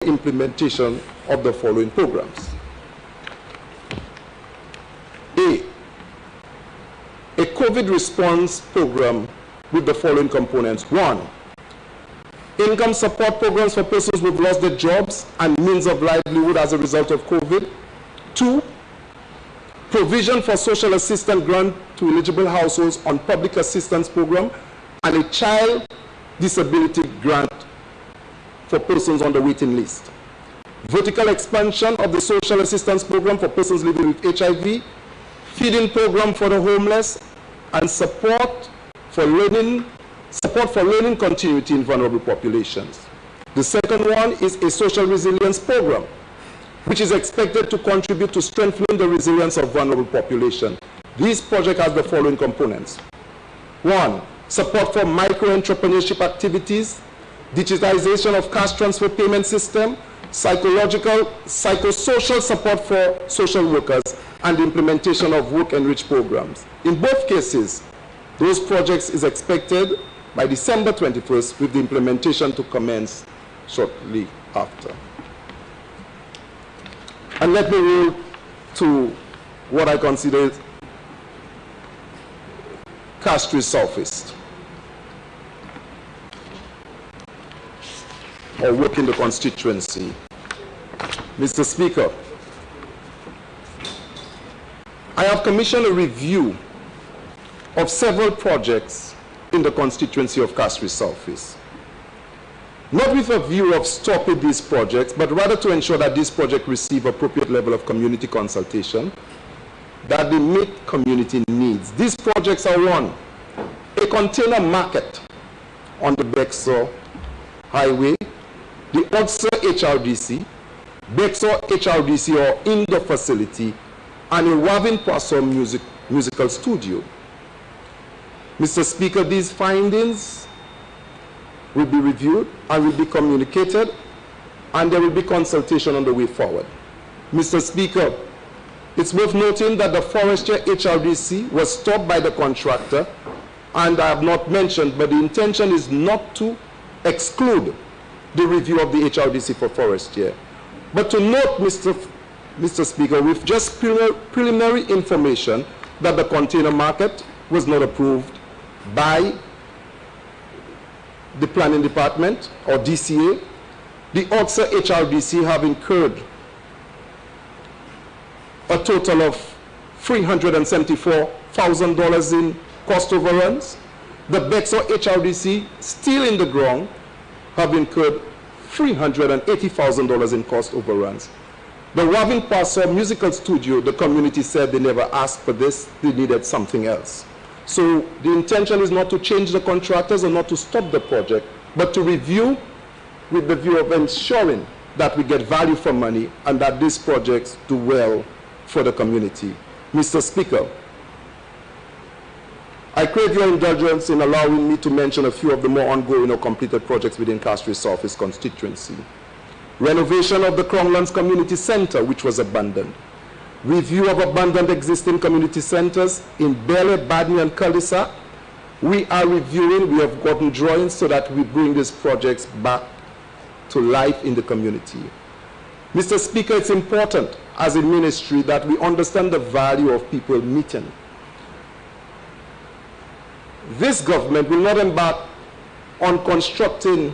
implementation of the following programs. A COVID response program with the following components. 1, income support programs for persons who have lost their jobs and means of livelihood as a result of COVID. 2, provision for social assistance grant to eligible households on public assistance program and a child disability grant for persons on the waiting list. Vertical expansion of the social assistance program for persons living with HIV, feeding program for the homeless, and support for learning continuity in vulnerable populations. The second one is a social resilience program, which is expected to contribute to strengthening the resilience of vulnerable population. This project has the following components. 1, support for micro-entrepreneurship activities, digitization of cash transfer payment system, psychosocial support for social workers, and the implementation of work-enriched programs. In both cases, those projects is expected by December 21st, with the implementation to commence shortly after. And let me move to what I consider cash resurfaced, or work in the constituency. Mr. Speaker, I have commissioned a review of several projects in the constituency of Castries Southeast. Not with a view of stopping these projects, but rather to ensure that these projects receive appropriate level of community consultation, that they meet community needs. These projects are: 1, a container market on the Bexor Highway, the Odsa HRDC, Bexor HRDC or indoor facility, and a Wavin Pastor musical studio. Mr. Speaker, these findings will be reviewed and will be communicated, and there will be consultation on the way forward. Mr. Speaker, it's worth noting that the Forestier HRDC was stopped by the contractor, and I have not mentioned, but the intention is not to exclude the review of the HRDC for Forestier. But to note, Mr. Speaker, with just preliminary information that the container market was not approved by the Planning Department or DCA, the Odsa HRDC have incurred a total of $374,000 in cost overruns. The Bexor HRDC, still in the ground, have incurred $380,000 in cost overruns. The Wavin Pastor musical studio, the community said they never asked for this, they needed something else. So the intention is not to change the contractors or not to stop the project, but to review with the view of ensuring that we get value for money and that these projects do well for the community. Mr. Speaker, I crave your indulgence in allowing me to mention a few of the more ongoing or completed projects within Castries Southeast constituency. Renovation of the Cronglands Community Center, which was abandoned. Review of abandoned existing community centers in Bele, Badney, and Cul-de-sac. We are reviewing, we have gotten drawings so that we bring these projects back to life in the community. Mr. Speaker, it's important as a ministry that we understand the value of people meeting. This government will not embark on constructing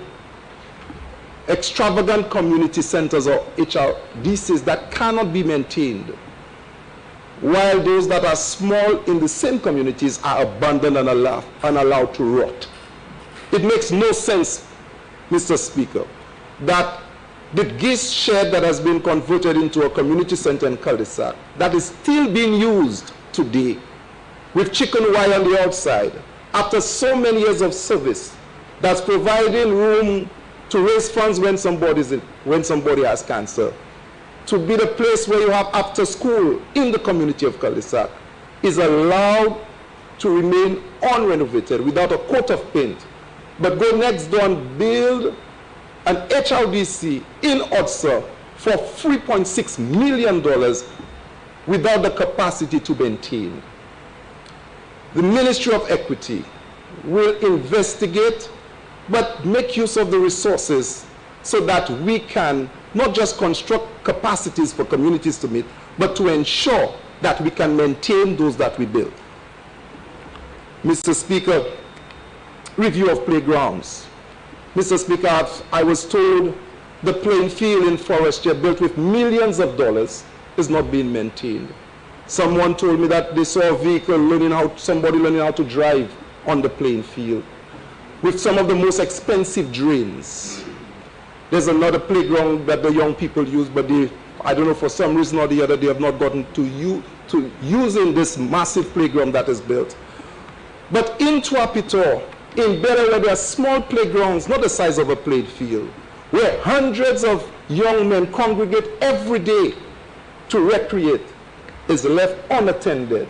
extravagant community centers or HRDCs that cannot be maintained, while those that are small in the same communities are abandoned and allowed to rot. It makes no sense, Mr. Speaker, that the Gis shed that has been converted into a community center in cul-de-sac, that is still being used today with chicken wire on the outside, after so many years of service, that's providing room to raise funds when somebody has cancer, to be the place where you have after school in the community of cul-de-sac, is allowed to remain unrenovated without a coat of paint, but go next door and build an HRDC in Odsa for $3.6 million without the capacity to maintain. The Ministry of Equity will investigate, but make use of the resources so that we can not just construct capacities for communities to meet, but to ensure that we can maintain those that we build. Mr. Speaker, review of playgrounds. Mr. Speaker, I was told the playing field in Forestier, built with millions of dollars, is not being maintained. Someone told me that they saw a vehicle somebody learning how to drive on the playing field with some of the most expensive drains. There's another playground that the young people use, but I don't know, for some reason or the other, they have not gotten to using this massive playground that is built. But in Tuapito, in Bellaware, there are small playgrounds, not the size of a playing field, where hundreds of young men congregate every day to recreate, is left unattended.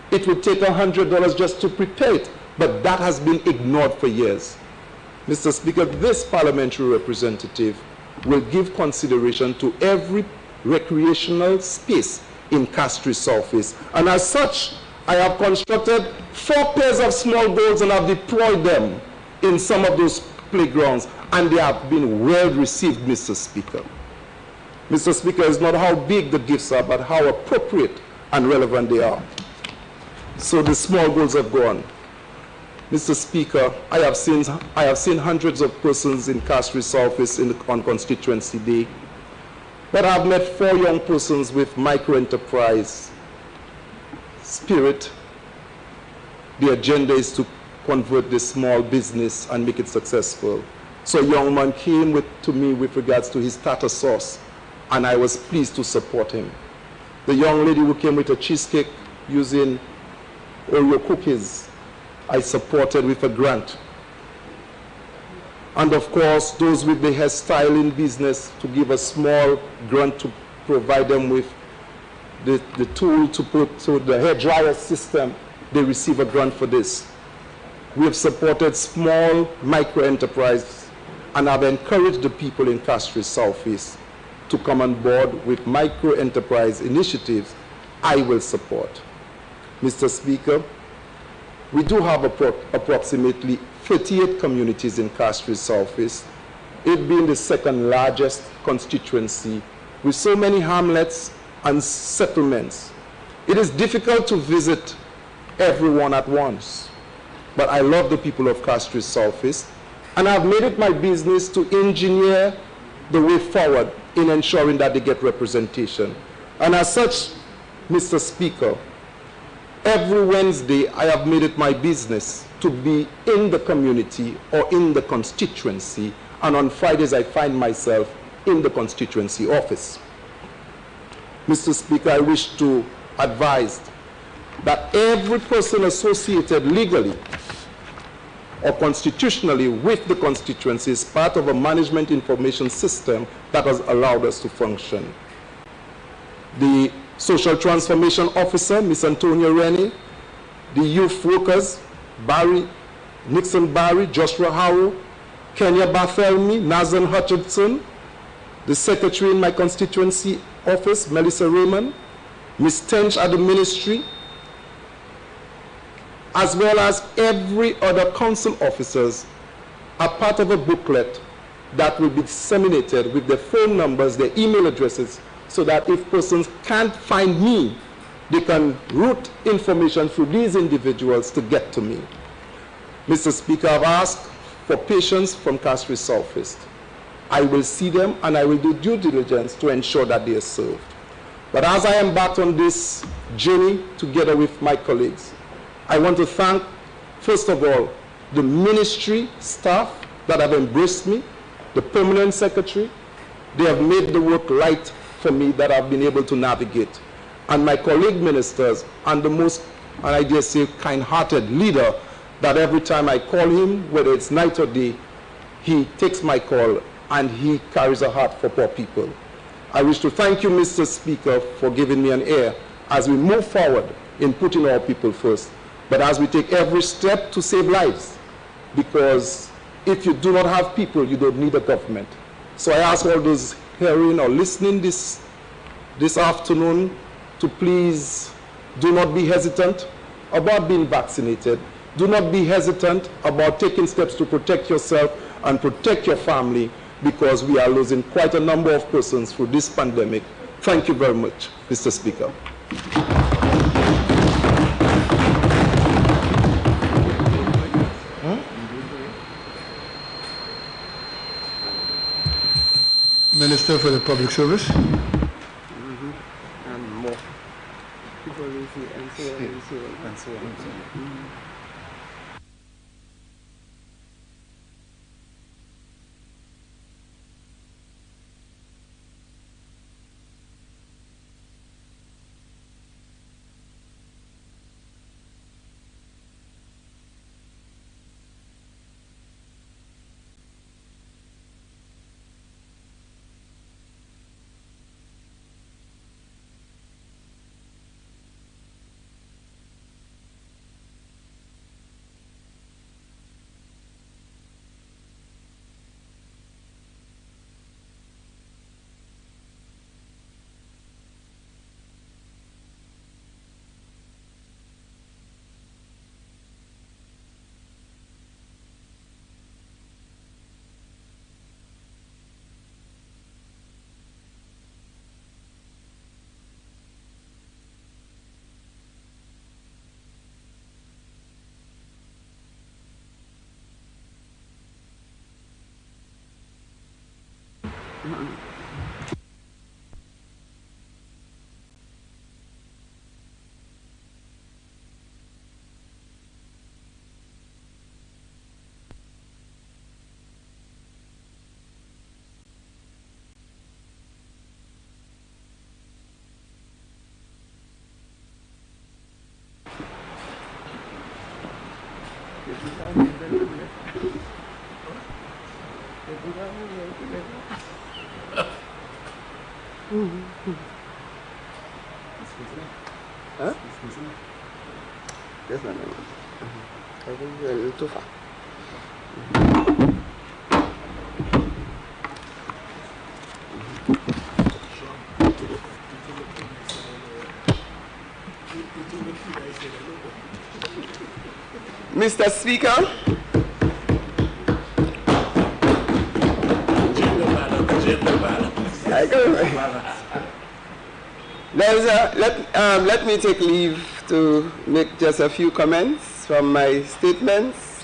It would take $100 just to prepare it, but that has been ignored for years. Mr. Speaker, this parliamentary representative will give consideration to every recreational space in Castries Southeast. And as such, I have constructed 4 pairs of small goals and have deployed them in some of those playgrounds, and they have been well received, Mr. Speaker. Mr. Speaker, it's not how big the gifts are, but how appropriate and relevant they are. So the small goals have gone. Mr. Speaker, I have seen hundreds of persons in Castries Southeast on Constituency Day, but I've met 4 young persons with micro-enterprise spirit. The agenda is to convert this small business and make it successful. So a young man came to me with regards to his tartar sauce, and I was pleased to support him. The young lady who came with a cheesecake using Oreo cookies, I supported with a grant. And of course, those with the hairstyling business, to give a small grant to provide them with the tool to put to the hair dryer system, they receive a grant for this. We have supported small micro-enterprise, and I've encouraged the people in Castries Southeast to come on board with micro-enterprise initiatives I will support. Mr. Speaker, we do have approximately 38 communities in Castries Southeast, it being the 2nd largest constituency with so many hamlets and settlements. It is difficult to visit everyone at once, but I love the people of Castries Southeast, and I've made it my business to engineer the way forward in ensuring that they get representation. And as such, Mr. Speaker, every Wednesday I have made it my business to be in the community or in the constituency, and on Fridays I find myself in the constituency office. Mr. Speaker, I wish to advise that every person associated legally or constitutionally with the constituency is part of a management information system that has allowed us to function. The Social Transformation Officer, Ms. Antonia Rennie, the youth workers, Nixon Barry, Joshua Howell, Kenya Barthelmy, Nazan Hutchinson, the secretary in my constituency office, Melissa Raymond, Ms. Tench at the ministry, as well as every other council officers, are part of a booklet that will be disseminated with their phone numbers, their email addresses, so that if persons can't find me, they can route information through these individuals to get to me. Mr. Speaker, I've asked for patience from Castries Southeast. I will see them and I will do due diligence to ensure that they are served. But as I embark on this journey together with my colleagues, I want to thank, first of all, the ministry staff that have embraced me, the permanent secretary. They have made the work light for me that I've been able to navigate. And my colleague ministers, and the most, and I dare say, kind-hearted leader that every time I call him, whether it's night or day, he takes my call and he carries a heart for poor people. I wish to thank you, Mr. Speaker, for giving me an ear as we move forward in putting our people first, but as we take every step to save lives, because if you do not have people, you don't need a government. So I ask all those hearing or listening this afternoon to please do not be hesitant about being vaccinated. Do not be hesitant about taking steps to protect yourself and protect your family. because we are losing quite a number of persons through this pandemic. Thank you very much, Mr. Speaker. Minister for the Public Service. And more. People losing and so on and so on. And so on and so on. Huh? This one. I think you're a little too far. Mr. Speaker, let me take leave to make just a few comments from my statements.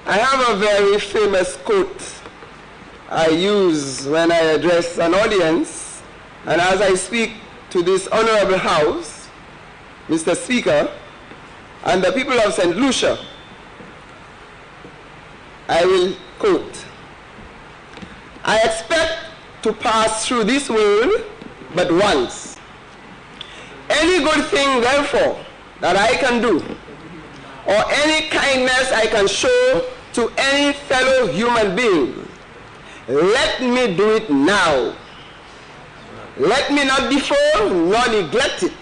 I have a very famous quote I use when I address an audience, and as I speak to this honorable House, Mr. Speaker, and the people of St. Lucia, I will quote, "I expect to pass through this world but once. Any good thing, therefore, that I can do, or any kindness I can show to any fellow human being, let me do it now. Let me not defer nor neglect it,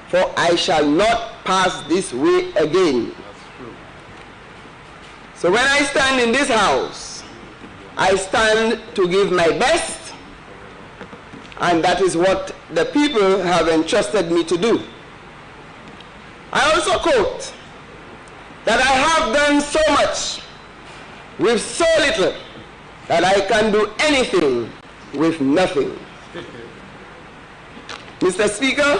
for I shall not pass this way again." So when I stand in this house, I stand to give my best, and that is what the people have entrusted me to do. I also quote that I have done so much with so little that I can do anything with nothing. Mr. Speaker,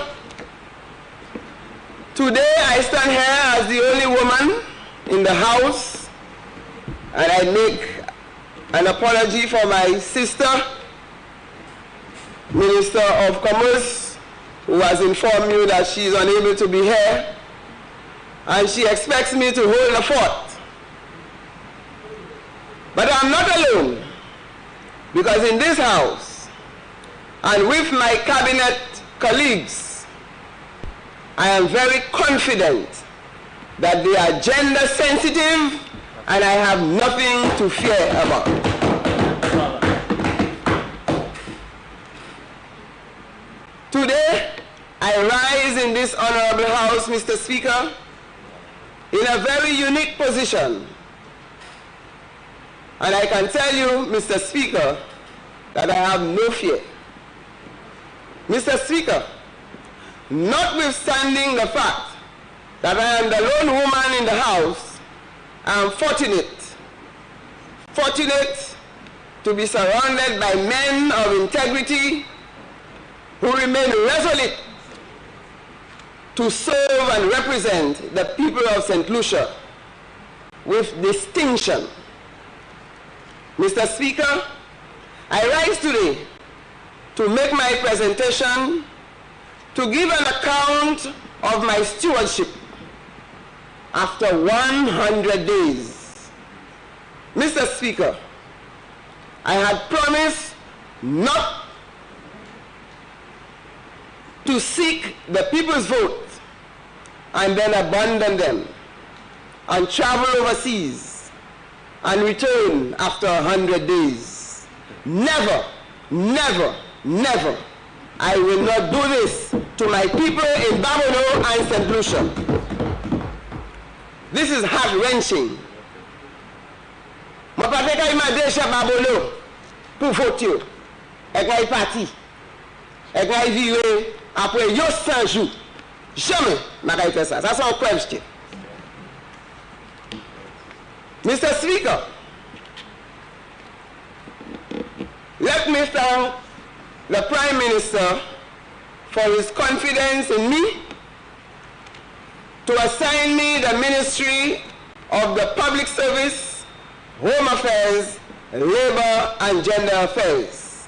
today I stand here as the only woman in the House, and I make an apology for my sister, Minister of Commerce, who has informed me that she is unable to be here, and she expects me to hold the fort. But I'm not alone, because in this House, and with my cabinet colleagues, I am very confident that they are gender sensitive, and I have nothing to fear about. Today, I rise in this honorable House, Mr. Speaker, in a very unique position. And I can tell you, Mr. Speaker, that I have no fear. Mr. Speaker, notwithstanding the fact that I am the lone woman in the House, I am fortunate to be surrounded by men of integrity who remain resolute to serve and represent the people of St. Lucia with distinction. Mr. Speaker, I rise today to make my presentation to give an account of my stewardship after 100 days. Mr. Speaker, I had promised not to seek the people's vote and then abandon them and travel overseas and return after 100 days. Never, never, never. I will not do this to my people in Babonneau and St. Lucia. This is heart-wrenching. Je ne vais pas imaginer Babonneau pour voter. Je vais partir. Je vais vivre après 100 jours. Jamais je ne vais faire ça. Ça, c'est un question. Mr. Speaker, let me thank the Prime Minister for his confidence in me to assign me the Ministry of the Public Service, Home Affairs, Labor and Gender Affairs.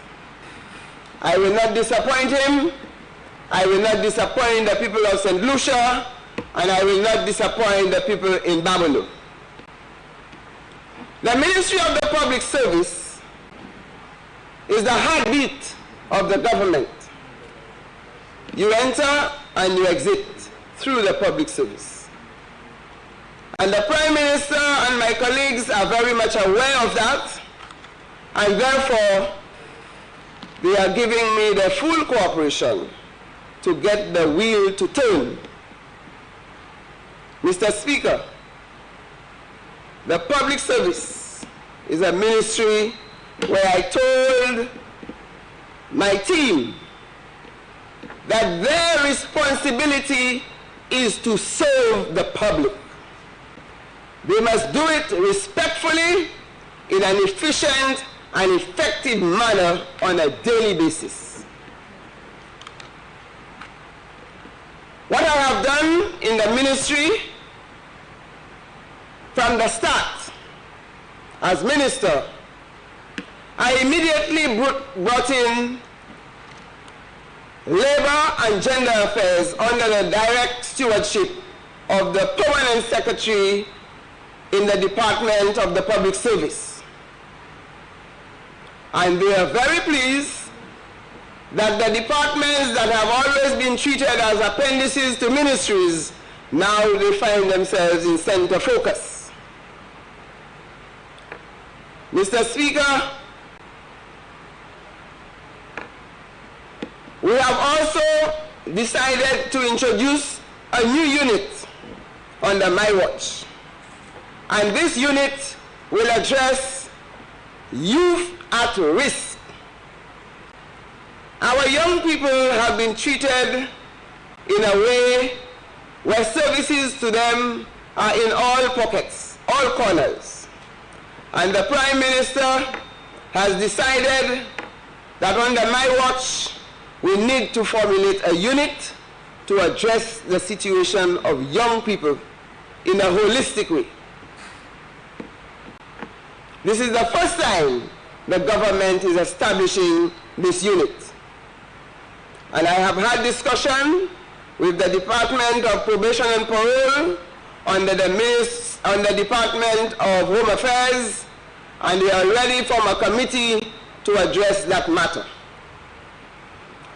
I will not disappoint him. I will not disappoint the people of St. Lucia, and I will not disappoint the people in Babonneau. The Ministry of the Public Service is the heartbeat of the government. You enter and you exit through the public service. And the Prime Minister and my colleagues are very much aware of that, and therefore they are giving me the full cooperation to get the wheel to turn. Mr. Speaker, the public service is a ministry where I told my team that their responsibility is to serve the public. They must do it respectfully, in an efficient and effective manner on a daily basis. What I have done in the ministry from the start as minister, I immediately brought in Labor and Gender Affairs under the direct stewardship of the Permanent Secretary in the Department of the Public Service. And they are very pleased that the departments that have always been treated as appendices to ministries, now they find themselves in center focus. Mr. Speaker, we have also decided to introduce a new unit under my watch. And this unit will address youth at risk. Our young people have been treated in a way where services to them are in all pockets, all corners. And the Prime Minister has decided that under my watch, we need to formulate a unit to address the situation of young people in a holistic way. This is the first time the government is establishing this unit. And I have had discussion with the Department of Probation and Parole under the Department of Home Affairs, and they are ready to form a committee to address that matter.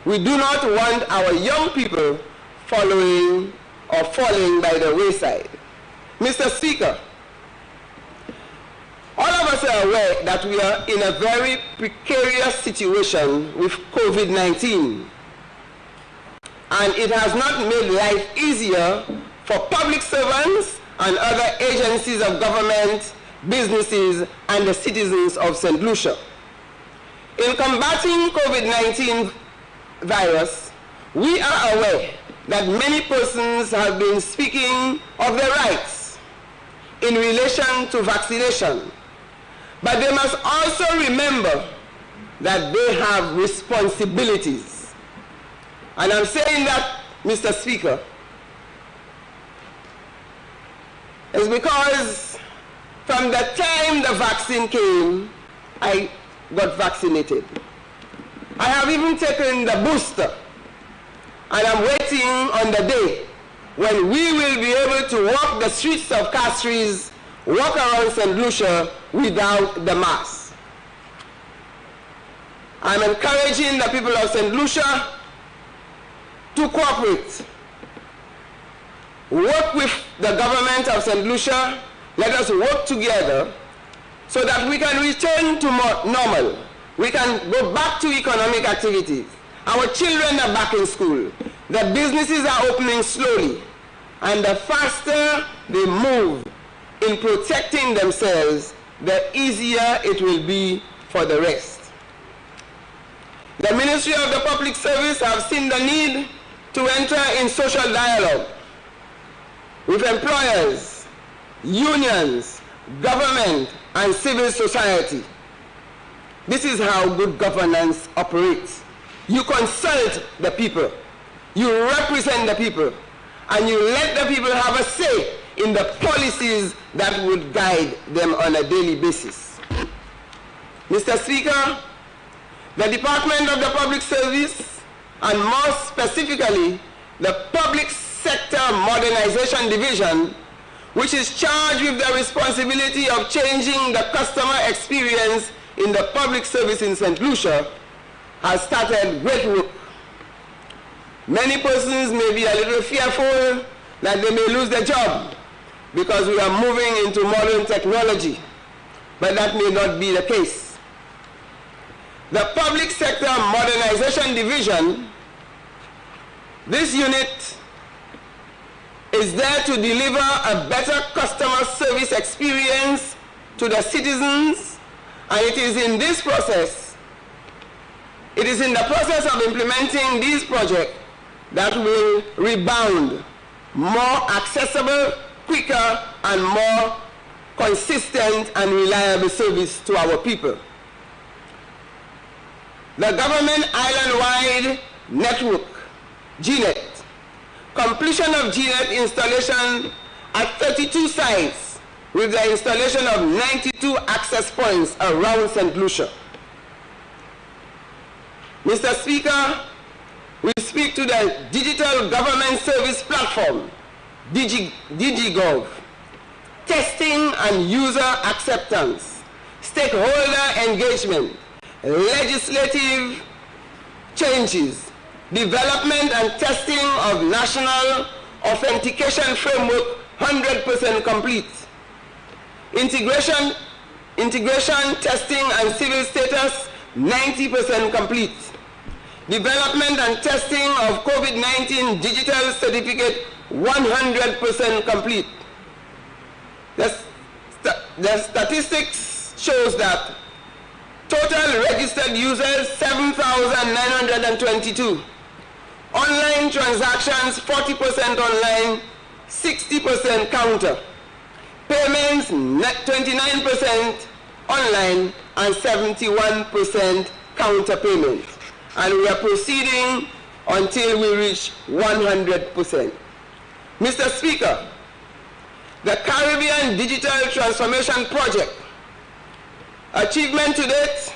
We do not want our young people following or falling by the wayside. Mr. Speaker, all of us are aware that we are in a very precarious situation with COVID-19. And it has not made life easier for public servants and other agencies of government, businesses, and the citizens of St. Lucia. In combating COVID-19 virus, we are aware that many persons have been speaking of their rights in relation to vaccination. But they must also remember that they have responsibilities. And I'm saying that, Mr. Speaker, is because from the time the vaccine came, I got vaccinated. I have even taken the booster, and I'm waiting on the day when we will be able to walk the streets of Castries, walk around St. Lucia without the mask. I'm encouraging the people of St. Lucia to cooperate. Work with the government of St. Lucia. Let us work together so that we can return to more normal. We can go back to economic activities. Our children are back in school. The businesses are opening slowly. And the faster they move in protecting themselves, the easier it will be for the rest. The Ministry of the Public Service have seen the need to enter in social dialogue with employers, unions, government, and civil society. This is how good governance operates. You consult the people, you represent the people, and you let the people have a say in the policies that would guide them on a daily basis. Mr. Speaker, the Department of the Public Service, and more specifically, the Public Sector Modernization Division, which is charged with the responsibility of changing the customer experience in the public service in St. Lucia, has started great work. Many persons may be a little fearful that they may lose their job because we are moving into modern technology, but that may not be the case. The Public Sector Modernization Division, this unit is there to deliver a better customer service experience to the citizens, and it is in this process, it is in the process of implementing these projects that will rebound more accessible, quicker, and more consistent and reliable service to our people. The government island-wide network, GNet, completion of GNet installation at 32 sites with the installation of 92 access points around St. Lucia. Mr. Speaker, we speak to the Digital Government Service Platform, DigiGov, testing and user acceptance, stakeholder engagement, legislative changes, development and testing of national authentication framework 100% complete, integration testing and civil status 90% complete, development and testing of COVID-19 digital certificate 100% complete. The statistics shows that total registered users 7,922. Online transactions 40% online, 60% counter. Payments 29% online and 71% counter payment. And we are proceeding until we reach 100%. Mr. Speaker, the Caribbean Digital Transformation Project, achievement to date,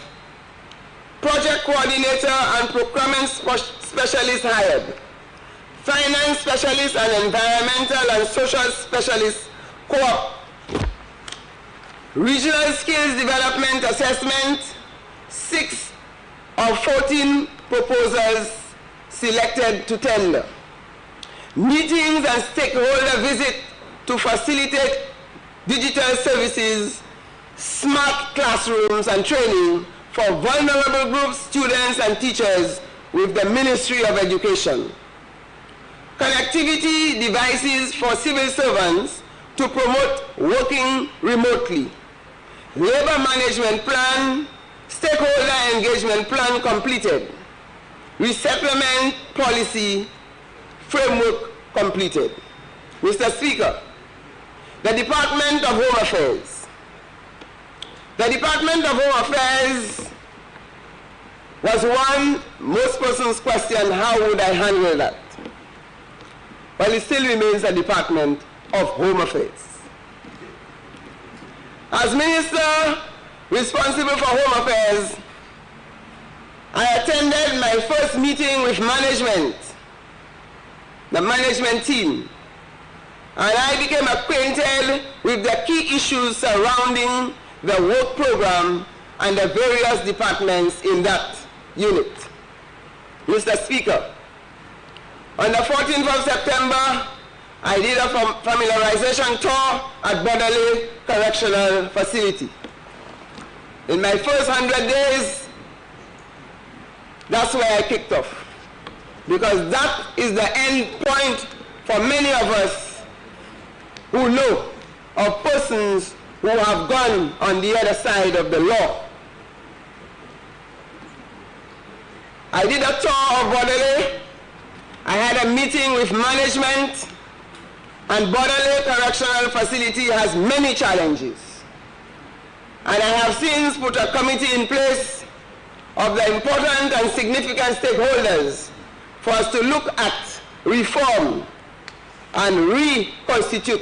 project coordinator and procurement specialist hired, finance specialist and environmental and social specialist co-op, regional skills development assessment, 6 of 14 proposals selected to tender, meetings and stakeholder visit to facilitate digital services, smart classrooms and training for vulnerable groups, students and teachers with the Ministry of Education. Connectivity devices for civil servants to promote working remotely. Labor management plan, stakeholder engagement plan completed. Resettlement policy framework completed. Mr. Speaker, the Department of Home Affairs, The Department of Home Affairs was one most persons question, how would I handle that? Well, it still remains a Department of Home Affairs. As Minister responsible for Home Affairs, I attended my first meeting with management, the management team, and I became acquainted with the key issues surrounding the work program and the various departments in that unit. Mr. Speaker, on the 14th of September, I did a familiarization tour at Borderley Correctional Facility. In my first 100 days, that's where I kicked off, because that is the end point for many of us who know of persons who have gone on the other side of the law. I did a tour of Borderley. I had a meeting with management, and Borderley Correctional Facility has many challenges. And I have since put a committee in place of the important and significant stakeholders for us to look at reform and reconstitute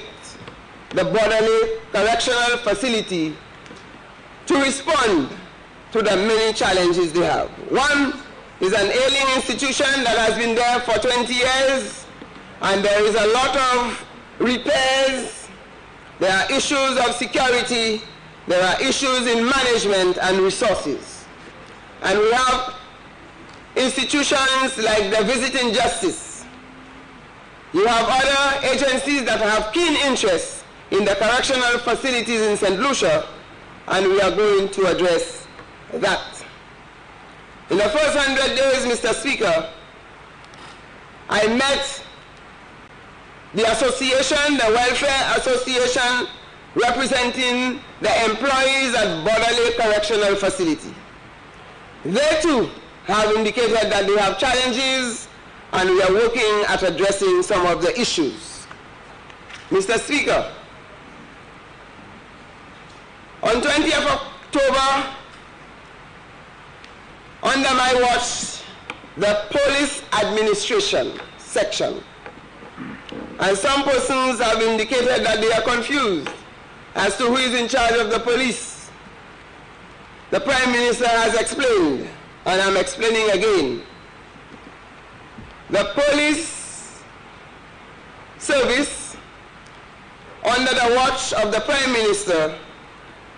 the Borderley Correctional Facility to respond to the many challenges they have. One is an ailing institution that has been there for 20 years, and there is a lot of repairs. There are issues of security, there are issues in management and resources. And we have institutions like the Visiting Justice. You have other agencies that have keen interest in the correctional facilities in St. Lucia, and we are going to address that. In the first 100 days, Mr. Speaker, I met the association, the Welfare Association, representing the employees at Borderley Correctional Facility. They too have indicated that they have challenges, and we are working at addressing some of the issues. Mr. Speaker, on 20th of October, under my watch, the police administration section, and some persons have indicated that they are confused as to who is in charge of the police. The Prime Minister has explained, and I'm explaining again. The police service, under the watch of the Prime Minister,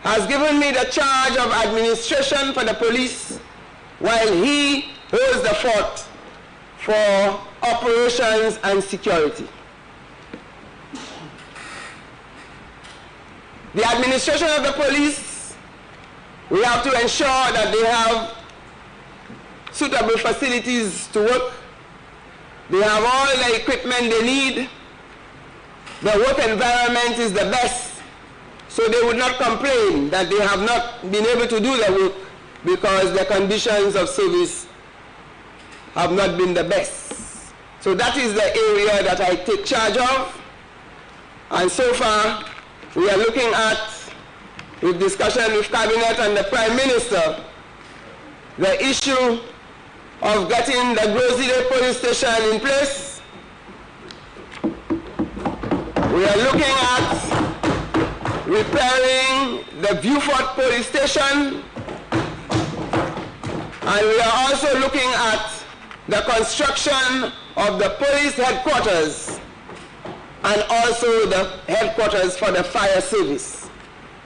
has given me the charge of administration for the police, while he holds the fort for operations and security. The administration of the police, we have to ensure that they have suitable facilities to work. They have all the equipment they need. The work environment is the best, so they would not complain that they have not been able to do their work because the conditions of service have not been the best. So that is the area that I take charge of, and so far we are looking at, with discussion with Cabinet and the Prime Minister, the issue of getting the Groside police station in place. We are looking at repairing the Viewfort police station, and we are also looking at the construction of the police headquarters and also the headquarters for the fire service.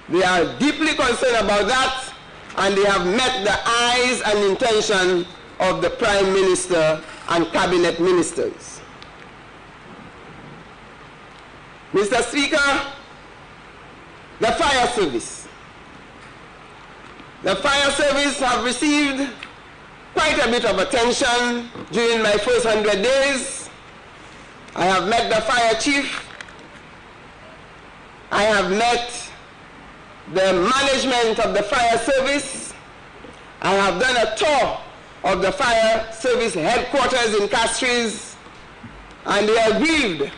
They are deeply concerned about that, and they have met the eyes and intention of the Prime Minister and Cabinet Ministers. Mr. Speaker, the fire service. The fire service have received quite a bit of attention during my first 100 days. I have met the fire chief. I have met the management of the fire service. I have done a tour of the fire service headquarters in Castries, and they are aggrieved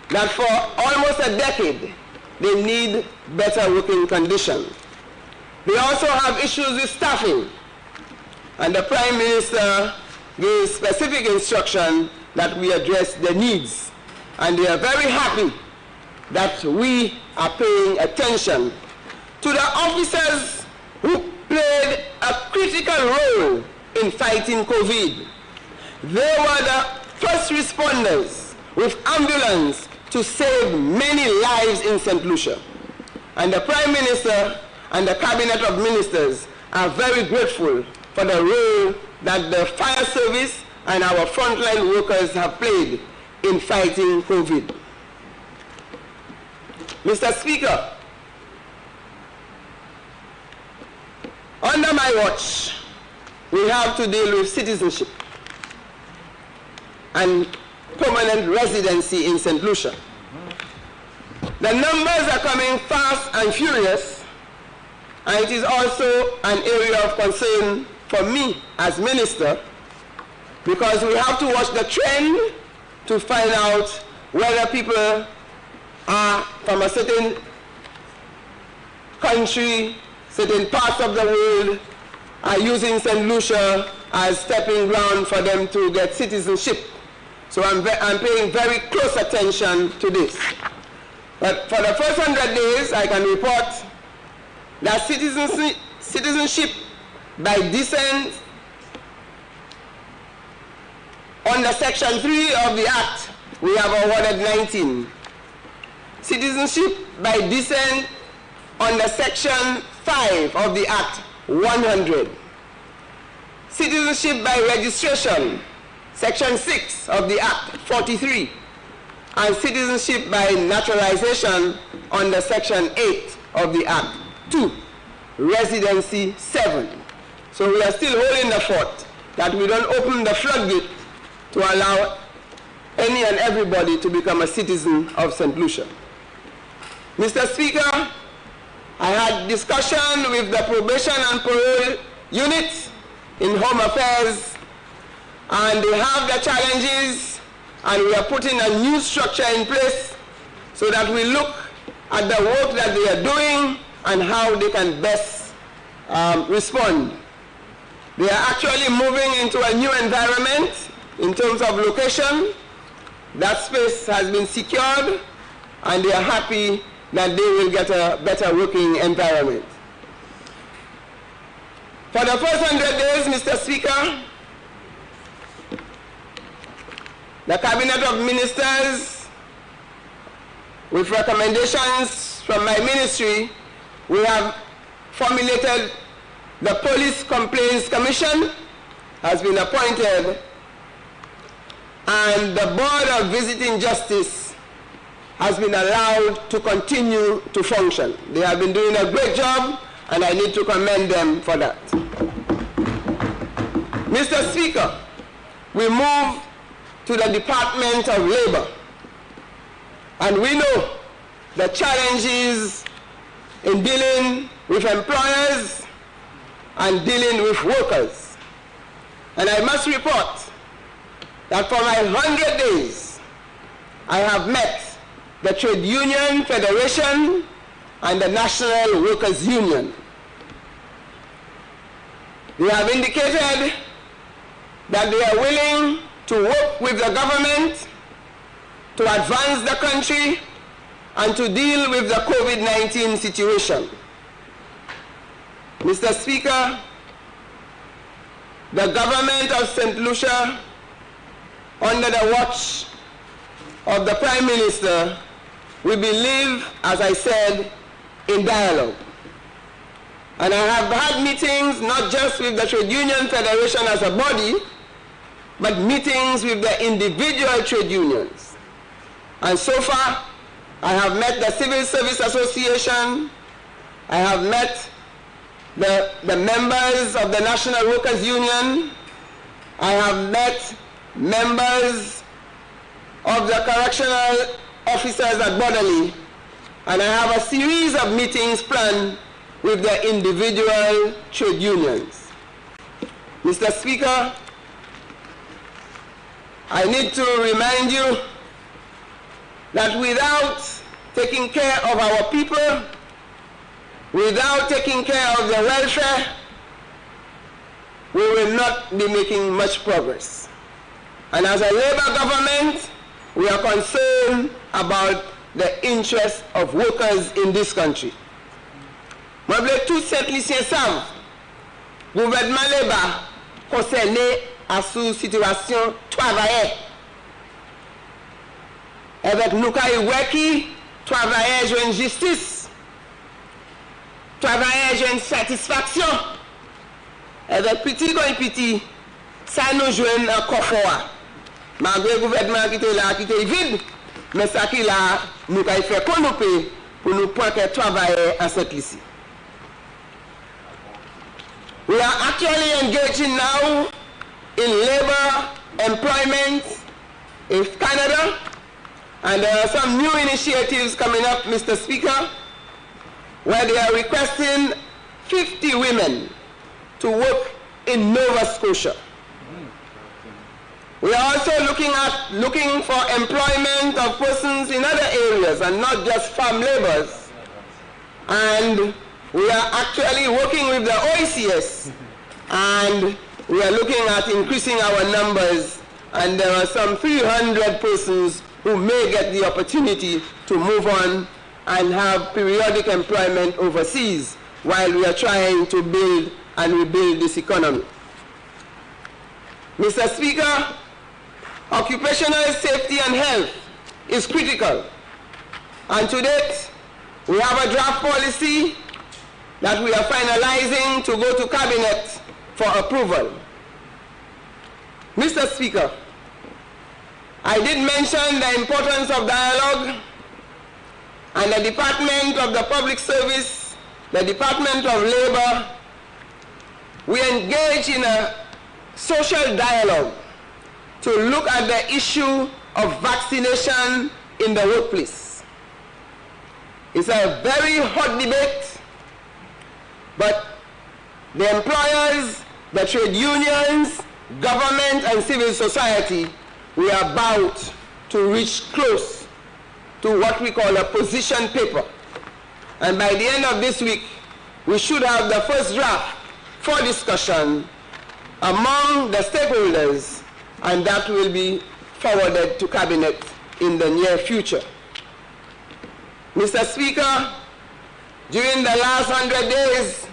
that for almost a decade they need better working conditions. They also have issues with staffing. And the Prime Minister gave specific instruction that we address the needs. And they are very happy that we are paying attention to the officers who played a critical role in fighting COVID. They were the first responders with ambulance to save many lives in St. Lucia. And the Prime Minister and the Cabinet of Ministers are very grateful for the role that the fire service and our frontline workers have played in fighting COVID. Mr. Speaker, under my watch, we have to deal with citizenship and permanent residency in St. Lucia. The numbers are coming fast and furious, and it is also an area of concern for me as minister, because we have to watch the trend to find out whether people are from a certain country, certain parts of the world, are using St. Lucia as stepping ground for them to get citizenship. So I'm paying very close attention to this. But for the first 100 days, I can report that citizenship by descent under Section 3 of the Act, we have awarded 19. Citizenship by descent under Section 5 of the Act, 100. Citizenship by registration, Section 6 of the Act, 43. And citizenship by naturalization under Section 8 of the Act, 2. Residency, 7. So we are still holding the fort that we don't open the floodgate to allow any and everybody to become a citizen of St. Lucia. Mr. Speaker, I had discussion with the probation and parole unit in Home Affairs, and they have the challenges, and we are putting a new structure in place so that we look at the work that they are doing and how they can best respond. They are actually moving into a new environment in terms of location. That space has been secured, and they are happy that they will get a better working environment. For the first 100 days, Mr. Speaker, the Cabinet of Ministers, with recommendations from my ministry, we have formulated the Police Complaints Commission, has been appointed, and the Board of Visiting Justice has been allowed to continue to function. They have been doing a great job, and I need to commend them for that. Mr. Speaker, we move to the Department of Labor, and we know the challenges in dealing with employers and dealing with workers. And I must report that for my 100 days, I have met the Trade Union Federation and the National Workers Union. They have indicated that they are willing to work with the government to advance the country and to deal with the COVID-19 situation. Mr. Speaker, the government of St. Lucia, under the watch of the Prime Minister, we believe, as I said, in dialogue. And I have had meetings not just with the Trade Union Federation as a body, but meetings with the individual trade unions. And so far, I have met the Civil Service Association, I have met the members of the National Workers Union, I have met members of the correctional officers at Bodley, and I have a series of meetings planned with the individual trade unions. Mr. Speaker, I need to remind you that without taking care of our people, without taking care of their welfare, we will not be making much progress. And as a Labour government, we are concerned about the interests of workers in this country. Moi, je veux tous ces lycéens savent, le gouvernement Labour concerné à sous situation travailleur. Avec nous qui travailleurs jouent une justice, travailleurs jouent une satisfaction. Avec petit comme petit, ça nous joue un confort. Malgré le gouvernement qui est là, qui est vide, mais ça qui est là, nous avons fait qu'on nous paye pour nous prendre travailler à cette lycée. We are actually engaging now in labor employment in Canada, and there are some new initiatives coming up, Mr. Speaker, where they are requesting 50 women to work in Nova Scotia. We are also looking for employment of persons in other areas and not just farm laborers. And we are actually working with the OECS, and we are looking at increasing our numbers, and there are some 300 persons who may get the opportunity to move on and have periodic employment overseas while we are trying to build and rebuild this economy. Mr. Speaker, occupational safety and health is critical. And to date, we have a draft policy that we are finalizing to go to Cabinet for approval. Mr. Speaker, I did mention the importance of dialogue, and the Department of the Public Service, the Department of Labor, we engage in a social dialogue to look at the issue of vaccination in the workplace. It's a very hot debate, but the employers, the trade unions, government and civil society, we are about to reach close to what we call a position paper. And by the end of this week, we should have the first draft for discussion among the stakeholders, and that will be forwarded to Cabinet in the near future. Mr. Speaker, during the last 100 days,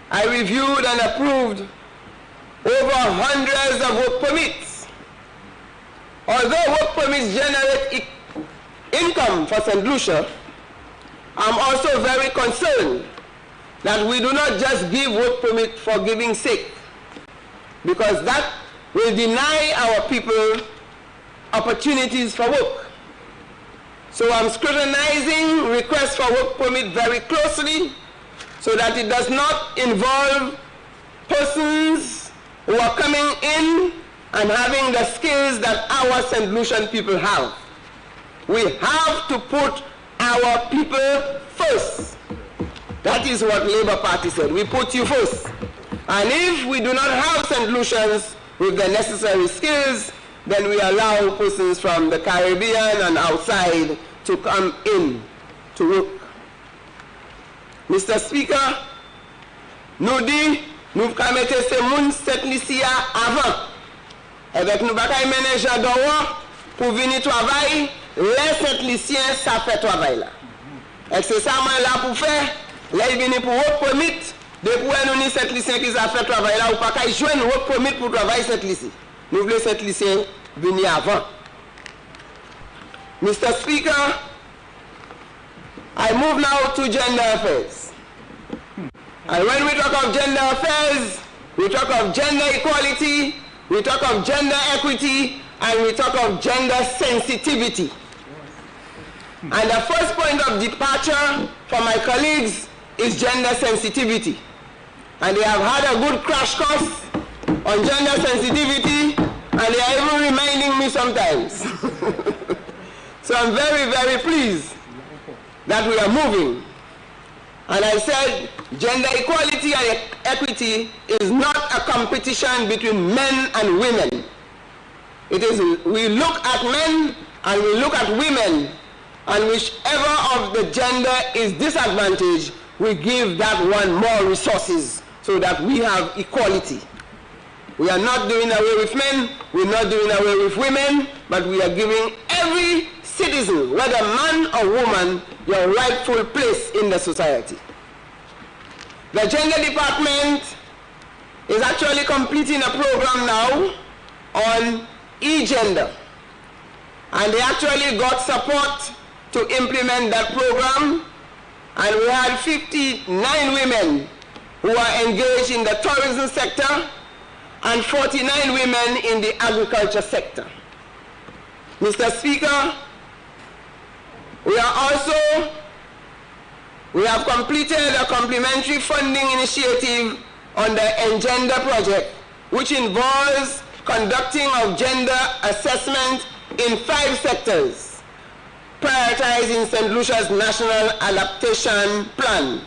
I reviewed and approved over hundreds of work permits. Although work permits generate income for St. Lucia, I'm also very concerned that we do not just give work permit for giving sake, because that will deny our people opportunities for work. So I'm scrutinizing requests for work permit very closely so that it does not involve persons who are coming in and having the skills that our St. Lucian people have. We have to put our people first. That is what Labour Party said. We put you first. And if we do not have St. Lucians with the necessary skills, then we allow persons from the Caribbean and outside to come in to work. Mr. Speaker, nous dit, nous avons mis ces gens cette lycée avant. Avec nous bataille ménager d'or pour venir travailler, les sept lycéens ça fait travail là. Et c'est ça moi là pour faire, là ils viennent pour work permit, depuis nous ni sept lycéens qui ça fait travail là ou pas qu'à joindre work permit pour travailler cette lycée. Nous voulons sept lycéens venir avant. Mr. Speaker, I move now to gender affairs. And when we talk of gender affairs, we talk of gender equality, we talk of gender equity, and we talk of gender sensitivity. And the first point of departure for my colleagues is gender sensitivity. And they have had a good crash course on gender sensitivity, and they are even reminding me sometimes. So I'm very, very pleased that we are moving. And I said gender equality and equity is not a competition between men and women. It is, we look at men and we look at women, and whichever of the gender is disadvantaged, we give that one more resources so that we have equality. We are not doing away with men, we're not doing away with women, but we are giving every citizen, whether man or woman, your rightful place in the society. The gender department is actually completing a program now on e-gender. And they actually got support to implement that program. And we had 59 women who are engaged in the tourism sector and 49 women in the agriculture sector. Mr. Speaker, we have completed a complementary funding initiative on the Engender project, which involves conducting of gender assessment in 5 sectors, prioritizing St. Lucia's National Adaptation Plan: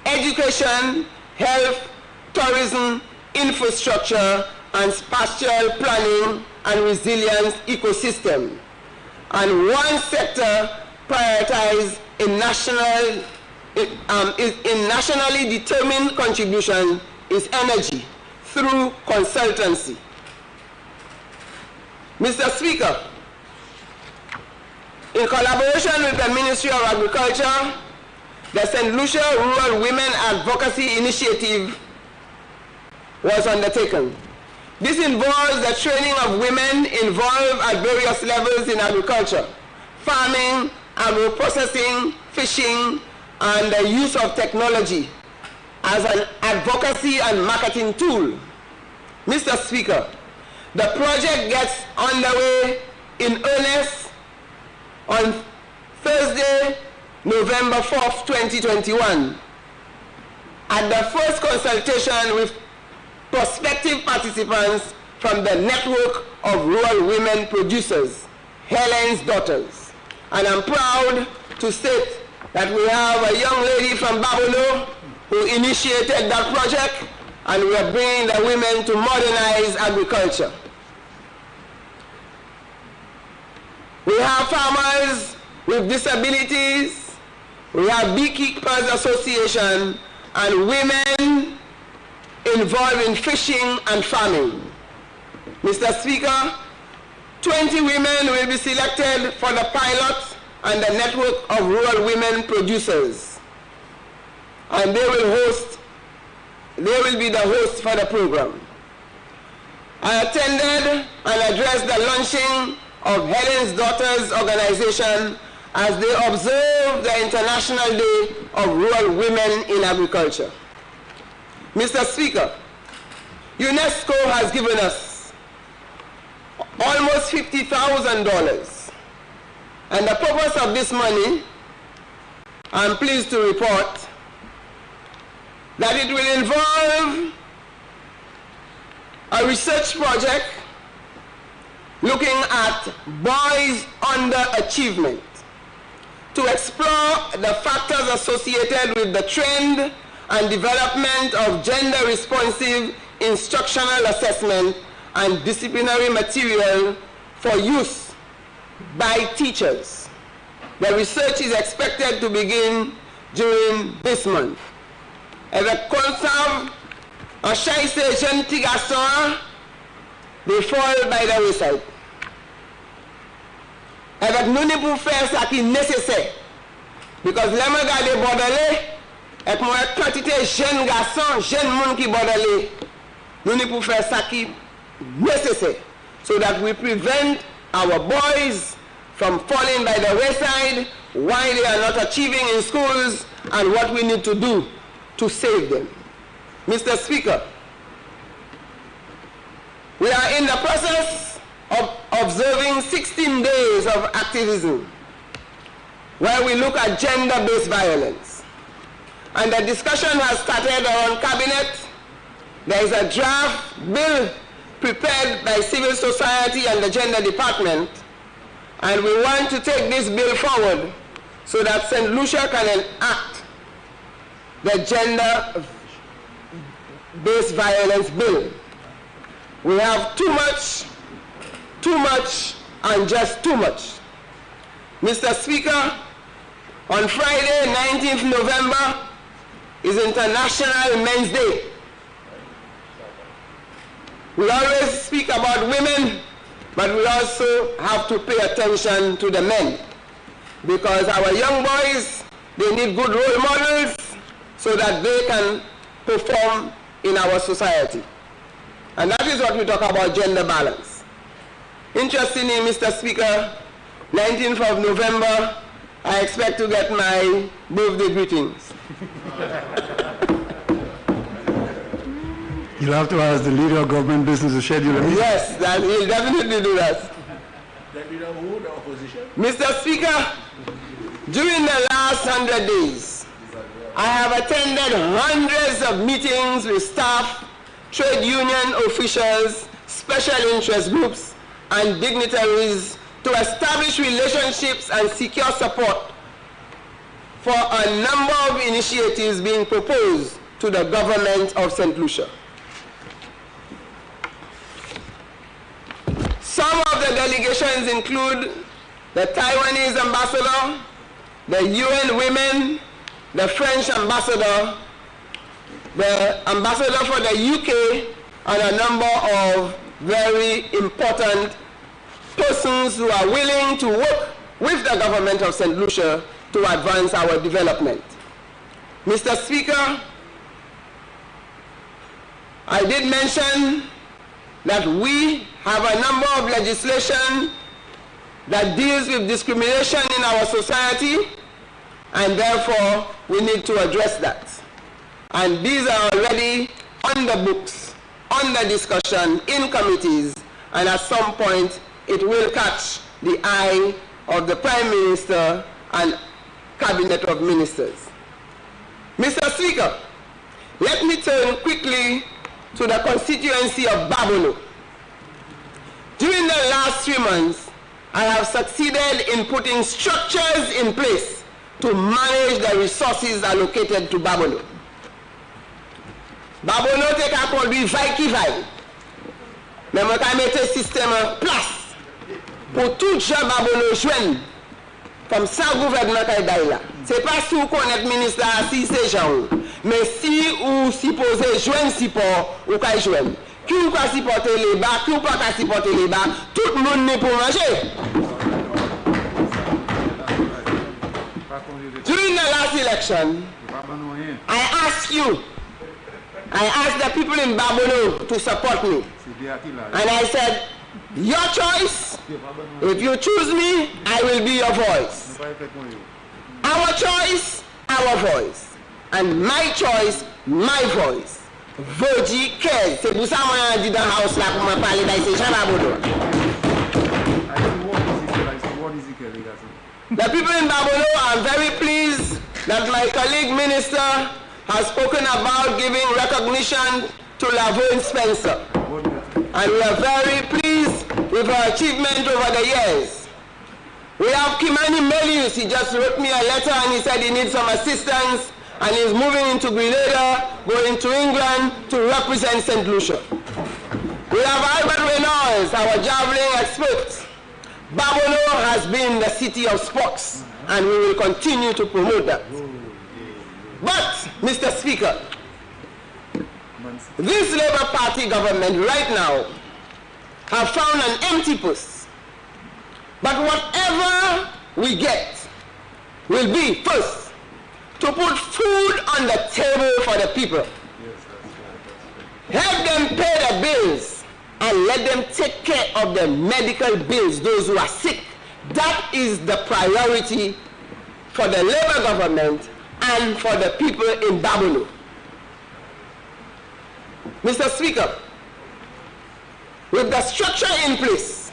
education, health, tourism, infrastructure, and spatial planning and resilience ecosystem. And one sector prioritized in nationally determined contribution is energy through consultancy. Mr. Speaker, in collaboration with the Ministry of Agriculture, the St. Lucia Rural Women Advocacy Initiative was undertaken. This involves the training of women involved at various levels in agriculture, farming, agro-processing, fishing, and the use of technology as an advocacy and marketing tool. Mr. Speaker, the project gets underway in earnest on Thursday, November 4th, 2021, at the first consultation with prospective participants from the network of rural women producers, Allan's Daughters. And I'm proud to state that we have a young lady from Babolo who initiated that project, and we are bringing the women to modernize agriculture. We have farmers with disabilities, we have Beekeepers Association, and women involved in fishing and farming. Mr. Speaker, 20 women will be selected for the pilot and the network of rural women producers. And they will be the host for the program. I attended and addressed the launching of Allan's Daughters organization as they observe the International Day of Rural Women in Agriculture. Mr. Speaker, UNESCO has given us almost $50,000. And the purpose of this money, I'm pleased to report that it will involve a research project looking at boys' underachievement to explore the factors associated with the trend and development of gender-responsive instructional assessment and disciplinary material for use by teachers. The research is expected to begin during this month. Avec conserve un chaise jeune petit garçon, they fall by the wayside. Avec nous ne pouvons faire ça qui est nécessaire. Because les gens regardent bordelais, et moi quantité jeunes garçons, jeunes monde qui bordelais, nous ne pouvons faire ça qui est nécessaire. So that we prevent our boys from falling by the wayside, why they are not achieving in schools, and what we need to do to save them. Mr. Speaker, we are in the process of observing 16 days of activism where we look at gender-based violence. And the discussion has started around cabinet. There is a draft bill prepared by civil society and the gender department, and we want to take this bill forward so that St. Lucia can enact the gender-based violence bill. We have too much, and just too much. Mr. Speaker, on Friday, 19th November, is International Men's Day. We always speak about women, but we also have to pay attention to the men, because our young boys, they need good role models so that they can perform in our society. And that is what we talk about, gender balance. Interestingly, Mr. Speaker, 19th of November, I expect to get my birthday greetings. You'll have to ask the leader of government business to schedule a meeting. Yes, he'll definitely do that. The leader who, the opposition? Mr. Speaker, during the last 100 days, I have attended hundreds of meetings with staff, trade union officials, special interest groups, and dignitaries to establish relationships and secure support for a number of initiatives being proposed to the government of St. Lucia. Some of the delegations include the Taiwanese ambassador, the UN Women, the French ambassador, the ambassador for the UK, and a number of very important persons who are willing to work with the government of St. Lucia to advance our development. Mr. Speaker, I did mention that we have a number of legislation that deals with discrimination in our society, and therefore we need to address that. And these are already on the books, under discussion in committees, and at some point it will catch the eye of the Prime Minister and Cabinet of Ministers. Mr. Speaker, let me turn quickly to the constituency of Babono. During the last 3 months, I have succeeded in putting structures in place to manage the resources allocated to Babono. Babono take a produit vaille. Mais moi ka mette système en place pour tout gens Babono joindre comme ça gouvernement kay bay là. C'est pas si vous connaître ministre si c'est gens, mais si ou supposé joindre support ou kay joindre. Qui ou ka supporter les bas, qui ou pas ka supporter les bas, tout le monde n'est pour manger. During the last election, I asked the people in Babono to support me. And I said, your choice, if you choose me, I will be your voice. Our choice, our voice. And my choice, my voice. Voji cares. C'est pour ça que je dis dans la house là pour me parler de ces gens Babono. The people in Babono are very pleased that my colleague minister has spoken about giving recognition to Laverne Spencer. And we are very pleased with her achievement over the years. We have Kimani Melius. He just wrote me a letter and he said he needs some assistance and he's moving into Grenada, going to England to represent St. Lucia. We have Albert Reynolds, our javelin expert. Babono has been the city of sports and we will continue to promote that. But, Mr. Speaker, this Labour Party government right now have found an empty post. But whatever we get will be, first, to put food on the table for the people. Help them pay the bills and let them take care of the medical bills, those who are sick. That is the priority for the Labour government and for the people in Babono. Mr. Speaker, with the structure in place,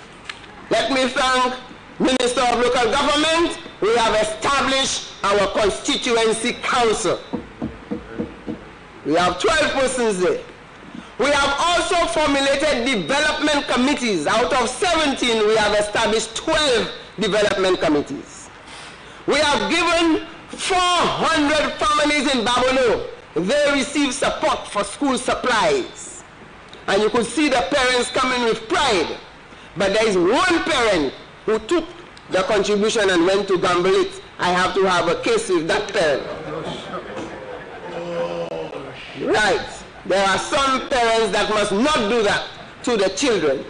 let me thank Minister of Local Government. We have established our constituency council. We have 12 persons there. We have also formulated development committees. Out of 17, we have established 12 development committees. We have given 400 families in Babono. They receive support for school supplies. And you could see the parents coming with pride. But there is one parent who took the contribution and went to gamble it. I have to have a case with that parent. Right. There are some parents that must not do that to the children.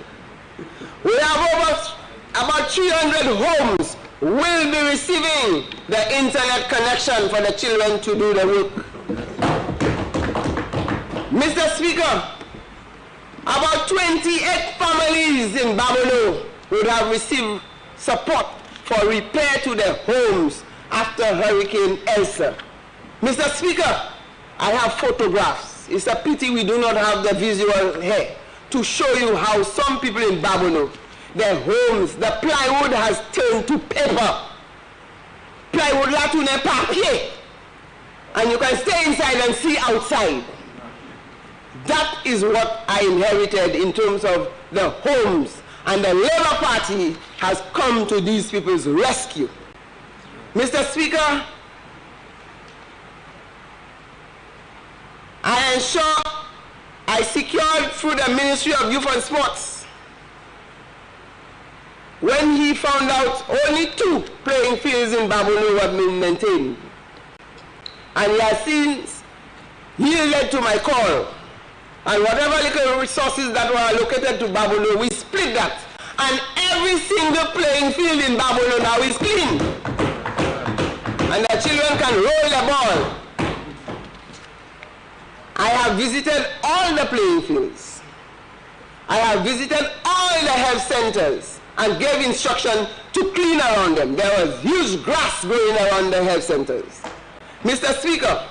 We have about 300 homes will be receiving the internet connection for the children to do the work. Mr. Speaker, about 28 families in Babylon would have received support for repair to their homes after Hurricane Elsa. Mr. Speaker, I have photographs. It's a pity we do not have the visual here to show you how some people in Babylon, their homes, the plywood has turned to paper. Plywood la tourne papier. And you can stay inside and see outside. That is what I inherited in terms of the homes. And the Labour Party has come to these people's rescue. Mr. Speaker, I ensure I secured through the Ministry of Youth and Sports when he found out only 2 playing fields in Babylon were being maintained. And he has since yielded to my call. And whatever little resources that were allocated to Babylon, we split that. And every single playing field in Babylon now is clean. And the children can roll the ball. I have visited all the playing fields. I have visited all the health centers and gave instruction to clean around them. There was huge grass growing around the health centers. Mr. Speaker,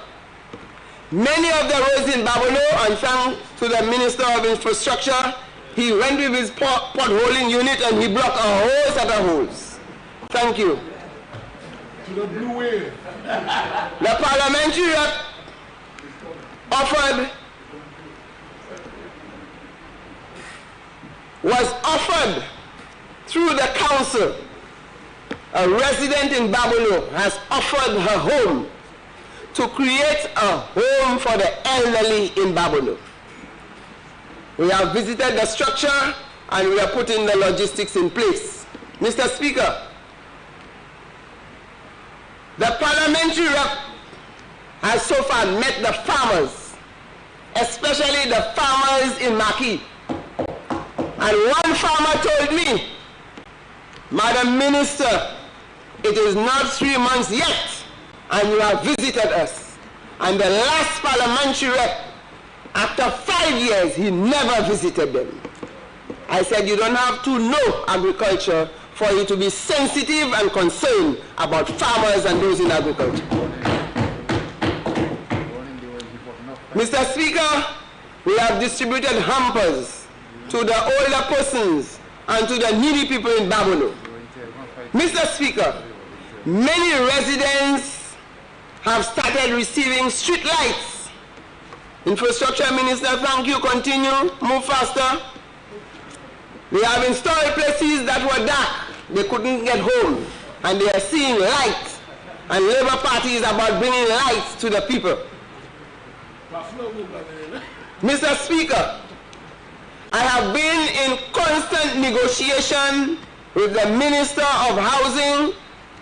many of the roads in Babylon, and thanks to the Minister of Infrastructure, he went with his potholing unit and he blocked a whole set of holes. Thank you. To the blue whale. The parliamentary rep was offered through the council. A resident in Babylon has offered her home to create a home for the elderly in Babylon. We have visited the structure and we are putting the logistics in place. Mr. Speaker, the parliamentary rep has so far met the farmers, especially the farmers in Maki. And one farmer told me, Madam Minister, it is not 3 months yet, and you have visited us. And the last parliamentary rep, after 5 years, he never visited them. I said, you don't have to know agriculture for you to be sensitive and concerned about farmers and those in agriculture. Mr. Speaker, we have distributed hampers to the older persons and to the needy people in Babylon. Mr. Speaker, many residents have started receiving street lights. Infrastructure Minister, thank you, continue, move faster. We have installed places that were dark, they couldn't get home, and they are seeing light, and Labour Party is about bringing light to the people. Mr. Speaker, I have been in constant negotiation with the Minister of Housing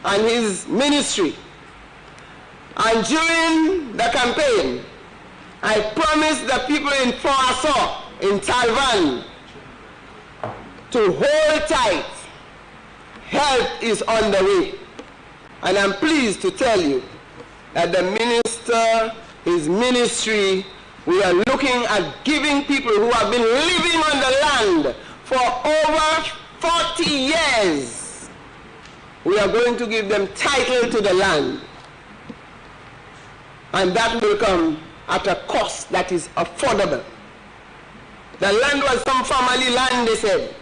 and his ministry. And during the campaign, I promised the people in Foaso, in Talvan, to hold tight. Help is on the way. And I'm pleased to tell you that the minister, his ministry, we are looking at giving people who have been living on the land for over 40 years. We are going to give them title to the land. And that will come at a cost that is affordable. The land was some family land, they said.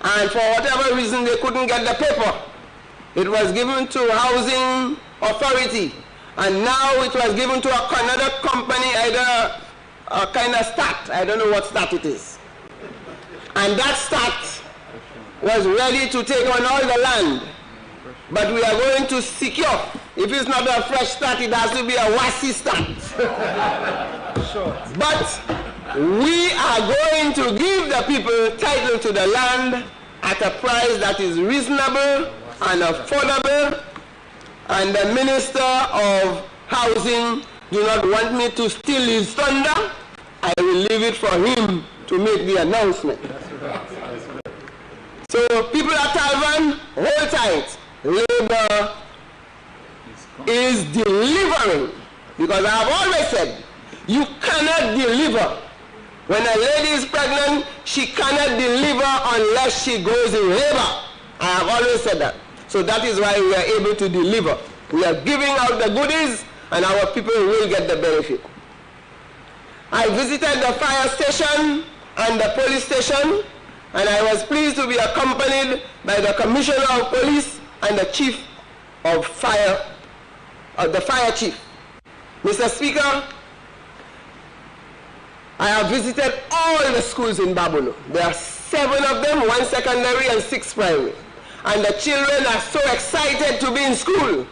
And for whatever reason, they couldn't get the paper. It was given to Housing Authority. And now it was given to another company, either a kind of stat. I don't know what stat it is. And that stat was ready to take on all the land. But we are going to secure. If it's not a fresh stat, it has to be a WASI stat. But we are going to give the people title to the land at a price that is reasonable and affordable. And the Minister of Housing do not want me to steal his thunder, I will leave it for him to make the announcement. So people at Alvan, hold tight. Labour is delivering. Because I have always said, you cannot deliver. When a lady is pregnant, she cannot deliver unless she goes in labor. I have always said that. So that is why we are able to deliver. We are giving out the goodies, and our people will get the benefit. I visited the fire station and the police station, and I was pleased to be accompanied by the Commissioner of Police and the Chief of Fire, the Fire Chief. Mr. Speaker, I have visited all the schools in Babono. There are 7 of them, 1 secondary and 6 primary. And the children are so excited to be in school.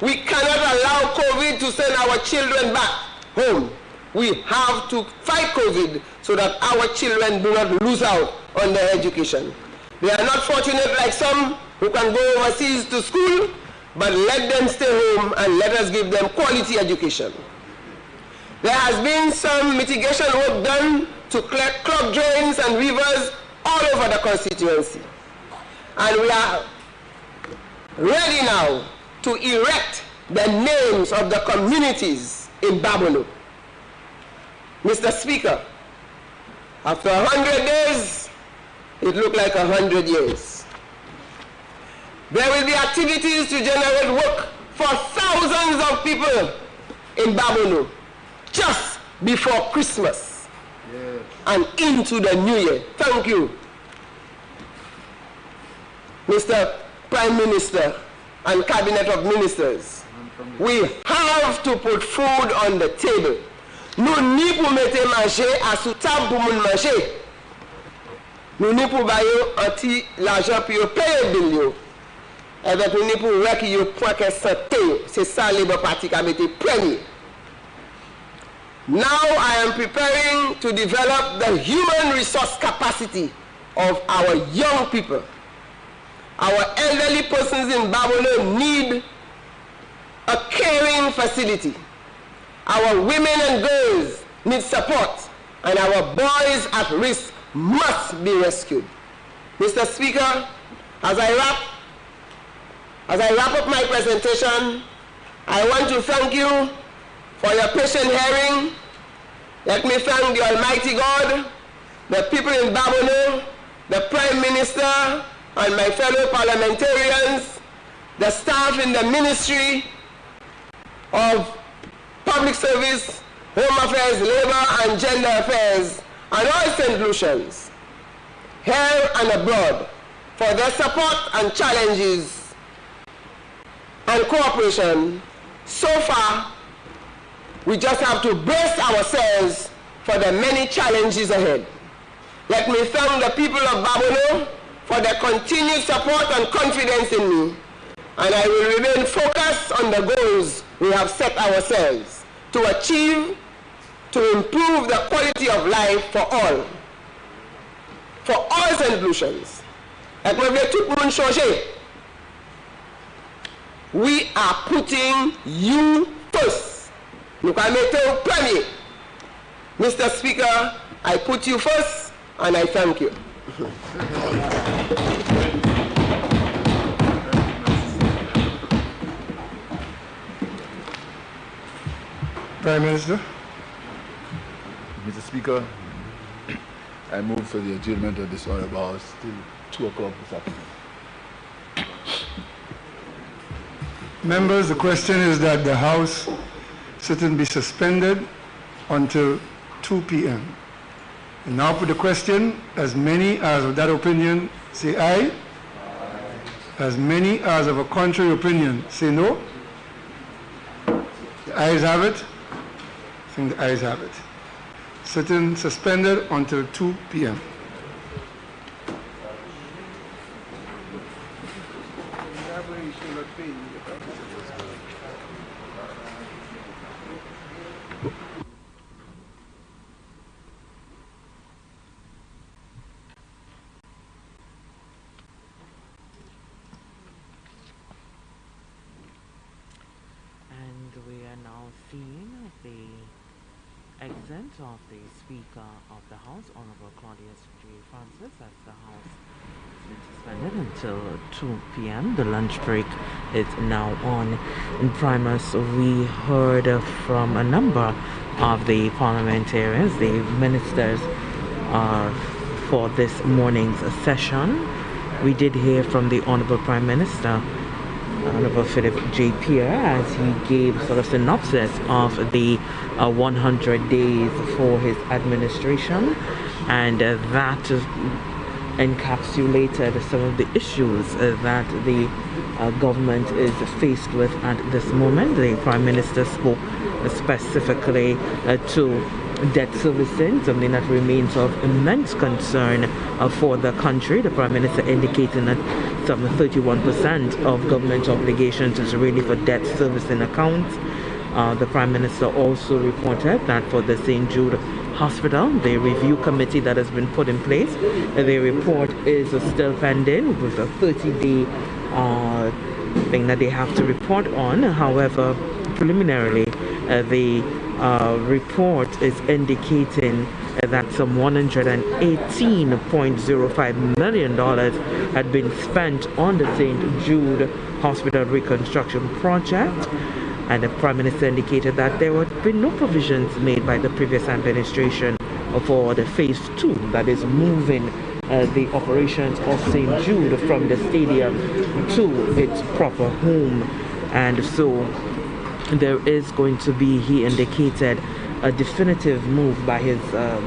We cannot allow COVID to send our children back home. We have to fight COVID so that our children do not lose out on their education. They are not fortunate like some who can go overseas to school, but let them stay home and let us give them quality education. There has been some mitigation work done to clog drains and rivers all over the constituency. And we are ready now to erect the names of the communities in Babono. Mr. Speaker, after 100 days, it looked like 100 years. There will be activities to generate work for thousands of people in Babono just before Christmas and into the new year. Thank you, Mr. Prime Minister and Cabinet of Ministers. We have to put food on the table. Nous ni pour mettre manger à sous table pour moun manger. Nous ni pour bailler anti l'argent pour payer bill yo. Et bien nous ni pour voir qui yo point que santé. C'est ça Labour Party qui a été premier. Now I am preparing to develop the human resource capacity of our young people. Our elderly persons in Babono need a caring facility. Our women and girls need support, and our boys at risk must be rescued. Mr. Speaker, as I wrap up my presentation, I want to thank you for your patient hearing. Let me thank the Almighty God, the people in Babono, the Prime Minister, and my fellow parliamentarians, the staff in the Ministry of Public Service, Home Affairs, Labour and Gender Affairs, and all St. Lucians, here and abroad, for their support and challenges and cooperation. So far, we just have to brace ourselves for the many challenges ahead. Let me thank the people of Babono for their continued support and confidence in me, and I will remain focused on the goals we have set ourselves to achieve, to improve the quality of life for all St. Lucians. We are putting you first. Mr. Speaker, I put you first, and I thank you. Prime Minister. Mr. Speaker, I move for the adjournment of this honorable House till 2 o'clock this afternoon. Members, the question is that the House sitting be suspended until 2 p.m. And now for the question, as many as of that opinion say aye. As many as of a contrary opinion say no. The ayes have it. I think the ayes have it. Sitting suspended until 2 p.m. And we are now seeing the presence of the Speaker of the House, Honorable Claudius J. Francis, as the House has been suspended until 2 p.m. The lunch break is now on. In Primus, we heard from a number of the parliamentarians, the ministers, for this morning's session. We did hear from the Honorable Prime Minister, Honorable Philip J. Pierre, as he gave sort of synopsis of the 100 days for his administration, and that encapsulated some of the issues that the government is faced with at this moment. The Prime Minister spoke specifically to debt servicing, something that remains of immense concern for the country. The Prime Minister indicating that some 31% of government obligations is really for debt servicing accounts. The Prime Minister also reported that for the St. Jude Hospital, the review committee that has been put in place, the report is still pending with a 30-day thing that they have to report on. However, preliminarily, the report is indicating that some $118.05 million had been spent on the St. Jude Hospital reconstruction project, and the Prime Minister indicated that there had been no provisions made by the previous administration for the phase 2, that is moving the operations of St. Jude from the stadium to its proper home. And so there is going to be, he indicated, a definitive move by his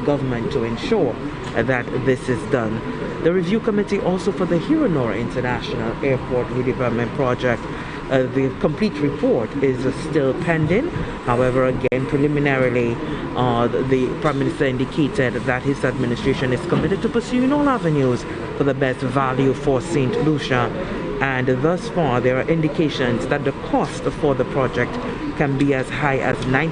government to ensure that this is done. The review committee also for the Hiranora International Airport redevelopment project, the complete report is still pending. However, again, preliminarily, the Prime Minister indicated that his administration is committed to pursuing all avenues for the best value for St. Lucia. And thus far, there are indications that the cost for the project can be as high as 9%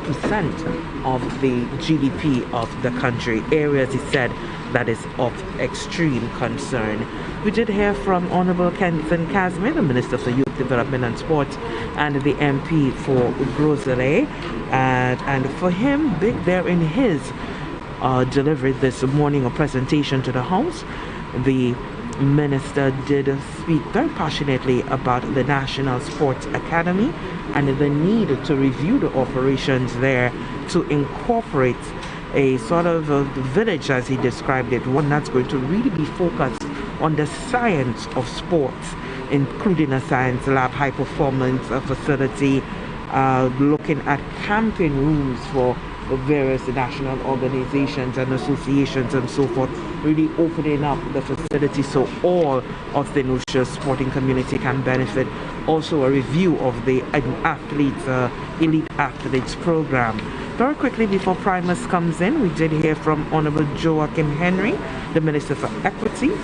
of the GDP of the country. Areas, he said, that is of extreme concern. We did hear from Honorable Kenton Casimir, the Minister for Youth Development and Sports, and the MP for Grosley. And for him, big there in his delivery this morning, a presentation to the House, the Minister did speak very passionately about the National Sports Academy and the need to review the operations there to incorporate a sort of a village, as he described it, one that's going to really be focused on the science of sports, including a science lab, high performance facility, looking at camping rooms for various national organizations and associations and so forth, really opening up the facility so all of the Lucia sporting community can benefit. Also a review of the elite athletes program. Very quickly before Primus comes in, we did hear from Honorable Joachim Henry, the Minister for Equity,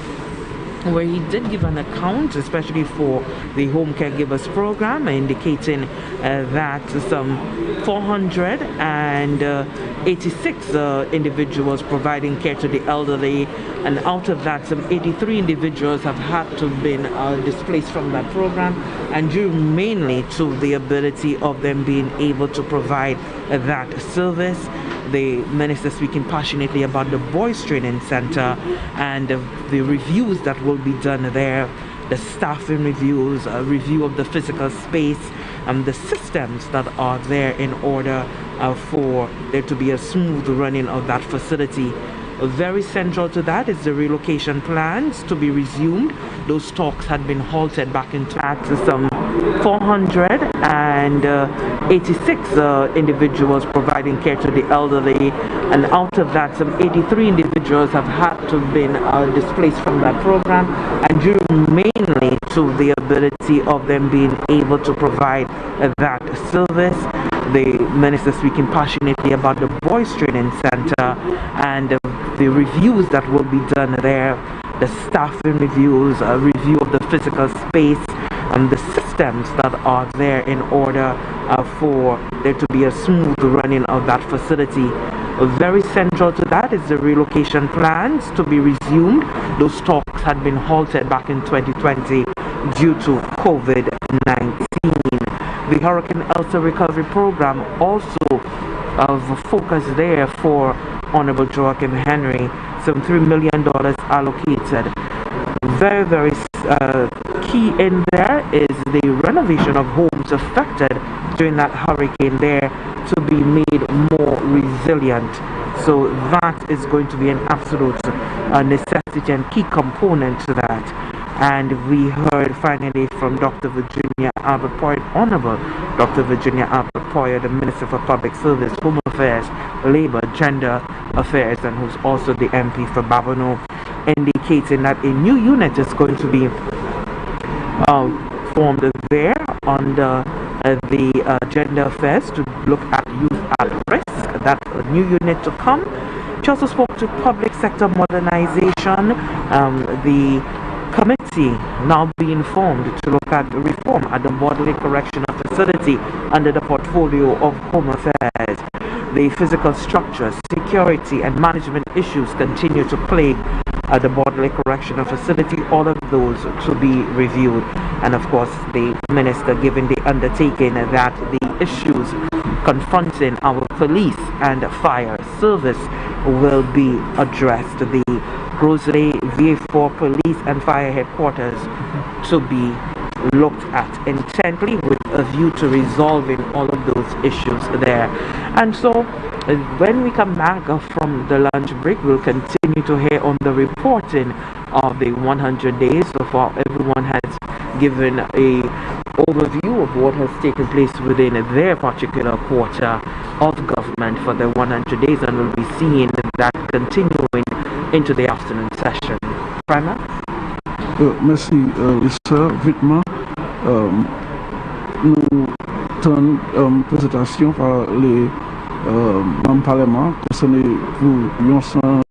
where he did give an account, especially for the home caregivers program, indicating that some 486 individuals providing care to the elderly, and out of that, some 83 individuals have had to have been displaced from that program, and due mainly to the ability of them being able to provide that service. The Minister speaking passionately about the Boys Training Center and the reviews that will be done there, the staffing reviews, a review of the physical space, and the systems that are there in order for there to be a smooth running of that facility. Very central to that is the relocation plans to be resumed. Those talks had been halted back in some 486 individuals providing care to the elderly, and out of that, some 83 individuals have had to have been displaced from that program, and due mainly to the ability of them being able to provide that service. The Minister speaking passionately about the Boys Training Center and the reviews that will be done there, the staffing reviews, a review of the physical space, and the systems that are there in order for there to be a smooth running of that facility. Very central to that is the relocation plans to be resumed. Those talks had been halted back in 2020 due to COVID-19. The Hurricane Elsa recovery program also of focus there for Honorable Joachim Henry. Some $3 million allocated. Very, very key in there is the renovation of homes affected during that hurricane there to be made more resilient. So that is going to be an absolute necessity and key component to that. And we heard finally from Dr. Virginia Albert Poyer, Honorable Dr. Virginia Albert Poyer, the Minister for Public Service, Home Affairs, Labor, Gender Affairs, and who's also the MP for Babonneau, indicating that a new unit is going to be formed there under the Gender Affairs to look at youth at risk. That new unit to come. She also spoke to public sector modernization, the committee now being formed to look at reform at the Borderley Correctional Facility under the portfolio of Home Affairs. The physical structure, security and management issues continue to plague the Borderley Correctional Facility, all of those to be reviewed. And of course the minister giving the undertaking that the issues confronting our police and fire service will be addressed. The Rosalie VA4 Police and Fire Headquarters to be looked at intently with a view to resolving all of those issues there. And so when we come back from the lunch break, we'll continue to hear on the reporting of the 100 days. So far everyone has given a overview of what has taken place within their particular quarter of government for the 100 days, and we'll be seeing that continuing into the afternoon session. Prima? Merci, Lucia. Vitement, nous tenons présentation par les membres parlement concerné pour l'ensemble.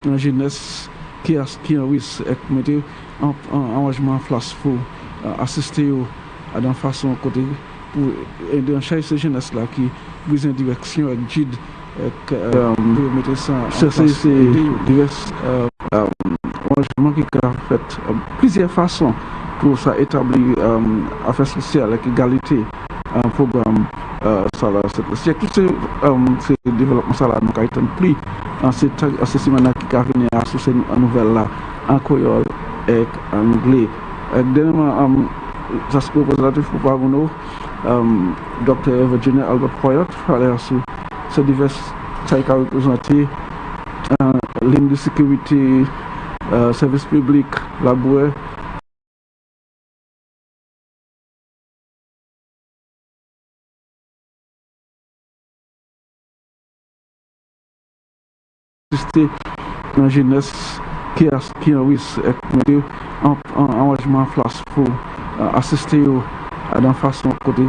La jeunesse qui a risque de mettre en arrangement place pour assister à d'une façon côté pour aider en chaque jeunesse là qui besoin de direction avec guide pour mettre ça chercher ces divers arrangements qui ont fait plusieurs façons pour ça établir affaires sociales avec égalité programme salah c'est tout c'est développement salah nous kaitan plus c'est semaine qui a venu à ce nouvelle là en créole et anglais dernièrement ça se propose là pour pas nous Dr. Virginia Albert Poyot fallait sur ces divers ça qui a représenté ligne de sécurité service public labour une jeunesse qui a un engagement place pour assister à la façon côté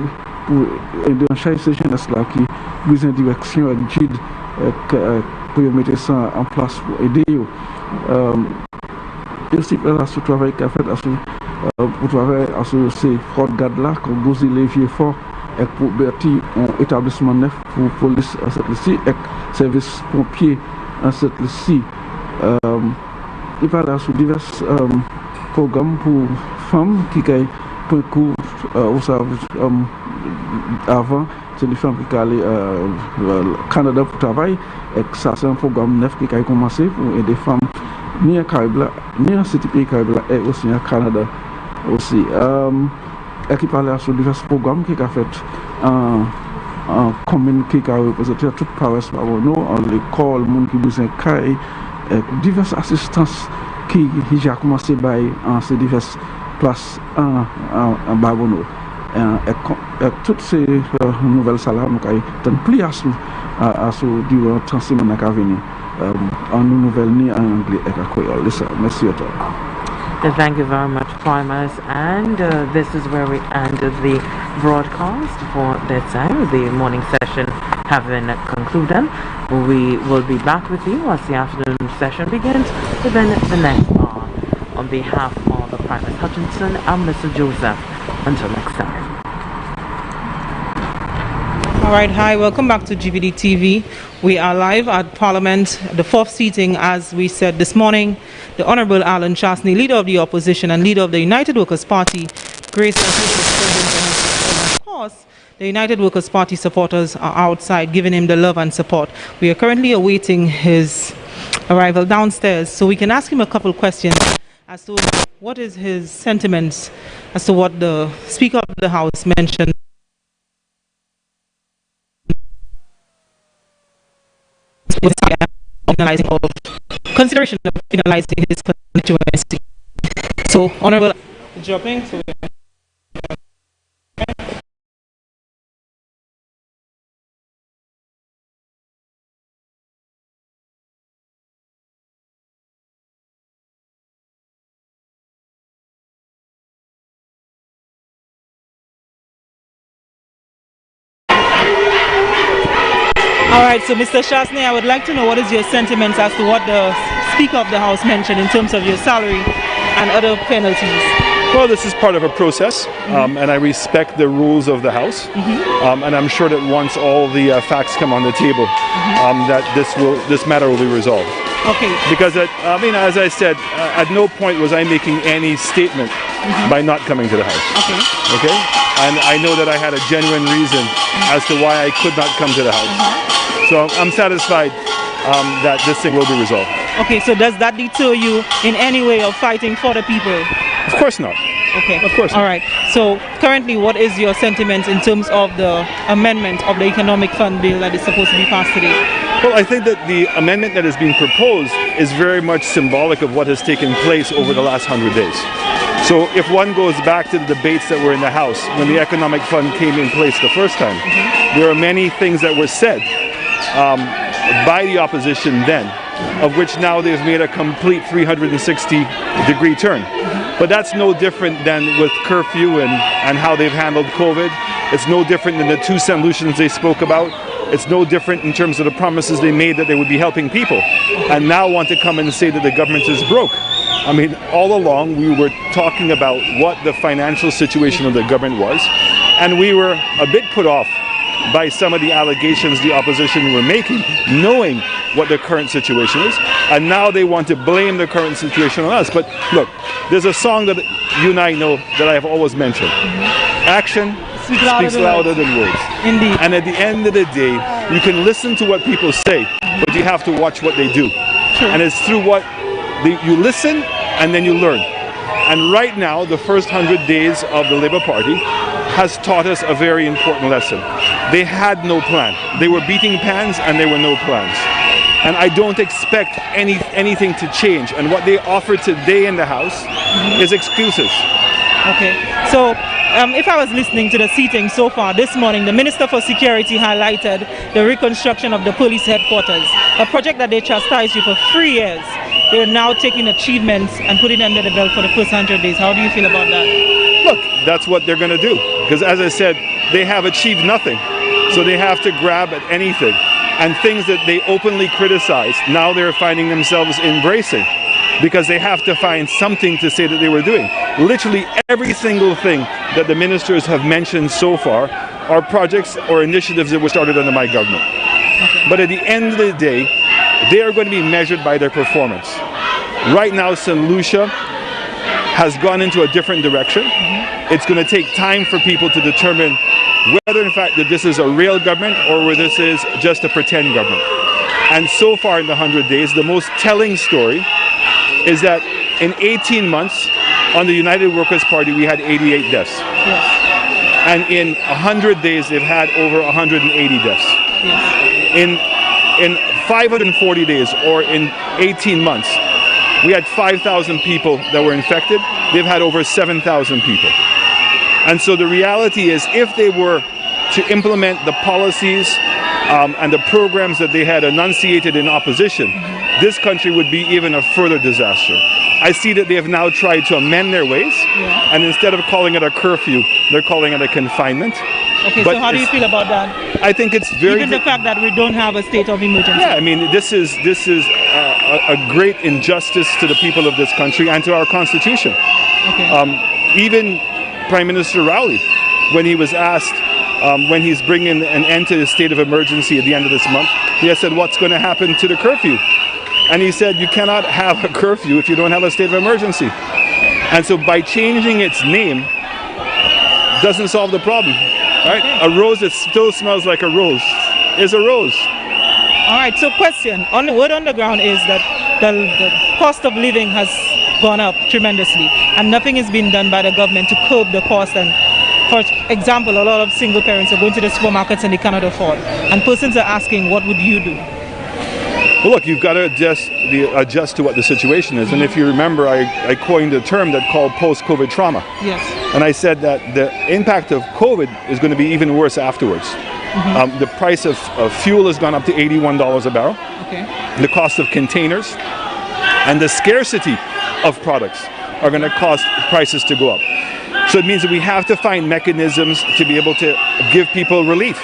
pour aider ces jeunesse là qui besoin de direction et guide pour mettre ça en place pour aider et aussi là ce travail qu'a fait pour travailler à ces forts gardes là comme Gozi Levier fort et pour bâtir un établissement neuf pour police à cette ici et service pompier à cette ici il parle sur divers programmes pour femmes qui gagnent point court avant c'est des femmes qui allaient au Canada pour travailler et ça c'est un programme neuf qui a commencé pour aider les femmes ni à Caraïbes ni à ce pays Caraïbes et aussi à Canada aussi et qui parle sur divers programmes qui a fait en commune qui a représenté toute paroisse par nous en l'école monde qui besoin caille diverses assistances qui a commencé en ces diverses places en Babono et toutes ces nouvelles salles nous avons plus à ce durant 30 semaines à venir en nouvelle ni en anglais et en créole. Merci à toi. Thank you very much, farmers. And this is where we end the broadcast for that time. The morning session having concluded. We will be back with you as the afternoon session begins within the next hour. On behalf of the Prime Minister Hutchinson and Mr. Joseph, until next time. Alright, hi, welcome back to GVD TV. We are live at Parliament, the fourth seating, as we said this morning. The Honourable Allan Chastanet, leader of the opposition and leader of the United Workers' Party, graced us with his presence. Of course, the United Workers' Party supporters are outside giving him the love and support. We are currently awaiting his arrival downstairs, so we can ask him a couple questions as to what is his sentiments as to what the Speaker of the House mentioned. Consideration of finalizing his constituency. So, Honourable, dropping. So Alright, so Mr. Chastanet, I would like to know what is your sentiments as to what the Speaker of the House mentioned in terms of your salary and other penalties. Well, this is part of a process, and I respect the rules of the House, and I'm sure that once all the facts come on the table, that this matter will be resolved. Okay. Because, as I said, at no point was I making any statement by not coming to the House. Okay. Okay? And I know that I had a genuine reason as to why I could not come to the House. So I'm satisfied that this thing will be resolved. Okay, so does that deter you in any way of fighting for the people? Of course not. Okay. Of course not. All right. So currently, what is your sentiment in terms of the amendment of the economic fund bill that is supposed to be passed today? Well, I think that the amendment that is being proposed is very much symbolic of what has taken place over the last 100 days. So if one goes back to the debates that were in the House when the economic fund came in place the first time, there are many things that were said by the opposition then, of which now they've made a complete 360-degree turn. But that's no different than with curfew and how they've handled COVID. It's no different than the two solutions they spoke about. It's no different in terms of the promises they made that they would be helping people, and now want to come and say that the government is broke. I mean, all along we were talking about what the financial situation of the government was, and we were a bit put off by some of the allegations the opposition were making, knowing what the current situation is, and now they want to blame the current situation on us. But look, there's a song that you and I know that I have always mentioned. Action speaks louder than words. Indeed. And at the end of the day, you can listen to what people say, but you have to watch what they do. True. And it's through what you listen and then you learn. And right now, the first 100 days of the Labour Party has taught us a very important lesson. They had no plan. They were beating pans and there were no plans. And I don't expect anything to change. And what they offer today in the House is excuses. Okay. So if I was listening to the seating so far this morning, the Minister for Security highlighted the reconstruction of the police headquarters, a project that they chastised you for 3 years. They're now taking achievements and putting under the belt for the first 100 days. How do you feel about that? Look, that's what they're going to do. Because as I said, they have achieved nothing. So they have to grab at anything. And things that they openly criticized, now they're finding themselves embracing. Because they have to find something to say that they were doing. Literally every single thing that the ministers have mentioned so far are projects or initiatives that were started under my government. Okay. But at the end of the day, they are going to be measured by their performance. Right now, St. Lucia has gone into a different direction. It's going to take time for people to determine whether in fact that this is a real government or whether this is just a pretend government. And so far in the 100 days, the most telling story is that in 18 months on the United Workers' Party, we had 88 deaths. Yes. And in 100 days, they've had over 180 deaths. Yes. In 540 days, or in 18 months, we had 5,000 people that were infected. They've had over 7,000 people. And so the reality is, if they were to implement the policies and the programs that they had enunciated in opposition, this country would be even a further disaster. I see that they have now tried to amend their ways, and instead of calling it a curfew, they're calling it a confinement. Okay, But so how do you feel about that? I think it's very... Even the fact that we don't have a state of emergency. Yeah, I mean, this is a great injustice to the people of this country and to our Constitution. Okay. Even Prime Minister Rowley, when he was asked when he's bringing an end to the state of emergency at the end of this month, he has said, what's going to happen to the curfew? And he said, you cannot have a curfew if you don't have a state of emergency. And so by changing its name, doesn't solve the problem. Right? A rose that still smells like a rose is a rose. All right, so question. The word on the ground is that the cost of living has gone up tremendously and nothing is being done by the government to curb the cost. And for example, a lot of single parents are going to the supermarkets and they cannot afford. And persons are asking, what would you do? Well, look, you've got to adjust to what the situation is. And if you remember, I coined a term that called post-COVID trauma. Yes. And I said that the impact of COVID is going to be even worse afterwards. The price of fuel has gone up to $81 a barrel. Okay. The cost of containers and the scarcity of products are going to cause prices to go up. So it means that we have to find mechanisms to be able to give people relief.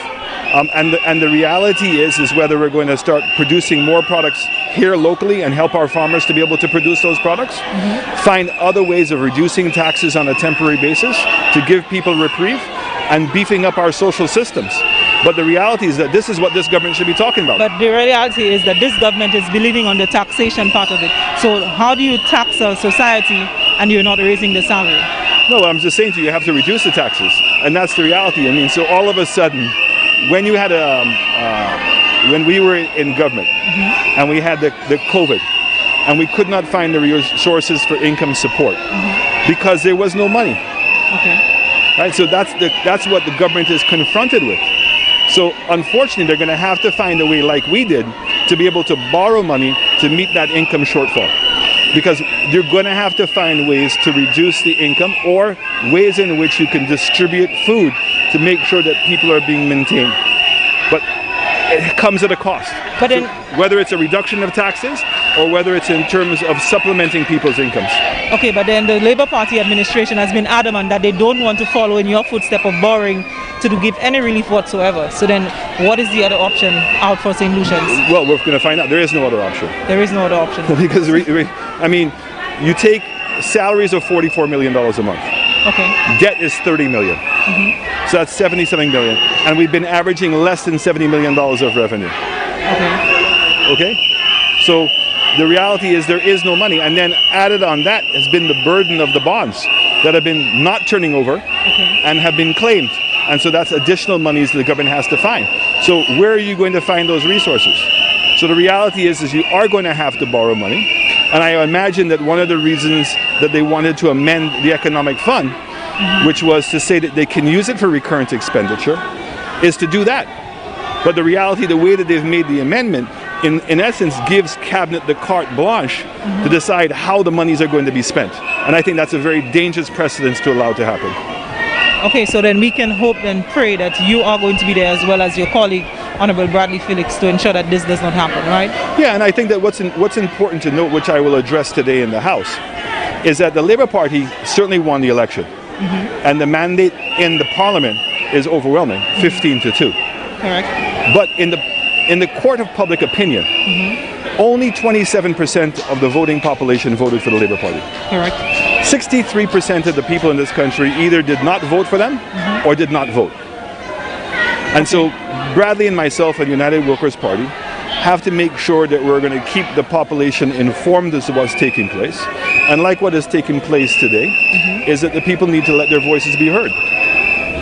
And the reality is whether we're going to start producing more products here locally and help our farmers to be able to produce those products, find other ways of reducing taxes on a temporary basis to give people reprieve, and beefing up our social systems. But the reality is that this is what this government should be talking about. But the reality is that this government is believing on the taxation part of it. So how do you tax a society and you're not raising the salary? No, I'm just saying to you, you have to reduce the taxes. And that's the reality. I mean, so all of a sudden, when you had when we were in government and we had the COVID and we could not find the resources for income support because there was no money. Okay. Right? So that's what the government is confronted with. So unfortunately, they're going to have to find a way, like we did, to be able to borrow money to meet that income shortfall. Because you're going to have to find ways to reduce the income or ways in which you can distribute food to make sure that people are being maintained. But it comes at a cost. But so whether it's a reduction of taxes or whether it's in terms of supplementing people's incomes. Okay, but then the Labour Party administration has been adamant that they don't want to follow in your footstep of borrowing to give any relief whatsoever. So then what is the other option out for St. Lucians? Well, we're going to find out. There is no other option. There is no other option. Because, I mean, you take salaries of $44 million a month. Okay. Debt is $30 million. So that's $77 million. And we've been averaging less than $70 million of revenue. Okay. Okay? So the reality is there is no money. And then added on that has been the burden of the bonds that have been not turning over and have been claimed. And so that's additional monies that the government has to find. So where are you going to find those resources? So the reality is you are going to have to borrow money. And I imagine that one of the reasons that they wanted to amend the economic fund, which was to say that they can use it for recurrent expenditure, is to do that. But the reality, the way that they've made the amendment, in essence, gives Cabinet the carte blanche to decide how the monies are going to be spent. And I think that's a very dangerous precedent to allow to happen. Okay, so then we can hope and pray that you are going to be there as well as your colleague, Honorable Bradley Felix, to ensure that this does not happen, right? Yeah, and I think that what's important to note, which I will address today in the House, is that the Labour Party certainly won the election. And the mandate in the Parliament is overwhelming, 15-2. Correct. But in the court of public opinion, only 27% of the voting population voted for the Labour Party. Correct. 63% of the people in this country either did not vote for them or did not vote. And so Bradley and myself and United Workers' Party have to make sure that we're going to keep the population informed as to what's taking place. And like what is taking place today, is that the people need to let their voices be heard.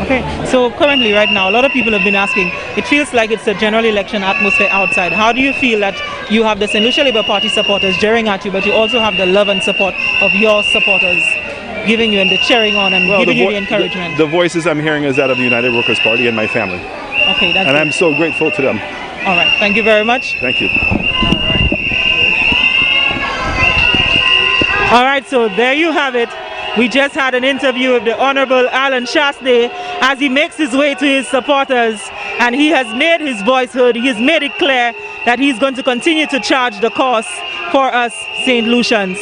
Okay, so currently right now, a lot of people have been asking, it feels like it's a general election atmosphere outside. How do you feel that you have the St. Lucia Labour Party supporters jeering at you, but you also have the love and support of your supporters giving you and the cheering on and giving you the encouragement? The voices I'm hearing is that of the United Workers' Party and my family. Okay, that's and it. I'm so grateful to them. All right, thank you very much. Thank you. All right, so there you have it. We just had an interview with the Honorable Allan Chastanet as he makes his way to his supporters, and he has made his voice heard. He has made it clear that he's going to continue to charge the cost for us St. Lucians.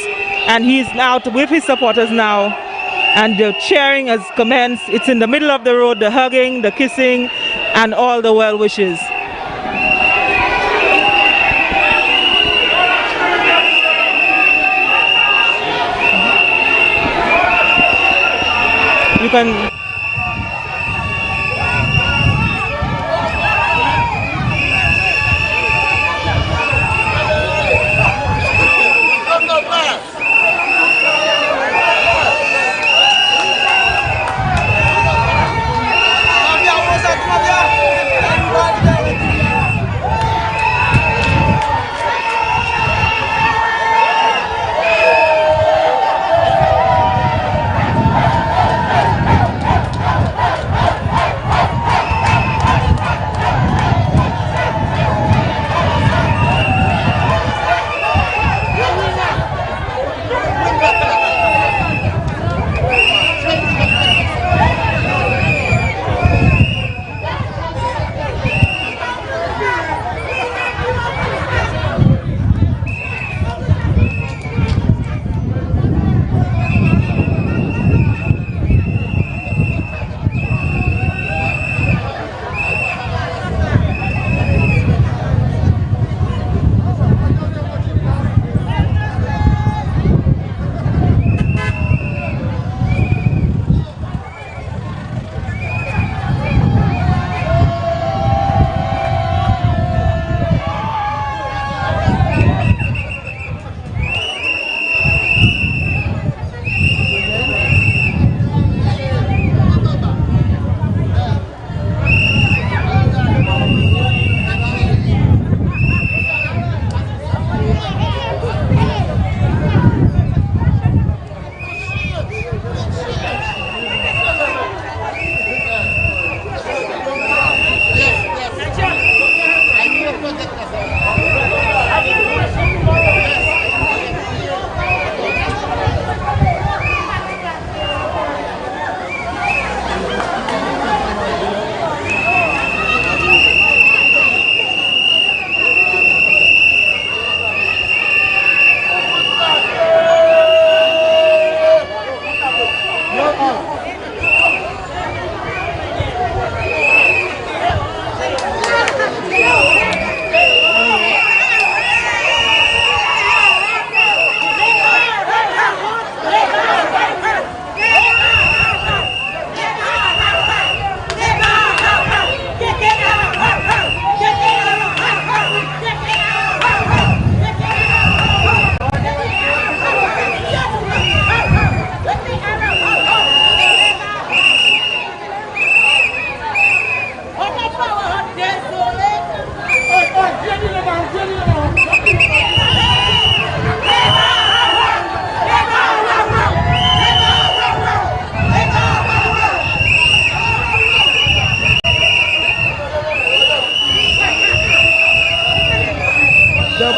And he's out with his supporters now, and the cheering has commenced. It's in the middle of the road, the hugging, the kissing, and all the well wishes. You can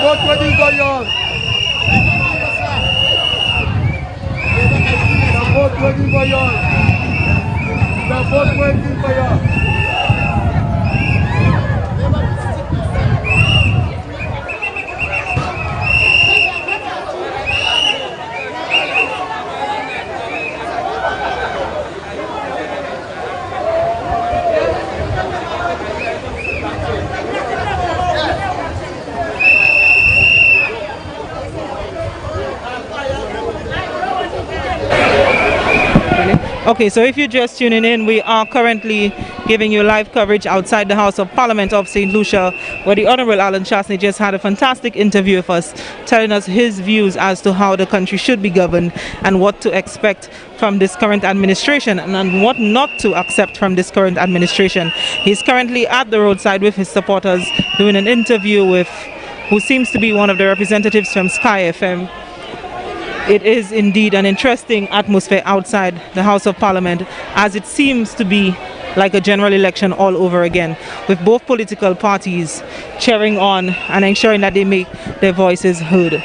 vote waiting for you. The vote waiting for you. The vote waiting for you. Okay, so if you're just tuning in, we are currently giving you live coverage outside the House of Parliament of St. Lucia, where the Honorable Allan Chastanet just had a fantastic interview with us, telling us his views as to how the country should be governed and what to expect from this current administration and what not to accept from this current administration. He's currently at the roadside with his supporters doing an interview with who seems to be one of the representatives from Sky FM. It is indeed an interesting atmosphere outside the House of Parliament, as it seems to be like a general election all over again, with both political parties cheering on and ensuring that they make their voices heard.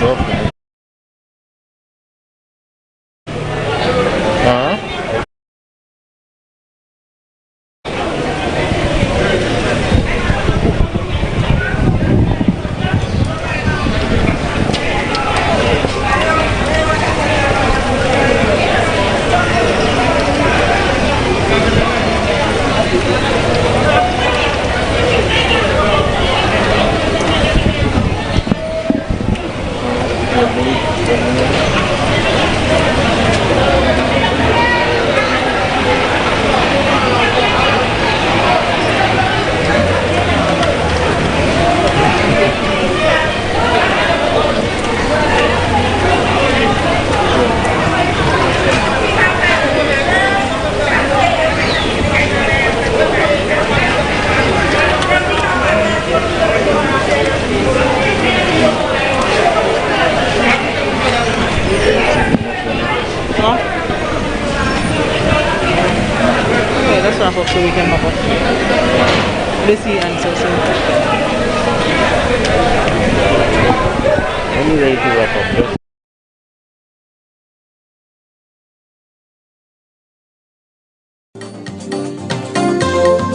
off. Wrap up so we can wrap up. Lucy and Sosa. When you're ready to wrap up, yes.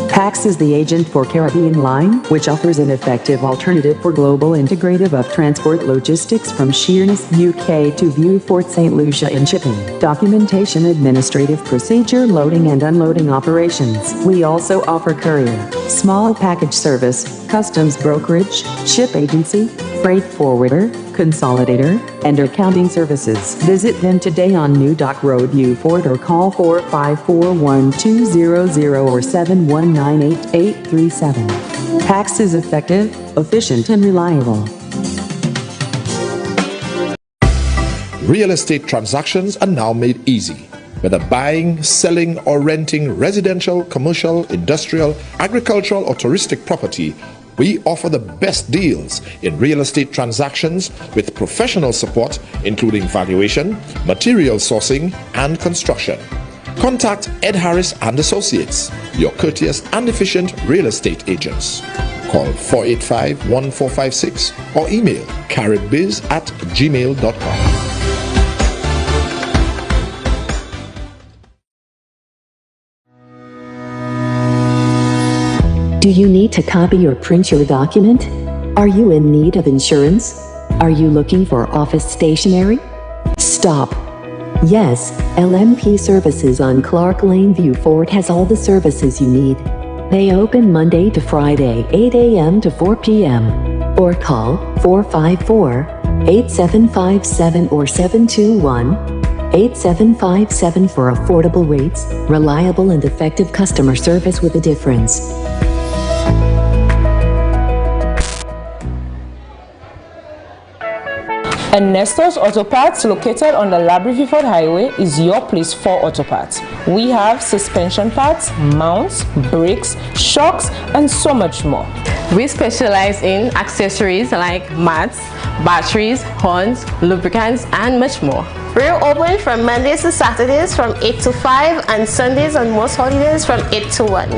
PAX is the agent for Caribbean Line, which offers an effective alternative for global integrative of transport logistics from Sheerness, UK to Vieux-Fort St. Lucia in shipping, documentation, administrative procedure, loading and unloading operations. We also offer courier, small package service, customs brokerage, ship agency, freight forwarder, consolidator, and accounting services. Visit them today on New Dock Road, Vieux-Fort, or call 454-1200 or 7198837. PAX is effective, efficient, and reliable. Real estate transactions are now made easy. Whether buying, selling, or renting residential, commercial, industrial, agricultural, or touristic property, we offer the best deals in real estate transactions with professional support, including valuation, material sourcing, and construction. Contact Ed Harris and Associates, your courteous and efficient real estate agents. Call 485-1456 or email caribbiz@gmail.com. Do you need to copy or print your document? Are you in need of insurance? Are you looking for office stationery? Stop. Yes, LMP Services on Clark Lane, Vieux-Fort has all the services you need. They open Monday to Friday, 8 a.m. to 4 p.m. Or call 454-8757 or 721-8757 for affordable rates, reliable and effective customer service with a difference. Ernesto's Auto Parts, located on the Labrie-Vieux-Fort Highway, is your place for auto parts. We have suspension parts, mounts, brakes, shocks, and so much more. We specialize in accessories like mats, batteries, horns, lubricants, and much more. We're open from Mondays to Saturdays from 8 to 5 and Sundays and most holidays from 8 to 1.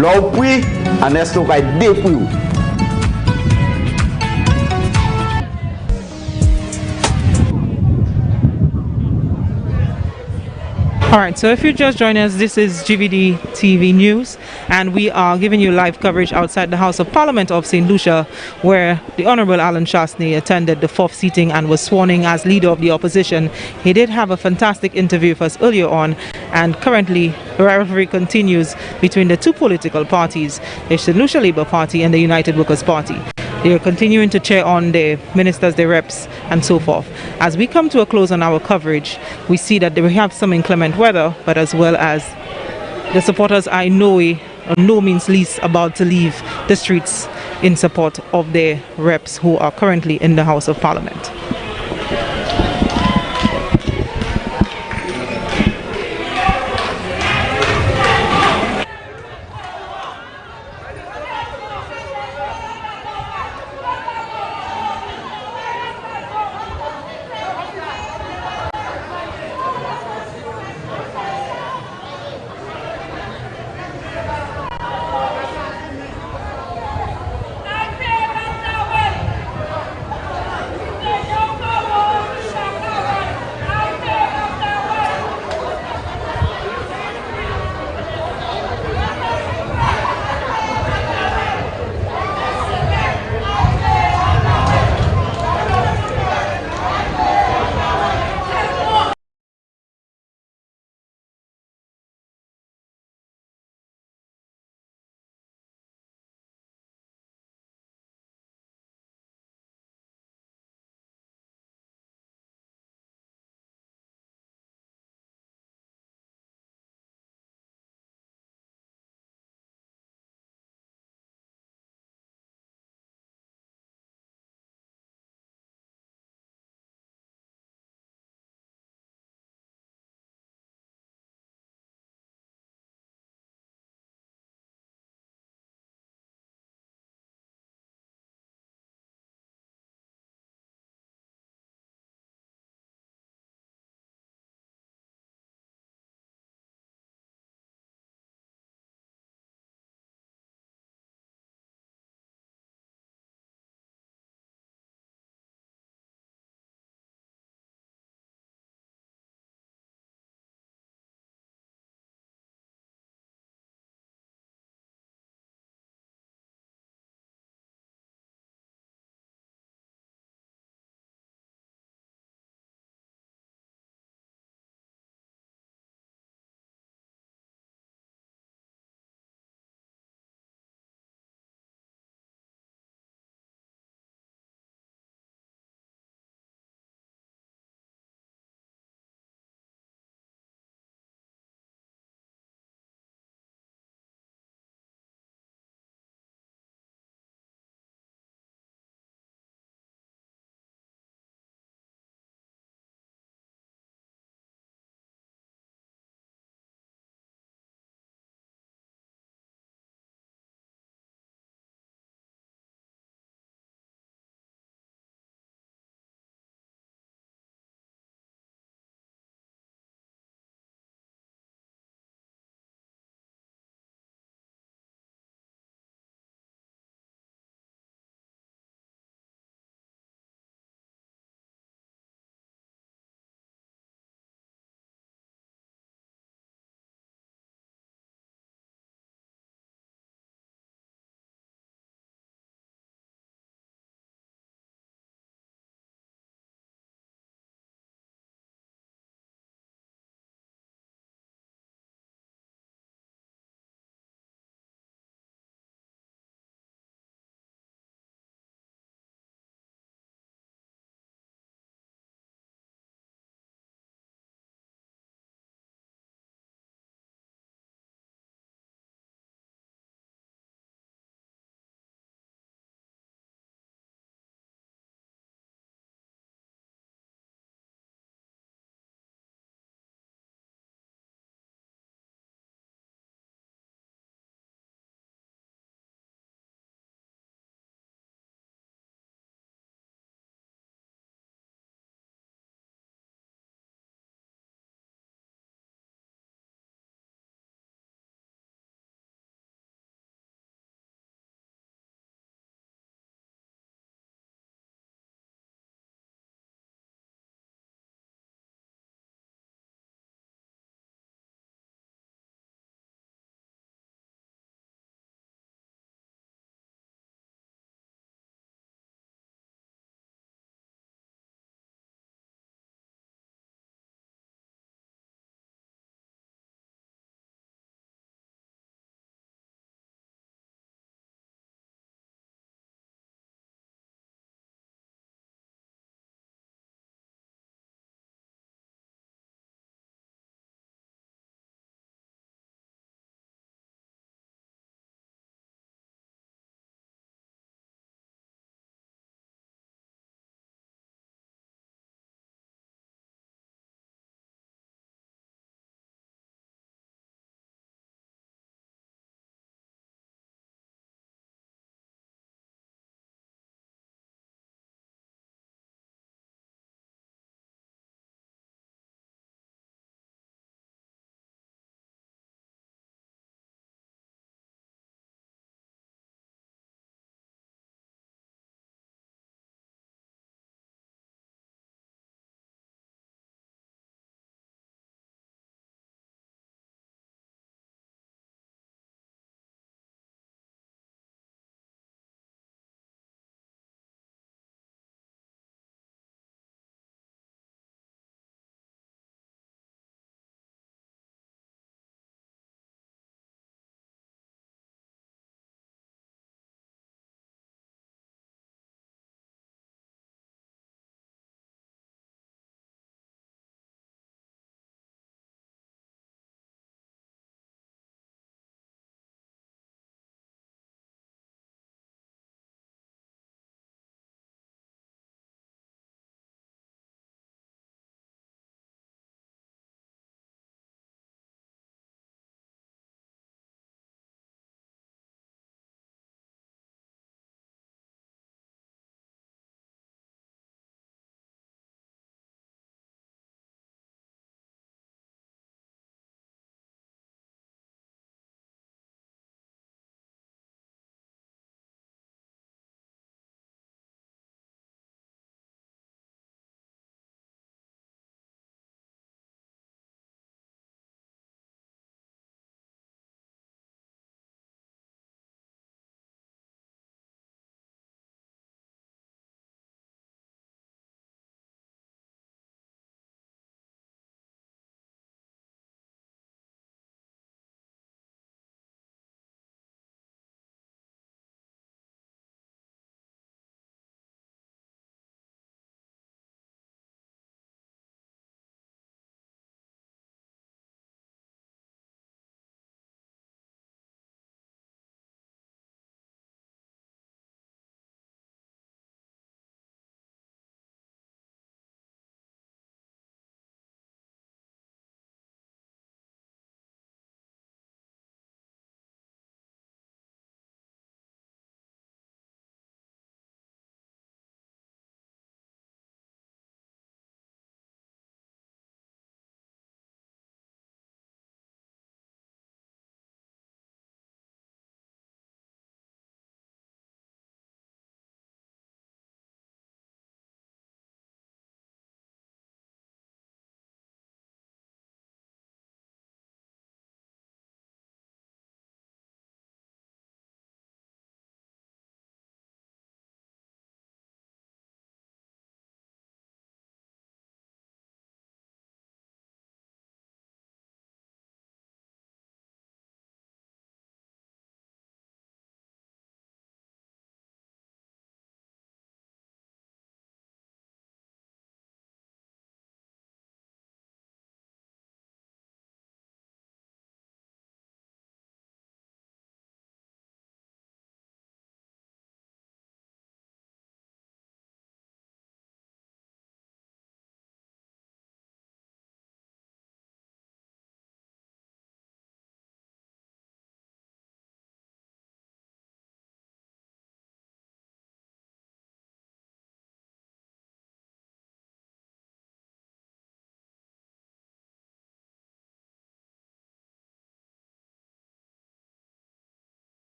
L'opri, Ernesto va aider pour vous. Alright, so if you just joined us, this is GVD TV News, and we are giving you live coverage outside the House of Parliament of St. Lucia, where the Honorable Allan Chastanet attended the 4th sitting and was sworn in as Leader of the Opposition. He did have a fantastic interview for us earlier on, and currently the rivalry continues between the two political parties, the St. Lucia Labour Party and the United Workers' Party. They are continuing to cheer on the ministers, the reps, and so forth. As we come to a close on our coverage, we see that we have some inclement weather, but as well as the supporters are in no means least about to leave the streets in support of their reps who are currently in the House of Parliament.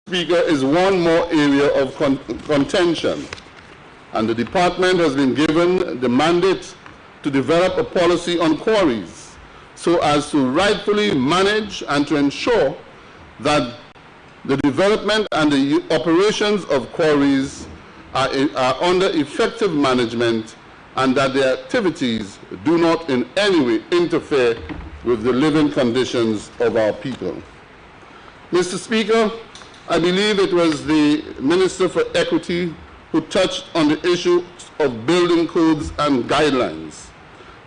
Speaker, is one more area of contention, and the department has been given the mandate to develop a policy on quarries so as to rightfully manage and to ensure that the development and the operations of quarries are under effective management and that their activities do not in any way interfere with the living conditions of our people. Mr. Speaker, I believe it was the Minister for Equity who touched on the issue of building codes and guidelines.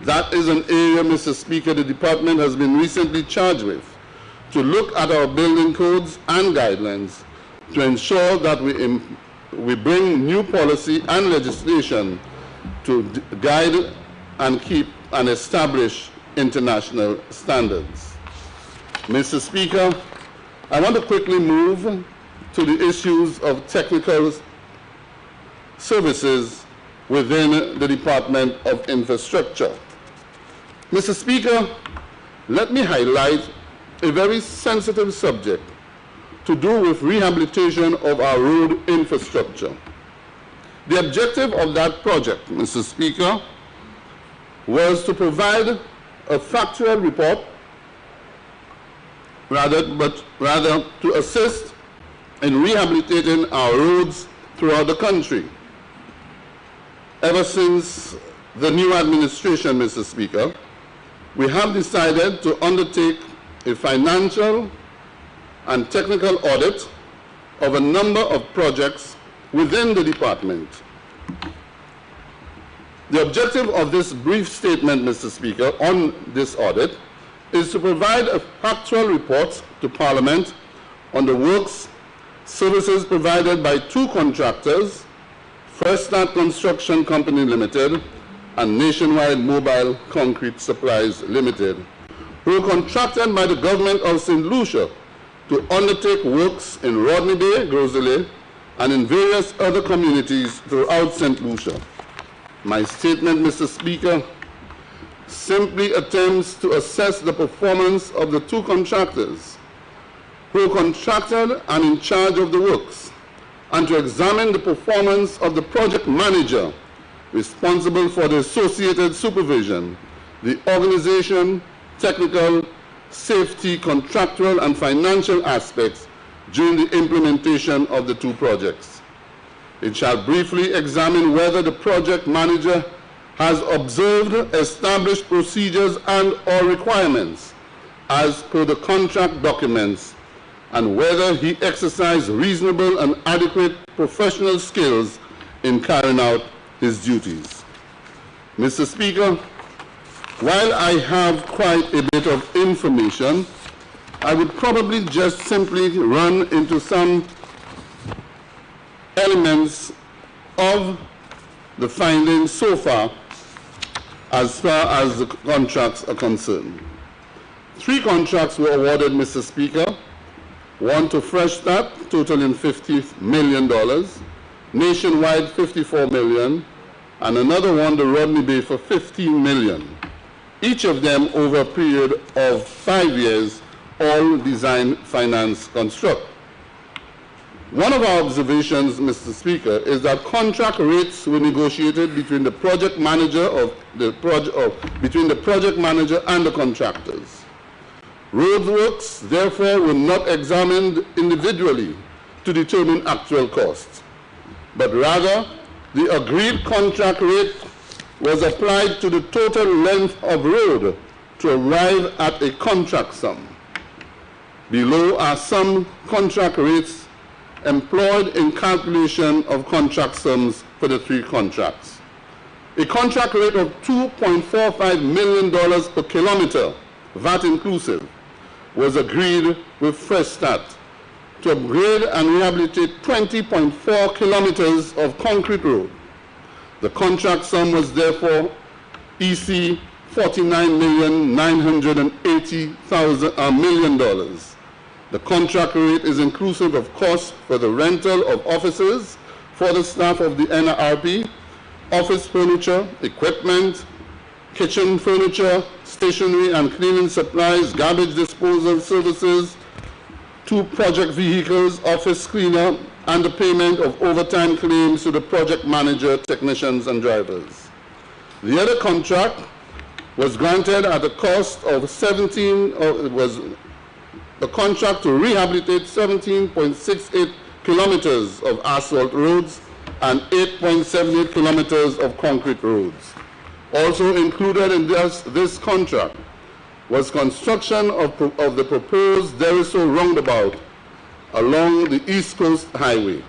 That is an area, Mr. Speaker, the department has been recently charged with, to look at our building codes and guidelines to ensure that we bring new policy and legislation to guide and keep and establish international standards. Mr. Speaker, I want to quickly move to the issues of technical services within the Department of Infrastructure. Mr. Speaker, let me highlight a very sensitive subject to do with rehabilitation of our road infrastructure. The objective of that project, Mr. Speaker, was to provide a factual report, rather to assist in rehabilitating our roads throughout the country. Ever since the new administration, Mr. Speaker, we have decided to undertake a financial and technical audit of a number of projects within the department. The objective of this brief statement, Mr. Speaker, on this audit is to provide a factual report to Parliament on the works, services provided by two contractors, First Start Construction Company Limited and Nationwide Mobile Concrete Supplies Limited, who were contracted by the government of St. Lucia to undertake works in Rodney Bay, Grosley, and in various other communities throughout St. Lucia. My statement, Mr. Speaker, simply attempts to assess the performance of the two contractors who contracted and in charge of the works, and to examine the performance of the project manager responsible for the associated supervision, the organization, technical, safety, contractual, and financial aspects during the implementation of the two projects. It shall briefly examine whether the project manager has observed established procedures and/or requirements as per the contract documents, and whether he exercised reasonable and adequate professional skills in carrying out his duties. Mr. Speaker, while I have quite a bit of information, I would probably just simply run into some elements of the findings so far as the contracts are concerned. 3 contracts were awarded, Mr. Speaker. One to Fresh Start, totaling $50 million, Nationwide $54 million, and another one to Rodney Bay for $15 million. Each of them over a period of 5 years, all design, finance, construct. One of our observations, Mr. Speaker, is that contract rates were negotiated between the project manager between the project manager and the contractors. Roadworks, therefore, were not examined individually to determine actual costs, but rather the agreed contract rate was applied to the total length of road to arrive at a contract sum. Below are some contract rates employed in calculation of contract sums for the 3 contracts. A contract rate of $2.45 million per kilometer, VAT inclusive, was agreed with Fresh Start to upgrade and rehabilitate 20.4 kilometers of concrete road. The contract sum was therefore EC $49,980,000. The contract rate is inclusive of costs for the rental of offices for the staff of the NRP, office furniture, equipment, kitchen furniture, stationery and cleaning supplies, garbage disposal services, 2 project vehicles, office cleaner, and the payment of overtime claims to the project manager, technicians, and drivers. The other contract was granted at a cost of a contract to rehabilitate 17.68 kilometers of asphalt roads and 8.78 kilometers of concrete roads. Also included in this contract was construction of the proposed Deriso roundabout along the East Coast Highway.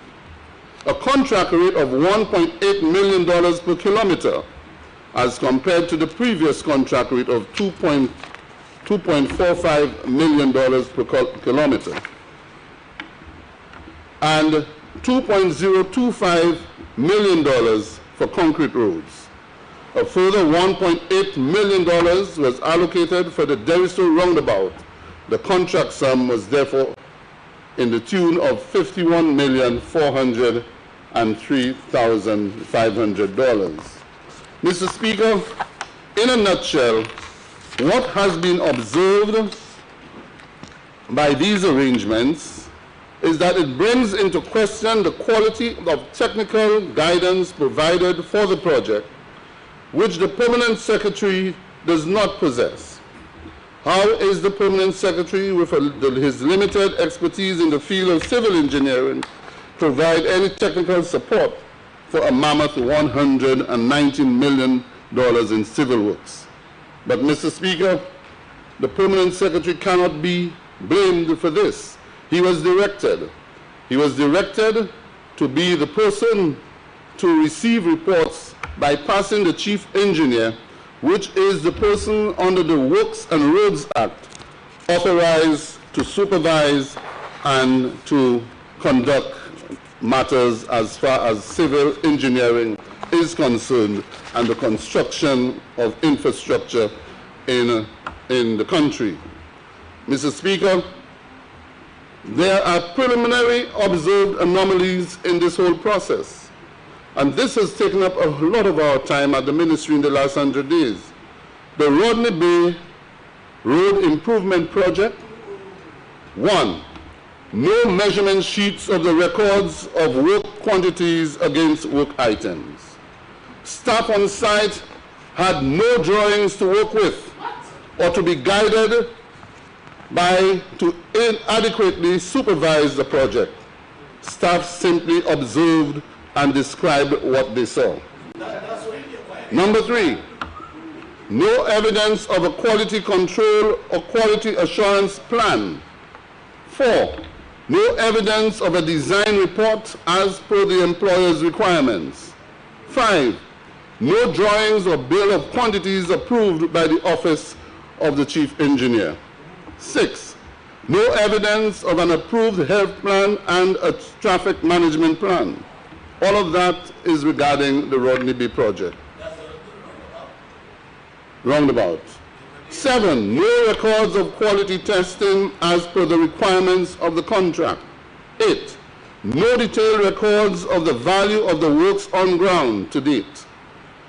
A contract rate of $1.8 million per kilometer as compared to the previous contract rate of $2.45 million per kilometer and $2.025 million for concrete roads. A further $1.8 million was allocated for the Deriso roundabout. The contract sum was therefore in the tune of $51,403,500. Mr. Speaker, in a nutshell, what has been observed by these arrangements is that it brings into question the quality of technical guidance provided for the project, which the Permanent Secretary does not possess. How is the Permanent Secretary, with his limited expertise in the field of civil engineering, provide any technical support for a mammoth $119 million in civil works? But, Mr. Speaker, the Permanent Secretary cannot be blamed for this. He was directed to be the person to receive reports by passing the Chief Engineer, which is the person under the Works and Roads Act authorized to supervise and to conduct matters as far as civil engineering is concerned and the construction of infrastructure in the country. Mr. Speaker, there are preliminary observed anomalies in this whole process, and this has taken up a lot of our time at the ministry in the last 100 days. The Rodney Bay Road Improvement Project: 1. No measurement sheets of the records of work quantities against work items. Staff on site had no drawings to work with or to be guided by to inadequately supervise the project. Staff simply observed and described what they saw. Number 3, no evidence of a quality control or quality assurance plan. 4, no evidence of a design report as per the employer's requirements. 5, no drawings or bill of quantities approved by the Office of the Chief Engineer. 6, no evidence of an approved health plan and a traffic management plan. All of that is regarding the Rodney Bay project. Roundabout. 7, no records of quality testing as per the requirements of the contract. 8, no detailed records of the value of the works on ground to date.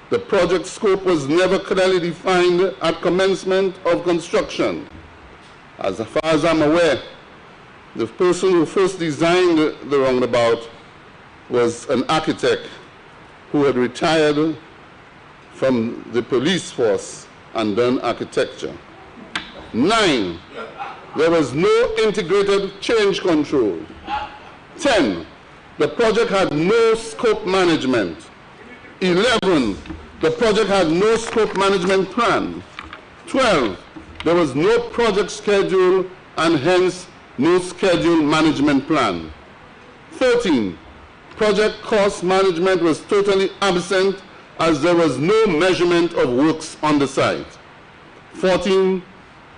The project scope was never clearly defined at commencement of construction. As far as I'm aware, the person who first designed the roundabout was an architect who had retired from the police force and done architecture. 9, there was no integrated change control. 10, the project had no scope management. 11, the project had no scope management plan. 12, there was no project schedule and hence no schedule management plan. 13, project cost management was totally absent as there was no measurement of works on the site. 14,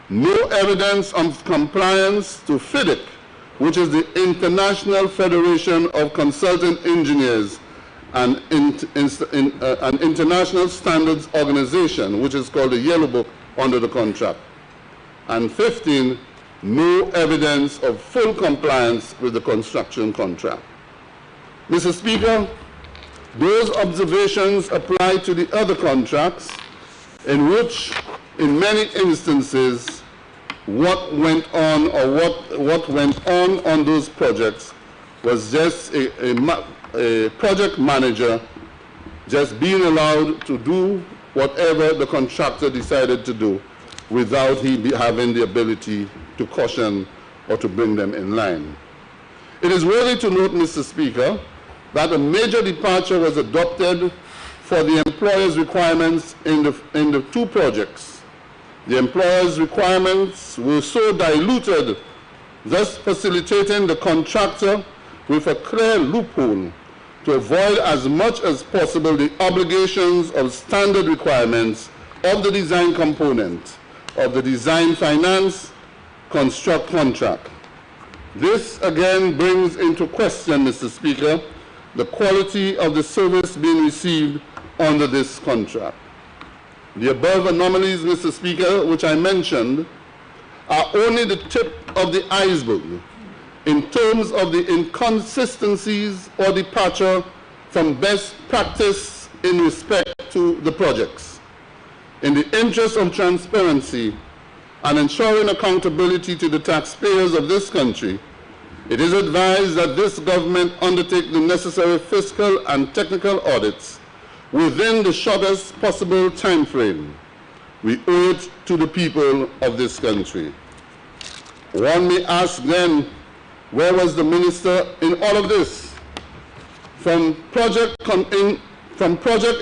no evidence of compliance to FIDIC, which is the International Federation of Consultant Engineers, an international standards organization, which is called the Yellow Book under the contract. And 15, no evidence of full compliance with the construction contract. Mr. Speaker, those observations apply to the other contracts in which, in many instances, what went on or what went on those projects was just a project manager just being allowed to do whatever the contractor decided to do without having the ability to caution or to bring them in line. It is worthy to note, Mr. Speaker, that a major departure was adopted for the employer's requirements in the two projects. The employer's requirements were so diluted, thus facilitating the contractor with a clear loophole to avoid as much as possible the obligations of standard requirements of the design component of the design finance construct contract. This again brings into question, Mr. Speaker, the quality of the service being received under this contract. The above anomalies, Mr. Speaker, which I mentioned, are only the tip of the iceberg in terms of the inconsistencies or departure from best practice in respect to the projects. In the interest of transparency and ensuring accountability to the taxpayers of this country, it is advised that this government undertake the necessary fiscal and technical audits within the shortest possible time frame. We owe it to the people of this country. One may ask then, where was the minister in all of this? From project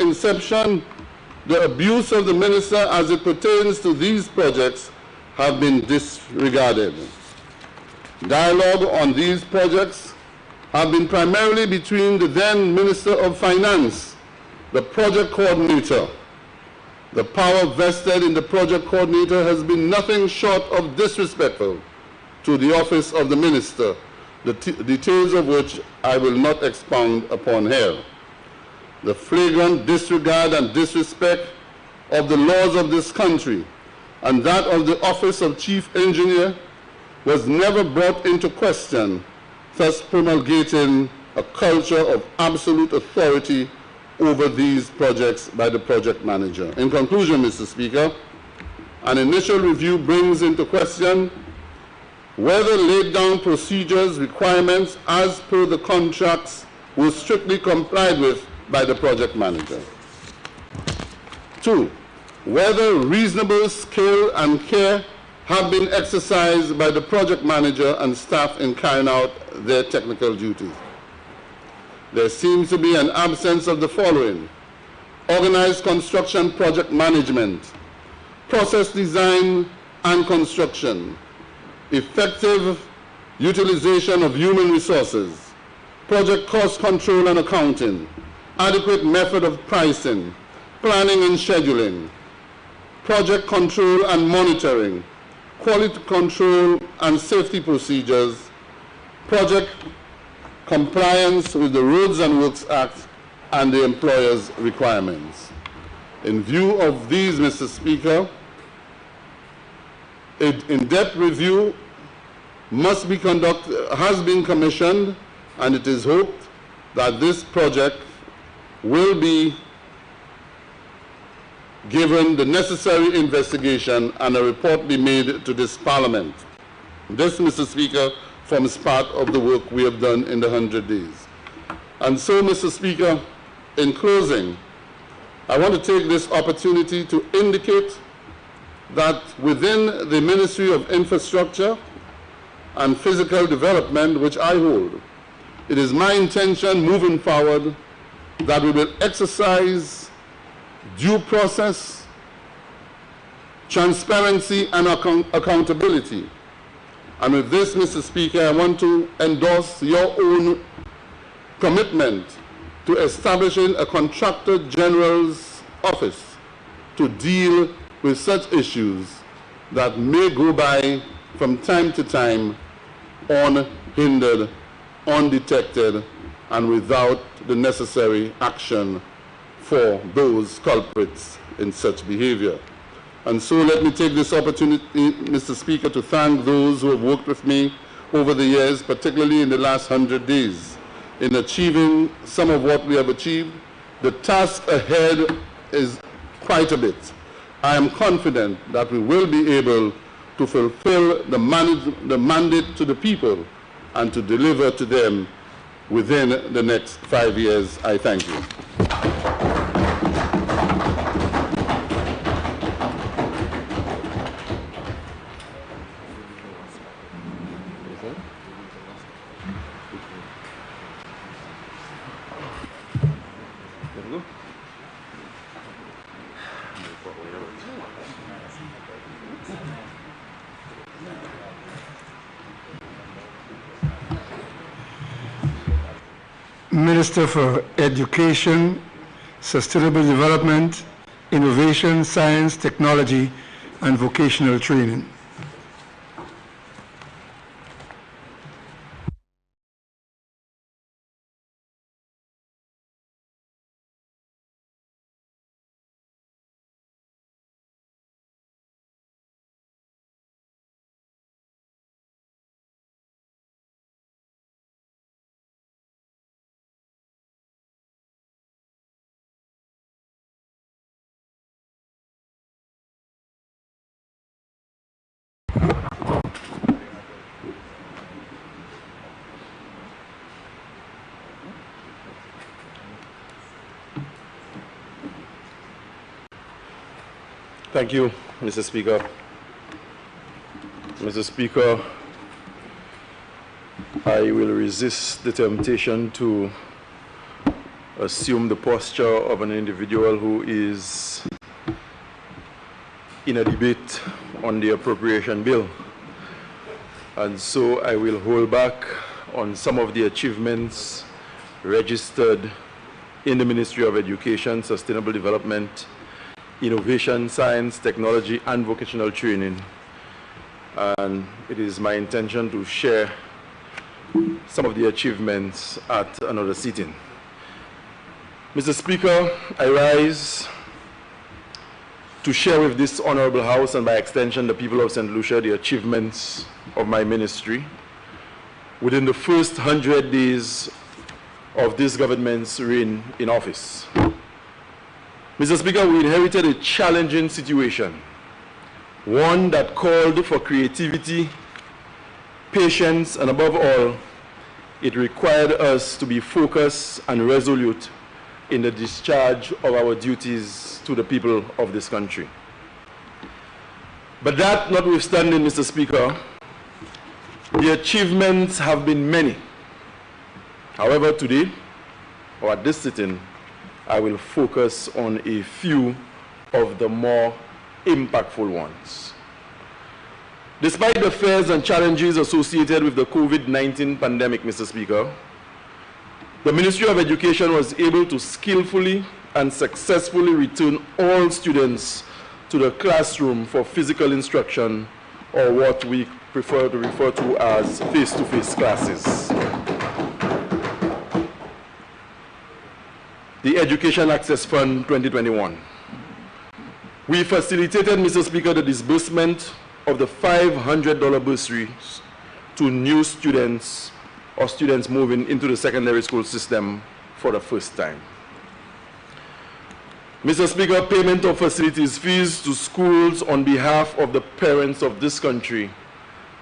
inception, the abuse of the minister as it pertains to these projects have been disregarded. Dialogue on these projects have been primarily between the then Minister of Finance, the project coordinator. The power vested in the project coordinator has been nothing short of disrespectful to the office of the minister, the details of which I will not expound upon here. The flagrant disregard and disrespect of the laws of this country and that of the office of chief engineer was never brought into question, thus promulgating a culture of absolute authority over these projects by the project manager. In conclusion, Mr. Speaker, an initial review brings into question whether laid down procedures, requirements as per the contracts were strictly complied with by the project manager. 2, whether reasonable skill and care have been exercised by the project manager and staff in carrying out their technical duties. There seems to be an absence of the following: organized construction project management, process design and construction, effective utilization of human resources, project cost control and accounting, adequate method of pricing, planning and scheduling, project control and monitoring, quality control and safety procedures, project compliance with the Roads and Works Act and the employer's requirements. In view of these, Mr. Speaker, an in-depth review has been commissioned, and it is hoped that this project will be given the necessary investigation and a report be made to this Parliament. This, Mr. Speaker, forms part of the work we have done in the 100 days. And so, Mr. Speaker, in closing, I want to take this opportunity to indicate that within the Ministry of Infrastructure and Physical Development, which I hold, it is my intention moving forward that we will exercise due process, transparency, and accountability. And with this, Mr. Speaker, I want to endorse your own commitment to establishing a Contractor General's office to deal with such issues that may go by from time to time unhindered, undetected, and without the necessary action for those culprits in such behavior. And so let me take this opportunity, Mr. Speaker, to thank those who have worked with me over the years, particularly in the last 100 days, in achieving some of what we have achieved. The task ahead is quite a bit. I am confident that we will be able to fulfill the mandate to the people and to deliver to them within the next 5 years. I thank you. Minister for Education, Sustainable Development, Innovation, Science, Technology, and Vocational Training. Thank you, Mr. Speaker. Mr. Speaker, I will resist the temptation to assume the posture of an individual who is in a debate on the appropriation bill. And so I will hold back on some of the achievements registered in the Ministry of Education, Sustainable Development, Innovation, Science, Technology, and Vocational Training. And it is my intention to share some of the achievements at another sitting. Mr. Speaker, I rise to share with this Honorable House and by extension the people of St. Lucia the achievements of my ministry within the first 100 days of this government's reign in office. Mr. Speaker, we inherited a challenging situation, one that called for creativity, patience, and above all, it required us to be focused and resolute in the discharge of our duties to the people of this country. But that notwithstanding, Mr. Speaker, the achievements have been many. However, today, or at this sitting, I will focus on a few of the more impactful ones. Despite the fears and challenges associated with the COVID-19 pandemic, Mr. Speaker, the Ministry of Education was able to skillfully and successfully return all students to the classroom for physical instruction, or what we prefer to refer to as face-to-face classes. The Education Access Fund 2021. We facilitated, Mr. Speaker, the disbursement of the $500 bursaries to new students or students moving into the secondary school system for the first time. Mr. Speaker, payment of facilities fees to schools on behalf of the parents of this country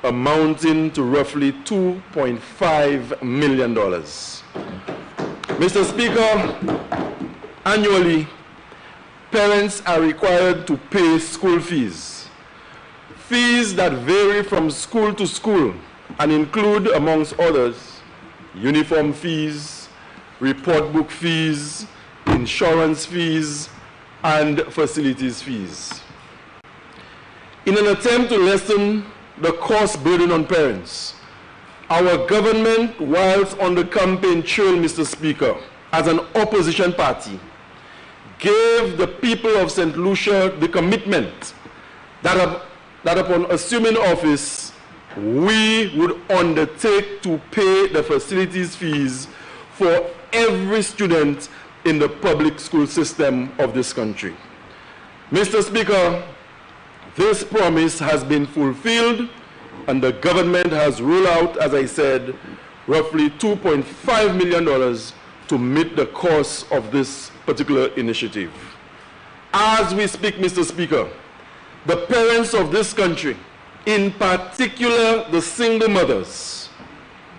amounting to roughly $2.5 million. Mr. Speaker, annually, parents are required to pay school fees, fees that vary from school to school and include, amongst others, uniform fees, report book fees, insurance fees, and facilities fees. In an attempt to lessen the cost burden on parents, our government, whilst on the campaign trail, Mr. Speaker, as an opposition party, gave the people of St. Lucia the commitment that upon assuming office, we would undertake to pay the facilities fees for every student in the public school system of this country. Mr. Speaker, this promise has been fulfilled, and the government has rolled out, as I said, roughly $2.5 million to meet the cost of this particular initiative. As we speak, Mr. Speaker, the parents of this country, in particular the single mothers,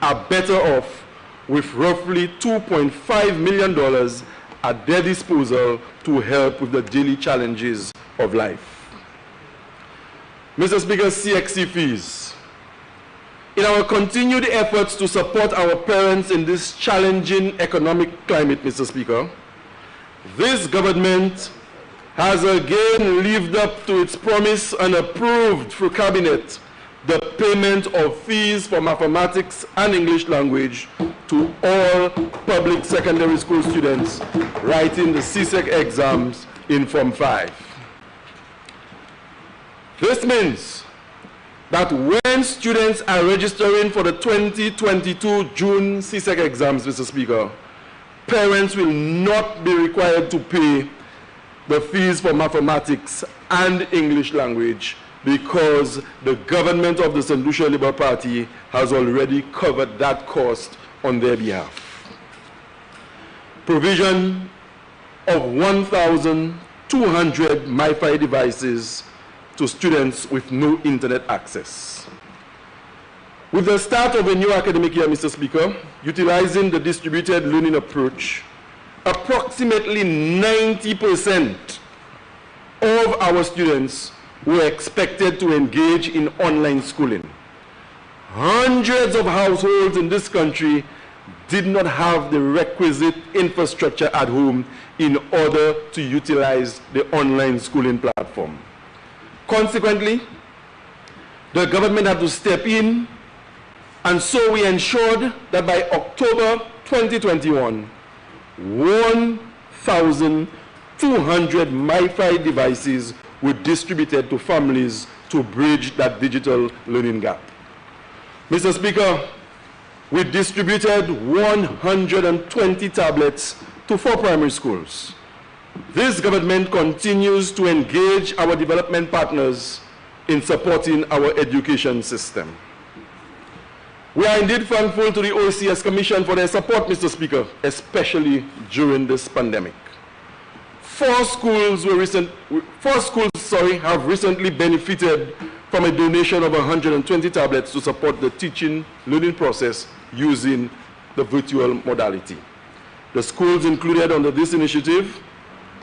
are better off with roughly $2.5 million at their disposal to help with the daily challenges of life. Mr. Speaker, CXC fees. In our continued efforts to support our parents in this challenging economic climate, Mr. Speaker, this government has again lived up to its promise and approved through Cabinet the payment of fees for mathematics and English language to all public secondary school students writing the CSEC exams in Form 5. This means that when students are registering for the 2022 June CSEC exams, Mr. Speaker, parents will not be required to pay the fees for mathematics and English language because the government of the St. Lucia Labour Party has already covered that cost on their behalf. Provision of 1,200 MiFi devices to students with no internet access. With the start of a new academic year, Mr. Speaker, utilizing the distributed learning approach, approximately 90% of our students were expected to engage in online schooling. Hundreds of households in this country did not have the requisite infrastructure at home in order to utilize the online schooling platform. Consequently, the government had to step in, and so we ensured that by October 2021, 1,200 MiFi devices were distributed to families to bridge that digital learning gap. Mr. Speaker, we distributed 120 tablets to 4 primary schools. This government continues to engage our development partners in supporting our education system. We are indeed thankful to the OECS Commission for their support, Mr. Speaker, especially during this pandemic. 4 schools have recently benefited from a donation of 120 tablets to support the teaching learning process using the virtual modality. The schools included under this initiative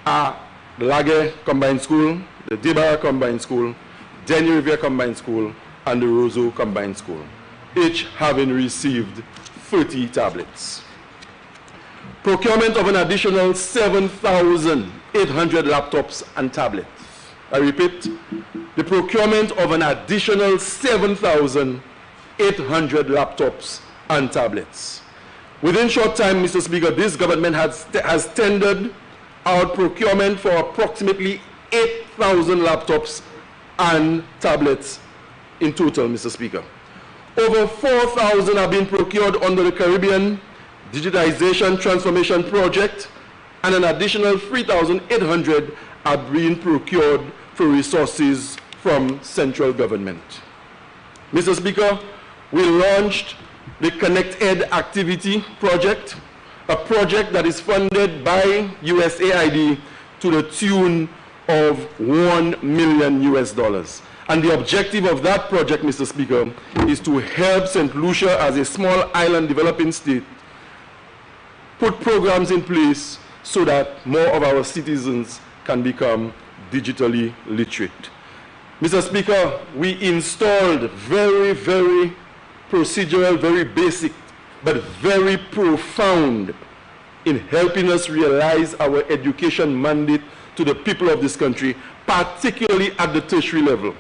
are the Lage Combined School, the Deba Combined School, Denny Riviere Combined School, and the Roseau Combined School, each having received 30 tablets. Procurement of an additional 7,800 laptops and tablets. I repeat, the procurement of an additional 7,800 laptops and tablets. Within short time, Mr. Speaker, this government has tendered out procurement for approximately 8,000 laptops and tablets in total, Mr. Speaker. Over 4,000 have been procured under the Caribbean Digitization Transformation Project, and an additional 3,800 are being procured for resources from central government. Mr. Speaker, we launched the Connect Ed Activity Project, a project that is funded by USAID to the tune of $1 million. And the objective of that project, Mr. Speaker, is to help St. Lucia as a small island developing state put programs in place so that more of our citizens can become digitally literate. Mr. Speaker, we installed very, very procedural, very basic, but very profound in helping us realize our education mandate to the people of this country, particularly at the tertiary level.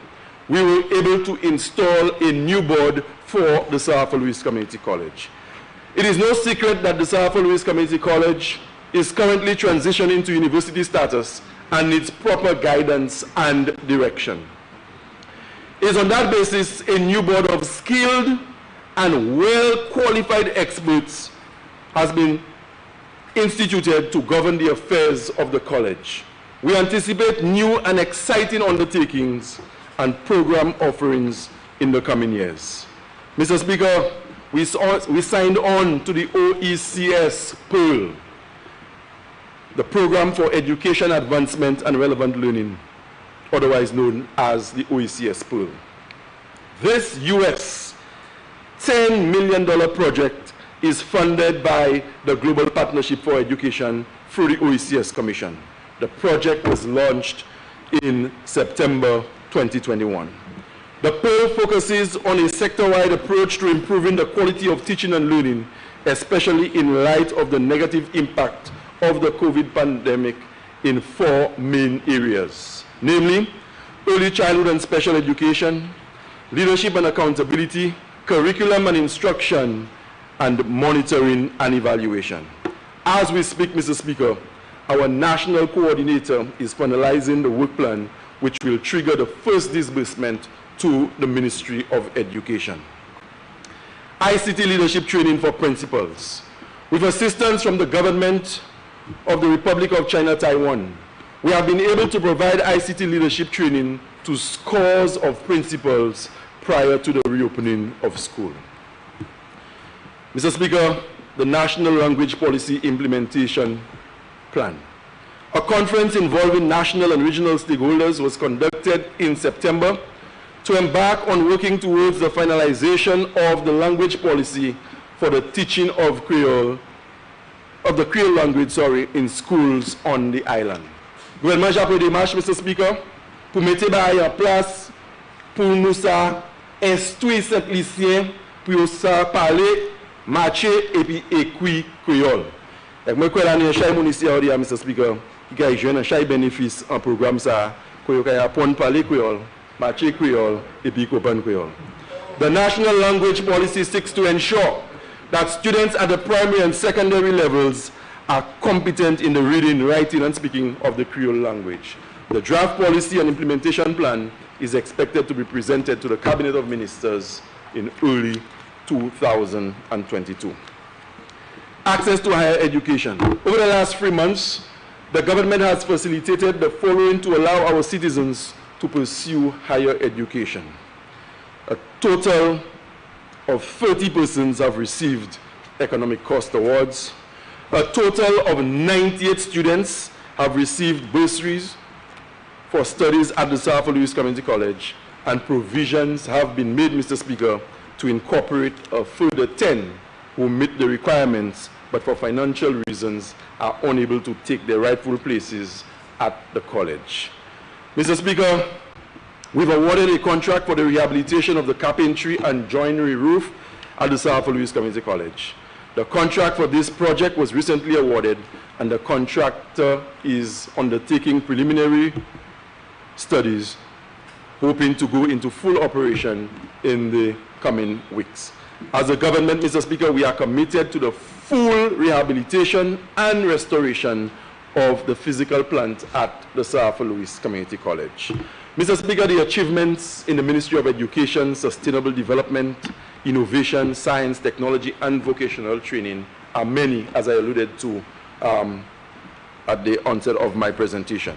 We were able to install a new board for the Sir Arthur Lewis Community College. It is no secret that the Sir Arthur Lewis Community College is currently transitioning to university status and needs proper guidance and direction. It is on that basis a new board of skilled and well-qualified experts has been instituted to govern the affairs of the college. We anticipate new and exciting undertakings and program offerings in the coming years. Mr. Speaker, we signed on to the OECS Pearl, the Program for Education Advancement and Relevant Learning, otherwise known as the OECS Pearl. This US $10 million project is funded by the Global Partnership for Education through the OECS Commission. The project was launched in September 2021. The PEARL focuses on a sector-wide approach to improving the quality of teaching and learning, especially in light of the negative impact of the COVID pandemic in 4 main areas, namely early childhood and special education, leadership and accountability, curriculum and instruction, and monitoring and evaluation. As we speak, Mr. Speaker, our national coordinator is finalizing the work plan which will trigger the first disbursement to the Ministry of Education. ICT leadership training for principals. With assistance from the government of the Republic of China, Taiwan, we have been able to provide ICT leadership training to scores of principals prior to the reopening of school. Mr. Speaker, the National Language Policy Implementation Plan. A conference involving national and regional stakeholders was conducted in September to embark on working towards the finalization of the language policy for the teaching of the Creole language, in schools on the island. Gouvernement j'ai appris des marches, Mr. Speaker, pour mettre en place pour nous ça instruire ces lycéens pour ça parler, marcher et puis écrire créole. Et moi quoi l'année chaque ministère dit Mr. Speaker, qui a joué chaque bénéfice en programme ça, qu'on y apprendre parler créole, marcher créole et puis comprendre créole. The national language policy seeks to ensure that students at the primary and secondary levels are competent in the reading, writing, and speaking of the Creole language. The draft policy and implementation plan is expected to be presented to the Cabinet of Ministers in early 2022. Access to higher education. Over the last 3 months, the government has facilitated the following to allow our citizens to pursue higher education. A total of 30 persons have received economic cost awards. A total of 98 students have received bursaries for studies at the South Louis Community College, and provisions have been made, Mr. Speaker, to incorporate a further 10 who meet the requirements but for financial reasons are unable to take their rightful places at the college. Mr. Speaker, we've awarded a contract for the rehabilitation of the carpentry and joinery roof at the South Louis Community College. The contract for this project was recently awarded, and the contractor is undertaking preliminary studies, hoping to go into full operation in the coming weeks. As a government, Mr. Speaker, we are committed to the full rehabilitation and restoration of the physical plant at the South Louis Community College. Mr. Speaker, the achievements in the Ministry of Education, Sustainable Development, Innovation, Science, Technology, and Vocational Training are many, as I alluded to at the onset of my presentation.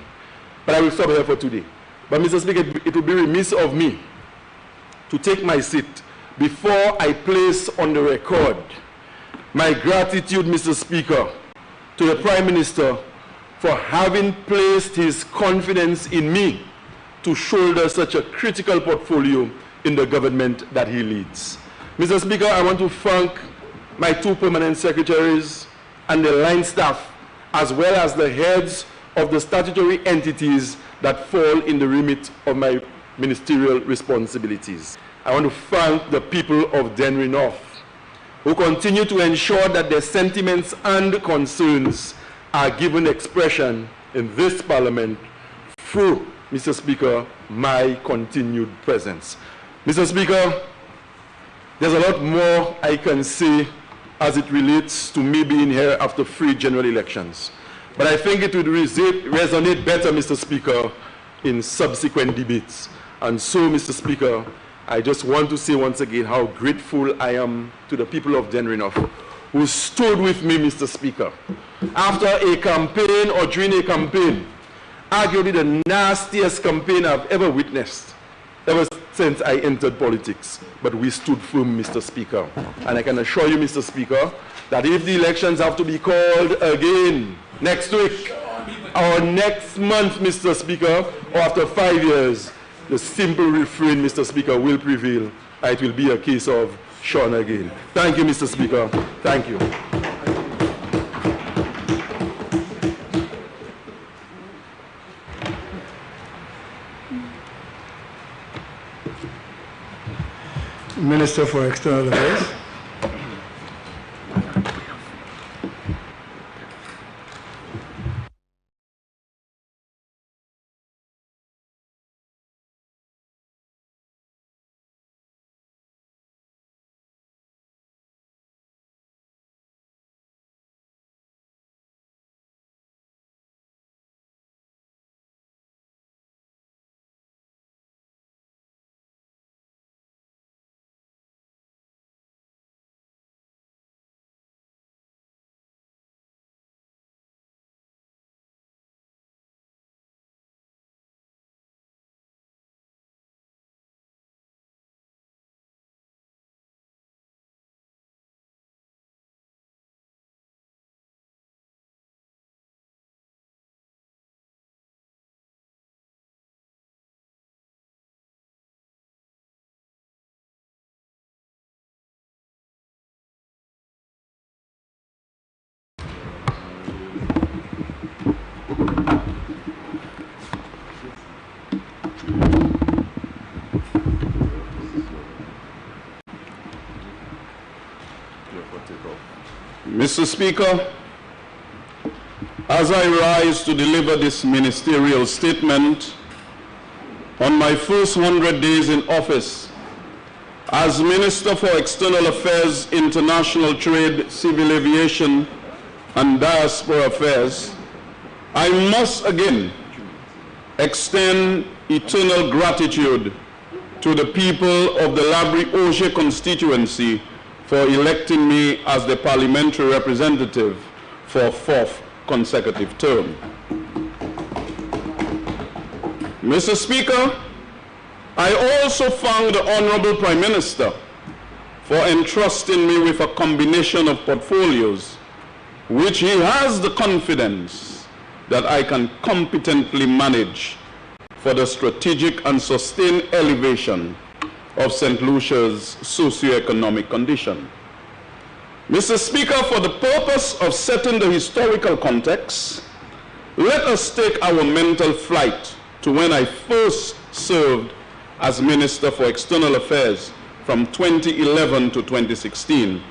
But I will stop here for today. But Mr. Speaker, it would be remiss of me to take my seat before I place on the record my gratitude, Mr. Speaker, to the Prime Minister for having placed his confidence in me to shoulder such a critical portfolio in the government that he leads. Mr. Speaker, I want to thank my 2 permanent secretaries and the line staff, as well as the heads of the statutory entities that fall in the remit of my ministerial responsibilities. I want to thank the people of Dennery North, who continue to ensure that their sentiments and concerns are given expression in this Parliament through, Mr. Speaker, my continued presence. Mr. Speaker, there's a lot more I can say as it relates to me being here after 3 general elections. But I think it would resonate better, Mr. Speaker, in subsequent debates. And so, Mr. Speaker, I just want to say once again how grateful I am to the people of Dennery North who stood with me, Mr. Speaker. After a campaign or during a campaign, arguably the nastiest campaign I've ever witnessed, ever since I entered politics. But we stood firm, Mr. Speaker. And I can assure you, Mr. Speaker, that if the elections have to be called again next week or next month, Mr. Speaker, or after 5 years, the simple refrain, Mr. Speaker, will prevail. It will be a case of Sean again. Thank you, Mr. Speaker. Thank you. Minister for External Affairs. Mr. Speaker, as I rise to deliver this ministerial statement on my first 100 days in office as Minister for External Affairs, International Trade, Civil Aviation, and Diaspora Affairs, I must again extend eternal gratitude to the people of the Labrie-Auger constituency for electing me as the parliamentary representative for a fourth consecutive term. Mr. Speaker, I also thank the Honorable Prime Minister for entrusting me with a combination of portfolios which he has the confidence that I can competently manage for the strategic and sustained elevation of St. Lucia's socioeconomic condition. Mr. Speaker, for the purpose of setting the historical context, let us take our mental flight to when I first served as Minister for External Affairs from 2011 to 2016.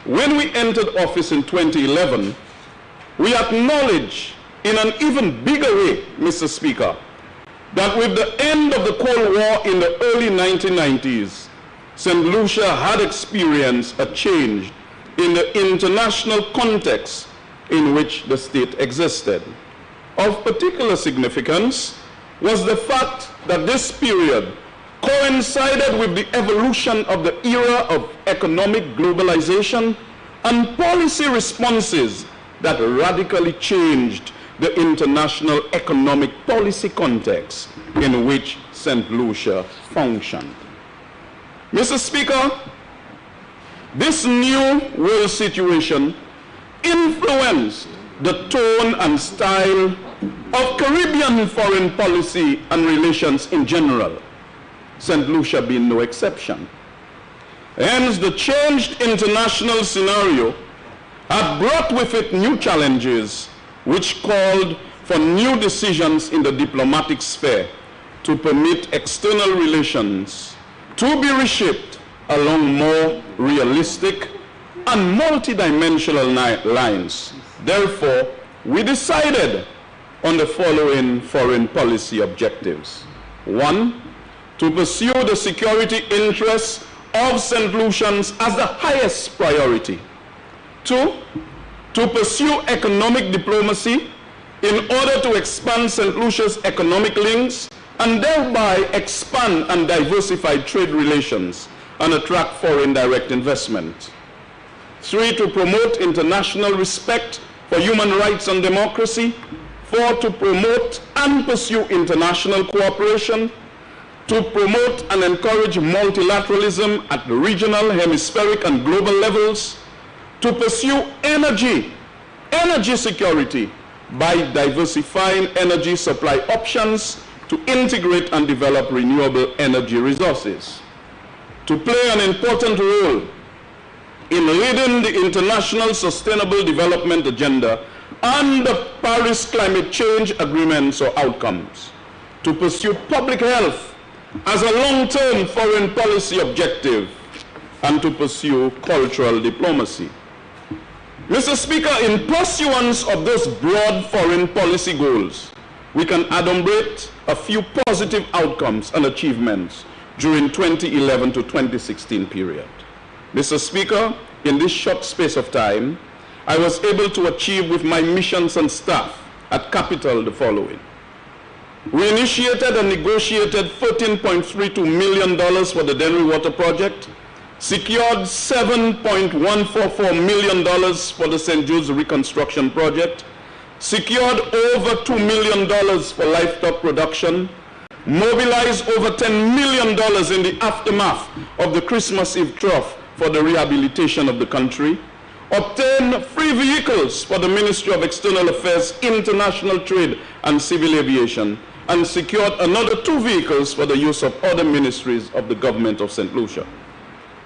When we entered office in 2011, we acknowledged in an even bigger way, Mr. Speaker, that with the end of the Cold War in the early 1990s, St. Lucia had experienced a change in the international context in which the state existed. Of particular significance was the fact that this period coincided with the evolution of the era of economic globalization and policy responses that radically changed the international economic policy context in which St. Lucia functioned. Mr. Speaker, this new world situation influenced the tone and style of Caribbean foreign policy and relations in general, St. Lucia being no exception. Hence, the changed international scenario had brought with it new challenges which called for new decisions in the diplomatic sphere to permit external relations to be reshaped along more realistic and multidimensional lines. Therefore, we decided on the following foreign policy objectives. 1, to pursue the security interests of St. Lucians as the highest priority. 2, to pursue economic diplomacy in order to expand St. Lucia's economic links and thereby expand and diversify trade relations and attract foreign direct investment. 3, to promote international respect for human rights and democracy. 4, to promote and pursue international cooperation. To promote and encourage multilateralism at the regional, hemispheric, and global levels. To pursue energy security by diversifying energy supply options to integrate and develop renewable energy resources, to play an important role in leading the international sustainable development agenda and the Paris climate change agreements or outcomes, to pursue public health as a long-term foreign policy objective, and to pursue cultural diplomacy. Mr. Speaker, in pursuance of those broad foreign policy goals, we can adumbrate a few positive outcomes and achievements during 2011 to 2016 period. Mr. Speaker, in this short space of time, I was able to achieve with my missions and staff at Capitol the following. We initiated and negotiated $14.32 million for the Dennery Water Project, secured $7.144 million for the St. Jude's Reconstruction Project, secured over $2 million for livestock production, mobilized over $10 million in the aftermath of the Christmas Eve trough for the rehabilitation of the country, obtained free vehicles for the Ministry of External Affairs, International Trade and Civil Aviation, and secured another 2 vehicles for the use of other ministries of the government of St. Lucia.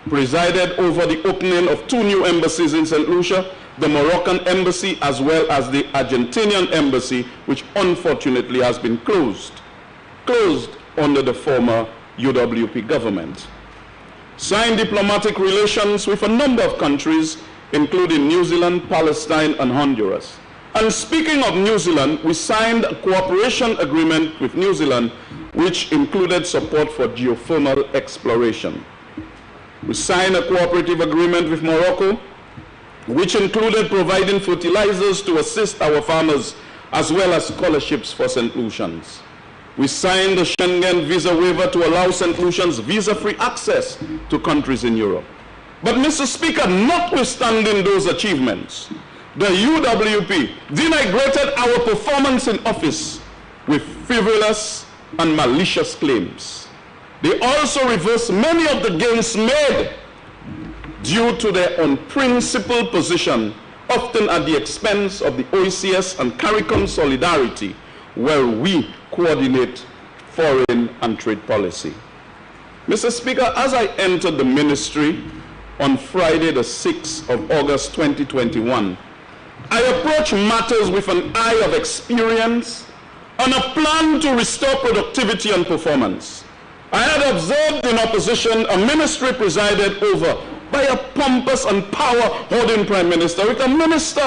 Presided over the opening of 2 new embassies in St. Lucia, the Moroccan embassy as well as the Argentinian embassy, which unfortunately has been closed under the former UWP government. Signed diplomatic relations with a number of countries, including New Zealand, Palestine, and Honduras. And speaking of New Zealand, we signed a cooperation agreement with New Zealand, which included support for geothermal exploration. We signed a cooperative agreement with Morocco, which included providing fertilizers to assist our farmers, as well as scholarships for St. Lucians. We signed the Schengen visa waiver to allow St. Lucians visa-free access to countries in Europe. But Mr. Speaker, notwithstanding those achievements, the UWP denigrated our performance in office with frivolous and malicious claims. They also reversed many of the gains made due to their unprincipled position, often at the expense of the OECS and CARICOM solidarity, where we coordinate foreign and trade policy. Mr. Speaker, as I entered the ministry on Friday the 6th of August 2021, I approached matters with an eye of experience and a plan to restore productivity and performance. I had observed in opposition a ministry presided over by a pompous and power-holding prime minister with a minister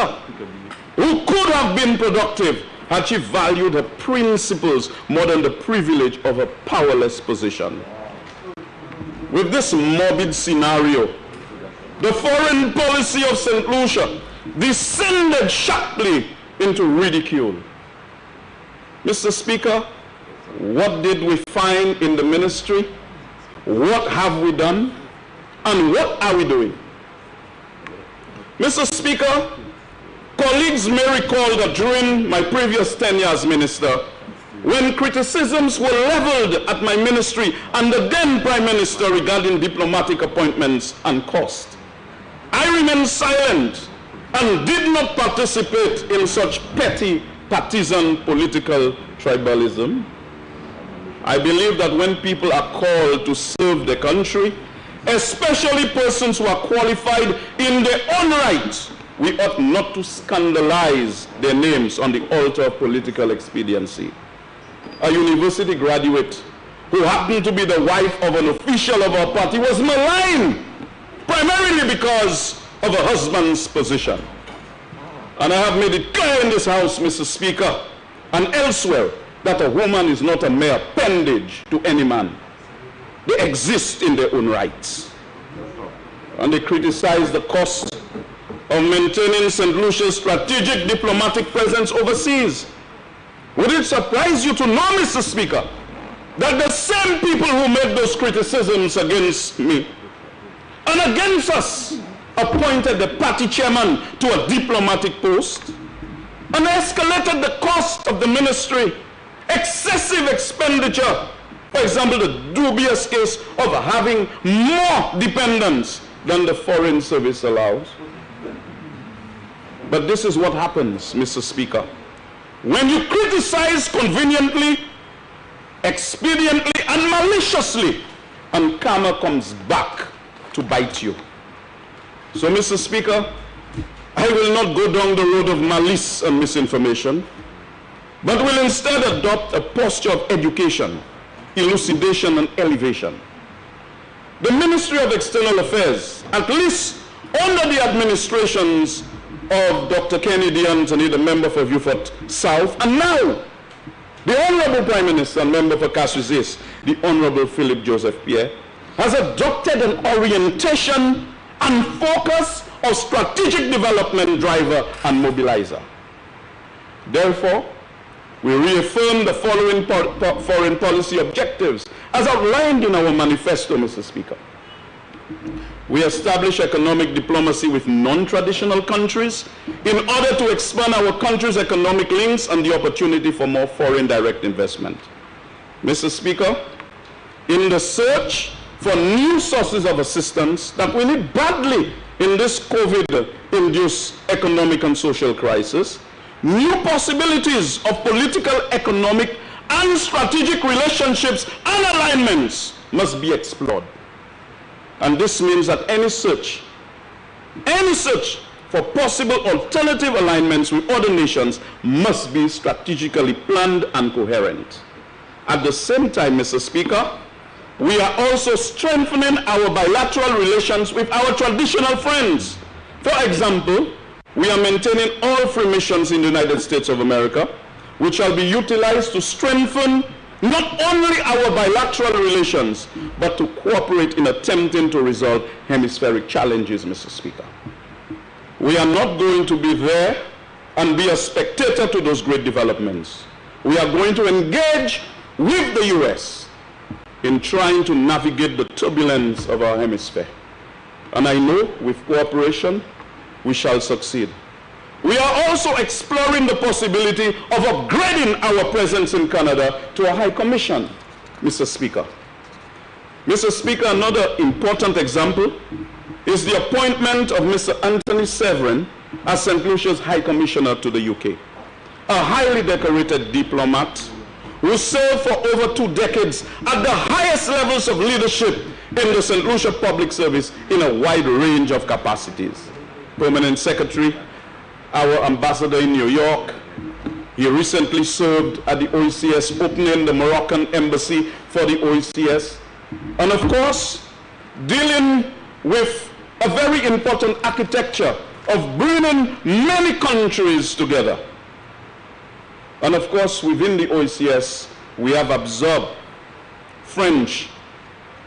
who could have been productive had she valued her principles more than the privilege of a powerless position. With this morbid scenario, the foreign policy of St. Lucia descended sharply into ridicule. Mr. Speaker, what did we find in the ministry? What have we done? And what are we doing? Mr. Speaker, colleagues may recall that during my previous tenure as minister, when criticisms were leveled at my ministry and the then Prime Minister regarding diplomatic appointments and cost, I remained silent and did not participate in such petty partisan political tribalism. I believe that when people are called to serve the country, especially persons who are qualified in their own right, we ought not to scandalize their names on the altar of political expediency. A university graduate who happened to be the wife of an official of our party was maligned, primarily because of her husband's position. And I have made it clear in this House, Mr. Speaker, and elsewhere, that a woman is not a mere appendage to any man. They exist in their own rights. And they criticize the cost of maintaining St. Lucia's strategic diplomatic presence overseas. Would it surprise you to know, Mr. Speaker, that the same people who made those criticisms against me and against us appointed the party chairman to a diplomatic post and escalated the cost of the ministry, excessive expenditure, for example, the dubious case of having more dependents than the Foreign Service allows. But this is what happens, Mr. Speaker. When you criticize conveniently expediently and maliciously, and karma comes back to bite you. So, Mr. Speaker, I will not go down the road of malice and misinformation, but will instead adopt a posture of education, elucidation, and elevation. The Ministry of External Affairs, at least under the administrations of Dr. Kennedy Anthony, the member for Beaufort South, and now the Honorable Prime Minister and member for Castries East, the Honorable Philip Joseph Pierre, has adopted an orientation and focus of strategic development driver and mobilizer. Therefore, we reaffirm the following foreign policy objectives as outlined in our manifesto, Mr. Speaker. We establish economic diplomacy with non-traditional countries in order to expand our country's economic links and the opportunity for more foreign direct investment. Mr. Speaker, in the search for new sources of assistance that we need badly in this COVID-induced economic and social crisis, new possibilities of political, economic, and strategic relationships and alignments must be explored. And this means that any search for possible alternative alignments with other nations must be strategically planned and coherent. At the same time, Mr. Speaker, we are also strengthening our bilateral relations with our traditional friends. For example, we are maintaining all free missions in the United States of America, which shall be utilized to strengthen not only our bilateral relations, but to cooperate in attempting to resolve hemispheric challenges, Mr. Speaker. We are not going to be there and be a spectator to those great developments. We are going to engage with the U.S. in trying to navigate the turbulence of our hemisphere. And I know with cooperation, we shall succeed. We are also exploring the possibility of upgrading our presence in Canada to a High Commission, Mr. Speaker. Mr. Speaker, another important example is the appointment of Mr. Anthony Severin as St. Lucia's High Commissioner to the UK, a highly decorated diplomat who served for over 2 decades at the highest levels of leadership in the St. Lucia Public Service in a wide range of capacities. Permanent Secretary, our ambassador in New York. He recently served at the OECS opening the Moroccan embassy for the OECS. And of course, dealing with a very important architecture of bringing many countries together. And of course, within the OECS, we have absorbed French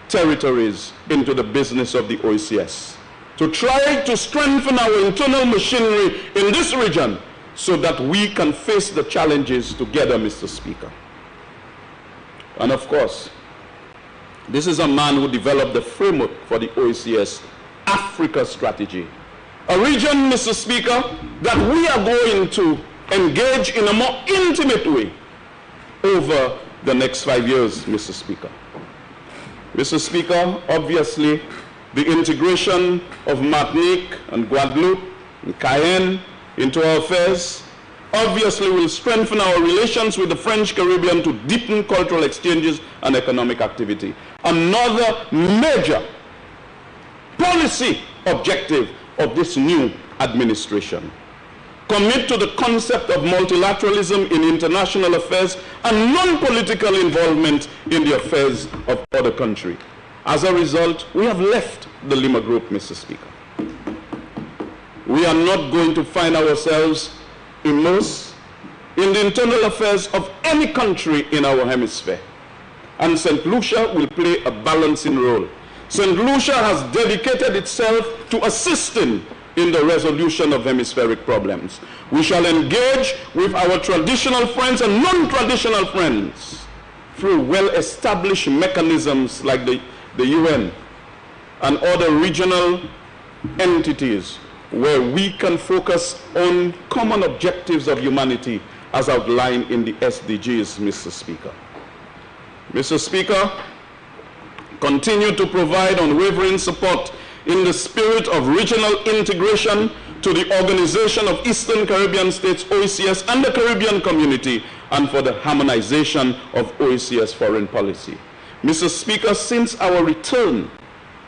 territories into the business of the OECS to try to strengthen our internal machinery in this region so that we can face the challenges together, Mr. Speaker. And of course, this is a man who developed the framework for the OECS Africa strategy, a region, Mr. Speaker, that we are going to engage in a more intimate way over the next 5 years, Mr. Speaker. Mr. Speaker, obviously, the integration of Martinique and Guadeloupe and Cayenne into our affairs obviously will strengthen our relations with the French Caribbean to deepen cultural exchanges and economic activity. Another major policy objective of this new administration. Commit to the concept of multilateralism in international affairs and non-political involvement in the affairs of other countries. As a result, we have left the Lima Group, Mr. Speaker. We are not going to find ourselves immersed in the internal affairs of any country in our hemisphere. And St. Lucia will play a balancing role. St. Lucia has dedicated itself to assisting in the resolution of hemispheric problems. We shall engage with our traditional friends and non-traditional friends through well-established mechanisms like the UN and other regional entities where we can focus on common objectives of humanity as outlined in the SDGs, Mr. Speaker. Mr. Speaker, continue to provide unwavering support in the spirit of regional integration to the Organization of Eastern Caribbean States, OECS, and the Caribbean community and for the harmonization of OECS foreign policy. Mr. Speaker, since our return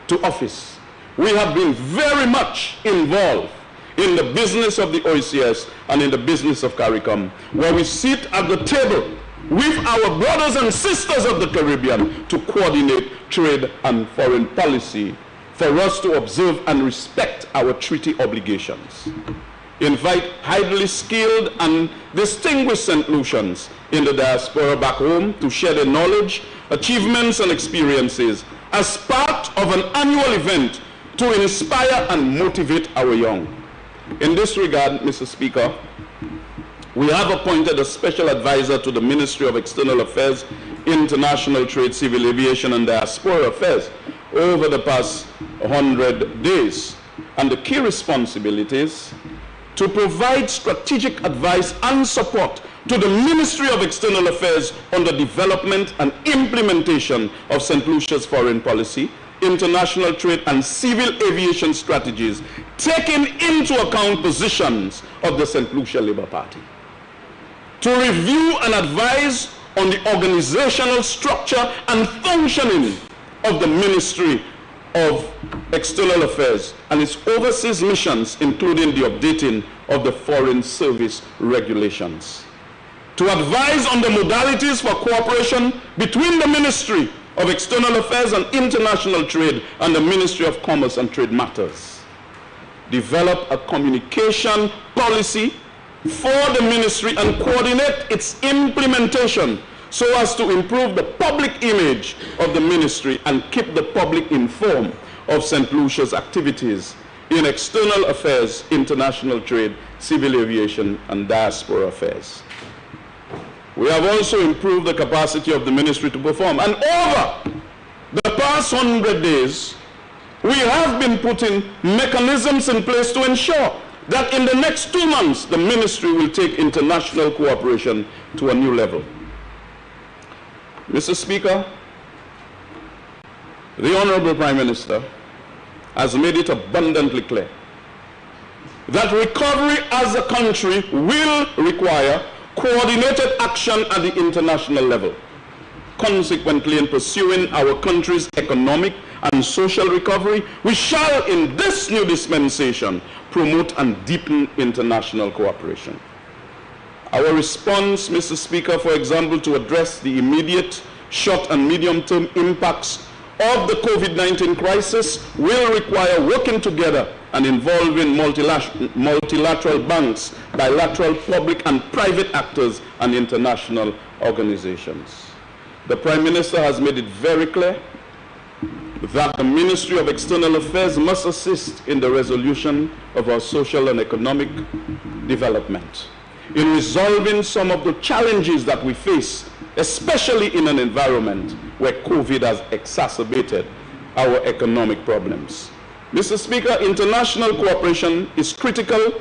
to office, we have been very much involved in the business of the OECS and in the business of CARICOM, where we sit at the table with our brothers and sisters of the Caribbean to coordinate trade and foreign policy for us to observe and respect our treaty obligations. Invite highly skilled and distinguished St. Lucians in the diaspora back home to share their knowledge, achievements, and experiences as part of an annual event to inspire and motivate our young. In this regard, Mr. Speaker, we have appointed a special advisor to the Ministry of External Affairs, International Trade, Civil Aviation, and Diaspora Affairs over the past 100 days. And the key responsibilities to provide strategic advice and support to the Ministry of External Affairs on the development and implementation of St. Lucia's foreign policy, international trade, and civil aviation strategies, taking into account positions of the St. Lucia Labour Party. To review and advise on the organizational structure and functioning of the Ministry of External Affairs and its overseas missions, including the updating of the Foreign Service regulations. To advise on the modalities for cooperation between the Ministry of External Affairs and International Trade and the Ministry of Commerce and Trade Matters. Develop a communication policy for the ministry and coordinate its implementation so as to improve the public image of the ministry and keep the public informed of St. Lucia's activities in external affairs, international trade, civil aviation, and diaspora affairs. We have also improved the capacity of the ministry to perform. And over the past 100 days, we have been putting mechanisms in place to ensure that in the next 2 months, the ministry will take international cooperation to a new level. Mr. Speaker, the Honorable Prime Minister has made it abundantly clear that recovery as a country will require coordinated action at the international level. Consequently, in pursuing our country's economic and social recovery, we shall, in this new dispensation, promote and deepen international cooperation. Our response, Mr. Speaker, for example, to address the immediate, short and medium-term impacts of the COVID-19 crisis will require working together and involving multilateral banks, bilateral public and private actors, and international organizations. The Prime Minister has made it very clear that the Ministry of External Affairs must assist in the resolution of our social and economic development, in resolving some of the challenges that we face, especially in an environment where COVID has exacerbated our economic problems. Mr. Speaker, international cooperation is critical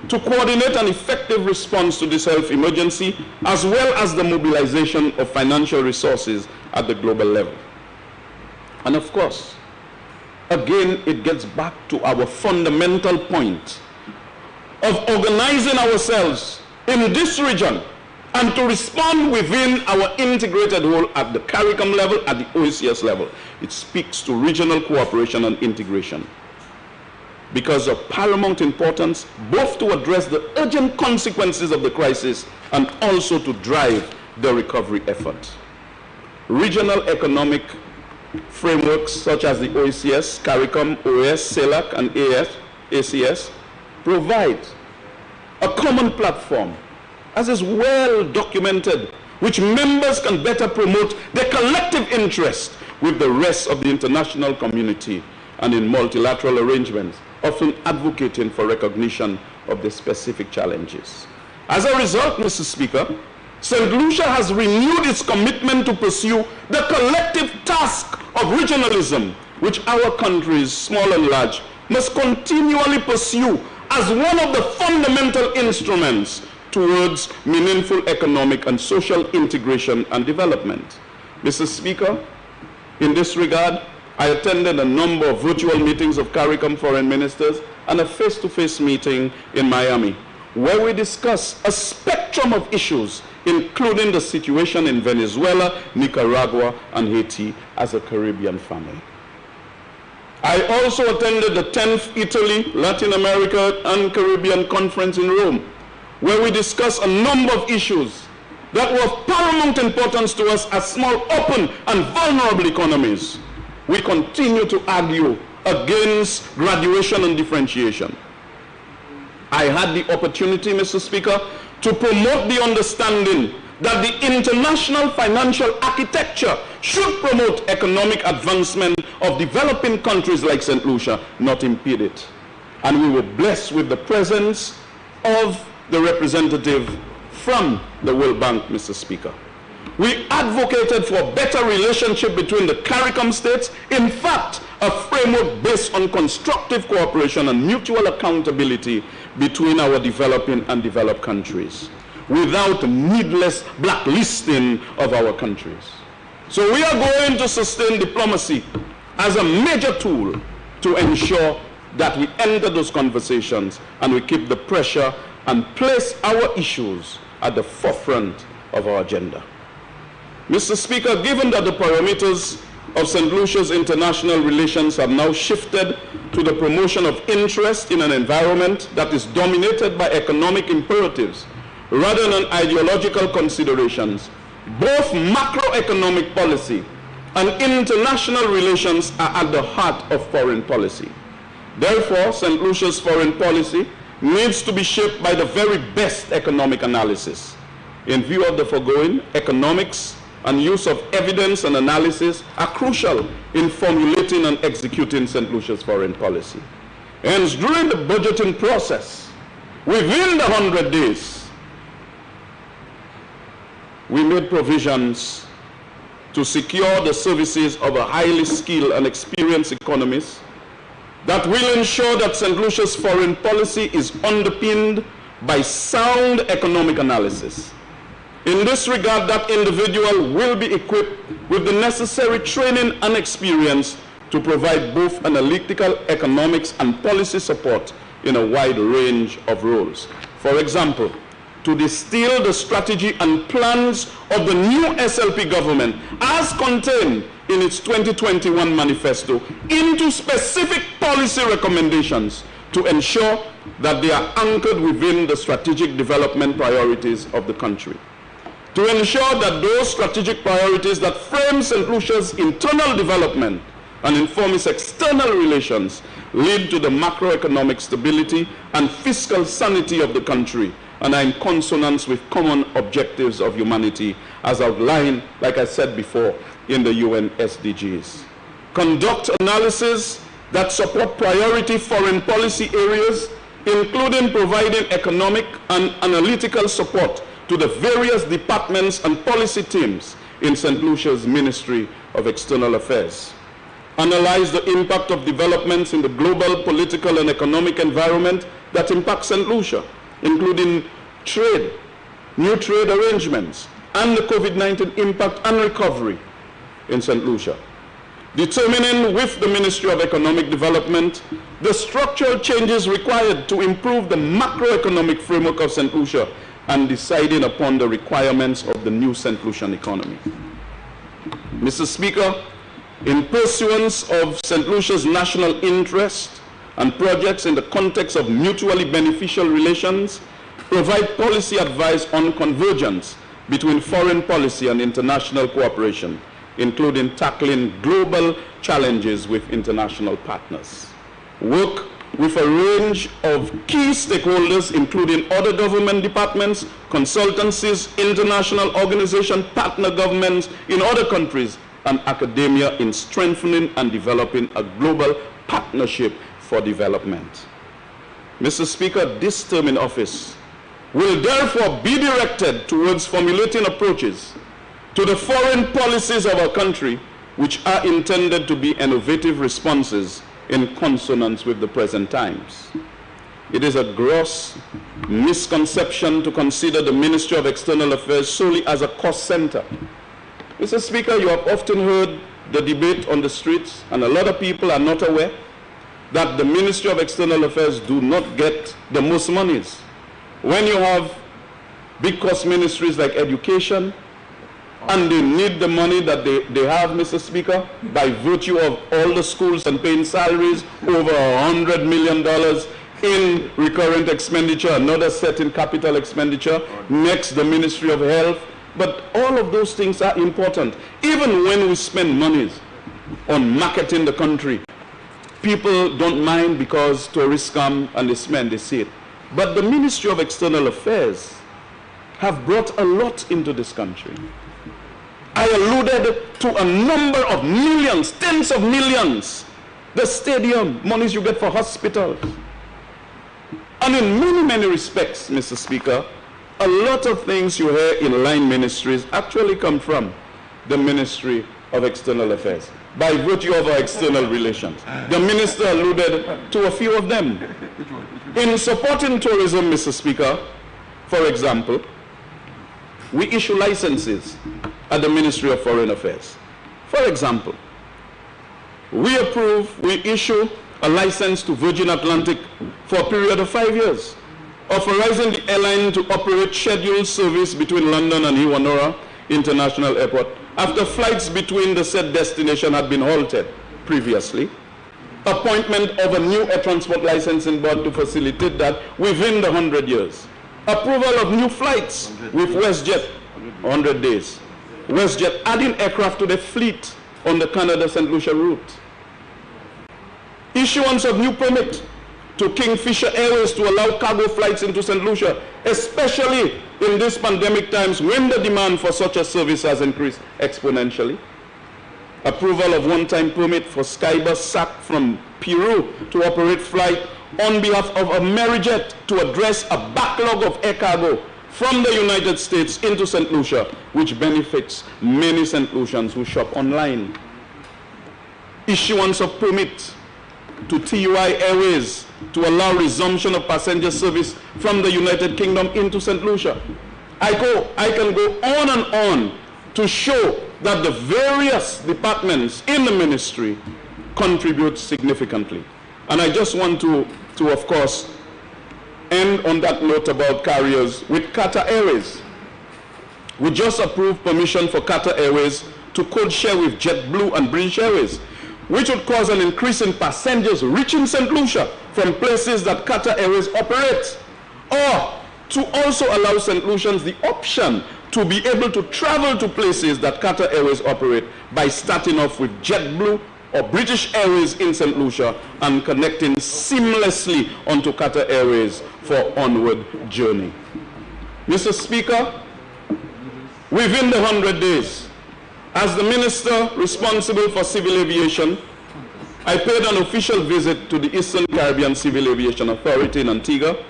to coordinate an effective response to this health emergency, as well as the mobilization of financial resources at the global level. And of course, again, it gets back to our fundamental point of organizing ourselves in this region and to respond within our integrated whole at the CARICOM level, at the OECS level. It speaks to regional cooperation and integration because of paramount importance, both to address the urgent consequences of the crisis and also to drive the recovery effort. Regional economic frameworks such as the OECS, CARICOM, OAS, CELAC, and ACS provide a common platform, as is well documented, which members can better promote their collective interest with the rest of the international community and in multilateral arrangements, often advocating for recognition of the specific challenges. As a result, Mr. Speaker, St. Lucia has renewed its commitment to pursue the collective task of regionalism, which our countries, small and large, must continually pursue as one of the fundamental instruments towards meaningful economic and social integration and development. Mr. Speaker, in this regard, I attended a number of virtual meetings of CARICOM foreign ministers and a face-to-face meeting in Miami, where we discussed a spectrum of issues including the situation in Venezuela, Nicaragua, and Haiti as a Caribbean family. I also attended the 10th Italy, Latin America, and Caribbean Conference in Rome, where we discussed a number of issues that were of paramount importance to us as small, open, and vulnerable economies. We continue to argue against graduation and differentiation. I had the opportunity, Mr. Speaker, to promote the understanding that the international financial architecture should promote economic advancement of developing countries like St. Lucia, not impede it. And we were blessed with the presence of the representative from the World Bank, Mr. Speaker. We advocated for a better relationship between the CARICOM states, in fact, a framework based on constructive cooperation and mutual accountability between our developing and developed countries, without needless blacklisting of our countries. So we are going to sustain diplomacy as a major tool to ensure that we enter those conversations and we keep the pressure and place our issues at the forefront of our agenda. Mr. Speaker, given that the parameters of St. Lucia's international relations have now shifted to the promotion of interest in an environment that is dominated by economic imperatives rather than ideological considerations, both macroeconomic policy and international relations are at the heart of foreign policy. Therefore, St. Lucia's foreign policy needs to be shaped by the very best economic analysis. In view of the foregoing, economics and use of evidence and analysis are crucial in formulating and executing St. Lucia's foreign policy. Hence, during the budgeting process, within the 100 days, we made provisions to secure the services of a highly skilled and experienced economist that will ensure that St. Lucia's foreign policy is underpinned by sound economic analysis. In this regard, that individual will be equipped with the necessary training and experience to provide both analytical economics and policy support in a wide range of roles. For example, to distill the strategy and plans of the new SLP government as contained in its 2021 manifesto into specific policy recommendations to ensure that they are anchored within the strategic development priorities of the country. To ensure that those strategic priorities that frame St. Lucia's internal development and inform its external relations lead to the macroeconomic stability and fiscal sanity of the country and are in consonance with common objectives of humanity as outlined, like I said before, in the UN SDGs. Conduct analysis that support priority foreign policy areas, including providing economic and analytical support to the various departments and policy teams in St. Lucia's Ministry of External Affairs. Analyze the impact of developments in the global political and economic environment that impact St. Lucia, including trade, new trade arrangements, and the COVID-19 impact and recovery in St. Lucia. Determining with the Ministry of Economic Development the structural changes required to improve the macroeconomic framework of St. Lucia and deciding upon the requirements of the new St. Lucian economy. Mr. Speaker, in pursuance of St. Lucia's national interest and projects in the context of mutually beneficial relations, provide policy advice on convergence between foreign policy and international cooperation, including tackling global challenges with international partners. Work with a range of key stakeholders, including other government departments, consultancies, international organizations, partner governments in other countries, and academia in strengthening and developing a global partnership for development. Mr. Speaker, this term in office will therefore be directed towards formulating approaches to the foreign policies of our country, which are intended to be innovative responses in consonance with the present times. It is a gross misconception to consider the Ministry of External Affairs solely as a cost center. Mr. Speaker, you have often heard the debate on the streets, and a lot of people are not aware that the Ministry of External Affairs do not get the most monies. When you have big cost ministries like education, and they need the money that they have, Mr. Speaker, by virtue of all the schools and paying salaries, over $100 million in recurrent expenditure, another set in capital expenditure, next the Ministry of Health. But all of those things are important. Even when we spend monies on marketing the country, people don't mind because tourists come and they spend, they see it. But the Ministry of External Affairs have brought a lot into this country. I alluded to a number of millions, tens of millions, the stadium, monies you get for hospitals. And in many, many respects, Mr. Speaker, a lot of things you hear in line ministries actually come from the Ministry of External Affairs, by virtue of our external relations. The minister alluded to a few of them. In supporting tourism, Mr. Speaker, for example, we issue licenses at the Ministry of Foreign Affairs. For example, we issue a license to Virgin Atlantic for a period of 5 years, authorizing the airline to operate scheduled service between London and Hewanorra International Airport after flights between the said destination had been halted previously. Appointment of a new air transport licensing board to facilitate that within the 100 years. Approval of new flights with WestJet, 100 days. WestJet adding aircraft to the fleet on the Canada-St. Lucia route. Issuance of new permit to Kingfisher Airways to allow cargo flights into St. Lucia, especially in these pandemic times when the demand for such a service has increased exponentially. Approval of one-time permit for Skybus SAC from Peru to operate flight on behalf of Amerijet to address a backlog of air cargo from the United States into St. Lucia, which benefits many St. Lucians who shop online. Issuance of permit to TUI Airways to allow resumption of passenger service from the United Kingdom into St. Lucia. I can go on and on to show that the various departments in the ministry contribute significantly. And I just want to of course, end on that note about carriers with Qatar Airways. We just approved permission for Qatar Airways to code share with JetBlue and British Airways, which would cause an increase in passengers reaching St. Lucia from places that Qatar Airways operates, or to also allow St. Lucians the option to be able to travel to places that Qatar Airways operate by starting off with JetBlue or British Airways in St. Lucia and connecting seamlessly onto Qatar Airways for onward journey. Mr. Speaker, within the 100 days, as the Minister responsible for civil aviation, I paid an official visit to the Eastern Caribbean Civil Aviation Authority in Antigua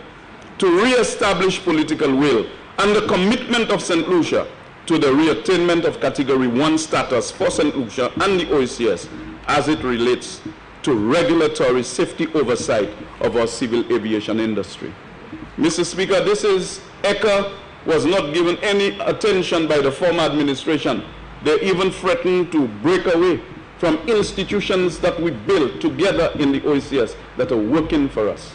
to re-establish political will and the commitment of St. Lucia to the reattainment of Category 1 status for St. Lucia and the OACS as it relates to regulatory safety oversight of our civil aviation industry. Mr. Speaker, ECA was not given any attention by the former administration. They even threatened to break away from institutions that we built together in the OACS that are working for us.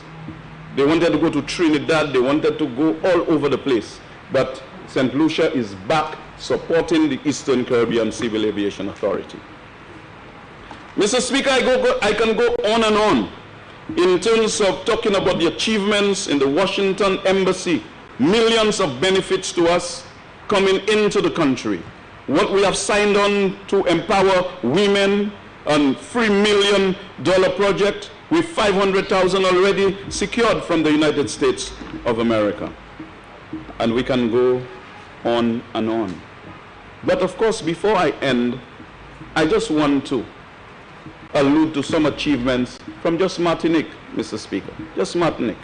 They wanted to go to Trinidad, they wanted to go all over the place. But St. Lucia is back supporting the Eastern Caribbean Civil Aviation Authority. Mr. Speaker, I can go on and on in terms of talking about the achievements in the Washington Embassy, millions of benefits to us coming into the country. What we have signed on to empower women on $3 million project with $500,000 already secured from the United States of America. And we can go on and on. But of course, before I end, I just want to allude to some achievements from just Martinique, Mr. Speaker, just Martinique.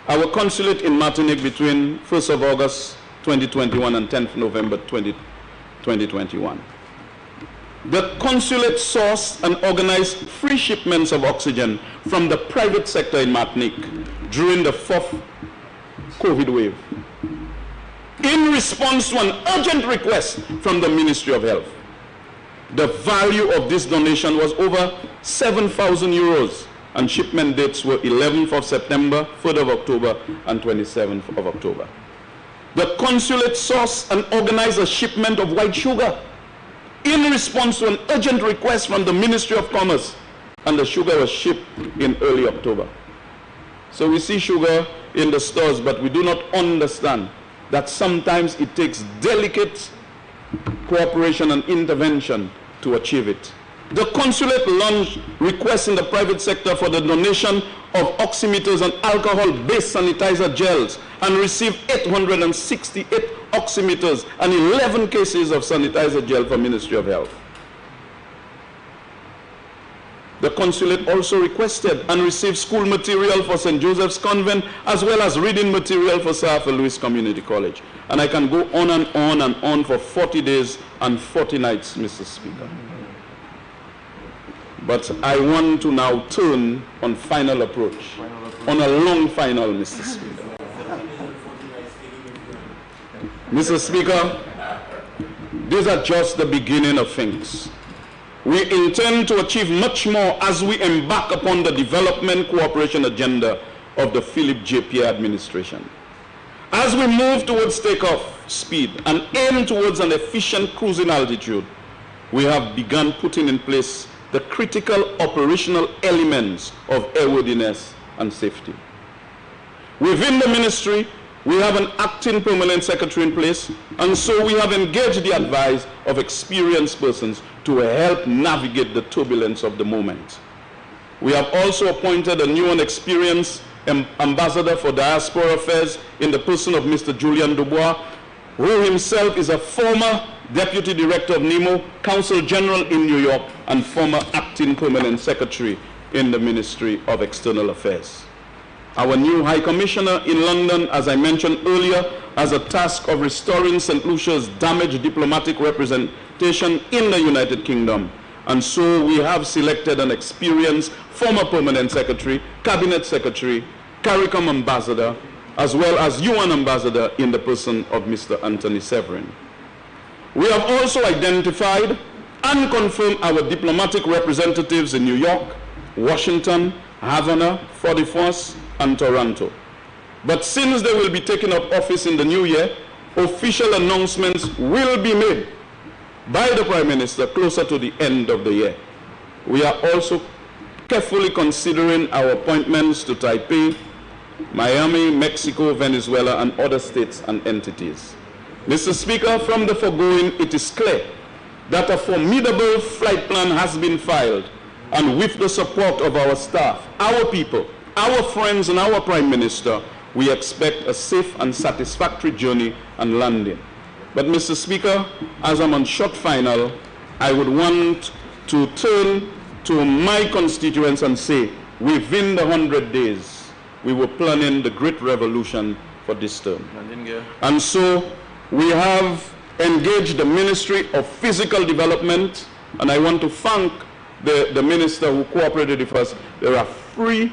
Our consulate in Martinique between 1st of August 2021 and 10th November 2021. The consulate sourced and organized free shipments of oxygen from the private sector in Martinique during the 4th COVID wave, in response to an urgent request from the Ministry of Health. The value of this donation was over 7,000 euros, and shipment dates were 11th of September, 3rd of October, and 27th of October. The consulate sourced and organized a shipment of white sugar in response to an urgent request from the Ministry of Commerce, and the sugar was shipped in early October. So we see sugar in the stores, but we do not understand that sometimes it takes delicate cooperation and intervention to achieve it. The consulate launched requests in the private sector for the donation of oximeters and alcohol-based sanitizer gels and received 868 oximeters and 11 cases of sanitizer gel from Ministry of Health. The consulate also requested and received school material for St. Joseph's Convent, as well as reading material for Sir Arthur Lewis Community College. And I can go on and on and on for 40 days and 40 nights, Mr. Speaker. But I want to now turn on final approach, on a long final, Mr. Speaker. Mr. Speaker, these are just the beginning of things. We intend to achieve much more as we embark upon the development cooperation agenda of the Philip J. Pierre administration. As we move towards takeoff speed and aim towards an efficient cruising altitude, we have begun putting in place the critical operational elements of airworthiness and safety. Within the ministry, we have an acting permanent secretary in place, and so we have engaged the advice of experienced persons to help navigate the turbulence of the moment. We have also appointed a new and experienced ambassador for diaspora affairs in the person of Mr. Julian Dubois, who himself is a former Deputy Director of NEMO, Consul General in New York, and former acting permanent secretary in the Ministry of External Affairs. Our new High Commissioner in London, as I mentioned earlier, has a task of restoring St. Lucia's damaged diplomatic representation in the United Kingdom. And so we have selected an experienced former permanent secretary, cabinet secretary, CARICOM ambassador, as well as UN ambassador in the person of Mr. Anthony Severin. We have also identified and confirmed our diplomatic representatives in New York, Washington, Havana, Fort-de-France, and Toronto. But since they will be taking up office in the new year, official announcements will be made by the Prime Minister closer to the end of the year. We are also carefully considering our appointments to Taipei, Miami, Mexico, Venezuela, and other states and entities. Mr. Speaker, from the foregoing, it is clear that a formidable flight plan has been filed, and with the support of our staff, our people, our friends, and our Prime Minister, we expect a safe and satisfactory journey and landing. But, Mr. Speaker, as I'm on short final, I would want to turn to my constituents and say, within the 100 days, we were planning the great revolution for this term. And so, we have engaged the Ministry of Physical Development, and I want to thank the minister who cooperated with us. There are free,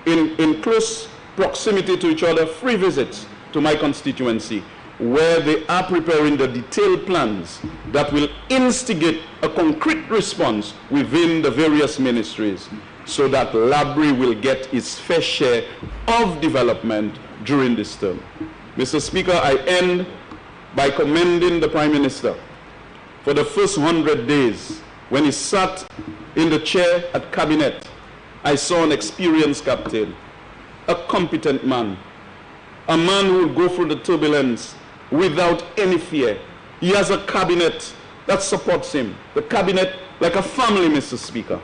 in close proximity to each other, free visits to my constituency, where they are preparing the detailed plans that will instigate a concrete response within the various ministries so that Labri will get its fair share of development during this term. Mr. Speaker, I end by commending the Prime Minister for the first 100 days. When he sat in the chair at Cabinet, I saw an experienced captain, a competent man, a man who will go through the turbulence without any fear. He has a cabinet that supports him, the cabinet like a family, Mr. Speaker.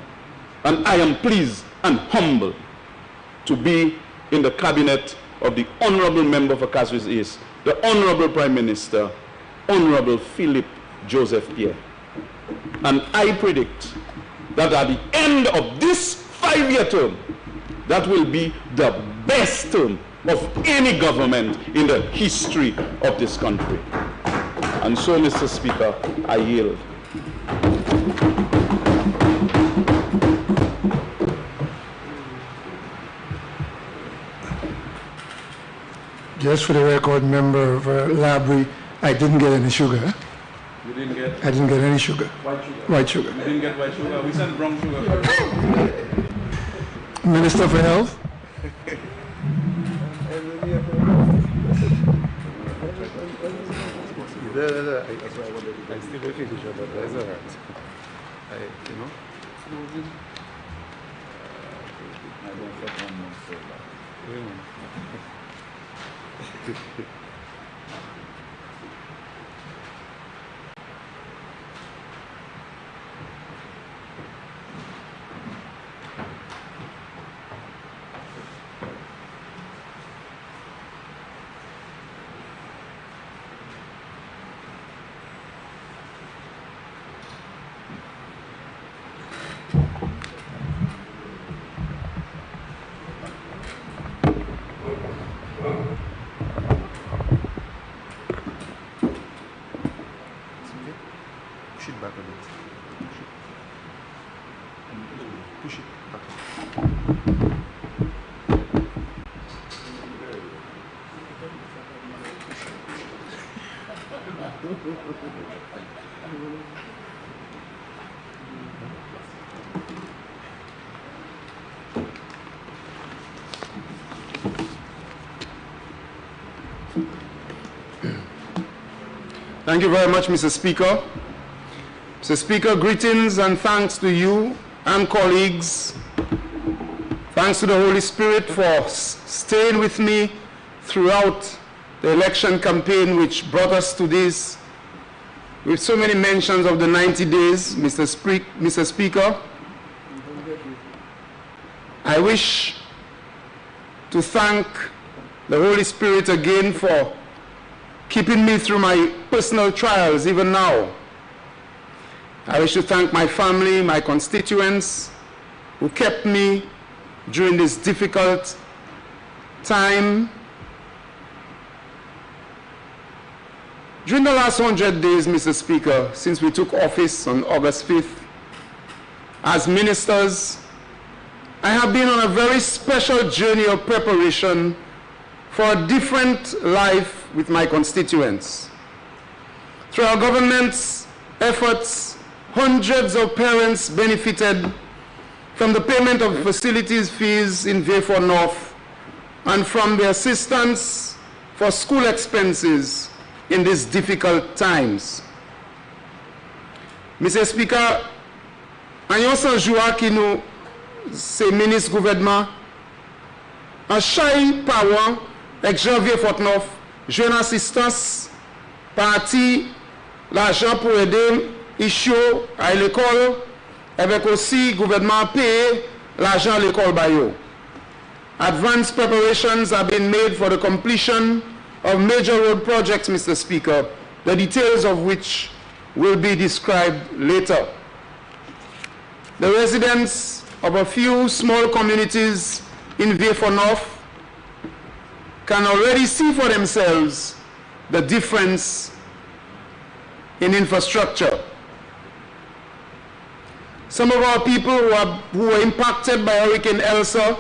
And I am pleased and humbled to be in the cabinet of the Honorable Member for Castres East, the Honorable Prime Minister, Honorable Philip Joseph Pierre. And I predict that at the end of this 5-year term, that will be the best term of any government in the history of this country. And so, Mr. Speaker, I yield. Just for the record, member of Labri, I didn't get any sugar. You didn't get? I didn't get any sugar. White sugar? White sugar. You didn't get white sugar? We sent brown sugar. Minister for Health. That's why I wanted to. I still waiting to show, but that's all right. You know. I don't fuck one more so Push it back a bit. Push it back. Thank you very much, Mr. Speaker. Mr. Speaker, greetings and thanks to you and colleagues. Thanks to the Holy Spirit for staying with me throughout the election campaign, which brought us to this, with so many mentions of the 90 days, Mr. Speaker. I wish to thank the Holy Spirit again for keeping me through my personal trials, even now. I wish to thank my family, my constituents, who kept me during this difficult time. During the last 100 days, Mr. Speaker, since we took office on August 5th, as ministers, I have been on a very special journey of preparation for a different life with my constituents. Through our government's efforts, hundreds of parents benefited from the payment of facilities fees in Vieux North and from the assistance for school expenses in these difficult times. Mr. Speaker, en yon san joua ki nou se ministre gouvernement, an chay pawan ek janvier Fort-Neuf, jwen assistance parti l'argent pour aider Isho à l'école, avec aussi gouvernement paye l'argent à l'école bayo. Advanced preparations have been made for the completion of major road projects, Mr. Speaker, the details of which will be described later. The residents of a few small communities in Vieux North can already see for themselves the difference in infrastructure. Some of our people who were impacted by Hurricane Elsa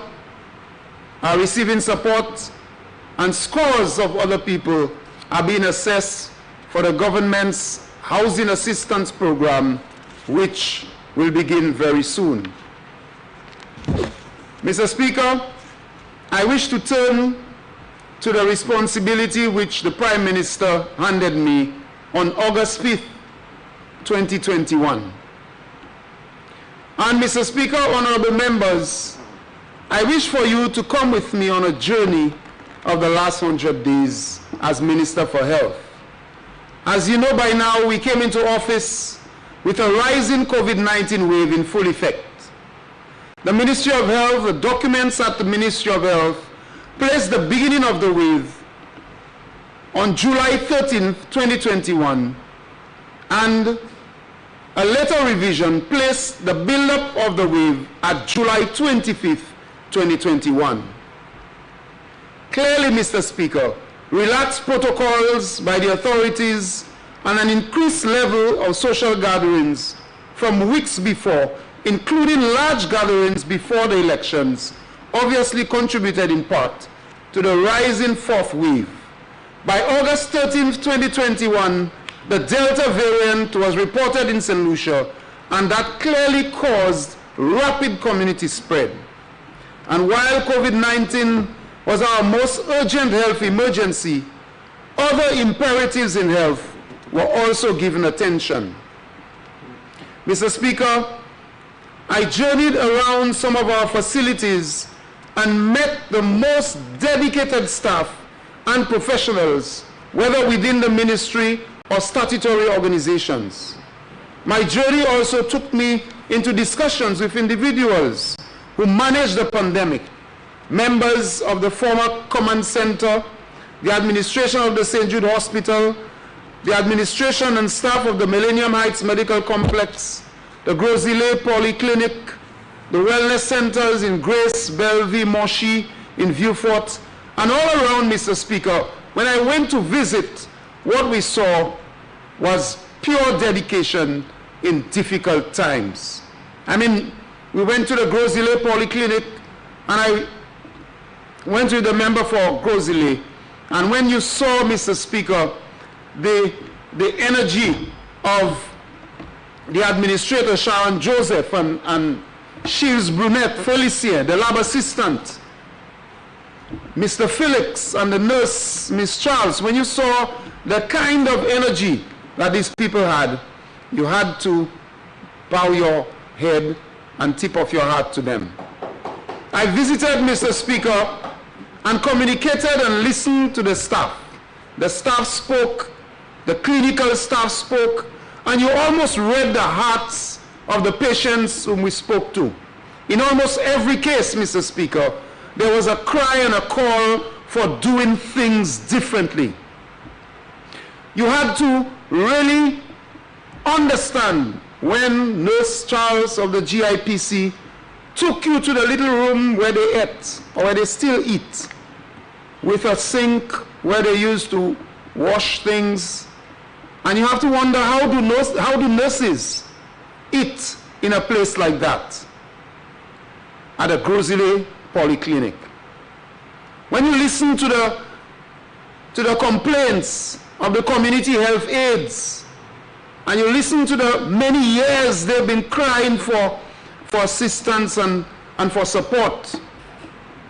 are receiving support, and scores of other people are being assessed for the government's housing assistance program, which will begin very soon. Mr. Speaker, I wish to turn to the responsibility which the Prime Minister handed me on August 5th, 2021. And Mr. Speaker, honorable members, I wish for you to come with me on a journey of the last 100 days as Minister for Health. As you know by now, we came into office with a rising COVID-19 wave in full effect. The Ministry of Health, the documents at the Ministry of Health, placed the beginning of the wave on July 13th, 2021, and a later revision placed the build-up of the wave at July 25th, 2021. Clearly, Mr. Speaker, relaxed protocols by the authorities and an increased level of social gatherings from weeks before, including large gatherings before the elections, obviously contributed in part to the rising fourth wave. By August 13th, 2021, the Delta variant was reported in St. Lucia, and that clearly caused rapid community spread. And while COVID-19 was our most urgent health emergency, other imperatives in health were also given attention. Mr. Speaker, I journeyed around some of our facilities and met the most dedicated staff and professionals, whether within the ministry or statutory organizations. My journey also took me into discussions with individuals who managed the pandemic, members of the former Command Center, the administration of the St. Jude Hospital, the administration and staff of the Millennium Heights Medical Complex, the Grosile Polyclinic, the wellness centers in Grace, Bellevue, Moshi, in Vieux-Fort, and all around, Mr. Speaker. When I went to visit, what we saw was pure dedication in difficult times. I mean, we went to the Grosile Polyclinic, and I went with the member for Grosile, and when you saw, Mr. Speaker, the energy of the administrator, Sharon Joseph, and Shields Brunette, Felicia, the lab assistant, Mr. Felix, and the nurse, Miss Charles, when you saw the kind of energy that these people had, you had to bow your head and tip off your hat to them. I visited, Mr. Speaker, and communicated and listened to the staff. The staff spoke, the clinical staff spoke, and you almost read the hearts of the patients whom we spoke to. In almost every case, Mr. Speaker, there was a cry and a call for doing things differently. You had to really understand when Nurse Charles of the GIPC took you to the little room where they ate, or where they still eat, with a sink where they used to wash things. And you have to wonder, how do nurses eat in a place like that? At a Grosile Polyclinic. When you listen to the complaints of the community health aides, and you listen to the many years they've been crying for assistance and for support,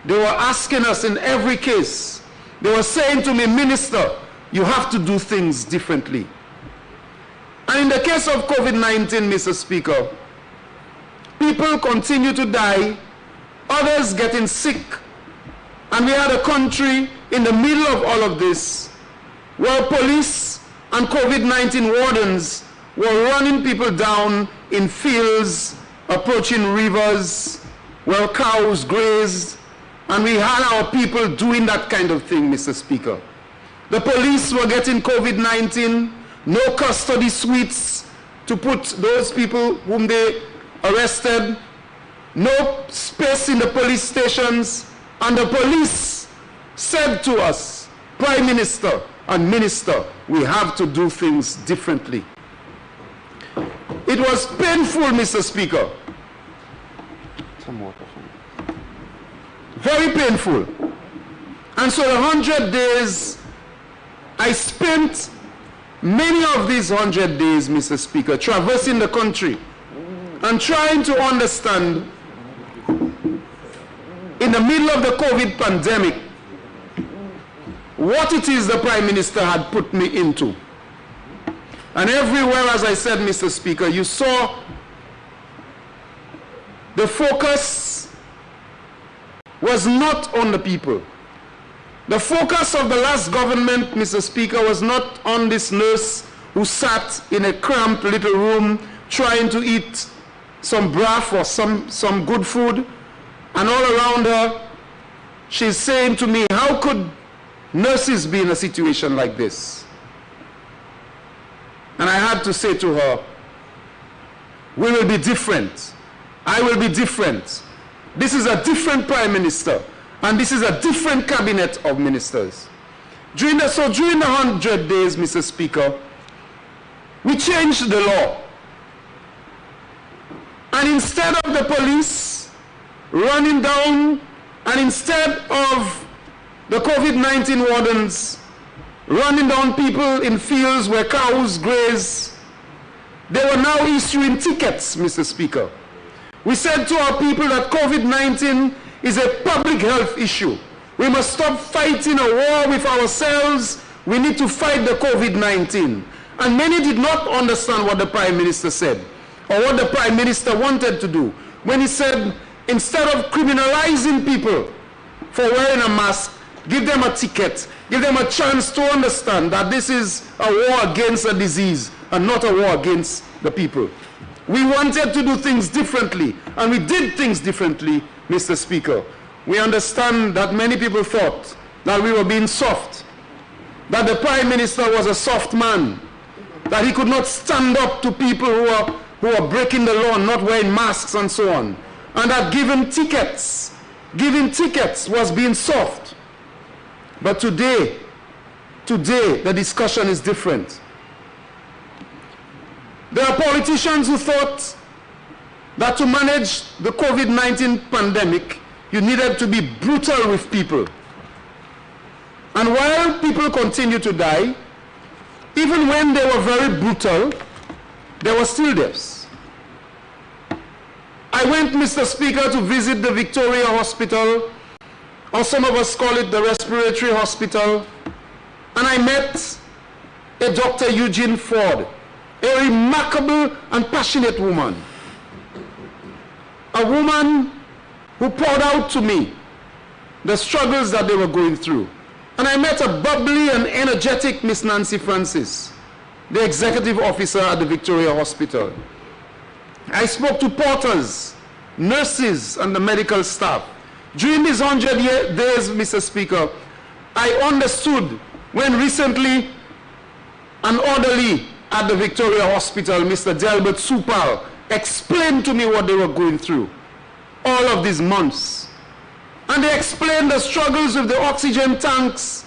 they were asking us in every case, they were saying to me, Minister, you have to do things differently. And in the case of COVID-19, Mr. Speaker, people continue to die, others getting sick, and we had a country in the middle of all of this where police and COVID-19 wardens were running people down in fields, approaching rivers where cows grazed, and we had our people doing that kind of thing, Mr. Speaker. The police were getting COVID-19, no custody suites to put those people whom they arrested, no space in the police stations, and the police said to us, Prime Minister and Minister, we have to do things differently. It was painful, Mr. Speaker. Some water for me. Very painful. And so the 100 days, I spent many of these 100 days, Mr. Speaker, traversing the country and trying to understand, in the middle of the COVID pandemic, what it is the Prime Minister had put me into. And everywhere, as I said, Mr. Speaker, you saw the focus was not on the people. The focus of the last government, Mr. Speaker, was not on this nurse who sat in a cramped little room trying to eat some broth or some good food, and all around her, she's saying to me, how could nurses be in a situation like this? And I had to say to her, we will be different. I will be different. This is a different Prime Minister, and this is a different cabinet of ministers. During the 100 days, Mr. Speaker, we changed the law. And instead of the police running down, and instead of the COVID-19 wardens running down people in fields where cows graze, they were now issuing tickets, Mr. Speaker. We said to our people that COVID-19 is a public health issue. We must stop fighting a war with ourselves. We need to fight the COVID-19. And many did not understand what the Prime Minister said or what the Prime Minister wanted to do when he said, instead of criminalizing people for wearing a mask, give them a ticket, give them a chance to understand that this is a war against a disease and not a war against the people. We wanted to do things differently, and we did things differently, Mr. Speaker. We understand that many people thought that we were being soft, that the Prime Minister was a soft man, that he could not stand up to people who are breaking the law and not wearing masks and so on, and that giving tickets was being soft. But today, the discussion is different. There are politicians who thought that to manage the COVID-19 pandemic, you needed to be brutal with people. And while people continue to die, even when they were very brutal, there were still deaths. I went, Mr. Speaker, to visit the Victoria Hospital, or some of us call it the respiratory hospital, and I met a Dr. Eugene Ford, a remarkable and passionate woman. A woman who poured out to me the struggles that they were going through. And I met a bubbly and energetic Miss Nancy Francis, the executive officer at the Victoria Hospital. I spoke to porters, nurses, and the medical staff. During these 100 days, Mr. Speaker, I understood when recently an orderly at the Victoria Hospital, Mr. Delbert Supal, explained to me what they were going through all of these months. And they explained the struggles with the oxygen tanks.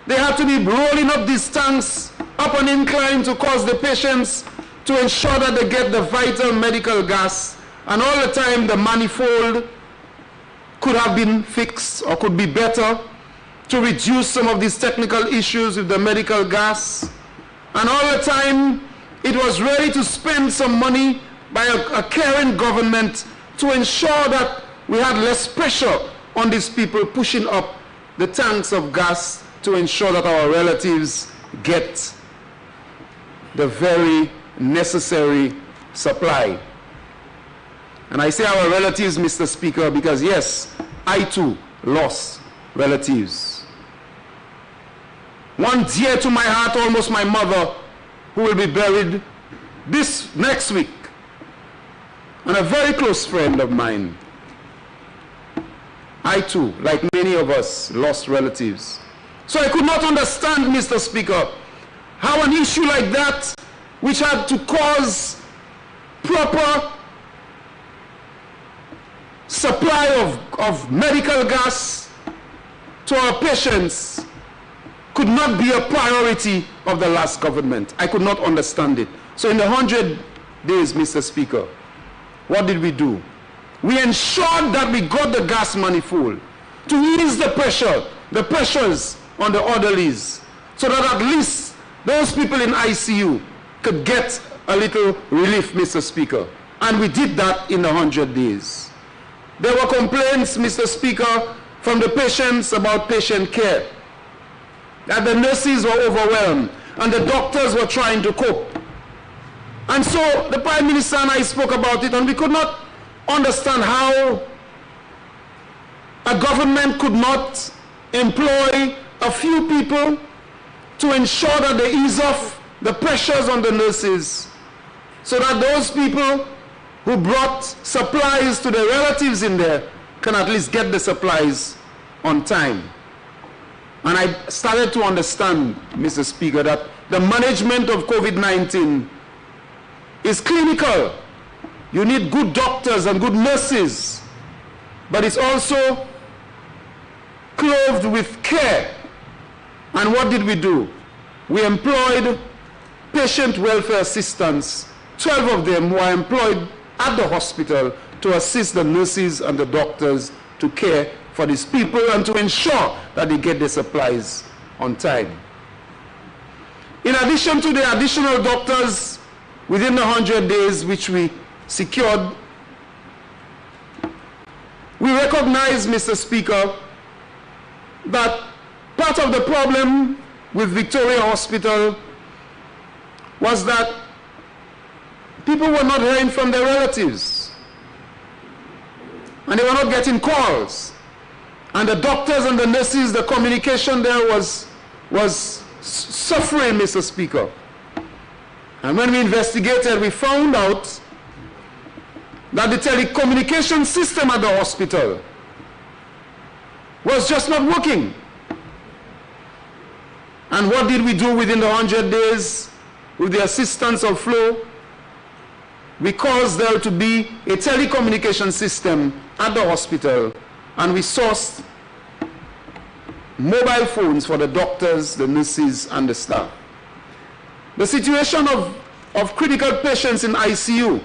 They had to be rolling up these tanks up an incline to cause the patients to ensure that they get the vital medical gas. And all the time the manifold could have been fixed or could be better to reduce some of these technical issues with the medical gas. And all the time it was ready to spend some money by a caring government to ensure that we had less pressure on these people pushing up the tanks of gas to ensure that our relatives get the very necessary supply. And I say our relatives, Mr. Speaker, because yes, I too lost relatives. One dear to my heart, almost my mother, who will be buried this next week, and a very close friend of mine. I too, like many of us, lost relatives. So I could not understand, Mr. Speaker, how an issue like that, which had to cause proper supply of medical gas to our patients, could not be a priority of the last government. I could not understand it. So in the 100 days, Mr. Speaker, what did we do? We ensured that we got the gas manifold to ease the pressures on the orderlies, so that at least those people in ICU could get a little relief, Mr. Speaker. And we did that in the 100 days. There were complaints, Mr. Speaker, from the patients about patient care, that the nurses were overwhelmed and the doctors were trying to cope. And so the Prime Minister and I spoke about it, and we could not understand how a government could not employ a few people to ensure that they ease off the pressures on the nurses, so that those people who brought supplies to their relatives in there can at least get the supplies on time. And I started to understand, Mr. Speaker, that the management of COVID-19 is clinical. You need good doctors and good nurses, but it's also clothed with care. And what did we do? We employed patient welfare assistants, 12 of them who are employed at the hospital to assist the nurses and the doctors to care for these people and to ensure that they get their supplies on time. In addition to the additional doctors within the 100 days which we secured, we recognize, Mr. Speaker, that part of the problem with Victoria Hospital was that people were not hearing from their relatives. And they were not getting calls. And the doctors and the nurses, the communication there was suffering, Mr. Speaker. And when we investigated, we found out that the telecommunication system at the hospital was just not working. And what did we do within the 100 days with the assistance of Flo? We caused there to be a telecommunication system at the hospital, and we sourced mobile phones for the doctors, the nurses, and the staff. The situation of critical patients in ICU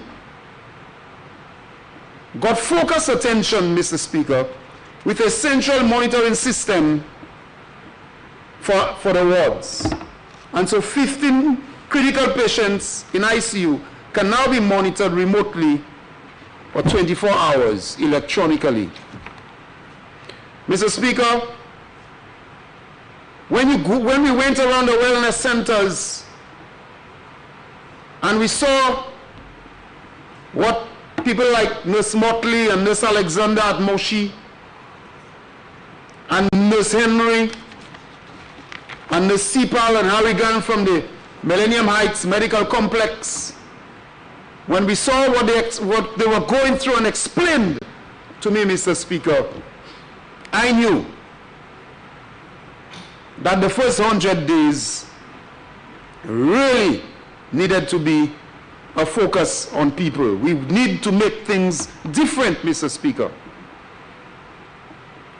got focused attention, Mr. Speaker, with a central monitoring system for the wards. And so 15 critical patients in ICU can now be monitored remotely for 24 hours electronically. Mr. Speaker, when we went around the wellness centers and we saw what people like Nurse Motley and Nurse Alexander at Moshi and Nurse Henry and Nurse Sipal and Harrigan from the Millennium Heights Medical Complex, when we saw what they were going through and explained to me, Mr. Speaker, I knew that the first 100 days really needed to be a focus on people. We need to make things different, Mr. Speaker.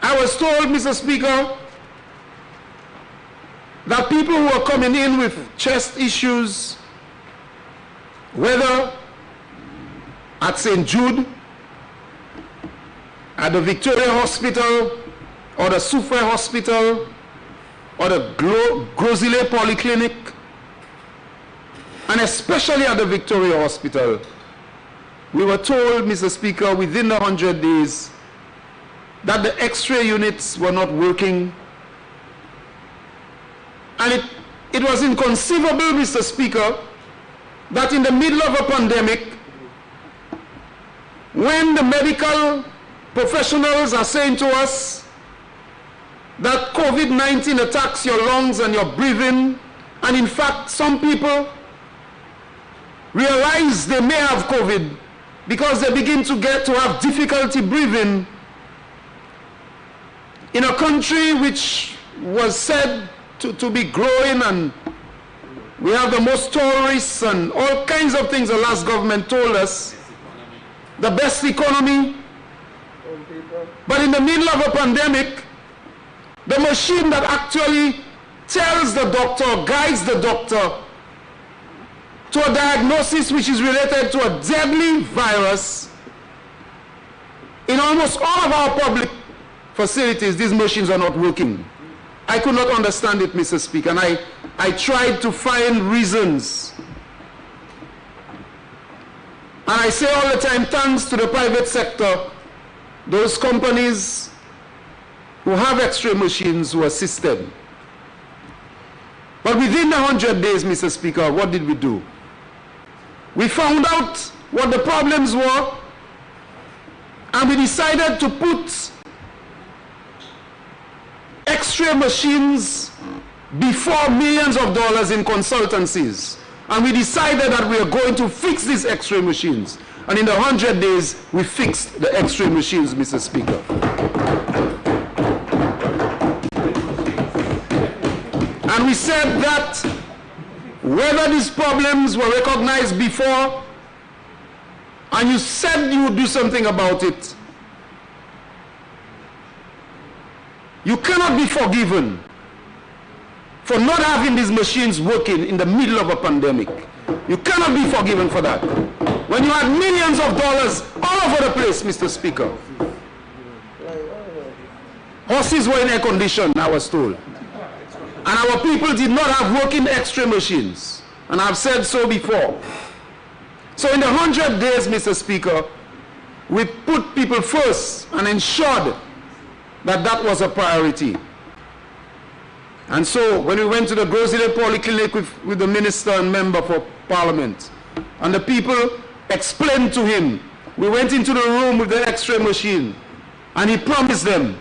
I was told, Mr. Speaker, that people who are coming in with chest issues, whether at St. Jude, at the Victoria Hospital, or the Soufrière Hospital, or the Grosile Polyclinic, and especially at the Victoria Hospital, we were told, Mr. Speaker, within the 100 days, that the X-ray units were not working. And it was inconceivable, Mr. Speaker, that in the middle of a pandemic, when the medical professionals are saying to us that COVID-19 attacks your lungs and your breathing, and in fact some people realize they may have COVID because they begin to have difficulty breathing, in a country which was said to be growing, and we have the most tourists and all kinds of things the last government told us, the best economy. But in the middle of a pandemic, the machine that actually tells the doctor, guides the doctor to a diagnosis which is related to a deadly virus, in almost all of our public facilities, these machines are not working. I could not understand it, Mr. Speaker, and I tried to find reasons. And I say all the time, thanks to the private sector, those companies who have X-ray machines who assisted. But within the 100 days, Mr. Speaker, what did we do? We found out what the problems were, and we decided to put X-ray machines before millions of dollars in consultancies. And we decided that we are going to fix these X-ray machines. And in the 100 days, we fixed the X-ray machines, Mr. Speaker. And we said that whether these problems were recognized before, and you said you would do something about it, you cannot be forgiven for not having these machines working in the middle of a pandemic. You cannot be forgiven for that. When you had millions of dollars all over the place, Mr. Speaker. Horses were in air condition, I was told. And our people did not have working X-ray machines. And I've said so before. So in the 100 days, Mr. Speaker, we put people first and ensured that that was a priority. And so when we went to the Grosile Polyclinic with the minister and member for parliament, and the people explained to him, we went into the room with the x-ray machine, and he promised them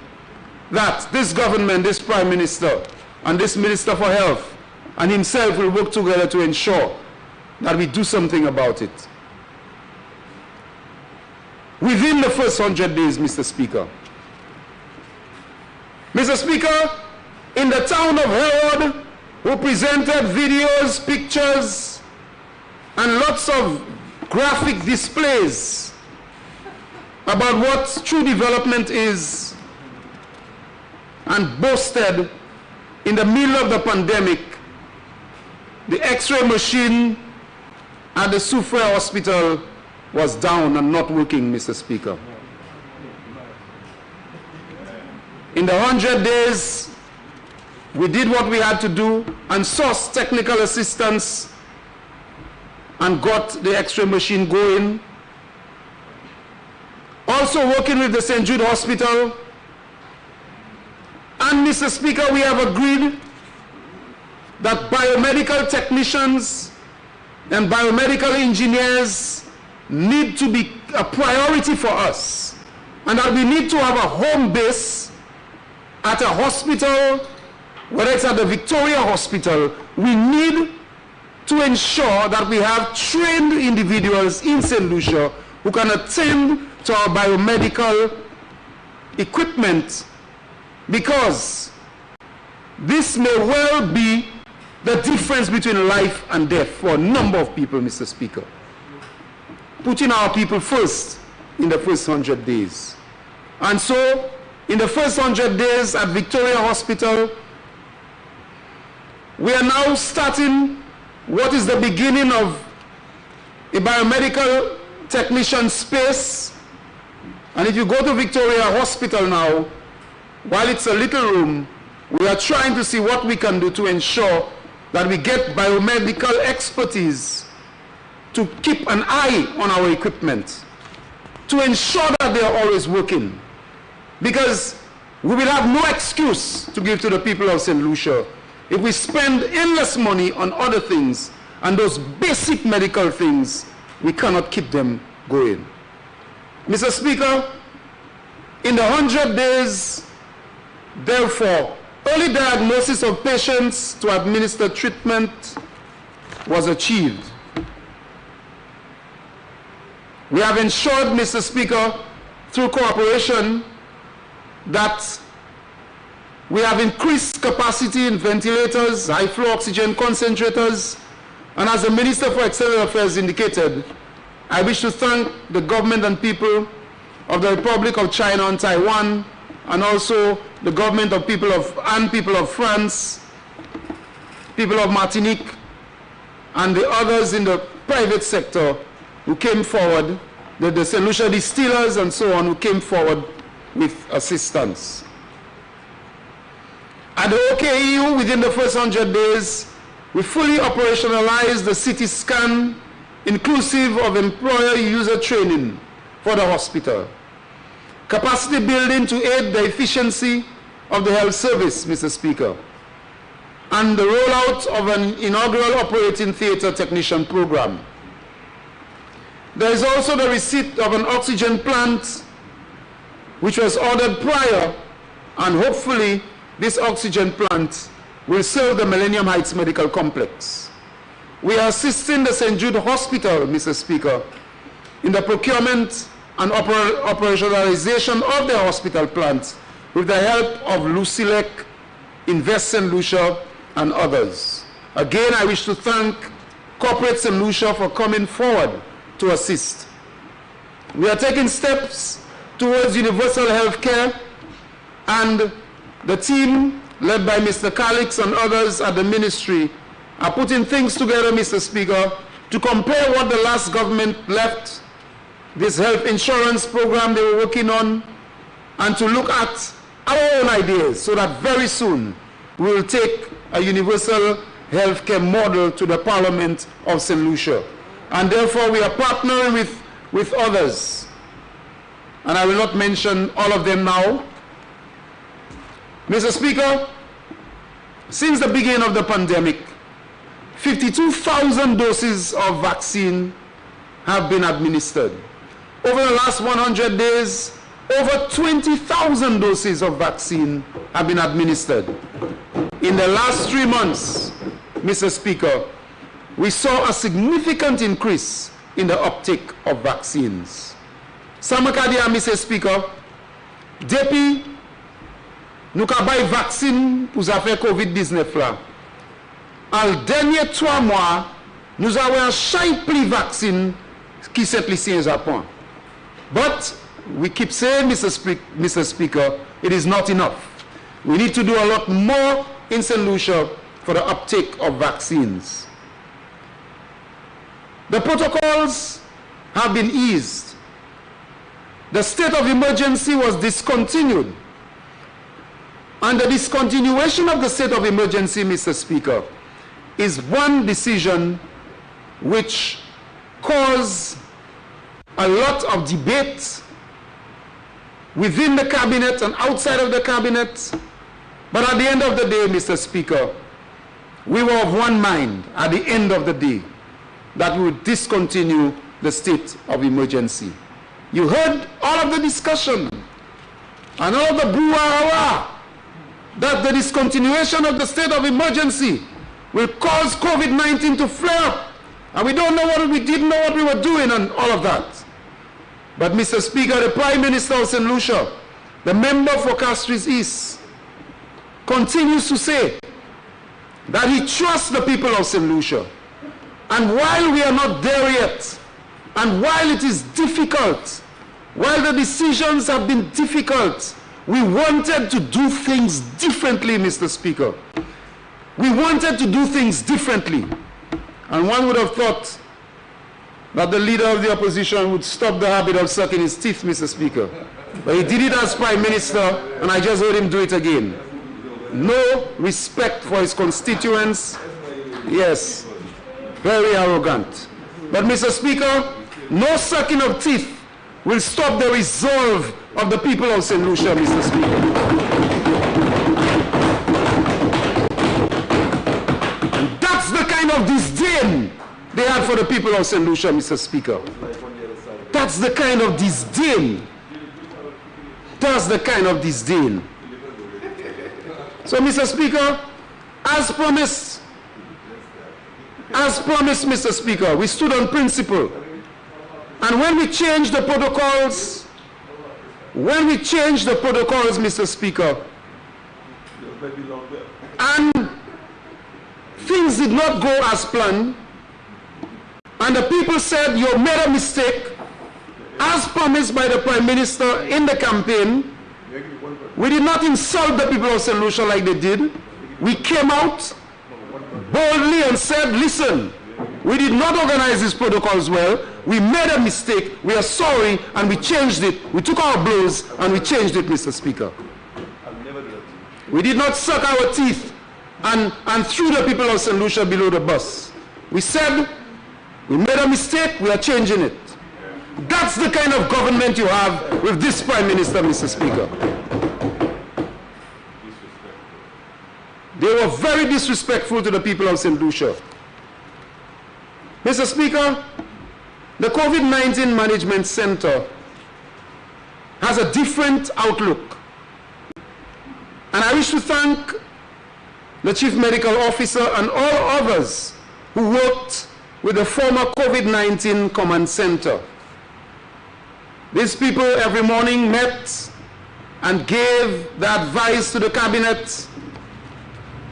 that this government, this prime minister, and this minister for health, and himself will work together to ensure that we do something about it. Within the first 100 days, Mr. Speaker. Mr. Speaker, in the town of Herod, who presented videos, pictures, and lots of graphic displays about what true development is, and boasted in the middle of the pandemic, the x-ray machine at the Soufriere Hospital was down and not working, Mr. Speaker. In the 100 days, we did what we had to do and sourced technical assistance and got the x-ray machine going. Also working with the St. Jude Hospital. And Mr. Speaker, we have agreed that biomedical technicians and biomedical engineers need to be a priority for us, and that we need to have a home base at a hospital, whether it's at the Victoria Hospital. We need to ensure that we have trained individuals in St. Lucia who can attend to our biomedical equipment, because this may well be the difference between life and death for a number of people, Mr. Speaker. Putting our people first in the first 100 days. And so, in the first 100 days at Victoria Hospital, we are now starting what is the beginning of a biomedical technician space. And if you go to Victoria Hospital now, while it's a little room, we are trying to see what we can do to ensure that we get biomedical expertise to keep an eye on our equipment, to ensure that they are always working. Because we will have no excuse to give to the people of St. Lucia if we spend endless money on other things, and those basic medical things, we cannot keep them going. Mr. Speaker, in the 100 days, therefore, early diagnosis of patients to administer treatment was achieved. We have ensured, Mr. Speaker, through cooperation, that we have increased capacity in ventilators, high-flow oxygen concentrators, and as the Minister for External Affairs indicated, I wish to thank the government and people of the Republic of China and Taiwan, and also the government of people of France, people of Martinique, and the others in the private sector who came forward, the St. Lucia distillers and so on, who came forward with assistance. At the OKEU, within the first 100 days, we fully operationalized the CT scan, inclusive of employer user training for the hospital. Capacity building to aid the efficiency of the health service, Mr. Speaker, and the rollout of an inaugural operating theater technician program. There is also the receipt of an oxygen plant which was ordered prior, and hopefully this oxygen plant will serve the Millennium Heights Medical Complex. We are assisting the St. Jude Hospital, Mr. Speaker, in the procurement and operationalization of the hospital plant with the help of Lucilec, Invest St. Lucia, and others. Again, I wish to thank Corporate St. Lucia for coming forward to assist. We are taking steps towards universal health care, and the team led by Mr. Calix and others at the ministry are putting things together, Mr. Speaker, to compare what the last government left, this health insurance program they were working on, and to look at our own ideas so that very soon we will take a universal healthcare model to the Parliament of St. Lucia. And therefore we are partnering with others. And I will not mention all of them now. Mr. Speaker, since the beginning of the pandemic, 52,000 doses of vaccine have been administered. Over the last 100 days, over 20,000 doses of vaccine have been administered. In the last 3 months, Mr. Speaker, we saw a significant increase in the uptake of vaccines. Samakadia, Mr. Speaker, depuis nous avons vaccine pour faire COVID-19 là. En dernier 3 mois, nous avons un chaque pli vaccine qui s'est lycée au Japon. But we keep saying, Mr. Speaker, it is not enough. We need to do a lot more in St. Lucia for the uptake of vaccines. The protocols have been eased. The state of emergency was discontinued. And the discontinuation of the state of emergency, Mr. Speaker, is one decision which caused a lot of debate within the cabinet and outside of the cabinet. But at the end of the day, Mr. Speaker, we were of one mind at the end of the day that we would discontinue the state of emergency. You heard all of the discussion and all of the brouhaha that the discontinuation of the state of emergency will cause COVID-19 to flare up. And we don't know what we didn't know what we were doing and all of that. But Mr. Speaker, the Prime Minister of St. Lucia, the member for Castries East, continues to say that he trusts the people of St. Lucia. And while we are not there yet, and while it is difficult, while the decisions have been difficult, we wanted to do things differently, Mr. Speaker. We wanted to do things differently. And one would have thought that the leader of the opposition would stop the habit of sucking his teeth, Mr. Speaker. But he did it as Prime Minister, and I just heard him do it again. No respect for his constituents. Yes, very arrogant. But Mr. Speaker, no sucking of teeth will stop the resolve of the people of St. Lucia, Mr. Speaker. And that's the kind of disdain they had for the people of St. Lucia, Mr. Speaker. That's the kind of disdain. That's the kind of disdain. So, Mr. Speaker, as promised, Mr. Speaker, we stood on principle. And when we changed the protocols, Mr. Speaker, and things did not go as planned, and the people said, you made a mistake, as promised by the Prime Minister in the campaign, we did not insult the people of St. Lucia like they did. We came out boldly and said, listen, we did not organize these protocols well. We made a mistake. We are sorry, and we changed it. We took our blows, and we changed it, Mr. Speaker. We did not suck our teeth and threw the people of St. Lucia below the bus. We said, we made a mistake, we are changing it. That's the kind of government you have with this Prime Minister, Mr. Speaker. They were very disrespectful to the people of St. Lucia. Mr. Speaker, the COVID-19 Management Center has a different outlook. And I wish to thank the Chief Medical Officer and all others who worked with the former COVID-19 Command Center. These people every morning met and gave the advice to the cabinet.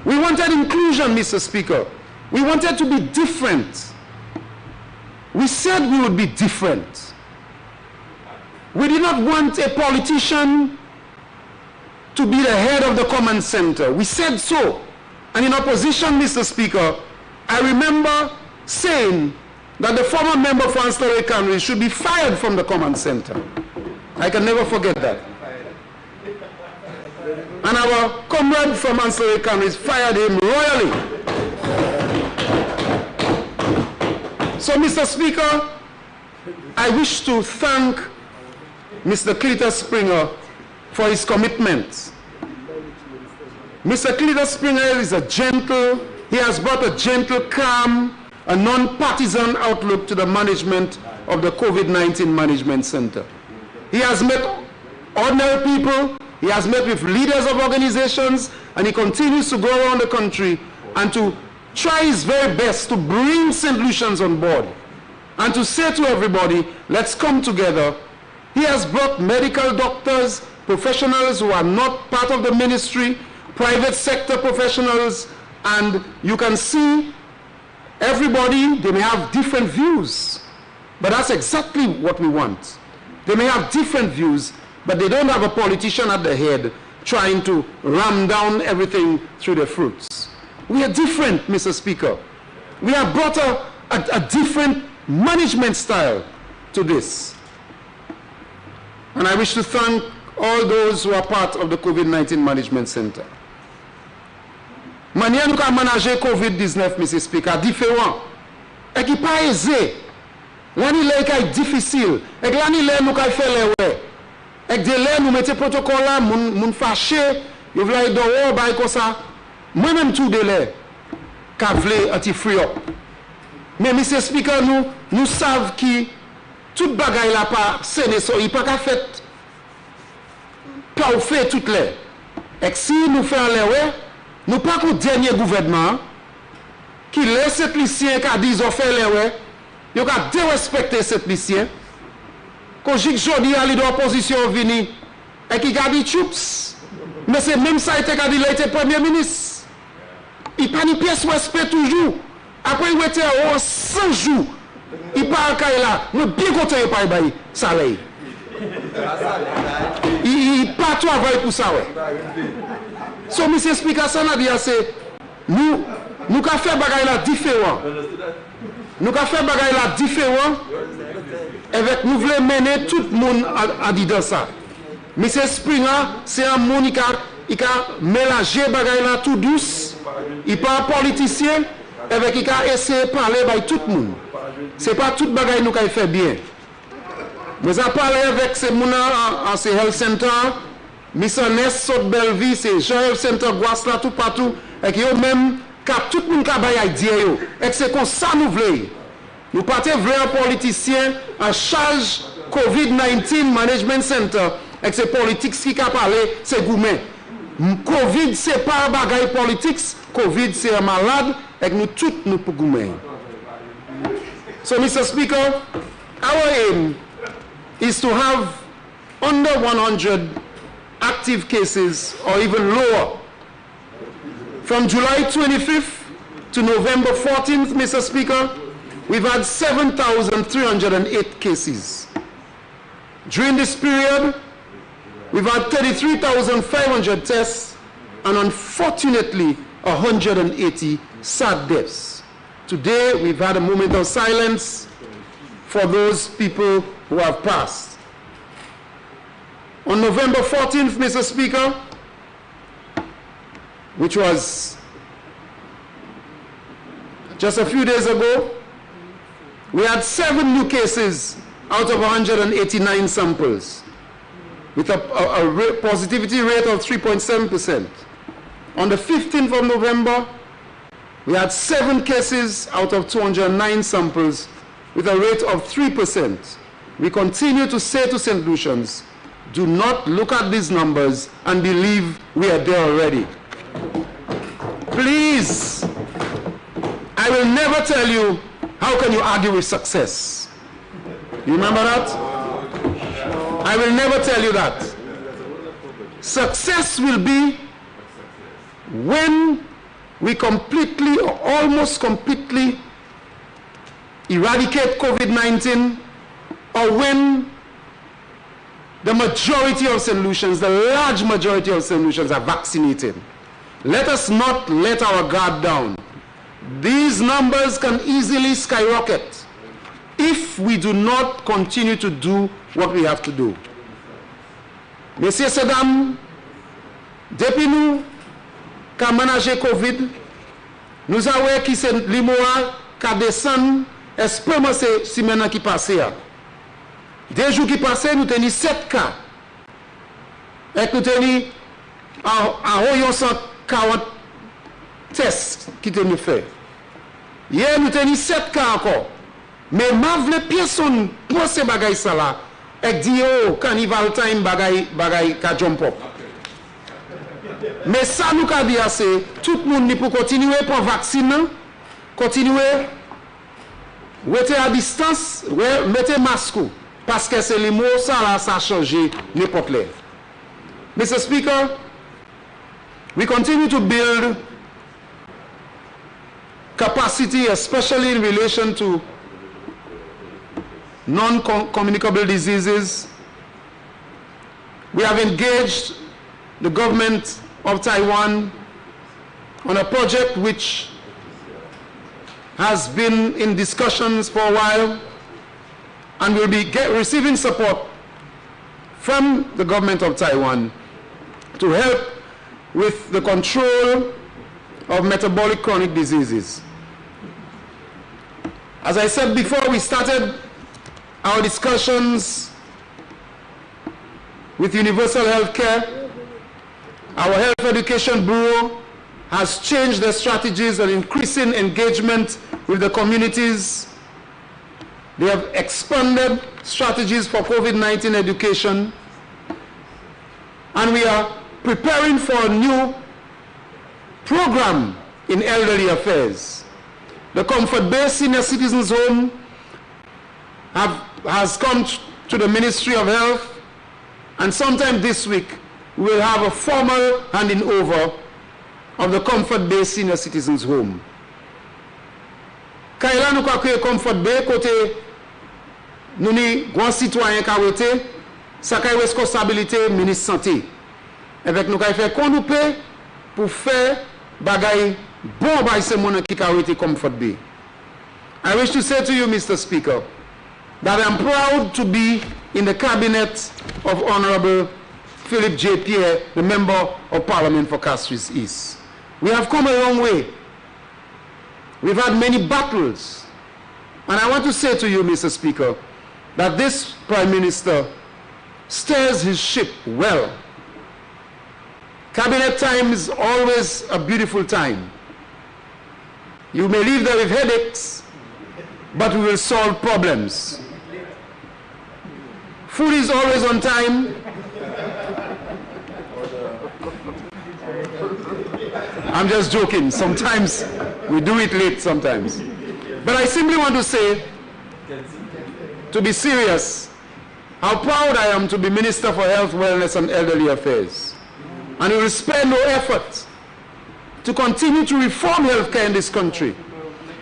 We wanted inclusion, Mr. Speaker. We wanted to be different. We said we would be different. We did not want a politician to be the head of the command center. We said so. And in opposition, Mr. Speaker, I remember saying that the former member for Ancillary Cannery should be fired from the command center. I can never forget that. And our comrade from Ancillary Canneries fired him royally. So, Mr. Speaker, I wish to thank Mr. Cletus Springer for his commitment. Mr. Cletus Springer is he has brought a gentle, calm, a non-partisan outlook to the management of the COVID-19 Management Center. He has met ordinary people, he has met with leaders of organizations, and he continues to go around the country and to try his very best to bring St. Lucians on board and to say to everybody, let's come together. He has brought medical doctors, professionals who are not part of the ministry, private sector professionals, and you can see everybody, they may have different views, but that's exactly what we want. They may have different views, but they don't have a politician at the head trying to ram down everything through the fruits. We are different, Mr. Speaker. We have brought a different management style to this. And I wish to thank all those who are part of the COVID-19 Management Center. Manière nous avons managé COVID-19, Mr. Speaker, différent. Et qui pas aisé. L'année là est difficile. Et l'année là nous avons fait les ouais. Et de là nous mettons protocole là, moun fâché, vous voulez dehors, bah comme ça. Moi-même tout de là, qu'a voulu anti-free up. Mais Mr. Speaker, nous savons que toute bagaille là pas séné so, il pas qu'à fait pas fait toutes les. Et si nous faisons les ouais, nous pas qu'au dernier gouvernement qui laisse cette lycéen qui a dit qu'ils ont fait les ouais, ils ont dérespecté cette lycéen. Quand j'ai jodi à l'opposition vini et qui a dit choups, mais c'est même ça était quand il a été premier ministre. Il pas ni pièce respect toujours. Après il était en 100 jours. Il parle quand il a, nous bien content il pas bail salaire. Il pas travail pour ça ouais. So Mr. Speaker, ça n'a dit c'est nous qu'a fait bagaille là différent. Nous qu'a fait bagaille là différent. Avec nous voulons mener tout le monde à dire dans ça. Mr. Springer, c'est un monde qui a mélangé bagaille là tout douce. Il pas un politicien avec qui a essayé de parler avec tout le monde. C'est pas toute bagaille nous qui fait bien. Nous avons parlé avec ces gens en ces health center. Mr. Ness Saute Belleville, c'est Jean Health Center Guasla tout partout. Et qui ont même tout le monde qui a dit et c'est comme ça nous voulons. Nous partons vers un politicien en charge COVID-19 Management Center et c'est politique qui a parlé, c'est Goumet. COVID c'est pas un bagaille politique, COVID c'est un malade et nous tous nous pour Goumet. So Mr. Speaker, our aim is to have under 100 active cases or even lower. From July 25th to November 14th, Mr. Speaker, we've had 7,308 cases. During this period, we've had 33,500 tests and unfortunately 180 sad deaths. Today, we've had a moment of silence for those people who have passed. On November 14th, Mr. Speaker, which was just a few days ago, we had 7 new cases out of 189 samples with a positivity rate of 3.7%. On the 15th of November, we had 7 cases out of 209 samples with a rate of 3%. We continue to say to St. Lucians, do not look at these numbers and believe we are there already. Please, I will never tell you how can you argue with success. You remember that? I will never tell you that. Success will be when we completely or almost completely eradicate COVID-19 or when the majority of St. Lucians, the large majority of St. Lucians are vaccinated. Let us not let our guard down. These numbers can easily skyrocket if we do not continue to do what we have to do. Messieurs, ces dames, depuis nous, qui avons managé COVID, nous avons vu que c'est l'imoa qui descend, espérons c'est si maintenant qui passe. 2 jours qui passaient, nous avons 7 cas. Et nous avons en 140 40 tests qui te nous fait. Hier, nous avons 7 cas encore. Mais ma vle personne pour ces bagailles ça là et dit oh carnival time bagay ka jump up. Mais ça nous ka dire c'est tout le monde pour continuer pour vacciner, continuer rester à distance, mettez masque parce que c'est les mots ça là ça a changé n'importe là. Mr. Speaker, we continue to build capacity especially in relation to non-communicable diseases. We have engaged the government of Taiwan on a project which has been in discussions for a while and will be receiving support from the government of Taiwan to help with the control of metabolic chronic diseases. As I said before, we started our discussions with universal health care. Our Health Education Bureau has changed their strategies and increasing engagement with the communities. They have expanded strategies for COVID-19 education. And we are preparing for a new program in elderly affairs. The Comfort Bay Senior Citizens Home has come to the Ministry of Health, and sometime this week we will have a formal handing over of the Comfort Bay Senior Citizens Home. Kaila nou ka kreye Comfort Bay kote nou ni grand citoyen ka wete, sa ka responsabilité ministre santé. Avec nou ka fè kon nou pe pour faire bagay bon bay se moun ki ka wete Comfort Bay. I wish to say to you, Mr. Speaker, that I am proud to be in the cabinet of Honorable Philip J. Pierre, the Member of Parliament for Castries East. We have come a long way. We've had many battles. And I want to say to you, Mr. Speaker, that this Prime Minister steers his ship well. Cabinet time is always a beautiful time. You may leave there with headaches, but we will solve problems. Food is always on time. I'm just joking. Sometimes we do it late sometimes. But I simply want to say, to be serious, how proud I am to be Minister for Health, Wellness and Elderly Affairs. And we will spare no effort to continue to reform healthcare in this country.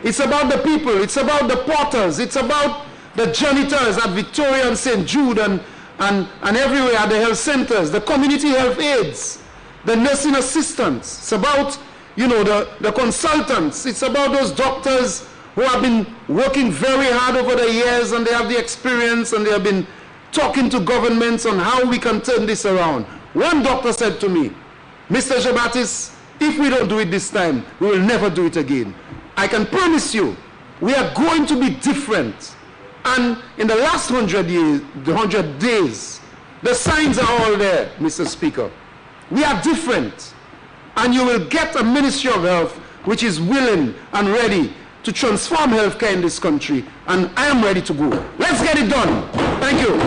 It's about the people, it's about the porters, it's about the janitors at Victoria and St. Jude and everywhere at the health centers, the community health aides, the nursing assistants. It's about, you know, the consultants. It's about those doctors who have been working very hard over the years and they have the experience and they have been talking to governments on how we can turn this around. One doctor said to me, Mr. Jabatis, if we don't do it this time, we will never do it again. I can promise you, we are going to be different. And in the last 100 days, the signs are all there, Mr. Speaker. We are different. And you will get a Ministry of Health which is willing and ready to transform healthcare in this country. And I am ready to go. Let's get it done. Thank you.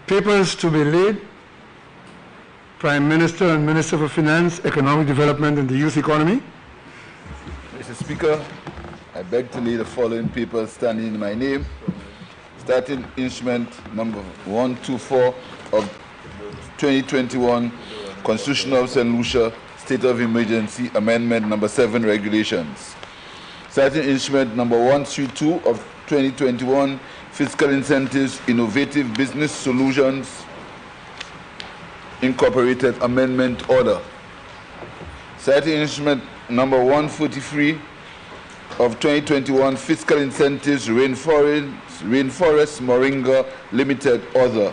Papers to be laid. Prime Minister and Minister for Finance, Economic Development and the Youth Economy. Mr. Speaker, I beg to lay the following papers standing in my name. Starting instrument number 124 of 2021 Constitution of St. Lucia State of Emergency Amendment number 7 Regulations. Starting instrument number 132 of 2021 Fiscal Incentives Innovative Business Solutions Incorporated Amendment Order. Citing instrument number 143 of 2021 Fiscal Incentives Rainforest Moringa Limited Order.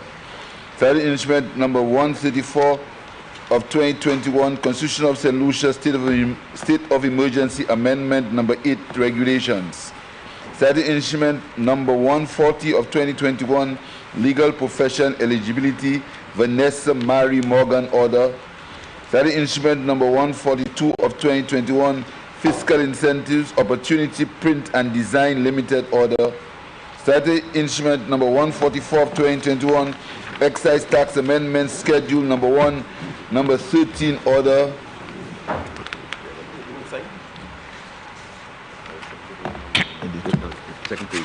Statutory Instrument number 134 of 2021, Constitution of St. Lucia, State of Emergency Amendment number 8, Regulations. Statutory Instrument number 140 of 2021, Legal Profession Eligibility, Vanessa Mary Morgan Order. Statutory Instrument number 142 of 2021, Fiscal Incentives, Opportunity Print and Design Limited Order. Statutory Instrument number 144 of 2021, Excise Tax Amendment Schedule number 1, number 13 Order. Second page.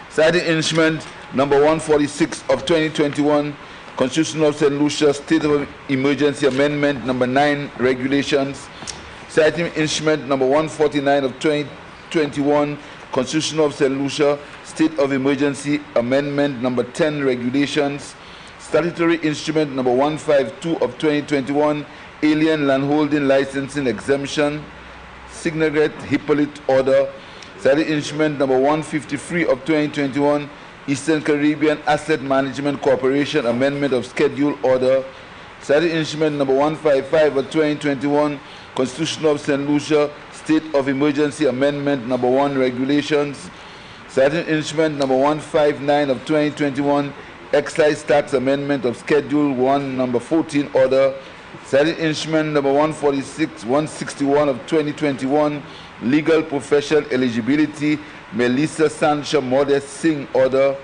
Statutory Instrument number 146 of 2021, Constitution of St. Lucia, State of Emergency Amendment number 9, Regulations. Statutory Instrument number 149 of 2021, Constitution of St. Lucia, State of Emergency Amendment number 10, Regulations. Statutory Instrument number 152 of 2021, Alien Landholding Licensing Exemption, Signaget Hippolyte Order. Statutory Instrument number 153 of 2021, Eastern Caribbean Asset Management Corporation Amendment of Schedule Order. Statutory Instrument number 155 of 2021, Constitution of St. Lucia, State of Emergency Amendment number 1, Regulations. Statutory Instrument number 159 of 2021, Excise Tax Amendment of Schedule 1, number 14 Order. Statutory Instrument number 161 of 2021, Legal Profession Eligibility, Melissa Sancha Modest Singh Order.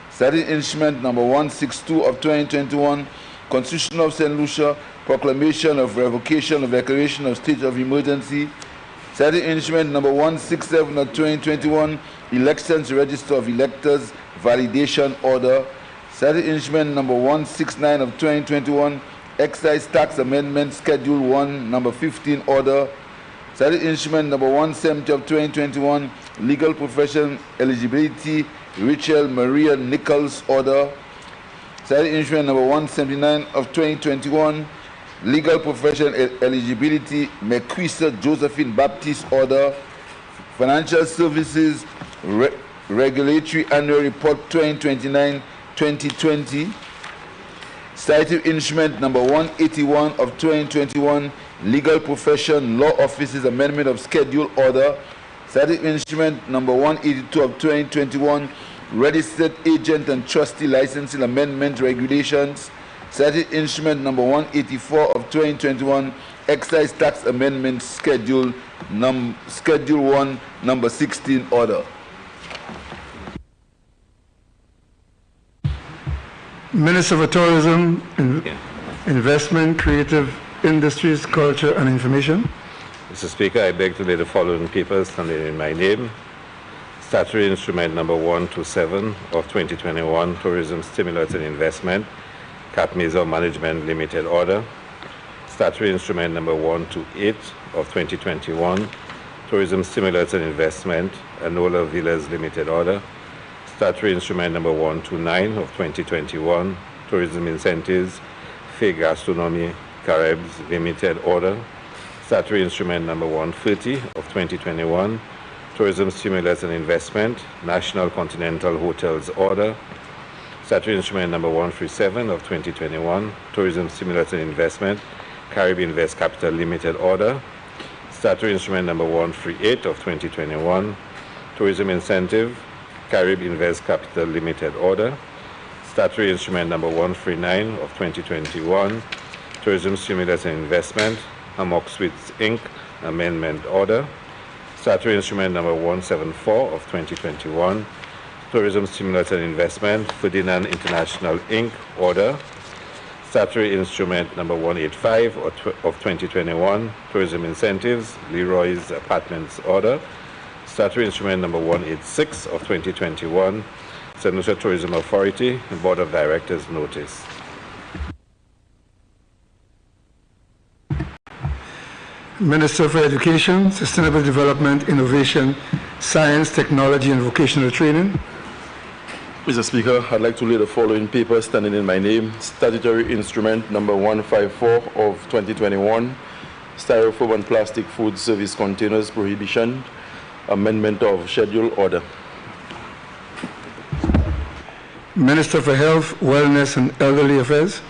Statutory Instrument number 162 of 2021, Constitution of St. Lucia, Proclamation of Revocation of Declaration of State of Emergency. Statutory Instrument number 167 of 2021, Elections Register of Electors Validation Order. Statutory Instrument number 169 of 2021, Excise Tax Amendment Schedule 1, number 15 Order. Statutory Instrument number 170 of 2021, Legal Profession Eligibility, Rachel Maria Nichols Order. Statutory Instrument number 179 of 2021, Legal Profession Eligibility, Mequisa Josephine Baptiste Order. Financial Services Regulatory Annual Report 2029-2020. Statutory Instrument number 181 of 2021, Legal Profession Law Offices Amendment of Schedule Order. Statutory Instrument number 182 of 2021, Registered Agent and Trustee Licensing Amendment Regulations. Statutory Instrument number 184 of 2021, Excise Tax Amendment Schedule 1, number 16 Order. Minister for Tourism, Investment, Creative Industries, Culture and Information. Mr. Speaker, I beg to lay the following papers standing in my name. Statutory Instrument number 127 of 2021, Tourism Stimulus and Investment, Capmesa Management Limited Order. Statutory Instrument number 128 of 2021, Tourism Stimulus and Investment, Anola Villas Limited Order. Statutory Instrument number 129 of 2021, Tourism Incentives, Fay Gastronomy Caribs Limited Order. Statutory Instrument number 130 of 2021, Tourism Stimulus and Investment, National Continental Hotels Order. Statutory Instrument number 137 of 2021, Tourism Stimulus and Investment, Caribbean Invest Capital Limited Order. Statutory Instrument number 138 of 2021, Tourism Incentive, Caribbean Invest Capital Limited Order. Statutory Instrument number 139 of 2021, Tourism Stimulus and Investment, Hammock Suites Inc. Amendment Order. Statutory Instrument number 174 of 2021, Tourism Stimulus and Investment, Ferdinand International Inc. Order. Statutory Instrument number 185 of 2021, Tourism Incentives, Leroy's Apartments Order. Statutory Instrument number 186 of 2021, St. Lucia Tourism Authority, Board of Directors Notice. Minister for Education, Sustainable Development, Innovation, Science, Technology and Vocational Training. Mr. Speaker, I'd like to lay the following papers standing in my name. Statutory Instrument number 154 of 2021, Styrofoam and Plastic Food Service Containers Prohibition, Amendment of Schedule Order. Minister for Health, Wellness and Elderly Affairs.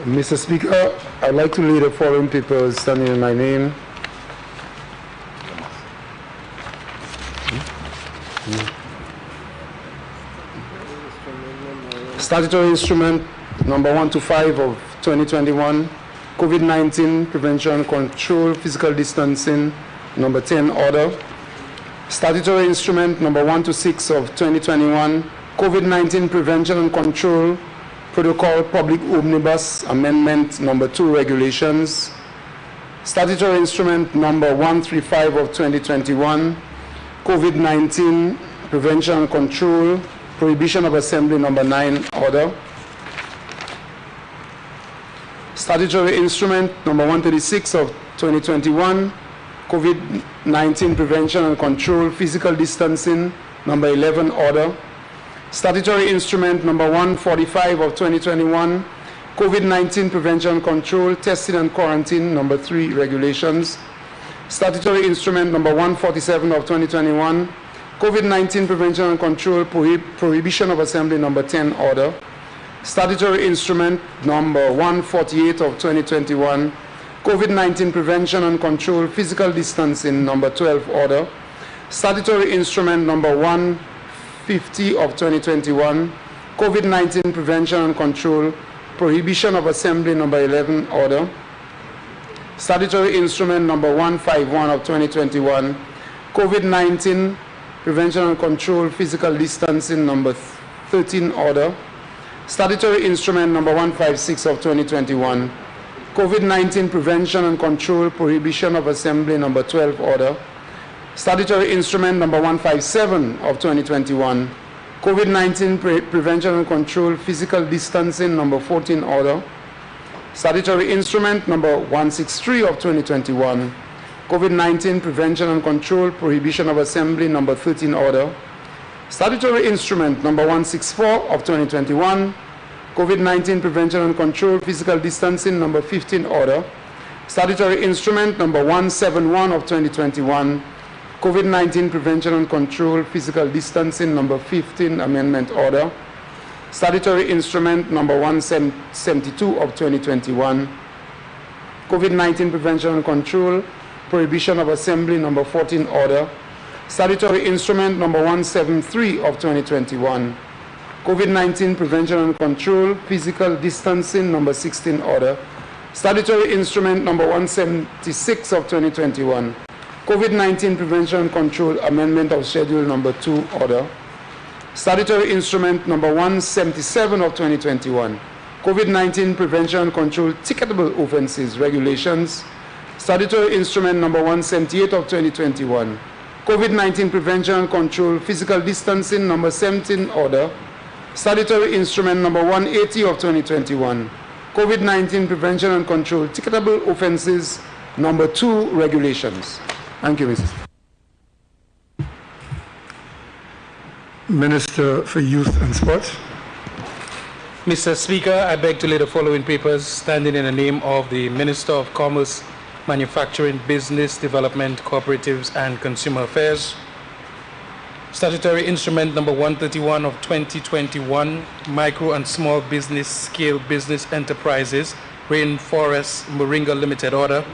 Mr. Speaker, I'd like to lead the following people standing in my name. Statutory Instrument number 125 of 2021, COVID-19 Prevention, Control, Physical Distancing, number 10 order. Statutory Instrument number 126 of 2021, COVID-19 Prevention and Control, Protocol Public Omnibus Amendment number 2 Regulations. Statutory Instrument number 135 of 2021, COVID-19 Prevention and Control, Prohibition of Assembly number 9 order. Statutory Instrument number 136 of 2021, COVID-19 Prevention and Control, Physical Distancing number 11 order. Statutory Instrument number 145 of 2021, COVID-19 Prevention and Control, Testing and Quarantine number 3 Regulations. Statutory Instrument number 147 of 2021, COVID-19 Prevention and Control, Prohibition of Assembly number 10 order. Statutory Instrument number 148 of 2021, COVID-19 Prevention and Control, Physical Distancing number 12 order. Statutory Instrument number 150 of 2021, COVID-19 Prevention and Control, Prohibition of Assembly number 11 order. Statutory Instrument number 151 of 2021, COVID-19 Prevention and Control, Physical Distancing number 13 order. Statutory Instrument number 156 of 2021, COVID-19 Prevention and Control, Prohibition of Assembly number 12 order. Statutory Instrument number 157 of 2021, COVID-19 Prevention and Control, Physical Distancing number 14 order. Statutory Instrument number 163 of 2021, COVID-19 Prevention and Control, Prohibition of Assembly number 13 order. Statutory Instrument number 164 of 2021, COVID-19 Prevention and Control, Physical Distancing number 15 order. Statutory Instrument number 171 of 2021, COVID-19 Prevention and Control, Physical Distancing number 15 amendment order. Statutory Instrument number 172 of 2021, COVID-19 Prevention and Control, Prohibition of Assembly number 14 order. Statutory Instrument number 173 of 2021, COVID-19 Prevention and Control, Physical Distancing number 16 order. Statutory Instrument number 176 of 2021, COVID-19 Prevention and Control, Amendment of Schedule number 2 order. Statutory Instrument number 177 of 2021, COVID-19 Prevention and Control, Ticketable Offenses Regulations. Statutory Instrument number 178 of 2021, COVID-19 Prevention and Control, Physical Distancing number 17 order. Statutory Instrument number 180 of 2021, COVID-19 Prevention and Control, Ticketable Offenses number 2 Regulations. Thank you, Mrs. Minister for Youth and Sports. Mr. Speaker, I beg to lay the following papers standing in the name of the Minister of Commerce, Manufacturing, Business Development, Cooperatives and Consumer Affairs. Statutory Instrument number 131 of 2021, Micro and Small Business Scale Business Enterprises, Rainforest Moringa Limited Order.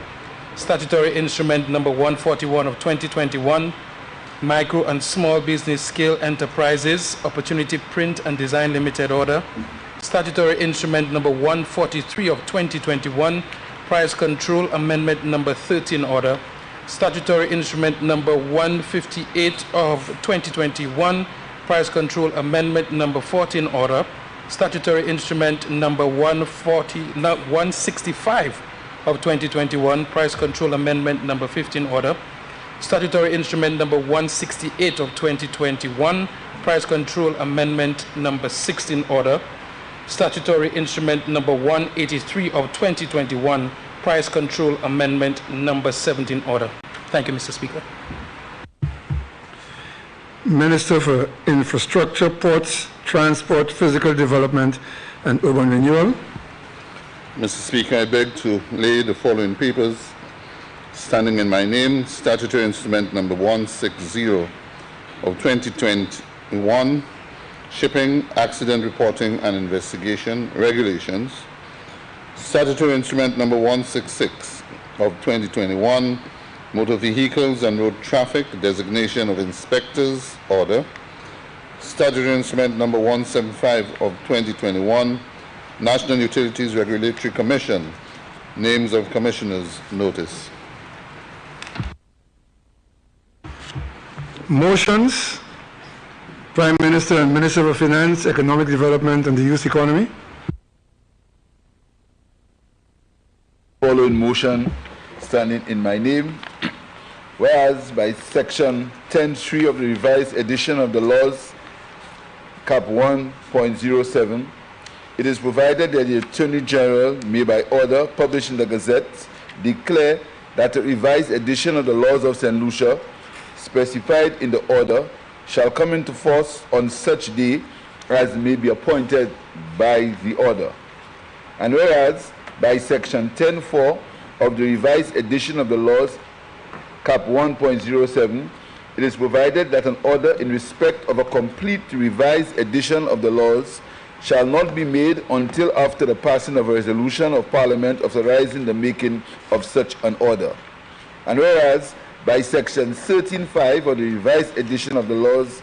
Statutory Instrument number 141 of 2021, Micro and Small Business Scale Enterprises, Opportunity Print and Design Limited Order. Statutory Instrument number 143 of 2021, Price Control Amendment number 13 order. Statutory Instrument number 158 of 2021, Price Control Amendment number 14 order. Statutory Instrument number 165 of 2021, Price Control Amendment number 15 order. Statutory Instrument number 168 of 2021, Price Control Amendment number 16 order. Statutory Instrument number 183 of 2021, Price Control Amendment number 17 order. Thank you, Mr. Speaker. Minister for Infrastructure, Ports, Transport, Physical Development and Urban Renewal. Mr. Speaker, I beg to lay the following papers standing in my name, statutory instrument number 160 of 2021, Shipping, Accident Reporting and Investigation Regulations, statutory instrument number 166 of 2021, Motor Vehicles and Road Traffic Designation of Inspectors Order, statutory instrument number 175 of 2021, National Utilities Regulatory Commission, names of commissioners notice. Motions. Prime Minister and Minister of Finance, Economic Development and the Youth Economy. Following motion standing in my name, whereas by section 10.3 of the revised edition of the laws, cap 1.07, it is provided that the Attorney General may by order published in the Gazette declare that a revised edition of the laws of St. Lucia specified in the order shall come into force on such day as may be appointed by the order. And whereas by section 10.4 of the revised edition of the laws, cap 1.07, it is provided that an order in respect of a complete revised edition of the laws shall not be made until after the passing of a resolution of Parliament authorizing the making of such an order. And whereas by section 13.5 of the revised edition of the laws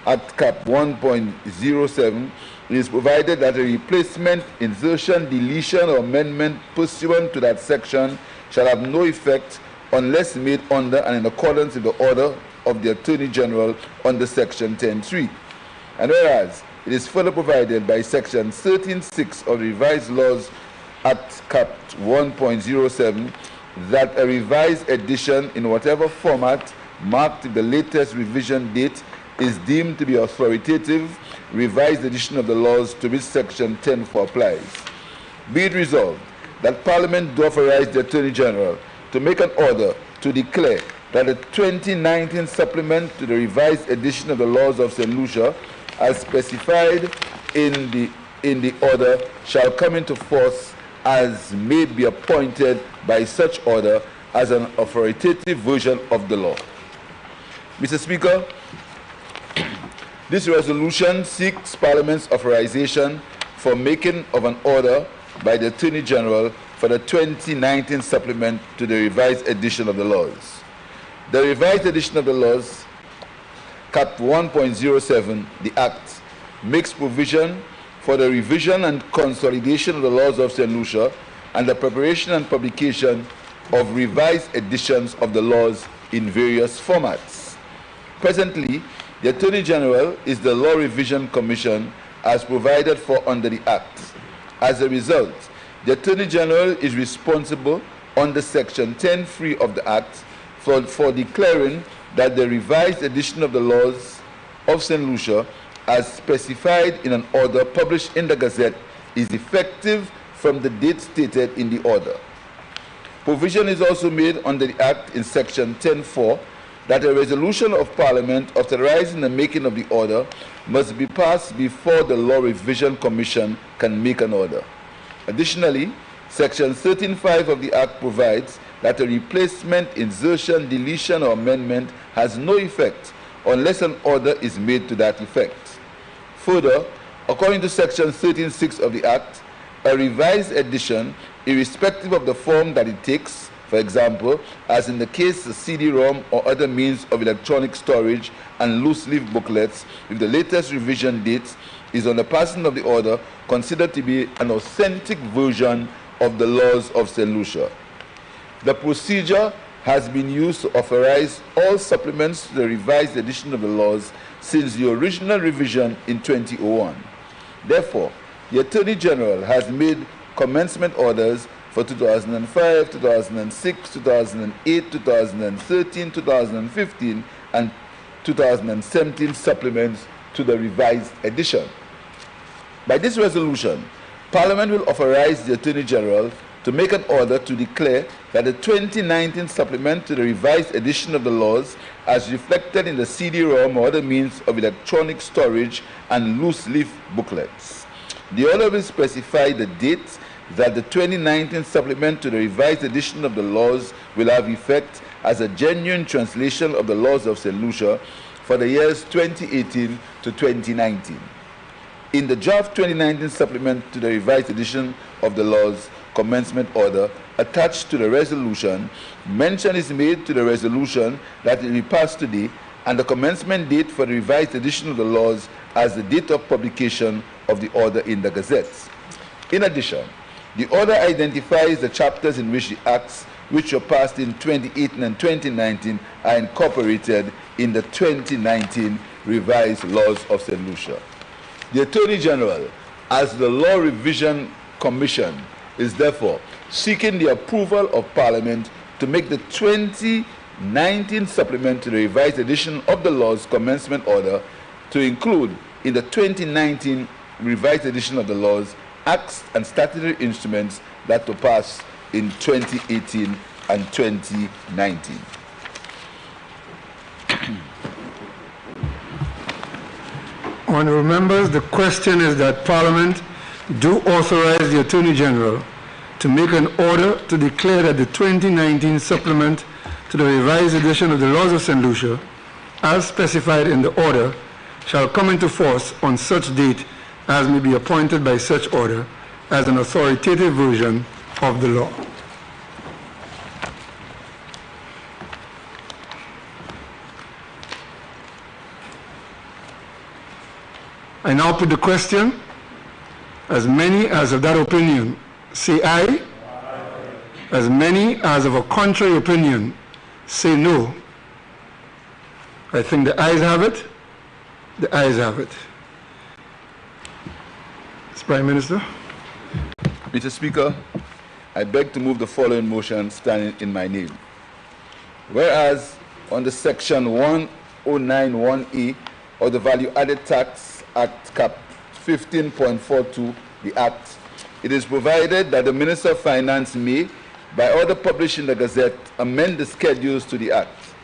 at cap 1.07, it is provided that a replacement, insertion, deletion, or amendment pursuant to that section shall have no effect unless made under and in accordance with the order of the Attorney General under section 10.3. And whereas it is further provided by section 13.6 of the revised laws at cap 1.07 that a revised edition in whatever format marked with the latest revision date is deemed to be authoritative, revised edition of the laws to which section 10.4 applies. Be it resolved that Parliament do authorize the Attorney General to make an order to declare that the 2019 supplement to the revised edition of the laws of St. Lucia as specified in the order shall come into force as may be appointed by such order as an authoritative version of the law. Mr. Speaker, this resolution seeks Parliament's authorization for making of an order by the Attorney General for the 2019 supplement to the revised edition of the laws. The revised edition of the laws, cap 1.07, the Act, makes provision for the revision and consolidation of the laws of St. Lucia and the preparation and publication of revised editions of the laws in various formats. Presently, the Attorney General is the Law Revision Commission as provided for under the Act. As a result, the Attorney General is responsible under section 10.3 of the Act for declaring that the revised edition of the laws of St. Lucia as specified in an order published in the Gazette is effective from the date stated in the order. Provision is also made under the Act in section 10.4 that a resolution of Parliament authorizing the making of the order must be passed before the Law Revision Commission can make an order. Additionally, section 13.5 of the Act provides that a replacement, insertion, deletion, or amendment has no effect unless an order is made to that effect. Further, according to section 13.6 of the Act, a revised edition, irrespective of the form that it takes, for example, as in the case of CD-ROM or other means of electronic storage and loose-leaf booklets, if the latest revision date is on the passing of the order, considered to be an authentic version of the laws of St. Lucia. The procedure has been used to authorize all supplements to the revised edition of the laws since the original revision in 2001. Therefore, the Attorney General has made commencement orders for 2005, 2006, 2008, 2013, 2015, and 2017 supplements to the revised edition. By this resolution, Parliament will authorize the Attorney General to make an order to declare that the 2019 supplement to the revised edition of the laws as reflected in the CD-ROM or other means of electronic storage and loose-leaf booklets. The order will specify the date that the 2019 supplement to the revised edition of the laws will have effect as a genuine translation of the laws of St. Lucia for the years 2018 to 2019. In the draft 2019 supplement to the revised edition of the laws commencement order attached to the resolution, mention is made to the resolution that it will be passed today, and the commencement date for the revised edition of the laws as the date of publication of the order in the Gazettes. In addition, the order identifies the chapters in which the acts which were passed in 2018 and 2019 are incorporated in the 2019 revised laws of St. Lucia. The Attorney General, as the Law Revision Commission, is therefore seeking the approval of Parliament to make the 2019 supplement to the revised edition of the laws commencement order to include in the 2019 revised edition of the laws acts and statutory instruments that were passed in 2018 and 2019. Honourable members, the question is that Parliament do authorize the Attorney General to make an order to declare that the 2019 supplement to the revised edition of the laws of St. Lucia, as specified in the order, shall come into force on such date as may be appointed by such order as an authoritative version of the law. I now put the question. As many as of that opinion say aye. As many as of a contrary opinion say no. I think the ayes have it. The ayes have it. Mr. Prime Minister. Mr. Speaker, I beg to move the following motion standing in my name. Whereas under Section 1091A of the Value Added Tax Act Cap 15.42, the Act, it is provided that the Minister of Finance may, by order published in the Gazette, amend the schedules to the Act.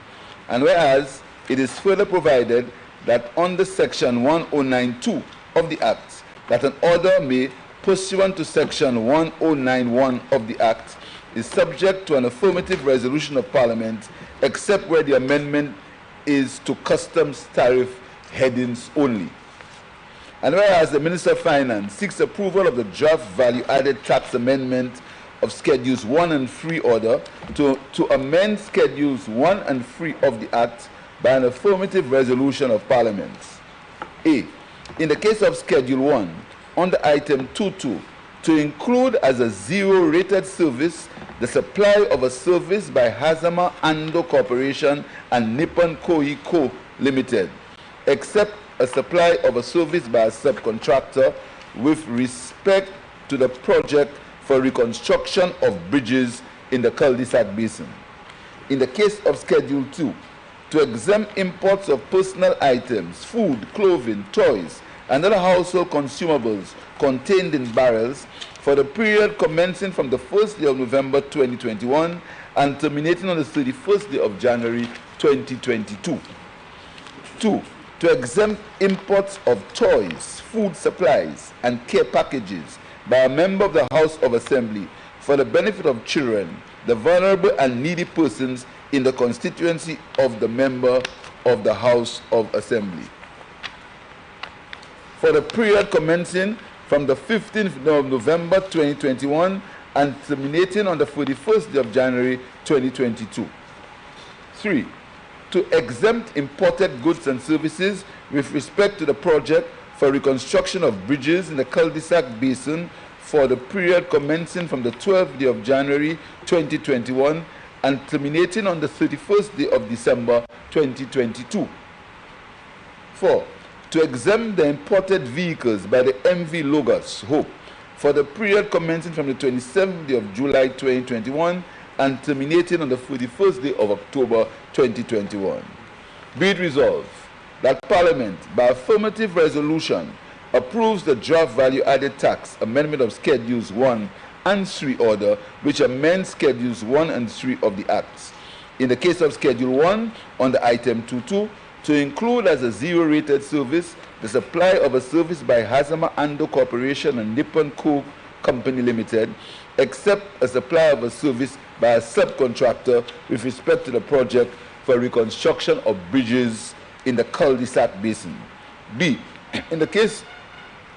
And whereas it is further provided that under Section 1092 of the Act, that an order may, pursuant to Section 1091 of the Act, is subject to an affirmative resolution of Parliament, except where the amendment is to customs tariff headings only. And whereas the Minister of Finance seeks approval of the draft value-added tax amendment of Schedules 1 and 3 order to amend Schedules 1 and 3 of the Act by an affirmative resolution of Parliament. A. In the case of Schedule 1, under Item 2.2, to include as a zero-rated service the supply of a service by Hazama Ando Corporation and Nippon Koi Co. Limited, except a supply of a service by a subcontractor with respect to the project for reconstruction of bridges in the cul-de-sac basin. In the case of Schedule 2, to exempt imports of personal items, food, clothing, toys, and other household consumables contained in barrels for the period commencing from the 1st day of November 2021 and terminating on the 31st day of January 2022. 2. To exempt imports of toys, food supplies, and care packages by a member of the House of Assembly for the benefit of children, the vulnerable and needy persons in the constituency of the member of the House of Assembly. For the period commencing from the 15th of November 2021 and terminating on the 41st day of January 2022. 3. To exempt imported goods and services with respect to the project for reconstruction of bridges in the cul-de-sac basin for the period commencing from the 12th day of January 2021 and terminating on the 31st day of December 2022. 4. To exempt the imported vehicles by the MV Logos Hope for the period commencing from the 27th day of July 2021 and terminating on the 31st day of October 2021. Be it resolved that Parliament, by affirmative resolution, approves the draft value-added tax amendment of Schedules 1 and 3 order, which amends Schedules 1 and 3 of the Acts. In the case of Schedule 1, under Item 2.2, to include as a zero-rated service the supply of a service by Hazama Ando Corporation and Nippon Co. Company Limited, except a supply of a service by a subcontractor with respect to the project for reconstruction of bridges in the cul-de-sac basin. B, in the case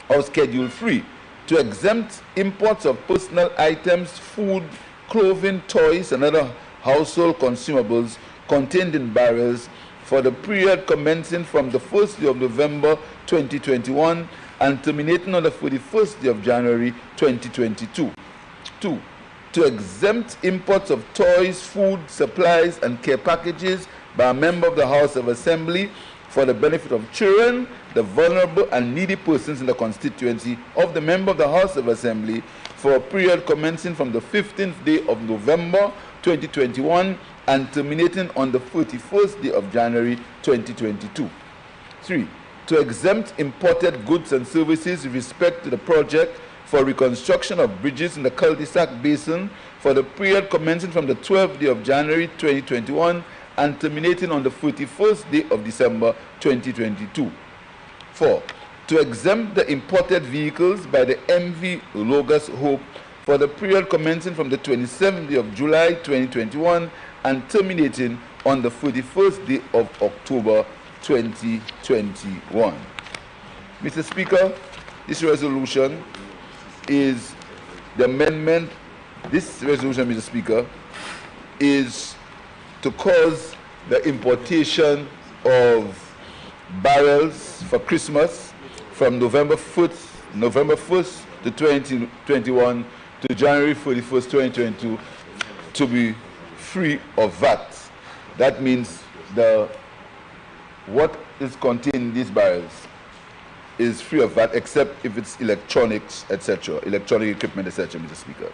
of Schedule 3, to exempt imports of personal items, food, clothing, toys, and other household consumables contained in barrels for the period commencing from the 1st day of November 2021 and terminating on the 41st day of January 2022. 2, to exempt imports of toys, food, supplies, and care packages by a member of the House of Assembly for the benefit of children, the vulnerable and needy persons in the constituency of the member of the House of Assembly for a period commencing from the 15th day of November 2021 and terminating on the 31st day of January 2022. 3, to exempt imported goods and services with respect to the project for reconstruction of bridges in the cul-de-sac basin for the period commencing from the 12th day of January 2021 and terminating on the 31st day of December 2022. 4, to exempt the imported vehicles by the MV Logos Hope for the period commencing from the 27th day of July 2021 and terminating on the 31st day of October 2021. Mr. Speaker, this resolution is the amendment. This resolution, Mr. Speaker, is to cause the importation of barrels for Christmas from November 1st to 2021 to January 31st, 2022 to be free of VAT. That means what is contained in these barrels is free of VAT except if it's electronics, etc., electronic equipment, etc., Mr. Speaker.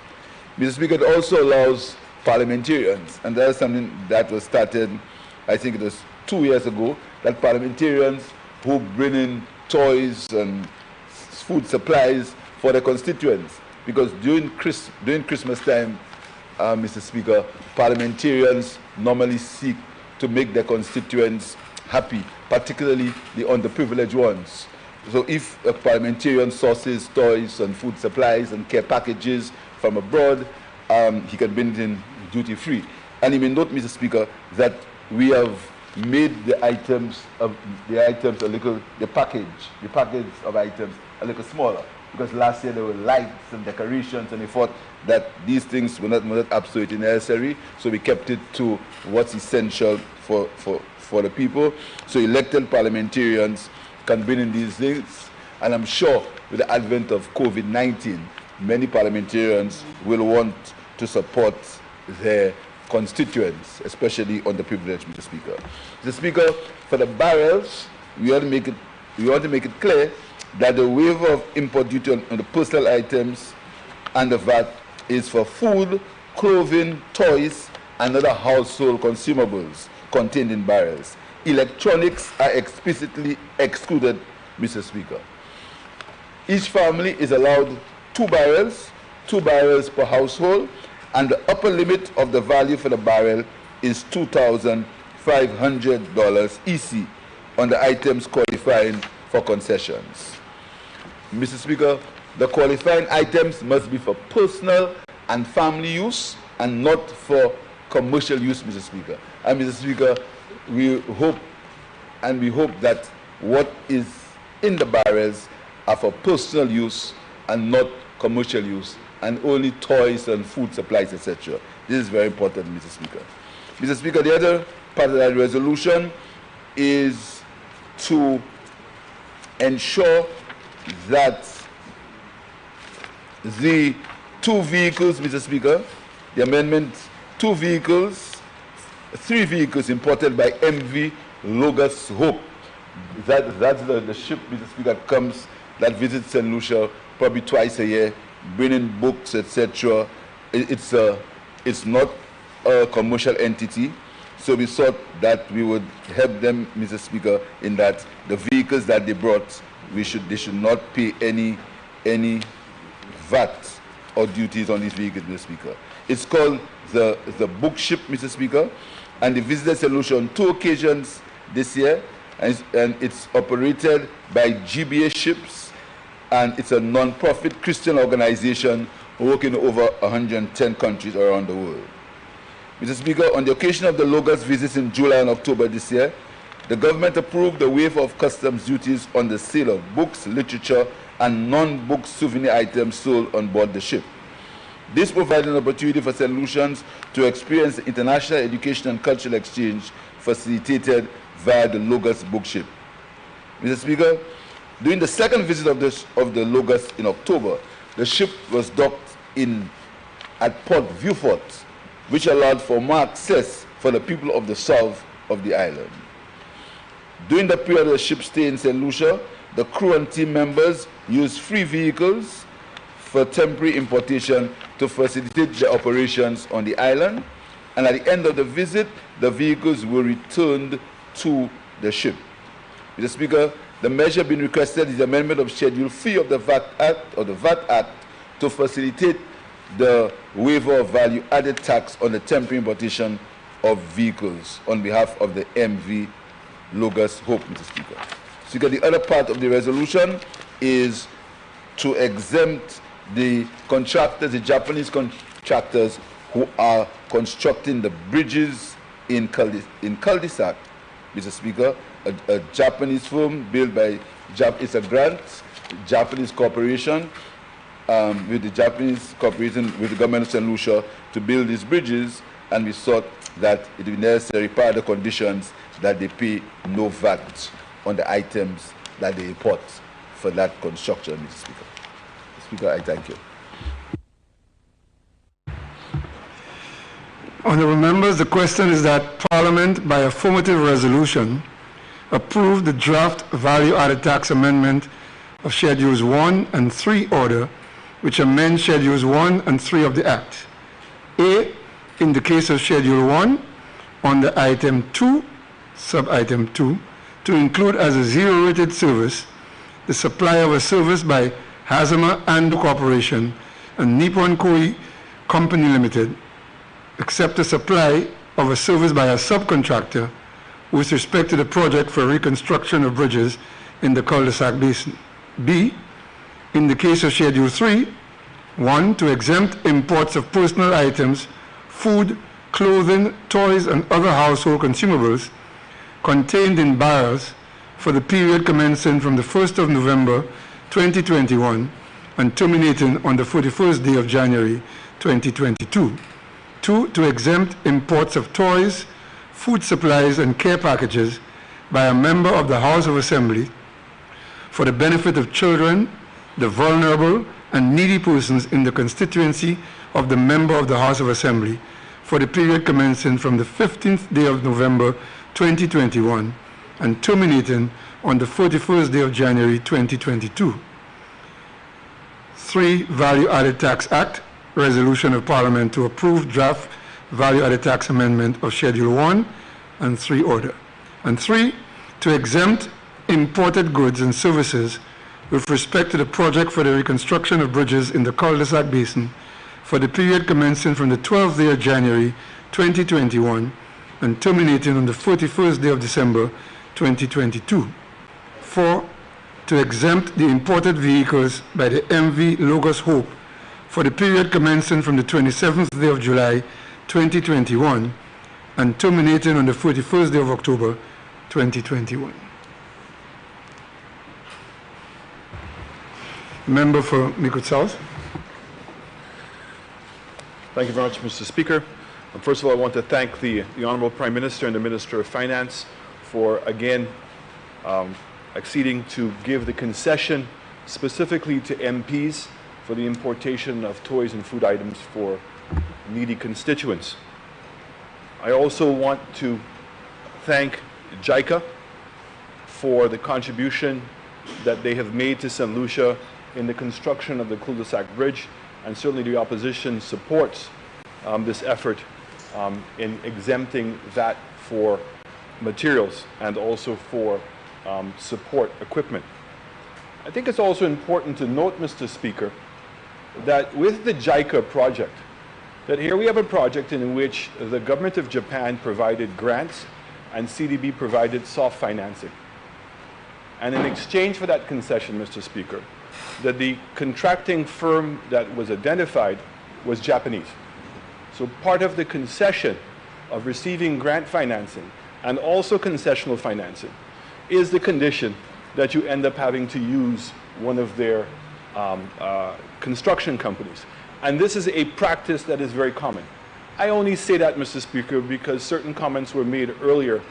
Mr. Speaker, it also allows parliamentarians, and that is something that was started, I think it was 2 years ago, that parliamentarians who bring in toys and food supplies for their constituents, because during Christmas time, Mr. Speaker, parliamentarians normally seek to make their constituents happy, particularly the underprivileged ones. So if a parliamentarian sources toys and food supplies and care packages from abroad, he can bring it in duty-free. And you may note, Mr. Speaker, that we have made the package of items a little smaller, because last year there were lights and decorations, and we thought that these things were not absolutely necessary, so we kept it to what's essential for the people. So elected parliamentarians can bring in these things, and I'm sure with the advent of COVID-19, many parliamentarians will want to support their constituents, especially underprivileged, Mr. Speaker. Mr. Speaker, for the barrels, we want to make it clear that the waiver of import duty on the personal items and the VAT is for food, clothing, toys, and other household consumables contained in barrels. Electronics are explicitly excluded, Mr. Speaker. Each family is allowed 2 barrels per household, and the upper limit of the value for the barrel is $2,500 EC on the items qualifying for concessions. Mr. Speaker, the qualifying items must be for personal and family use and not for commercial use, Mr. Speaker. And Mr. Speaker, we hope that what is in the barrels are for personal use and not commercial use, and only toys and food supplies, etc. This is very important, Mr. Speaker. Mr. Speaker, the other part of that resolution is to ensure that the 2 vehicles, Mr. Speaker, the amendment, 3 vehicles imported by MV Logos Hope. That's the ship, Mr. Speaker, that visits St. Lucia probably twice a year, bringing books, etc. It's not a commercial entity, so we thought that we would help them, Mr. Speaker, in that the vehicles that they brought, they should not pay any VAT or duties on these vehicles, Mr. Speaker. It's called the book ship, Mr. Speaker, and they visited St. Lucia on 2 occasions this year, and it's operated by GBA Ships, and it's a non-profit Christian organization work in over 110 countries around the world. Mr. Speaker, on the occasion of the Logos visits in July and October this year, the government approved the waiver of customs duties on the sale of books, literature, and non-book souvenir items sold on board the ship. This provided an opportunity for St. Lucians to experience the international education and cultural exchange facilitated via the Logos book ship. Mr. Speaker, during the second visit of the Logos in October, the ship was docked at Port Vieux-Fort, which allowed for more access for the people of the south of the island. During the period of the ship's stay in St. Lucia, the crew and team members used free vehicles for temporary importation to facilitate their operations on the island, and at the end of the visit, the vehicles were returned to the ship. Mr. Speaker, the measure being requested is the amendment of Schedule 3 of the VAT Act to facilitate the waiver of value-added tax on the temporary importation of vehicles on behalf of the MV Logos Hope, Mr. Speaker. Speaker, the other part of the resolution is to exempt the contractors, the Japanese contractors who are constructing the bridges in cul-de-sac, Mr. Speaker. A Japanese firm built by, it's a grant, Japanese corporation, with the Japanese corporation, with the government of St. Lucia to build these bridges, and we thought that it would be necessary, part of the conditions, that they pay no VAT on the items that they import for that construction, Mr. Speaker. Speaker, I thank you. Honourable members, the question is that Parliament, by affirmative resolution, approve the draft value-added tax amendment of Schedules 1 and 3 order, which amends Schedules 1 and 3 of the Act. A, in the case of Schedule 1, under Item 2, Sub-Item 2, to include as a zero-rated service the supply of a service by Hazama and Corporation and Nippon Koi Company Limited, except the supply of a service by a subcontractor with respect to the project for reconstruction of bridges in the cul-de-sac basin. B, in the case of Schedule 3, 1, to exempt imports of personal items, food, clothing, toys, and other household consumables contained in barrels for the period commencing from the 1st of November 2021 and terminating on the 41st day of January 2022. 2, to exempt imports of toys, food supplies, and care packages by a member of the House of Assembly for the benefit of children, the vulnerable, and needy persons in the constituency of the member of the House of Assembly for the period commencing from the 15th day of November 2021 and terminating on the 41st day of January 2022. 3, Value-Added Tax Act, Resolution of Parliament to approve draft Value-Added Tax Amendment of Schedule 1 and 3 order. And 3, to exempt imported goods and services with respect to the project for the reconstruction of bridges in the cul-de-sac basin for the period commencing from the 12th day of January 2021 and terminating on the 41st day of December 2022. 4, to exempt the imported vehicles by the MV Logos Hope for the period commencing from the 27th day of July 2021 and terminating on the 41st day of October 2021. Member for Mikot South. Thank you very much, Mr. Speaker. First of all, I want to thank the Honourable Prime Minister and the Minister of Finance for, again, acceding to give the concession specifically to MPs for the importation of toys and food items for needy constituents. I also want to thank JICA for the contribution that they have made to St. Lucia in the construction of the cul-de-sac bridge, and certainly the opposition supports this effort in exempting that for materials and also for support equipment. I think it's also important to note, Mr. Speaker, that with the JICA project, that here we have a project in which the government of Japan provided grants and CDB provided soft financing. And in exchange for that concession, Mr. Speaker, that the contracting firm that was identified was Japanese. So part of the concession of receiving grant financing and also concessional financing is the condition that you end up having to use one of their construction companies. And this is a practice that is very common. I only say that, Mr. Speaker, because certain comments were made earlier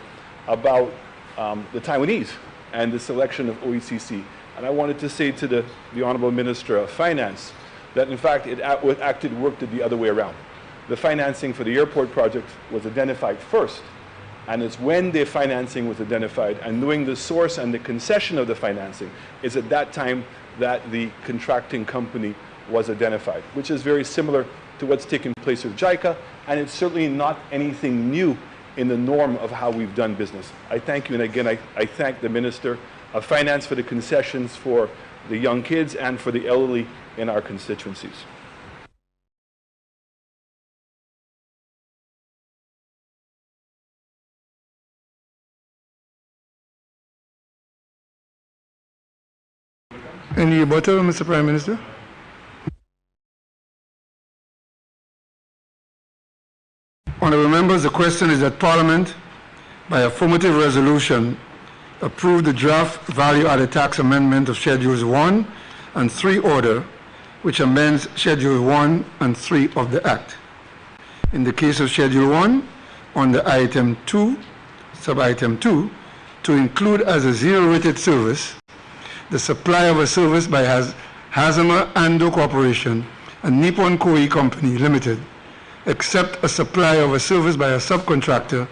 about the Taiwanese and the selection of OECC. And I wanted to say to the Honorable Minister of Finance that, in fact, it worked the other way around. The financing for the airport project was identified first, and it's when the financing was identified and knowing the source and the concession of the financing is at that time that the contracting company was identified, which is very similar to what's taking place with JICA, and it's certainly not anything new in the norm of how we've done business. I thank you, and again, I thank the Minister of Finance for the concessions for the young kids and for the elderly in our constituencies. Any rebuttal, Mr. Prime Minister? Honourable members, the question is that Parliament, by affirmative resolution, approve the draft value-added tax amendment of Schedules 1 and 3 order, which amends Schedule 1 and 3 of the Act. In the case of Schedule 1, under Item 2, Sub-Item 2, to include as a zero-rated service the supply of a service by Hazama Ando Corporation and Nippon Koei Company Limited, except a supply of a service by a subcontractor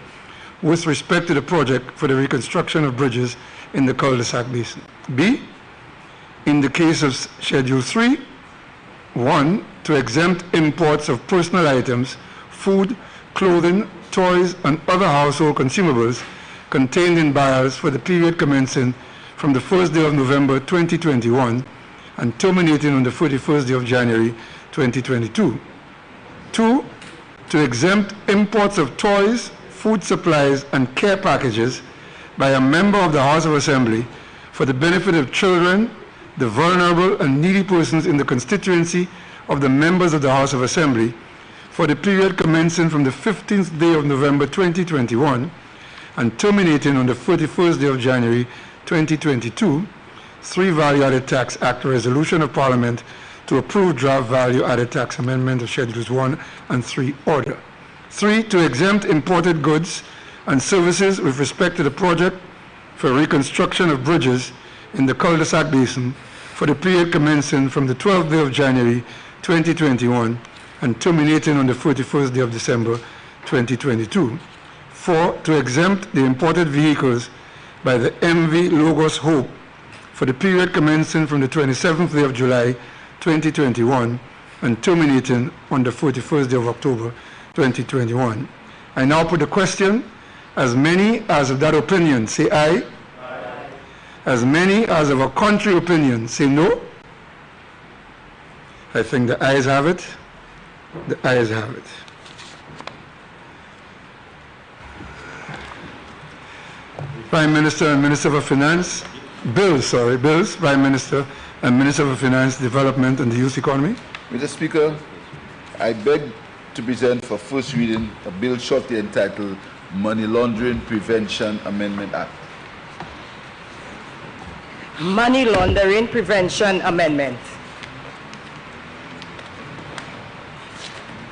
with respect to the project for the reconstruction of bridges in the cul-de-sac basin. B, in the case of Schedule 3, 1, to exempt imports of personal items, food, clothing, toys, and other household consumables contained in barrels for the period commencing from the 1st day of November 2021 and terminating on the 31st day of January 2022. 2, to exempt imports of toys, food supplies, and care packages by a member of the House of Assembly for the benefit of children, the vulnerable and needy persons in the constituency of the members of the House of Assembly for the period commencing from the 15th day of November 2021 and terminating on the 31st day of January 2022, 3 Value-Added Tax Act Resolution of Parliament to approve draft Value-Added Tax Amendment of Schedules 1 and 3 order. 3, to exempt imported goods and services with respect to the project for reconstruction of bridges in the cul-de-sac basin for the period commencing from the 12th day of January 2021 and terminating on the 31st day of December 2022. 4, to exempt the imported vehicles by the MV Logos Hope for the period commencing from the 27th day of July 2021 and terminating on the 41st day of October 2021. I now put the question. As many as of that opinion say aye. Aye. As many as of a contrary opinion say no. I think the ayes have it. The ayes have it. Prime Minister and Minister for Finance, bills, Prime Minister and Minister for Finance, Development and the Youth Economy. Mr. Speaker, I beg to present for first reading a bill shortly entitled Money Laundering Prevention Amendment Act. Money Laundering Prevention Amendment.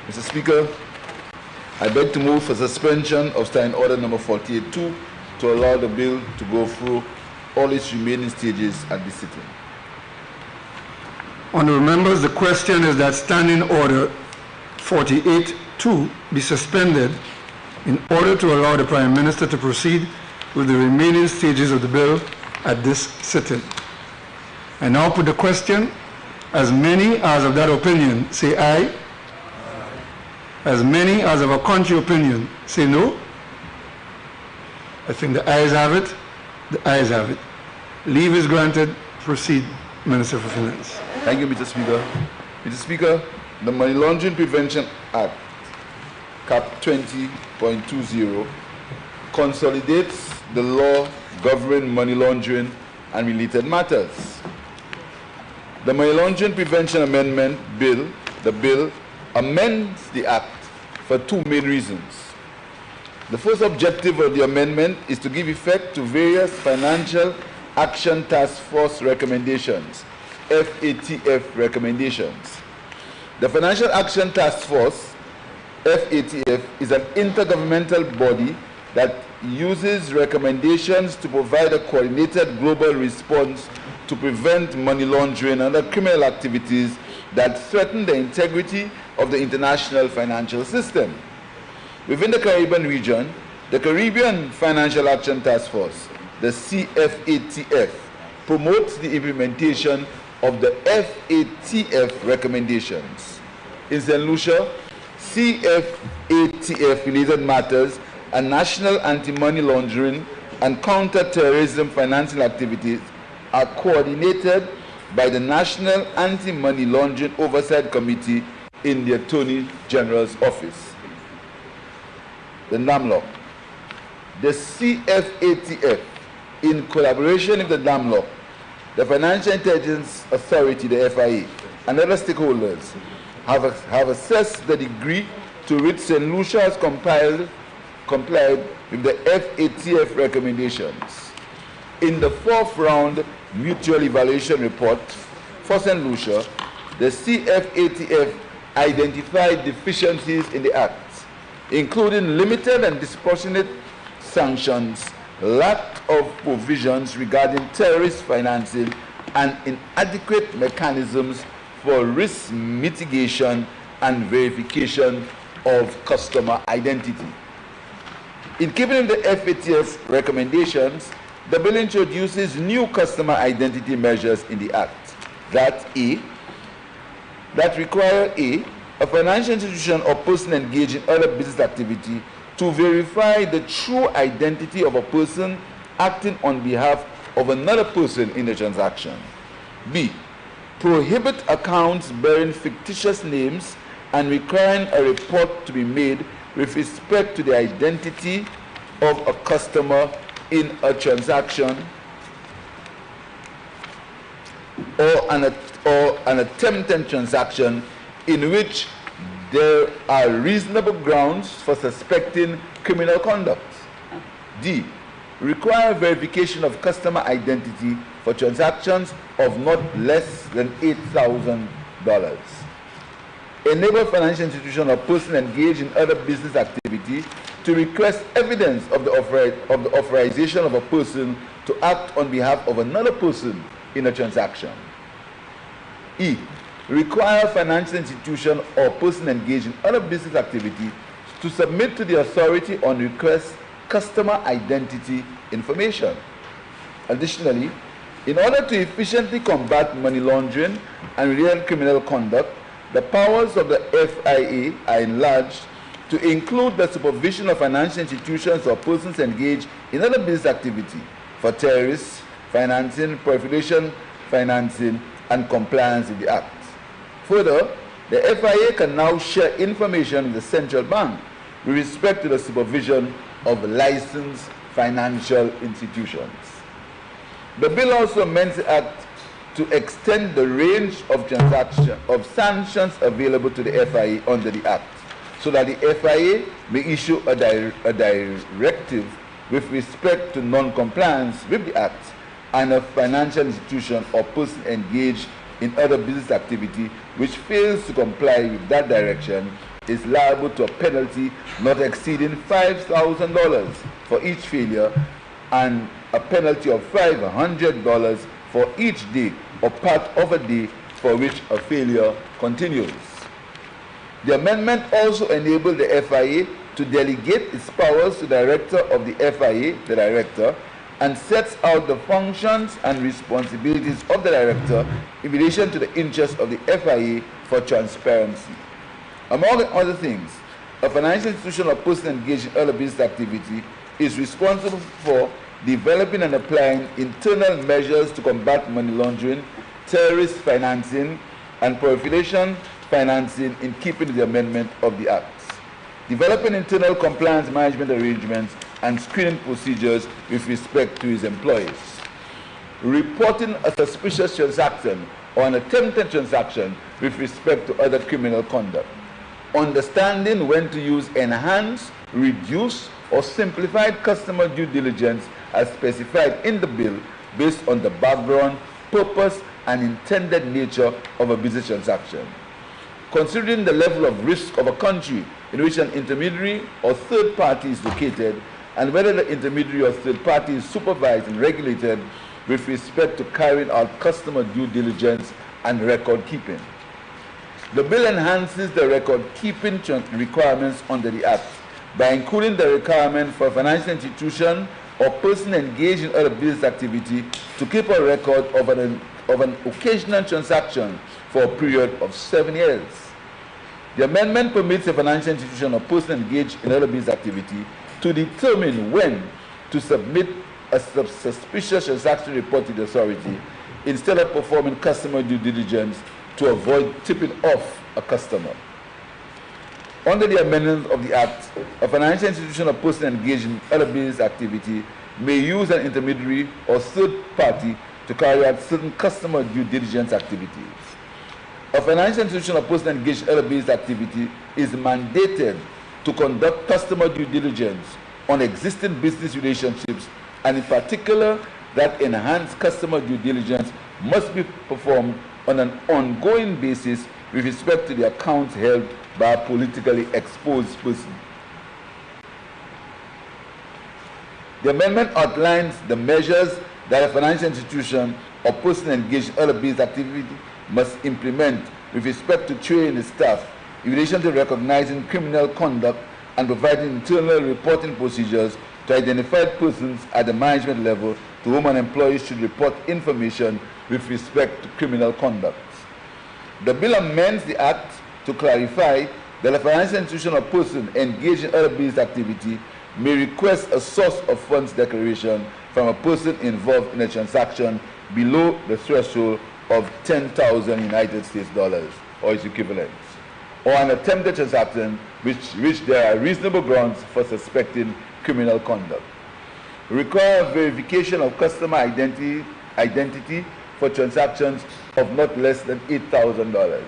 Mr. Speaker, I beg to move for suspension of Standing Order number 48-2 to allow the bill to go through all its remaining stages at this sitting. Honourable members, the question is that Standing Order 48-2 be suspended in order to allow the Prime Minister to proceed with the remaining stages of the bill at this sitting. I now put the question. As many as of that opinion say aye. As many as of a contrary opinion say no. I think the ayes have it. The ayes have it. Leave is granted. Proceed, Minister for Finance. Thank you, Mr. Speaker. Mr. Speaker, the Money Laundering Prevention Act, Cap 20.20, consolidates the law governing money laundering and related matters. The Money Laundering Prevention Amendment Bill, the bill, amends the Act for two main reasons. The first objective of the amendment is to give effect to various Financial Action Task Force recommendations, FATF recommendations. The Financial Action Task Force, FATF, is an intergovernmental body that uses recommendations to provide a coordinated global response to prevent money laundering and other criminal activities that threaten the integrity of the international financial system. Within the Caribbean region, the Caribbean Financial Action Task Force, the CFATF, promotes the implementation of the FATF recommendations. In St. Lucia, CFATF-related matters and national anti-money laundering and counter-terrorism financing activities are coordinated by the National Anti-Money Laundering Oversight Committee in the Attorney General's Office. The NAMLOC. The CFATF, in collaboration with the NAMLOC, the Financial Intelligence Authority, the FIA, and other stakeholders have assessed the degree to which St. Lucia has complied with the FATF recommendations. In the fourth round mutual evaluation report for St. Lucia, the CFATF identified deficiencies in the Act, including limited and disproportionate sanctions, lack of provisions regarding terrorist financing, and inadequate mechanisms for risk mitigation and verification of customer identity. In keeping with the FATF recommendations, the bill introduces new customer identity measures in the Act that require a financial institution or person engaged in other business activity to verify the true identity of a person acting on behalf of another person in the transaction. B, prohibit accounts bearing fictitious names and requiring a report to be made with respect to the identity of a customer in a transaction or an attempted transaction in which there are reasonable grounds for suspecting criminal conduct. D, require verification of customer identity for transactions of not less than $8,000. Enable financial institution or person engaged in other business activity to request evidence of the authorization of a person to act on behalf of another person in a transaction. E, require financial institution or person engaged in other business activity to submit to the authority on request customer identity information. Additionally, in order to efficiently combat money laundering and related criminal conduct, the powers of the FIA are enlarged to include the supervision of financial institutions or persons engaged in other business activity for terrorist financing, proliferation financing, and compliance with the Act. Further, the FIA can now share information with the central bank with respect to the supervision of licensed financial institutions. The bill also amends the Act to extend the range of sanctions available to the FIA under the Act, so that the FIA may issue a directive with respect to non-compliance with the Act, and a financial institution or person engaged in other business activity which fails to comply with that direction is liable to a penalty not exceeding $5,000 for each failure and a penalty of $500 for each day or part of a day for which a failure continues. The amendment also enabled the FIA to delegate its powers to the director of the FIA, the director, and sets out the functions and responsibilities of the director in relation to the interests of the FIA for transparency. Among other things, a financial institution or person engaged in other business activity is responsible for developing and applying internal measures to combat money laundering, terrorist financing, and proliferation financing in keeping with the amendment of the Act. Developing internal compliance management arrangements and screening procedures with respect to his employees. Reporting a suspicious transaction or an attempted transaction with respect to other criminal conduct. Understanding when to use enhanced, reduced, or simplified customer due diligence as specified in the bill based on the background, purpose, and intended nature of a business transaction. Considering the level of risk of a country in which an intermediary or third party is located, and whether the intermediary or third party is supervised and regulated with respect to carrying out customer due diligence and record keeping. The bill enhances the record keeping requirements under the Act by including the requirement for a financial institution or person engaged in other business activity to keep a record of an occasional transaction for a period of 7 years. The amendment permits a financial institution or person engaged in other business activity to determine when to submit a suspicious transaction report to the authority instead of performing customer due diligence to avoid tipping off a customer. Under the amendment of the Act, a financial institution or person engaged in other business activity may use an intermediary or third party to carry out certain customer due diligence activities. A financial institution or person engaged in other business activity is mandated to conduct customer due diligence on existing business relationships, and in particular, that enhanced customer due diligence must be performed on an ongoing basis with respect to the accounts held by a politically exposed person. The amendment outlines the measures that a financial institution or person engaged in other business activity must implement with respect to training its staff in relation to recognizing criminal conduct and providing internal reporting procedures to identified persons at the management level to whom an employee should report information with respect to criminal conduct. The bill amends the Act to clarify that a financial institution or person engaged in other business activity may request a source of funds declaration from a person involved in a transaction below the threshold of 10,000 United States dollars or its equivalent, or an attempted transaction which there are reasonable grounds for suspecting criminal conduct. Require verification of customer identity for transactions of not less than $8,000.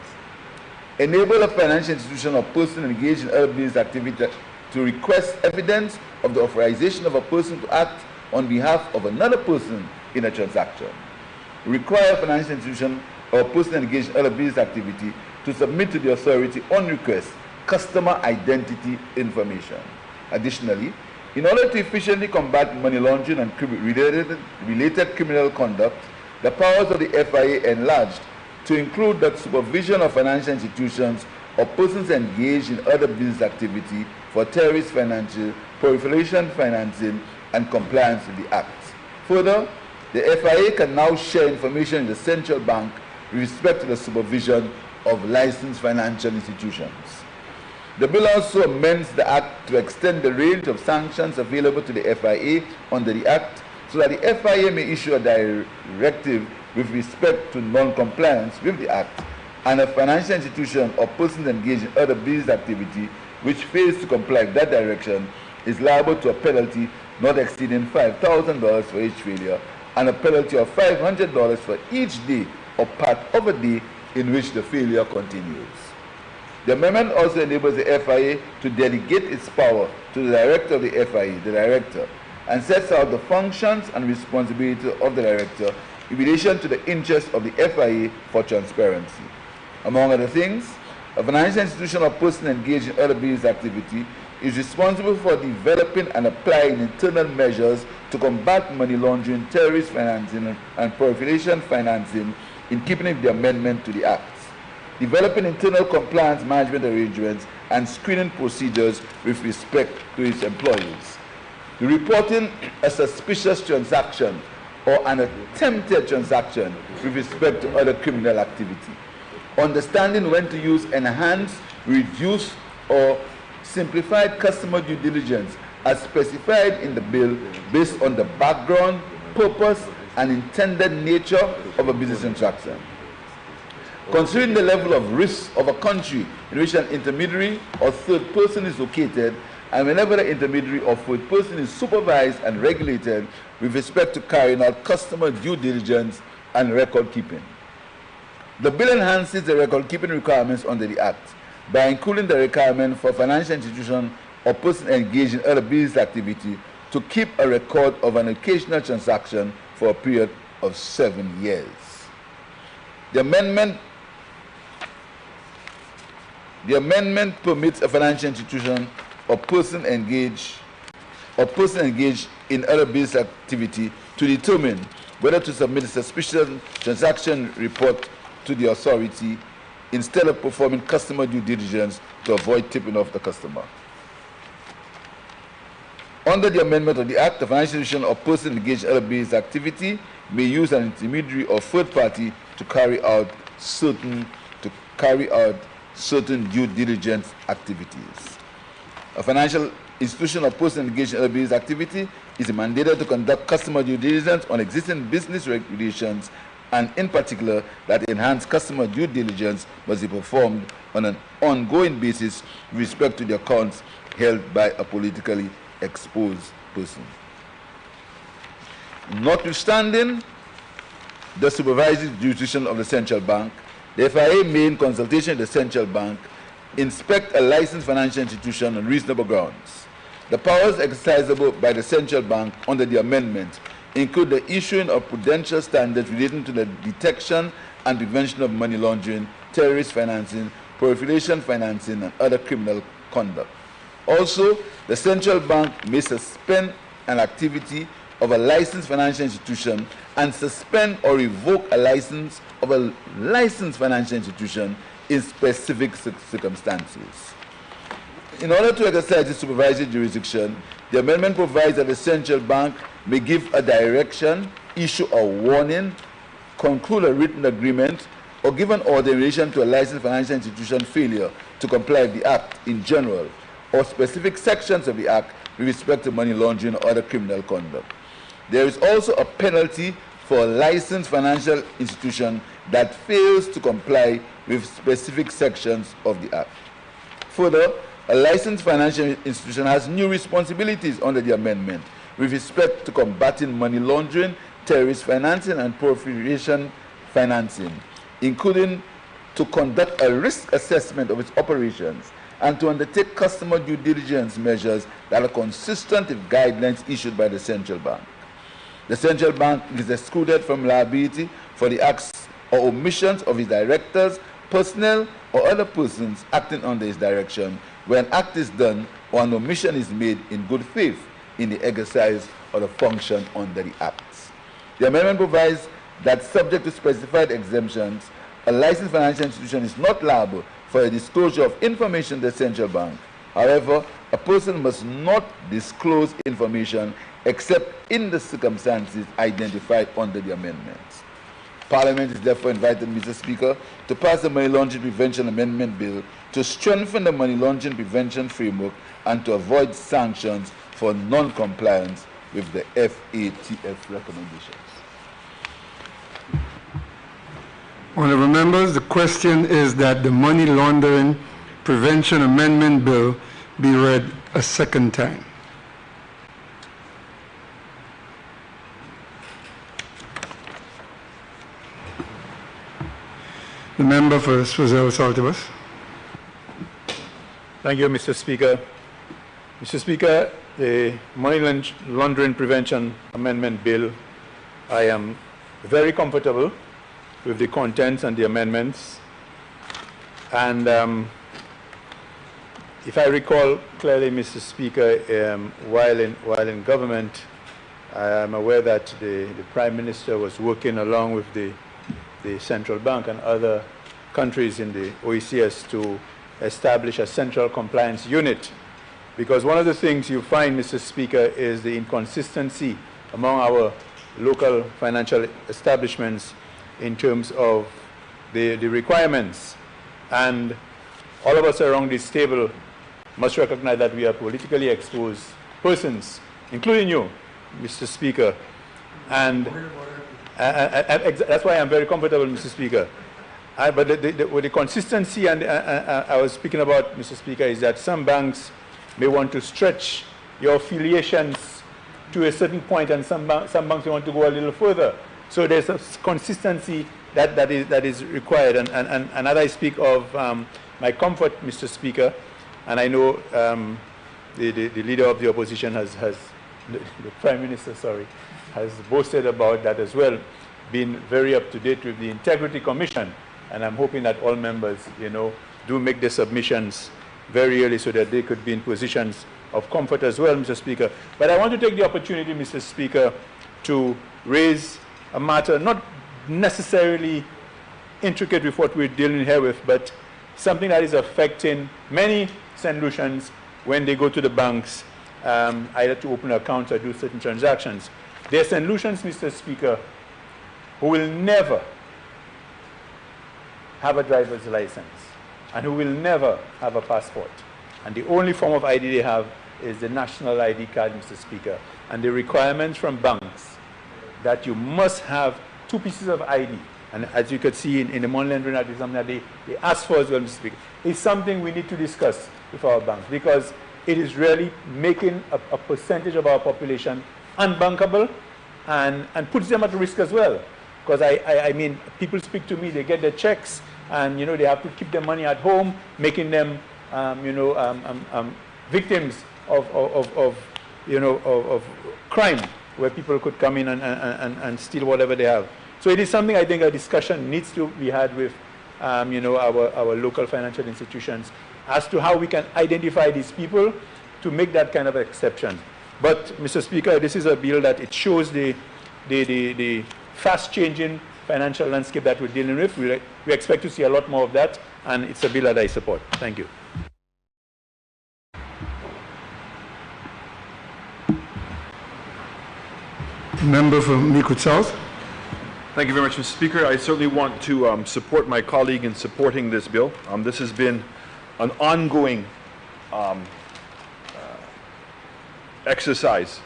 Enable a financial institution or person engaged in other business activity to request evidence of the authorization of a person to act on behalf of another person in a transaction. Require a financial institution or a person engaged in other business activity to submit to the authority on request customer identity information. Additionally, in order to efficiently combat money laundering and related criminal conduct, the powers of the FIA enlarged to include the supervision of financial institutions or persons engaged in other business activity for terrorist financial, proliferation financing, and compliance with the Act. Further, the FIA can now share information in the central bank with respect to the supervision of licensed financial institutions. The bill also amends the Act to extend the range of sanctions available to the FIA under the Act so that the FIA may issue a directive with respect to non-compliance with the Act, and a financial institution or person engaged in other business activity which fails to comply with that direction is liable to a penalty not exceeding $5,000 for each failure, and a penalty of $500 for each day or part of a day in which the failure continues. The amendment also enables the FIA to delegate its power to the director of the FIA, the director, and sets out the functions and responsibility of the director in relation to the interests of the FIA for transparency. Among other things, a financial institution or person engaged in other business activity is responsible for developing and applying internal measures to combat money laundering, terrorist financing, and proliferation financing in keeping with the amendment to the Act, developing internal compliance management arrangements and screening procedures with respect to its employees, reporting a suspicious transaction or an attempted transaction with respect to other criminal activity, understanding when to use enhanced, reduced, or simplified customer due diligence as specified in the bill based on the background, purpose, and intended nature of a business transaction. Considering the level of risk of a country in which an intermediary or third person is located, and whenever the intermediary or third person is supervised and regulated with respect to carrying out customer due diligence and record keeping. The bill enhances the record-keeping requirements under the Act by including the requirement for financial institution or person engaged in other business activity to keep a record of an occasional transaction for a period of 7 years. The amendment permits a financial institution or person engaged in other business activity to determine whether to submit a suspicious transaction report to the authority instead of performing customer due diligence to avoid tipping off the customer. Under the amendment of the Act, the financial institution or person engaged in other business activity may use an intermediary or third party to carry out certain due diligence activities. A financial institution or person engaged in other business activity is mandated to conduct customer due diligence on existing business regulations, and in particular, that enhanced customer due diligence must be performed on an ongoing basis with respect to the accounts held by a politically exposed person. Notwithstanding the supervisory jurisdiction of the central bank, the FIA may, in consultation with the central bank, inspect a licensed financial institution on reasonable grounds. The powers exercisable by the central bank under the amendment include the issuing of prudential standards relating to the detection and prevention of money laundering, terrorist financing, proliferation financing, and other criminal conduct. Also, the central bank may suspend an activity of a licensed financial institution and suspend or revoke a license of a licensed financial institution in specific circumstances. In order to exercise its supervisory jurisdiction, the amendment provides that the central bank may give a direction, issue a warning, conclude a written agreement, or give an order in relation to a licensed financial institution failure to comply with the Act in general, or specific sections of the Act with respect to money laundering or other criminal conduct. There is also a penalty for a licensed financial institution that fails to comply with specific sections of the Act. Further, a licensed financial institution has new responsibilities under the amendment with respect to combating money laundering, terrorist financing, and proliferation financing, including to conduct a risk assessment of its operations and to undertake customer due diligence measures that are consistent with guidelines issued by the central bank. The central bank is excluded from liability for the acts or omissions of its directors, personnel, or other persons acting under its direction when an act is done or an omission is made in good faith in the exercise of the function under the Acts. The amendment provides that, subject to specified exemptions, a licensed financial institution is not liable for a disclosure of information to the central bank. However, a person must not disclose information except in the circumstances identified under the amendments. Parliament is therefore invited, Mr. Speaker, to pass the Money Laundering Prevention Amendment Bill to strengthen the money laundering prevention framework and to avoid sanctions for non-compliance with the FATF recommendations. Honourable members, the question is that the Money Laundering Prevention Amendment Bill be read a second time. The member for Saltibus. Thank you, Mr. Speaker. Mr. Speaker, the Money Laundering Prevention Amendment Bill, I am very comfortable with the contents and the amendments. And if I recall clearly, Mr. Speaker, while in government, I am aware that the Prime Minister was working along with the Central Bank and other countries in the OECS to establish a central compliance unit. Because one of the things you find, Mr. Speaker, is the inconsistency among our local financial establishments in terms of the requirements. And all of us around this table must recognize that we are politically exposed persons, including you, Mr. Speaker. And that's why I'm very comfortable, Mr. Speaker. But with the consistency and I was speaking about, Mr. Speaker, is that some banks may want to stretch your affiliations to a certain point, and some banks may want to go a little further. So there's a consistency that is required. And as I speak of my comfort, Mr. Speaker, and I know the leader of the opposition the Prime Minister, sorry, has boasted about that as well, being very up to date with the Integrity Commission, and I'm hoping that all members, do make their submissions very early so that they could be in positions of comfort as well, Mr. Speaker. But I want to take the opportunity, Mr. Speaker, to raise a matter not necessarily intricate with what we're dealing here with, but something that is affecting many St. Lucians when they go to the banks, either to open accounts or do certain transactions. There are St. Lucians, Mr. Speaker, who will never have a driver's license and who will never have a passport. And the only form of ID they have is the national ID card, Mr. Speaker. And the requirements from banks that you must have 2 pieces of ID, and as you could see in the money laundering act, something that they ask for as well, Mr. Speaker, is something we need to discuss with our banks, because it is really making a percentage of our population unbankable and puts them at risk as well. Because I mean, people speak to me, they get their checks, and they have to keep their money at home, making them victims of crime, where people could come in and steal whatever they have. So it is something I think a discussion needs to be had with our local financial institutions as to how we can identify these people to make that kind of exception. But, Mr. Speaker, this is a bill that it shows the fast-changing financial landscape that we're dealing with. We expect to see a lot more of that, and it's a bill that I support. Thank you. Member from Meekwood South. Thank you very much, Mr. Speaker. I certainly want to support my colleague in supporting this bill. This has been an ongoing exercise,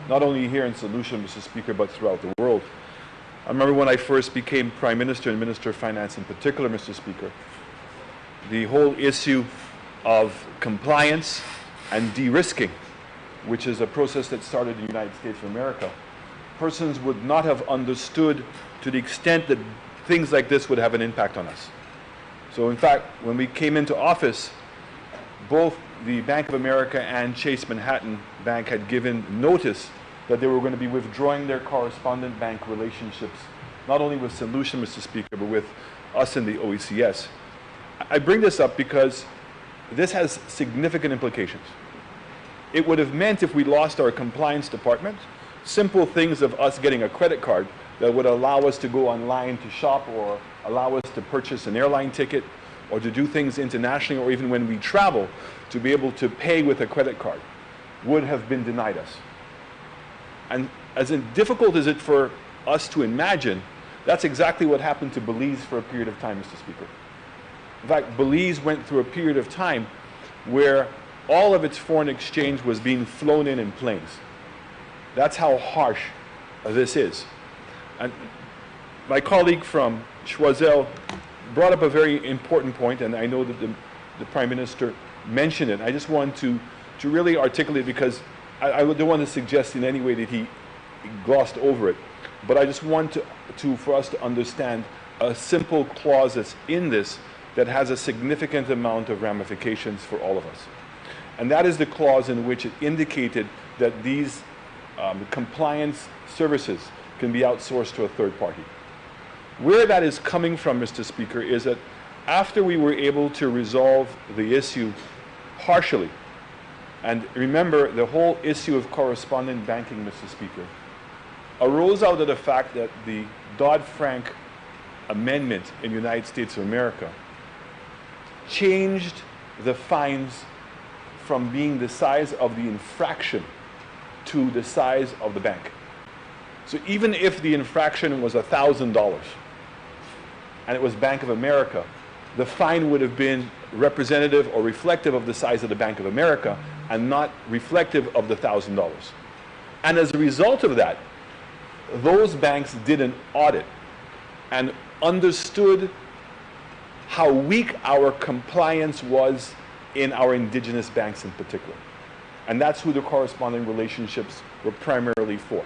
not only here in St. Lucia, Mr. Speaker, but throughout the world. I remember when I first became Prime Minister and Minister of Finance in particular, Mr. Speaker, the whole issue of compliance and de-risking, which is a process that started in the United States of America. Persons would not have understood to the extent that things like this would have an impact on us. So in fact, when we came into office, both the Bank of America and Chase Manhattan Bank had given notice that they were going to be withdrawing their correspondent bank relationships, not only with St. Lucia, Mr. Speaker, but with us in the OECS. I bring this up because this has significant implications. It would have meant, if we lost our compliance department, simple things of us getting a credit card that would allow us to go online to shop, or allow us to purchase an airline ticket, or to do things internationally, or even when we travel, to be able to pay with a credit card, would have been denied us. And as difficult as it for us to imagine, that's exactly what happened to Belize for a period of time, Mr. Speaker. In fact, Belize went through a period of time where all of its foreign exchange was being flown in planes. That's how harsh this is. And my colleague from Choiseul brought up a very important point, and I know that the Prime Minister mentioned it. I just want to really articulate, because I don't want to suggest in any way that he glossed over it, but I just want for us to understand a simple clause that's in this that has a significant amount of ramifications for all of us. And that is the clause in which it indicated that these compliance services can be outsourced to a third party. Where that is coming from, Mr. Speaker, is that after we were able to resolve the issue partially, and remember, the whole issue of correspondent banking, Mr. Speaker, arose out of the fact that the Dodd-Frank amendment in the United States of America changed the fines from being the size of the infraction to the size of the bank. So even if the infraction was $1,000 and it was Bank of America, the fine would have been representative or reflective of the size of the Bank of America and not reflective of the $1,000. And as a result of that, those banks did an audit and understood how weak our compliance was in our indigenous banks in particular. And that's who the corresponding relationships were primarily for.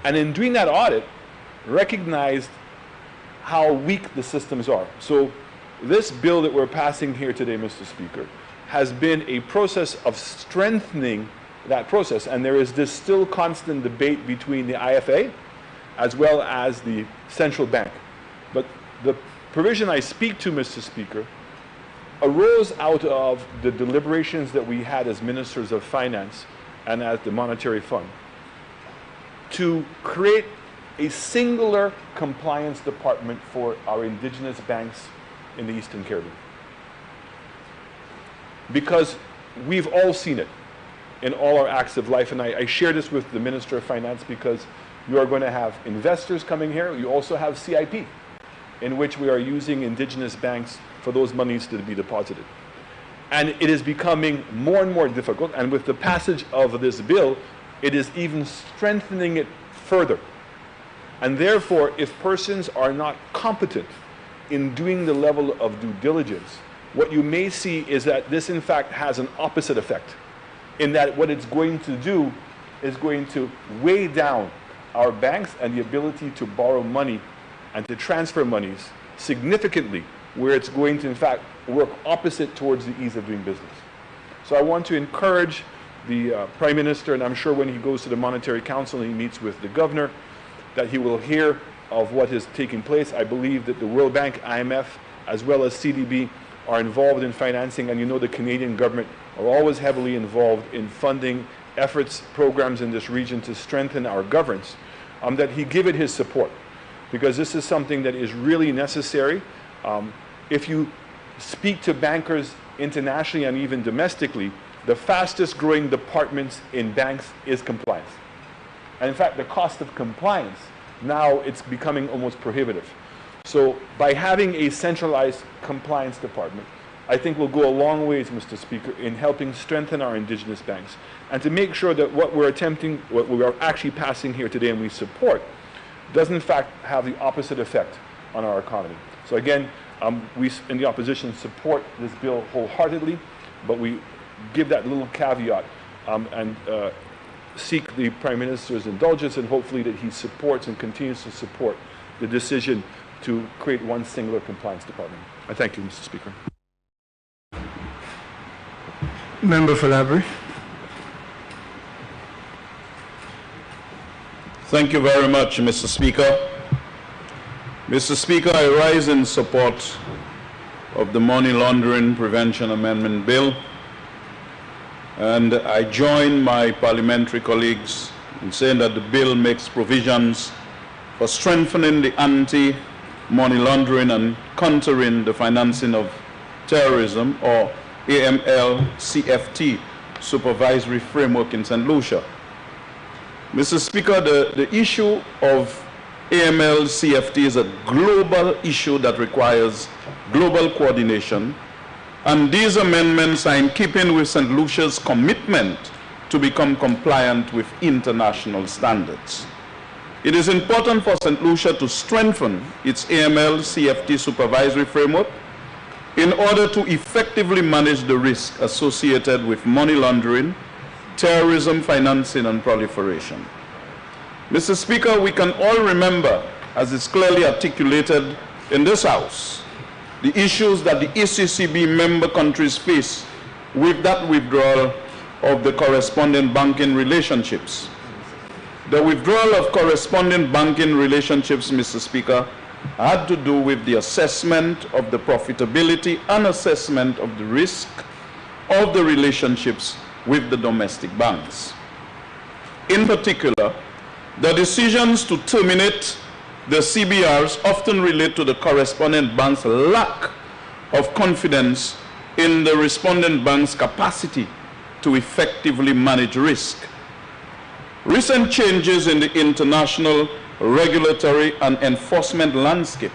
And in doing that audit, recognized how weak the systems are. So this bill that we're passing here today, Mr. Speaker, has been a process of strengthening that process. And there is this still constant debate between the IFA as well as the central bank. But the provision I speak to, Mr. Speaker, arose out of the deliberations that we had as ministers of finance and as the monetary fund to create a singular compliance department for our indigenous banks in the Eastern Caribbean. Because we've all seen it in all our acts of life, and I share this with the Minister of Finance because you are going to have investors coming here. You also have CIP, in which we are using indigenous banks for those monies to be deposited. And it is becoming more and more difficult, and with the passage of this bill, it is even strengthening it further. And therefore, if persons are not competent in doing the level of due diligence, what you may see is that this in fact has an opposite effect, in that what it's going to do is going to weigh down our banks and the ability to borrow money and to transfer monies significantly, where it's going to in fact work opposite towards the ease of doing business. So I want to encourage the Prime Minister, and I'm sure when he goes to the Monetary Council and he meets with the Governor, that he will hear of what is taking place. I believe that the World Bank, IMF, as well as CDB are involved in financing, and you know the Canadian government are always heavily involved in funding efforts, programs in this region to strengthen our governance, that he give it his support, because this is something that is really necessary. If you speak to bankers internationally and even domestically, the fastest growing departments in banks is compliance. And in fact, the cost of compliance, now it's becoming almost prohibitive. So by having a centralized compliance department, I think will go a long ways, Mr. Speaker, in helping strengthen our indigenous banks and to make sure that what we're attempting, what we are actually passing here today and we support, does in fact have the opposite effect on our economy. So again, we in the opposition support this bill wholeheartedly, but we give that little caveat and seek the Prime Minister's indulgence, and hopefully that he supports and continues to support the decision to create one singular compliance department. I thank you, Mr. Speaker. Member for Labrie. Thank you very much, Mr. Speaker. Mr. Speaker, I rise in support of the Money Laundering Prevention Amendment Bill, and I join my parliamentary colleagues in saying that the bill makes provisions for strengthening the anti-money laundering and countering the financing of terrorism, or AML-CFT, supervisory framework in St. Lucia. Mr. Speaker, the issue of AML-CFT is a global issue that requires global coordination, and these amendments are in keeping with St. Lucia's commitment to become compliant with international standards. It is important for St. Lucia to strengthen its AML-CFT supervisory framework in order to effectively manage the risk associated with money laundering, terrorism financing, and proliferation. Mr. Speaker, we can all remember, as is clearly articulated in this House, the issues that the ECCB member countries face with that withdrawal of the corresponding banking relationships. The withdrawal of corresponding banking relationships, Mr. Speaker, had to do with the assessment of the profitability and assessment of the risk of the relationships with the domestic banks. In particular, the decisions to terminate the CBRs often relate to the correspondent bank's lack of confidence in the respondent bank's capacity to effectively manage risk. Recent changes in the international regulatory and enforcement landscape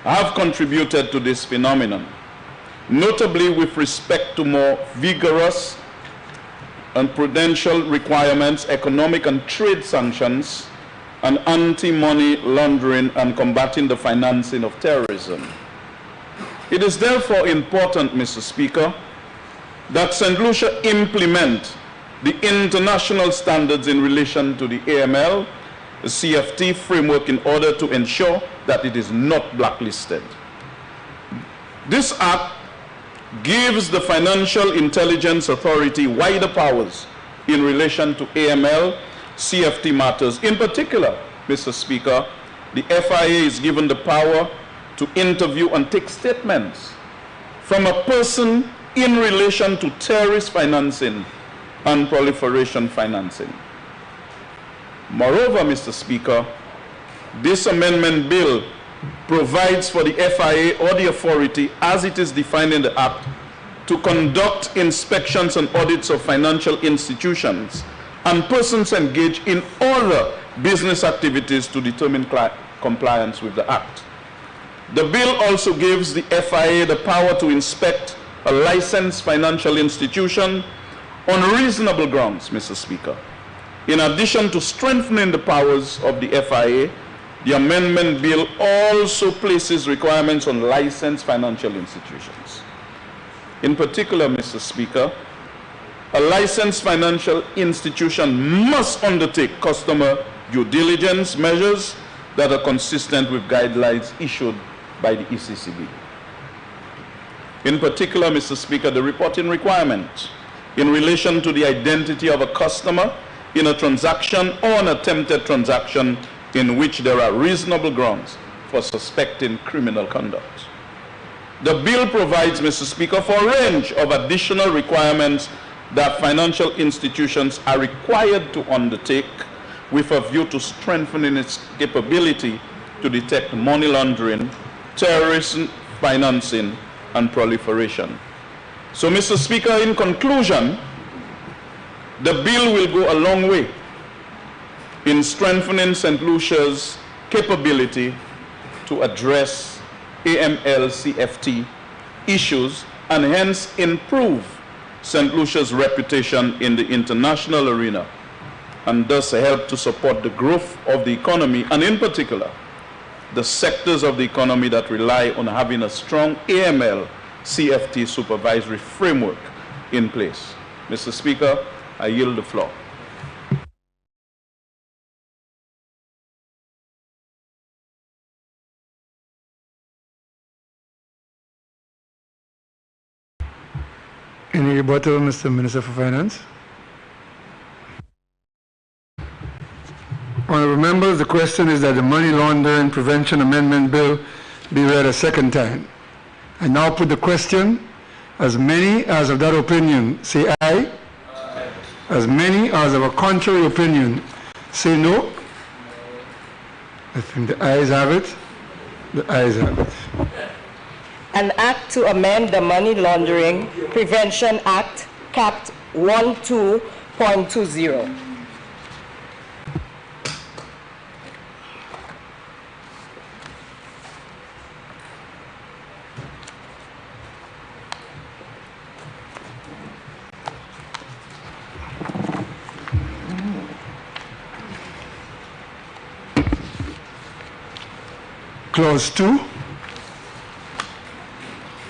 have contributed to this phenomenon, notably with respect to more vigorous and prudential requirements, economic and trade sanctions, and anti-money laundering and combating the financing of terrorism. It is therefore important, Mr. Speaker, that St. Lucia implement the international standards in relation to the AML CFT framework in order to ensure that it is not blacklisted. This act gives the Financial Intelligence Authority wider powers in relation to AML, CFT matters. In particular, Mr. Speaker, the FIA is given the power to interview and take statements from a person in relation to terrorist financing and proliferation financing. Moreover, Mr. Speaker, this amendment bill provides for the FIA or the authority, as it is defined in the Act, to conduct inspections and audits of financial institutions and persons engaged in other business activities to determine compliance with the Act. The bill also gives the FIA the power to inspect a licensed financial institution on reasonable grounds, Mr. Speaker. In addition to strengthening the powers of the FIA, the amendment bill also places requirements on licensed financial institutions. In particular, Mr. Speaker, a licensed financial institution must undertake customer due diligence measures that are consistent with guidelines issued by the ECCB. In particular, Mr. Speaker, the reporting requirement in relation to the identity of a customer in a transaction or an attempted transaction in which there are reasonable grounds for suspecting criminal conduct. The bill provides, Mr. Speaker, for a range of additional requirements that financial institutions are required to undertake with a view to strengthening its capability to detect money laundering, terrorism financing, and proliferation. So, Mr. Speaker, in conclusion, the bill will go a long way in strengthening St. Lucia's capability to address AML-CFT issues and hence improve St. Lucia's reputation in the international arena, and thus help to support the growth of the economy, and in particular, the sectors of the economy that rely on having a strong AML-CFT supervisory framework in place. Mr. Speaker, I yield the floor. Any rebuttal, Mr. Minister for Finance? Honourable members, the question is that the Money Laundering Prevention Amendment Bill be read a second time. I now put the question. As many as of that opinion say aye. Aye. As many as of a contrary opinion say no. I think the ayes have it. The ayes have it. An act to amend the Money Laundering Prevention Act, capped 12.20. Clause 2.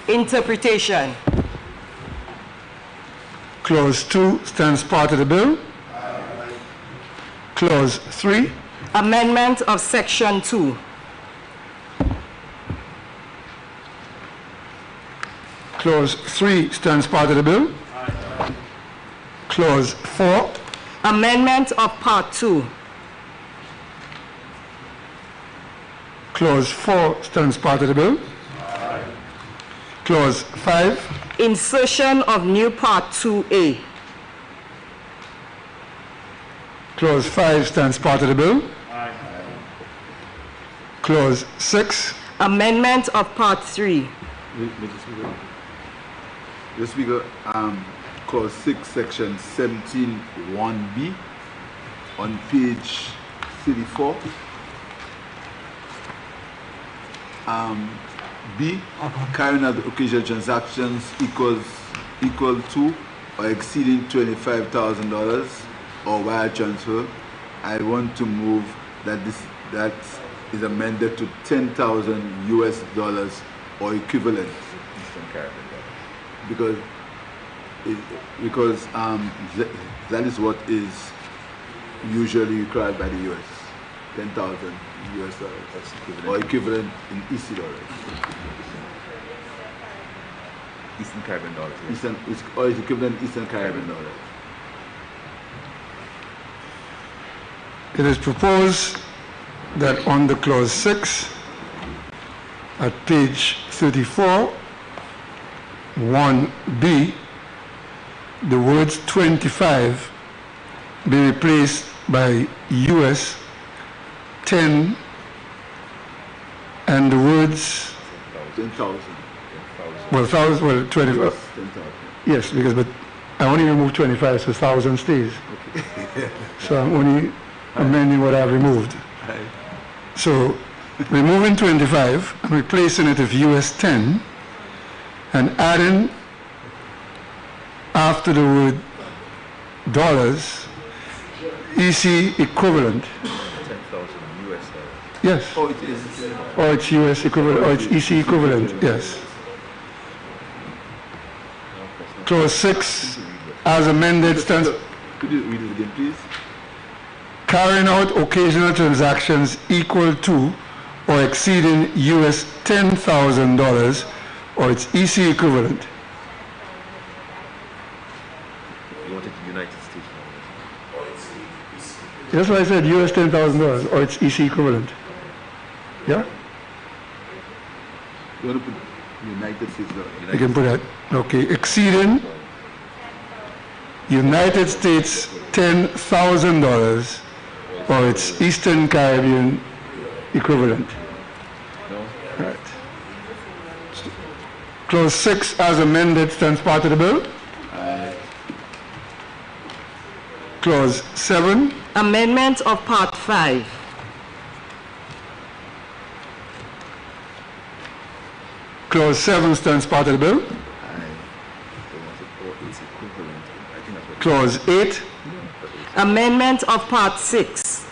Interpretation. Clause 2 stands part of the bill. Clause 3. Amendment of Section 2. Clause 3 stands part of the bill. Clause 4. Amendment of Part 2. Clause 4 stands part of the bill. Clause 5. Insertion of new Part 2A. Clause 5 stands part of the bill. Clause 6. Amendment of Part 3. Mr. Speaker, Clause 6, Section 17(1)(b) on page 34. B, carrying out occasional transactions equal to or exceeding $25,000 or wire transfer. I want to move that that is amended to $10,000 US or equivalent, because that is what is usually required by the US. $10,000 US or equivalent in EC dollars. Eastern Caribbean dollars. Or is equivalent Eastern Caribbean dollars. It is proposed that on the clause 6 at page 34, 1B, the words 25 be replaced by US 10 and the words 10,000. well 25. Yes, because but I only removed 25, so 1,000 stays. Okay. So I'm only amending what I've removed. So removing 25 and replacing it with US 10 and adding after the word dollars EC equivalent. 10,000 US dollars. Yes. Oh, it is. Or it's US equivalent, or it's EC equivalent, yes. Clause 6 as amended stands. Could you read it again, please? Carrying out occasional transactions equal to or exceeding US $10,000 or its EC equivalent. You want it in the United States dollars. That's why I said US $10,000 or its EC equivalent. Yeah? You want to put United States dollars? You can put that. Okay, exceeding United States $10,000 or its Eastern Caribbean equivalent. No. Right. Clause 6 as amended stands part of the bill. Clause 7. Amendment of Part 5. Clause 7 stands part of the bill. Clause 8. Amendment of Part 6.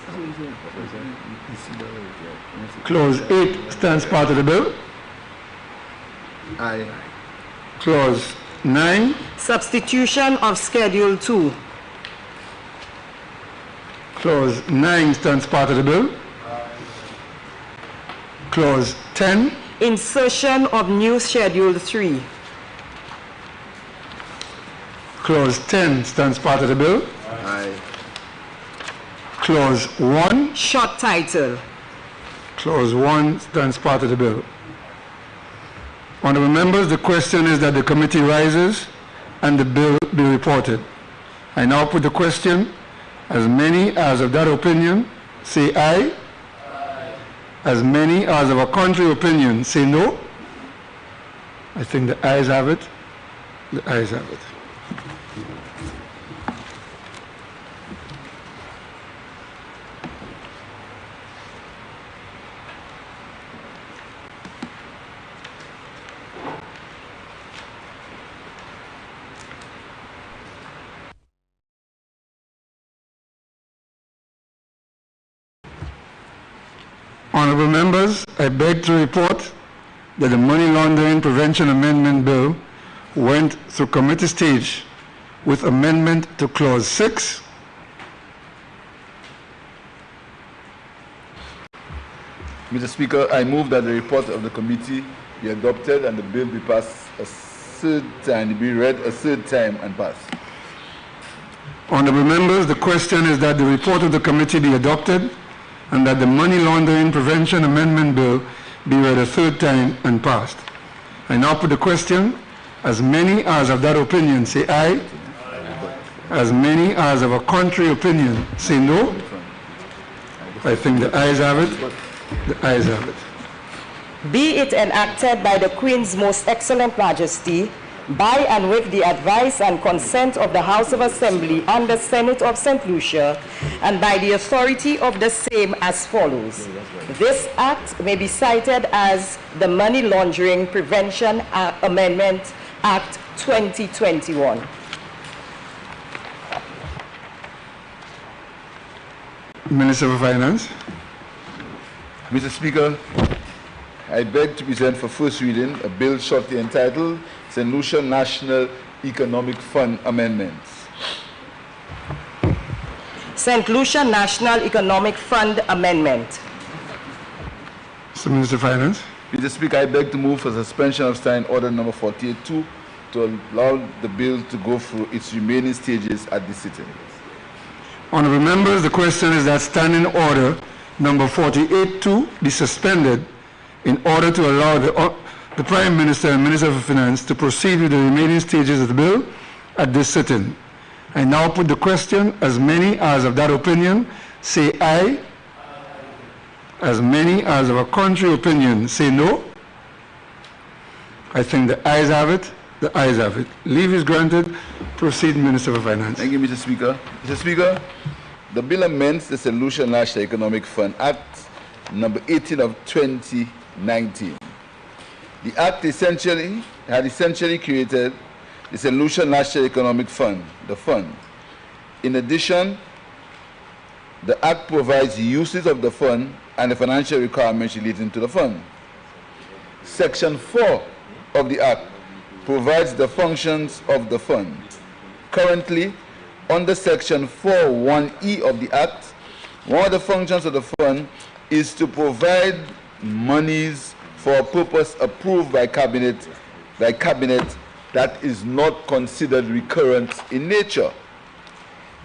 Clause 8 stands part of the bill. Aye. Clause 9. Substitution of Schedule 2. Clause 9 stands part of the bill. Clause 10. Insertion of new Schedule 3. Clause 10 stands part of the bill. Aye. Clause 1. Short title. Clause 1 stands part of the bill. Honourable members, the question is that the committee rises and the bill be reported. I now put the question. As many as of that opinion say aye. As many as of a contrary opinion say no. I think the ayes have it. The ayes have it. Honourable members, I beg to report that the Money Laundering Prevention Amendment Bill went through committee stage with amendment to Clause 6. Mr. Speaker, I move that the report of the committee be adopted and the bill be passed a third time, be read a third time and passed. Honourable members, the question is that the report of the committee be adopted and that the Money Laundering Prevention Amendment Bill be read a third time and passed. I now put the question. As many as of that opinion say aye. As many as of a contrary opinion say no. I think the ayes have it. The ayes have it. Be it enacted by the Queen's Most Excellent Majesty, by and with the advice and consent of the House of Assembly and the Senate of St. Lucia, and by the authority of the same as follows. This act may be cited as the Money Laundering Prevention Amendment Act 2021. Minister of Finance. Mr. Speaker, I beg to present for first reading a bill shortly entitled St. Lucia National Economic Fund Amendments. St. Lucia National Economic Fund Amendment. Mr. Minister of Finance. Mr. Speaker, I beg to move for suspension of standing order number 48-2 to allow the bill to go through its remaining stages at this sitting. Honourable members, the question is that standing order number 48-2 be suspended in order to allow the Prime Minister and Minister of Finance to proceed with the remaining stages of the bill at this sitting. I now put the question. As many as of that opinion say aye. As many as of a contrary opinion say no. I think the ayes have it. The ayes have it. Leave is granted. Proceed, Minister of Finance. Thank you, Mr. Speaker. Mr. Speaker, the bill amends the St. Lucia National Economic Fund Act number 18 of 2019. The act had essentially created the St. Lucia National Economic Fund, the fund. In addition, the act provides uses of the fund and the financial requirements relating to the fund. Section 4 of the act provides the functions of the fund. Currently, under Section 4(1)(e) of the act, one of the functions of the fund is to provide monies for a purpose approved by cabinet that is not considered recurrent in nature.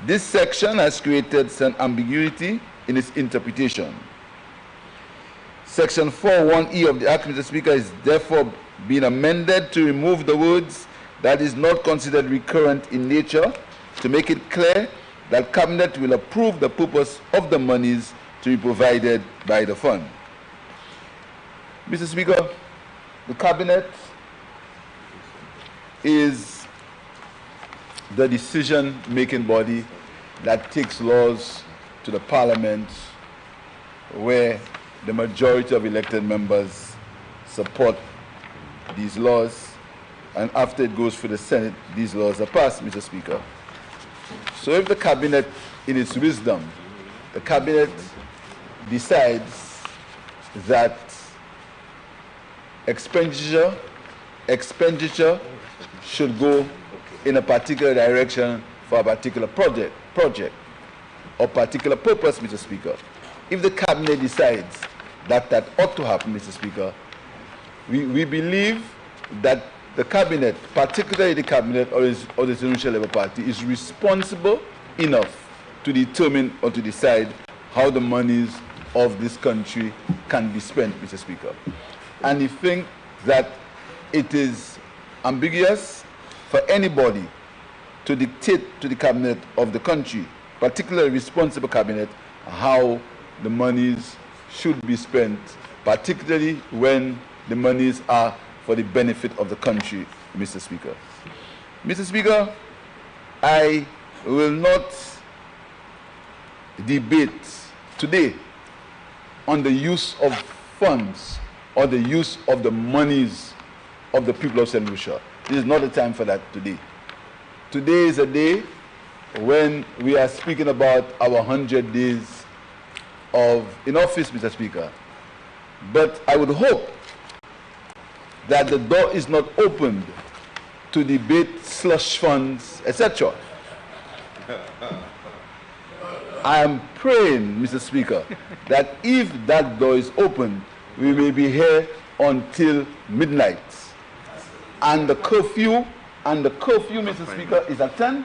This section has created some ambiguity in its interpretation. Section 4(1)(e) of the Act, Mr. Speaker, is therefore being amended to remove the words "that is not considered recurrent in nature" to make it clear that Cabinet will approve the purpose of the monies to be provided by the fund. Mr. Speaker, the Cabinet is the decision-making body that takes laws to the Parliament, where the majority of elected members support these laws, and after it goes through the Senate, these laws are passed, Mr. Speaker. So if the Cabinet, in its wisdom, the Cabinet decides that expenditure should go in a particular direction for a particular project or particular purpose, Mr. Speaker. If the Cabinet decides that that ought to happen, Mr. Speaker, we believe that the Cabinet, particularly the Cabinet or the Lucia Labour Party, is responsible enough to determine or to decide how the monies of this country can be spent, Mr. Speaker. And we think that it is ambiguous for anybody to dictate to the Cabinet of the country, particularly a responsible Cabinet, how the monies should be spent, particularly when the monies are for the benefit of the country, Mr. Speaker. Mr. Speaker, I will not debate today on the use of funds or the use of the monies of the people of St. Lucia. This is not the time for that today. Today is a day when we are speaking about our 100 days in office, Mr. Speaker. But I would hope that the door is not opened to debate slush funds, etc. I am praying, Mr. Speaker, that if that door is opened, we may be here until midnight. And the curfew, Mr. Speaker, is at 10,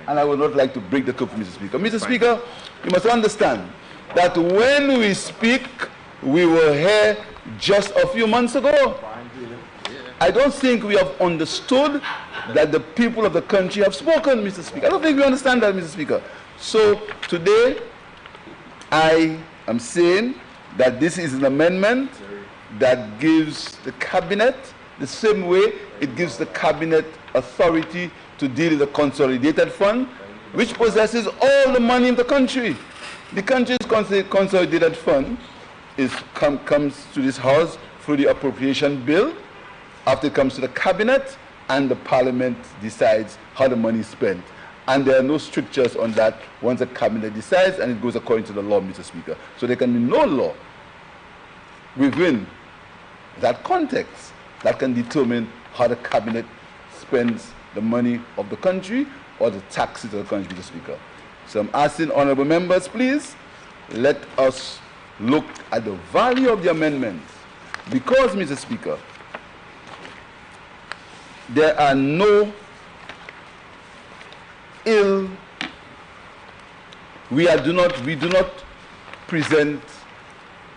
and I would not like to break the curfew, Mr. Speaker. Mr. Speaker, you must understand that when we speak, we were here just a few months ago. I don't think we have understood that the people of the country have spoken, Mr. Speaker. I don't think we understand that, Mr. Speaker. So today, I am saying that this is an amendment that gives the Cabinet, the same way it gives the Cabinet authority to deal with the consolidated fund, which possesses all the money in the country. The country's consolidated fund comes to this House through the appropriation bill, after it comes to the Cabinet, and the Parliament decides how the money is spent. And there are no strictures on that once the Cabinet decides, and it goes according to the law, Mr. Speaker. So there can be no law within that context that can determine how the Cabinet spends the money of the country or the taxes of the country, Mr. Speaker. So I'm asking honorable members, please, let us look at the value of the amendments. Because, Mr. Speaker, there are no we do not present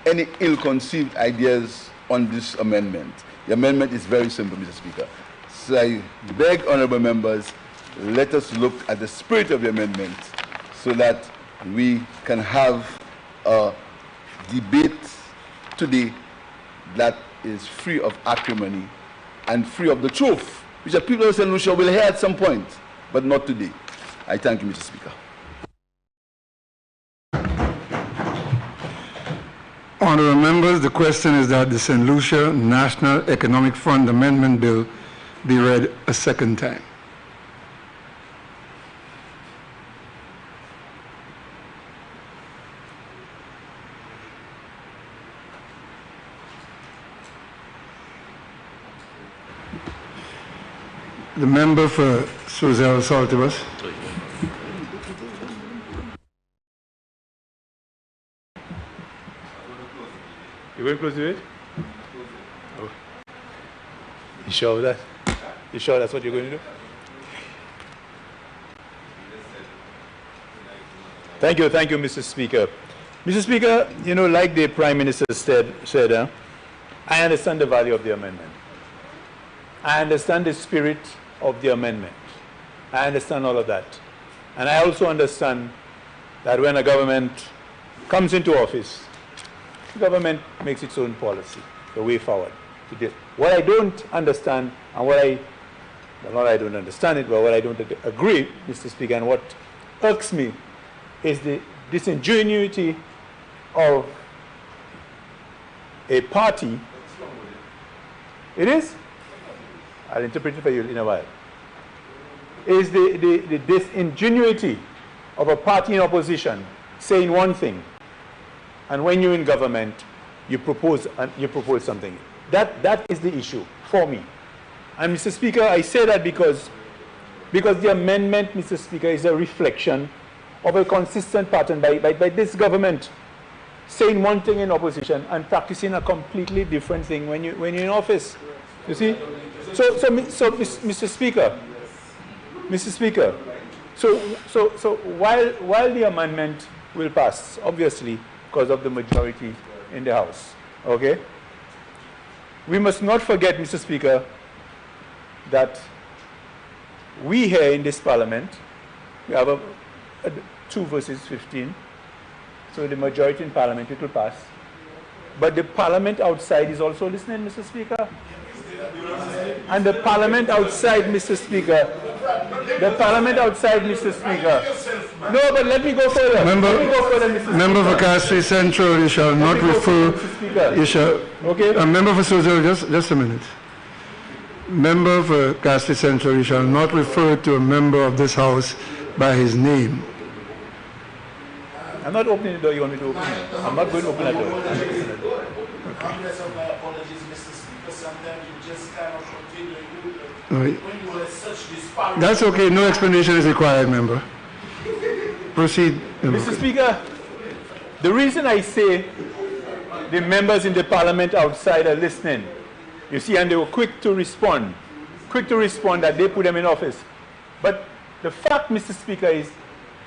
any ill-conceived ideas on this amendment. The amendment is very simple, Mr. Speaker. So I beg honorable members, let us look at the spirit of the amendment so that we can have a debate today that is free of acrimony and free of the truth, which the people of St. Lucia will hear at some point, but not today. I thank you, Mr. Speaker. Honourable members, the question is that the St. Lucia National Economic Fund Amendment Bill be read a second time. The member for Suzel Saltibus. You going to close the debate? Oh. You sure of that? You sure that's what you're going to do? Thank you, Mr. Speaker. Mr. Speaker, you know, like the Prime Minister said, I understand the value of the amendment. I understand the spirit of the amendment. I understand all of that. And I also understand that when a government comes into office, the government makes its own policy, the way forward. What I don't understand, and well, not I don't understand it, but what I don't agree, Mr. Speaker, and what irks me is the disingenuity of a party. It is? I'll interpret it for you in a while. Is the disingenuity of a party in opposition saying one thing, and when you're in government, you propose something. That is the issue for me. And Mr. Speaker, I say that because the amendment, Mr. Speaker, is a reflection of a consistent pattern by this government saying one thing in opposition and practicing a completely different thing when you're in office. You see? So Mr. Speaker, so while the amendment will pass, obviously, because of the majority in the House, okay? We must not forget, Mr. Speaker, that we here in this Parliament, we have a 2 versus 15, so the majority in Parliament, it will pass. But the Parliament outside is also listening, Mr. Speaker. And the Parliament outside, Mr. Speaker, no, but let me go further. Member for Castry Central, you shall not refer, you shall, okay. Member for Suzel, just a minute. Member for Castry Central, you shall not refer to a member of this House by his name. I'm not opening the door you want me to open it. I'm not going to open that door. That's okay, no explanation is required, member. Proceed. Mr. Speaker, the reason I say the members in the Parliament outside are listening, you see, and they were quick to respond that they put them in office. But the fact, Mr. Speaker, is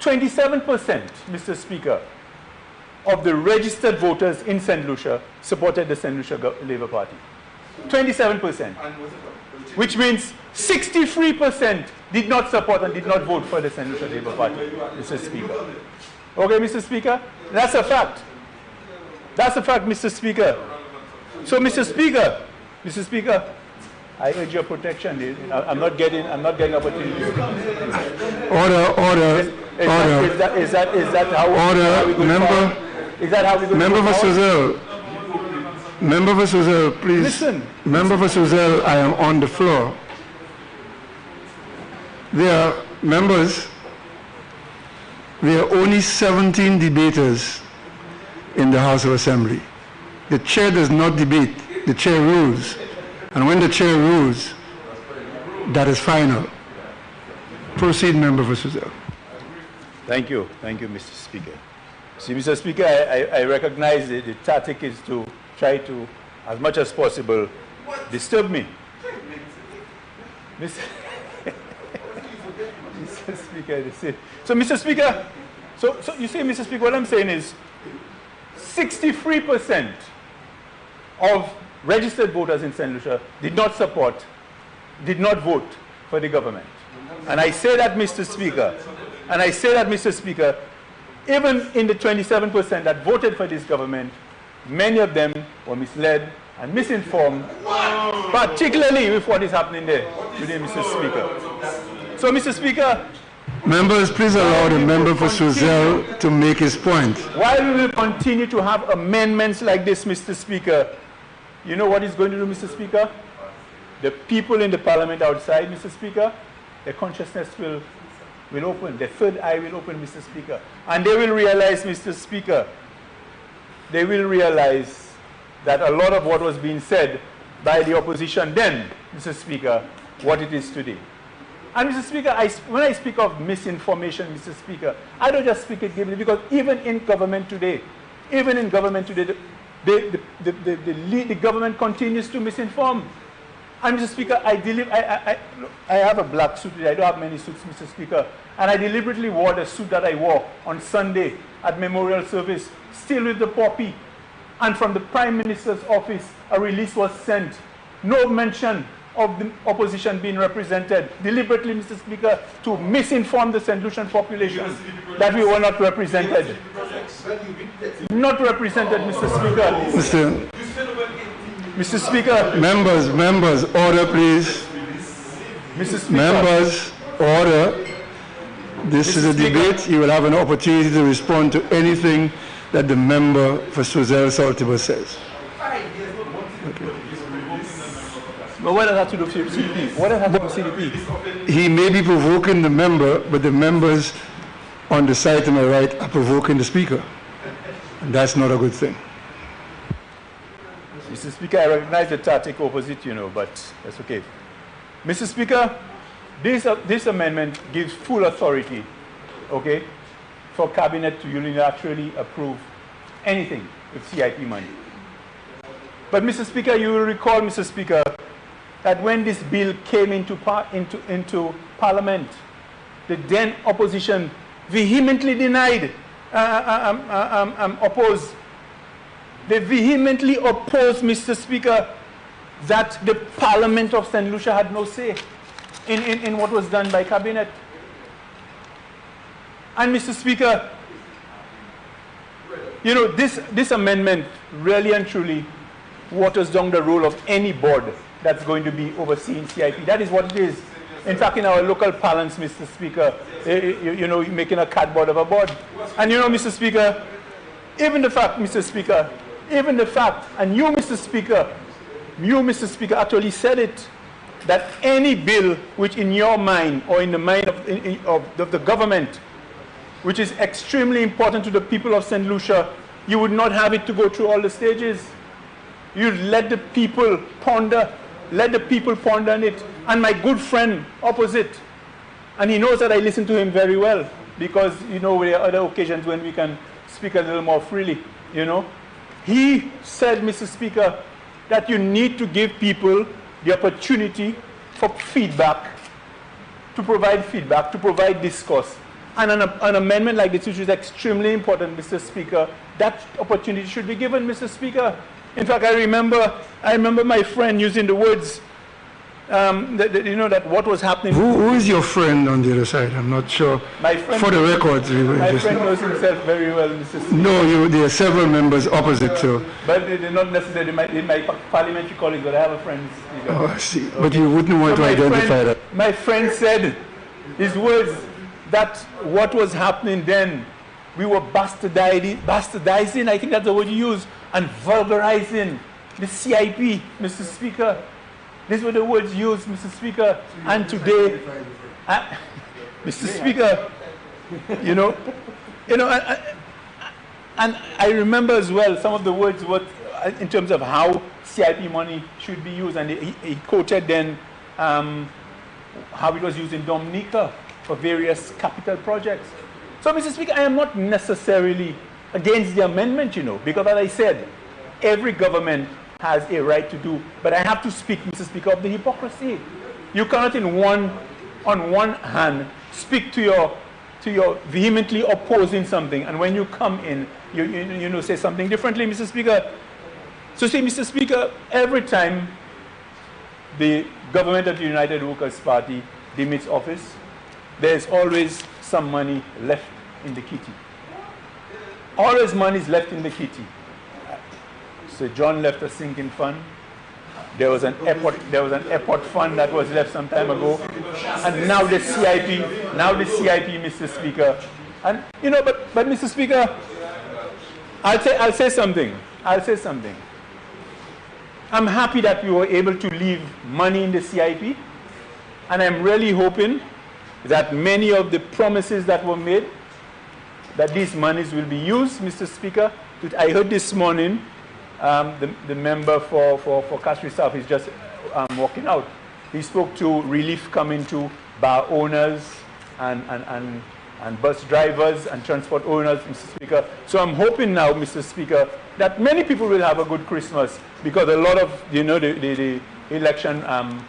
27%, Mr. Speaker, of the registered voters in St. Lucia supported the St. Lucia Labour Party. 27%. Which means 63% did not support and did not vote for the St. Lucia Labour Party, Mr. Speaker. Okay, Mr. Speaker? That's a fact. That's a fact, Mr. Speaker. So, Mr. Speaker, I urge your protection. I'm not getting opportunity. Order. Is that how Order. we go Member. Is that how we go Member for Suzel. Member for Suzel, please. Listen. Member for Suzel, I am on the floor. There are members. There are only 17 debaters in the House of Assembly. The chair does not debate. The chair rules. And when the chair rules, that is final. Proceed, member for Suzel. Thank you, Mr. Speaker. See, Mr. Speaker, I recognize the tactic is to try to, as much as possible, disturb me. Mr. Speaker, so Mr. Speaker, so you see, Mr. Speaker, what I'm saying is 63% of registered voters in St. Lucia did not vote for the government. And I say that, Mr. Speaker, even in the 27% that voted for this government, many of them were misled and misinformed, particularly with what is happening there today, Mr. Speaker. So, Mr. Speaker, members, please allow the member for Suzel to make his point. While we will continue to have amendments like this, Mr. Speaker, you know what he's going to do, Mr. Speaker? The people in the parliament outside, Mr. Speaker, their consciousness will open, their third eye will open, Mr. Speaker. And they will realize, Mr. Speaker, they will realize that a lot of what was being said by the opposition then, Mr. Speaker, what it is today. And Mr. Speaker, when I speak of misinformation, Mr. Speaker, I don't just speak it glibly, because even in government today, the government continues to misinform. And Mr. Speaker, I have a black suit today. I don't have many suits, Mr. Speaker. And I deliberately wore the suit that I wore on Sunday at memorial service, still with the poppy. And from the Prime Minister's office, a release was sent. No mention of the opposition being represented, deliberately, Mr. Speaker, to misinform the St. Lucian population that we were not represented. Not represented, Mr. Speaker. Mr. Speaker. Members, order, please. Mr. Speaker. Members, order. This is a debate. You will have an opportunity to respond to anything that the member for Suzel Saltiba says. But what does that have to do with CDP? What does that have to do with CDP? He may be provoking the member, but the members on the side to my right are provoking the speaker. And that's not a good thing. Mr. Speaker, I recognize the tactic opposite, but that's okay. Mr. Speaker, this amendment gives full authority, okay, for Cabinet to unilaterally approve anything with CIP money. But, Mr. Speaker, you will recall, Mr. Speaker, that when this bill came into Parliament, the then opposition vehemently denied, opposed. They vehemently opposed, Mr. Speaker, that the Parliament of St. Lucia had no say in what was done by Cabinet. And, Mr. Speaker, this amendment really and truly waters down the role of any board that's going to be overseeing CIP. That is what it is. In fact, in our local parlance, Mr. Speaker, making a cardboard of a board. And Mr. Speaker, even the fact, Mr. Speaker, and you, Mr. Speaker, actually said it, that any bill which in your mind or in the mind of the government, which is extremely important to the people of St. Lucia, you would not have it to go through all the stages. You'd let the people ponder on it. And my good friend opposite, and he knows that I listen to him very well, because, there are other occasions when we can speak a little more freely, He said, Mr. Speaker, that you need to give people the opportunity for feedback, to provide discourse. And an amendment like this, which is extremely important, Mr. Speaker, that opportunity should be given, Mr. Speaker. In fact, I remember my friend using the words, that what was happening. Who is your friend on the other side? I'm not sure. My friend, for the records, my friend knows himself very well, Mr. Speaker. No, there are several members opposite too. But they're not necessarily my parliamentary colleagues, but I have a friend, Mr. Speaker. Oh, I see. Okay. But you wouldn't want to identify that. My friend said his words, that what was happening then, we were bastardizing, I think that's the word you use, and vulgarizing the CIP, Mr. Speaker. These were the words used, Mr. Speaker. And today, Mr. Speaker, and I remember as well some of the words in terms of how CIP money should be used, and he quoted then how it was used in Dominica for various capital projects. So, Mr. Speaker, I am not necessarily against the amendment, you know, because as I said, every government has a right to do, but I have to speak, Mr. Speaker, of the hypocrisy. You cannot on one hand speak to your vehemently opposing something, and when you come in, you know, say something differently, Mr. Speaker. So see, Mr. Speaker, every time the government of the United Workers' Party demits office, there's always some money left in the kitty. Always money is left in the kitty. So John left a sinking fund. There was an airport fund that was left some time ago, and now the CIP, Mr. Speaker, and you know, but Mr. Speaker, I'll say something. I'm happy that we were able to leave money in the CIP, and I'm really hoping that many of the promises that were made, that these monies will be used, Mr. Speaker. I heard this morning the member for Castle South is just walking out. He spoke to relief coming to bar owners and bus drivers and transport owners, Mr. Speaker. So I'm hoping now, Mr. Speaker, that many people will have a good Christmas, because a lot of, you know, the election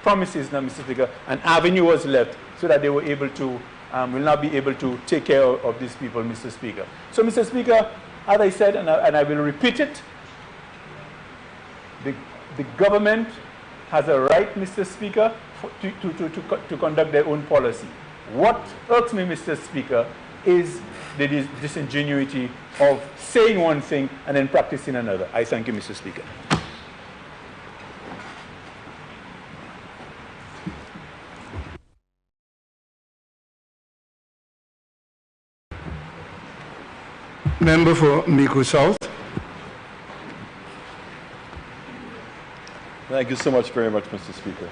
promises now, Mr. Speaker, an avenue was left so that they were able to, will now be able to take care of these people, Mr. Speaker. So, Mr. Speaker, as I said, and I will repeat it, the government has a right, Mr. Speaker, to conduct their own policy. What irks me, Mr. Speaker, is the disingenuity of saying one thing and then practicing another. I thank you, Mr. Speaker. Member for Mico South. Thank you so much, very much, Mr. Speaker.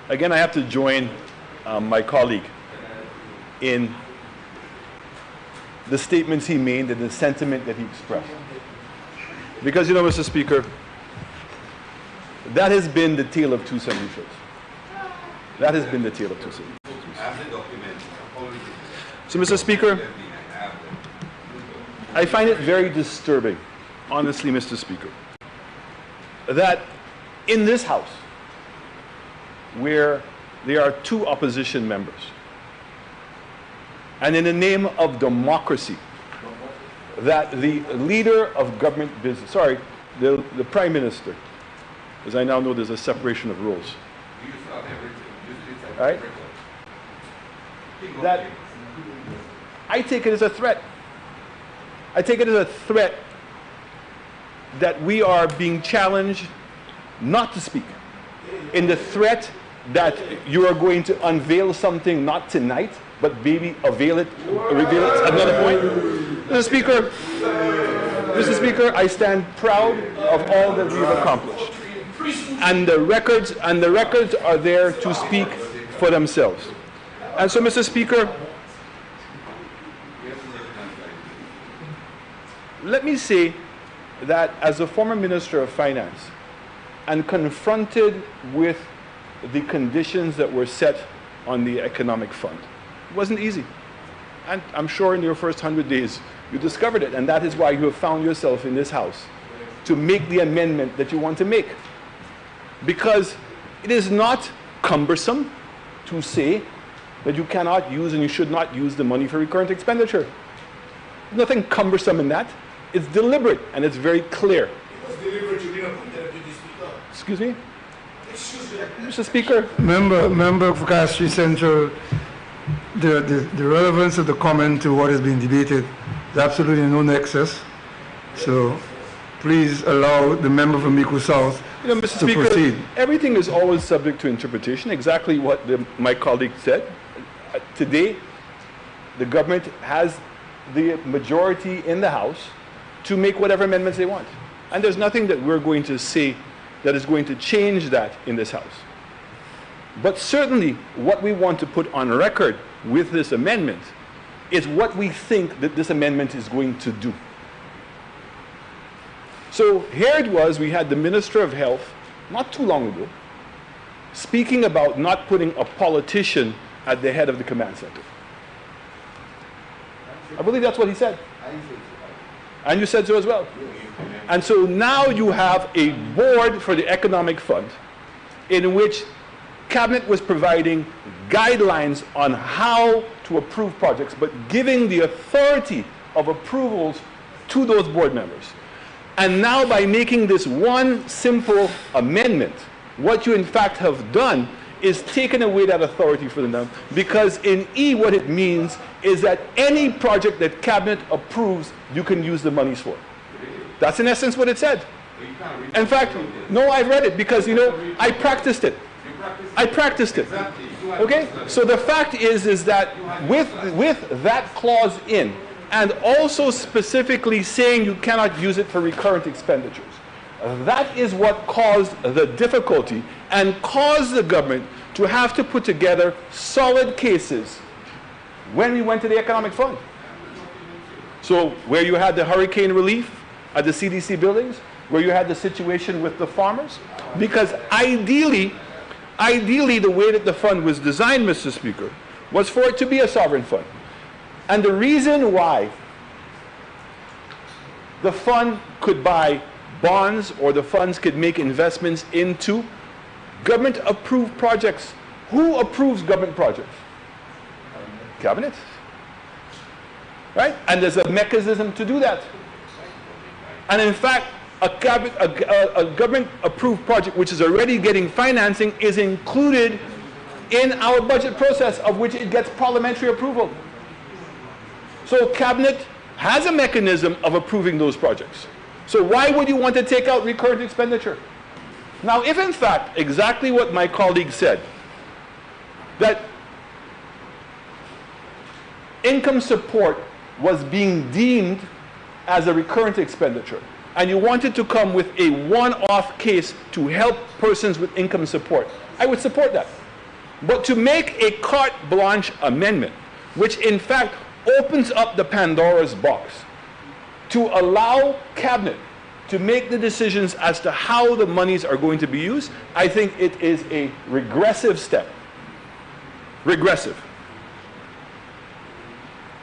Again, I have to join my colleague in the statements he made and the sentiment that he expressed. Because, you know, Mr. Speaker, that has been the tale of two solutions. That has been the tale of two solutions. So, Mr. Speaker, I find it very disturbing, honestly, Mr. Speaker, that in this House, where there are two opposition members, and in the name of democracy, that the leader of government business, the Prime Minister, as I now know there's a separation of roles, right? That I take it as a threat. I take it as a threat that we are being challenged not to speak. In the threat that you are going to unveil something not tonight, but maybe reveal it at another point. Mr. Speaker, I stand proud of all that we've accomplished. And the records are there to speak for themselves. And so, Mr. Speaker, let me say that as a former Minister of Finance and confronted with the conditions that were set on the economic fund, it wasn't easy. And I'm sure in your first 100 days you discovered it, and that is why you have found yourself in this House to make the amendment that you want to make. Because it is not cumbersome to say that you cannot use and you should not use the money for recurrent expenditure. There's nothing cumbersome in that. It's deliberate and it's very clear. It was deliberate to be appointed Deputy Speaker. Excuse me? Mr. Speaker. Member for Castries Central, the relevance of the comment to what is being debated is absolutely no nexus. So please allow the member from Mico South Mr. to Speaker, proceed. Everything is always subject to interpretation, exactly what my colleague said. Today, the government has the majority in the House to make whatever amendments they want. And there's nothing that we're going to say that is going to change that in this House. But certainly what we want to put on record with this amendment is what we think that this amendment is going to do. So here it was, we had the Minister of Health not too long ago speaking about not putting a politician at the head of the command center. I believe that's what he said. And you said so as well. And so now you have a board for the Economic Fund in which Cabinet was providing guidelines on how to approve projects, but giving the authority of approvals to those board members. And now by making this one simple amendment, what you in fact have done is taken away that authority for them, because in E what it means is that any project that Cabinet approves, you can use the monies for. That's in essence what it said. In fact, no, I read it because, you know, I practiced it. I practiced it. Okay? So the fact is that with that clause in, and also specifically saying you cannot use it for recurrent expenditures, that is what caused the difficulty and caused the government to have to put together solid cases when we went to the Economic Fund. So where you had the hurricane relief at the CDC buildings, where you had the situation with the farmers, because ideally the way that the fund was designed, Mr. Speaker, was for it to be a sovereign fund. And the reason why the fund could buy bonds or the funds could make investments into government-approved projects. Who approves government projects? Cabinet. Right? And there's a mechanism to do that. And in fact, a government-approved project which is already getting financing is included in our budget process, of which it gets parliamentary approval. So Cabinet has a mechanism of approving those projects. So why would you want to take out recurrent expenditure? Now, if in fact, exactly what my colleague said, that income support was being deemed as a recurrent expenditure, and you wanted to come with a one-off case to help persons with income support, I would support that. But to make a carte blanche amendment, which in fact opens up the Pandora's box to allow Cabinet to make the decisions as to how the monies are going to be used, I think it is a regressive step. Regressive.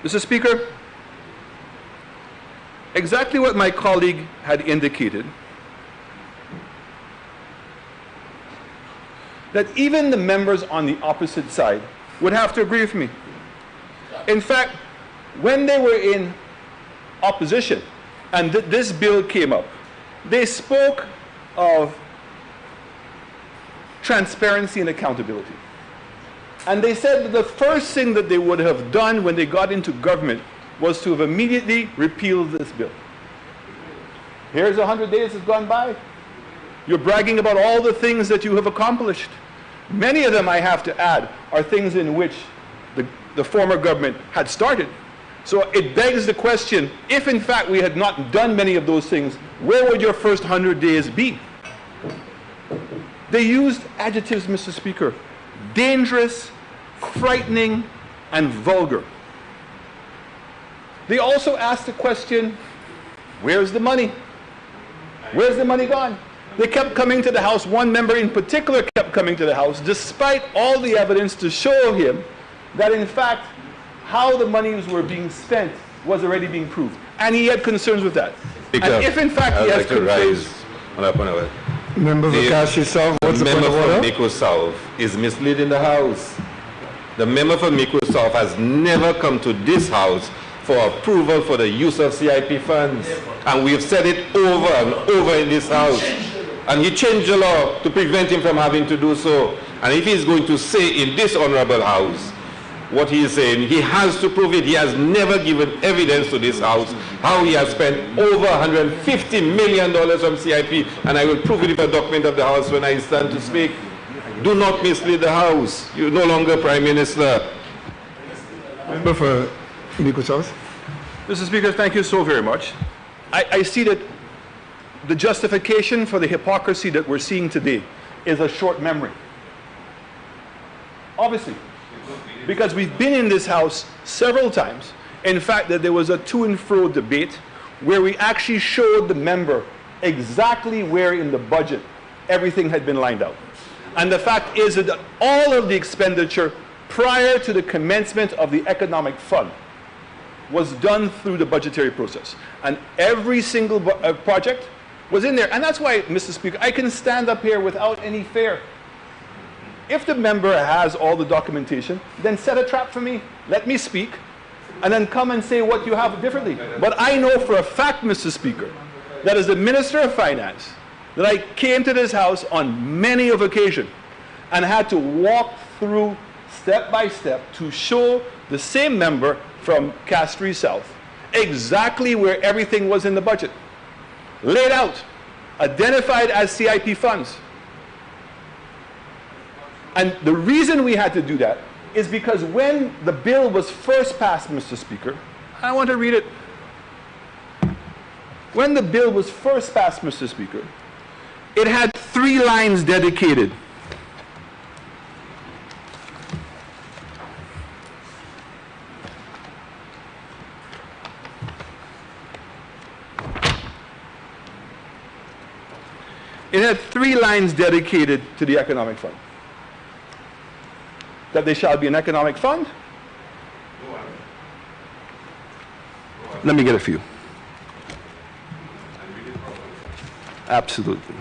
Mr. Speaker, exactly what my colleague had indicated, that even the members on the opposite side would have to agree with me. In fact, when they were in opposition and this bill came up, they spoke of transparency and accountability. And they said that the first thing that they would have done when they got into government was to have immediately repealed this bill. Here's 100 days has gone by. You're bragging about all the things that you have accomplished. Many of them, I have to add, are things in which the former government had started. So it begs the question, if in fact we had not done many of those things, where would your first 100 days be? They used adjectives, Mr. Speaker: dangerous, frightening, and vulgar. They also asked the question, where's the money? Where's the money gone? They kept coming to the House. One member in particular kept coming to the House, despite all the evidence to show him that in fact how the monies were being spent was already being proved. And he had concerns with that. Speaker, and if in fact he has concerns... Member for Cassie South, what's the point of order? The member for Miko South is misleading the House. The member for Miko South has never come to this House for approval for the use of CIP funds. And we've said it over and over in this House. And he changed the law to prevent him from having to do so. And if he's going to say in this honorable House what he is saying, he has to prove it. He has never given evidence to this House how he has spent over $150 million from CIP, and I will prove it with a document of the House when I stand to speak. Do not mislead the House. You're no longer Prime Minister. Member for Miko South. Mr. Speaker, thank you so very much. I see that the justification for the hypocrisy that we're seeing today is a short memory. Obviously. Because we've been in this House several times. In fact, that there was a to and fro debate where we actually showed the member exactly where in the budget everything had been lined out. And the fact is that all of the expenditure prior to the commencement of the Economic Fund was done through the budgetary process. And every single project was in there. And that's why, Mr. Speaker, I can stand up here without any fear. If the member has all the documentation, then set a trap for me. Let me speak, and then come and say what you have differently. But I know for a fact, Mr. Speaker, that as the Minister of Finance, that I came to this House on many of occasions and had to walk through step by step to show the same member from Castries South exactly where everything was in the budget. Laid out, identified as CIP funds. And the reason we had to do that is because when the bill was first passed, Mr. Speaker, I want to read it. When the bill was first passed, Mr. Speaker, it had 3 lines dedicated. It had 3 lines dedicated to the economic fund. That there shall be an economic fund. Let me get a few. Absolutely.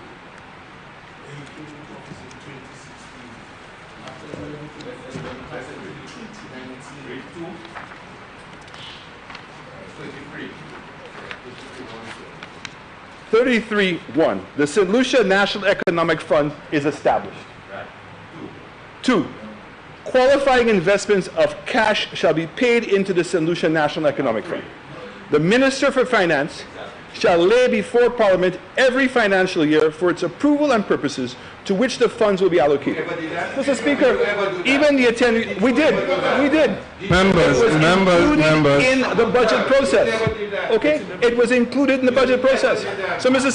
(33)(1). The St. Lucia National Economic Fund is established. 2. Qualifying investments of cash shall be paid into the St. Lucia National Economic Fund. The Minister for Finance shall lay before Parliament every financial year for its approval and purposes to which the funds will be allocated. Mr. Speaker, even the attendee, we did. Members, in the budget process. Okay? It was included in the budget process. So, Mr.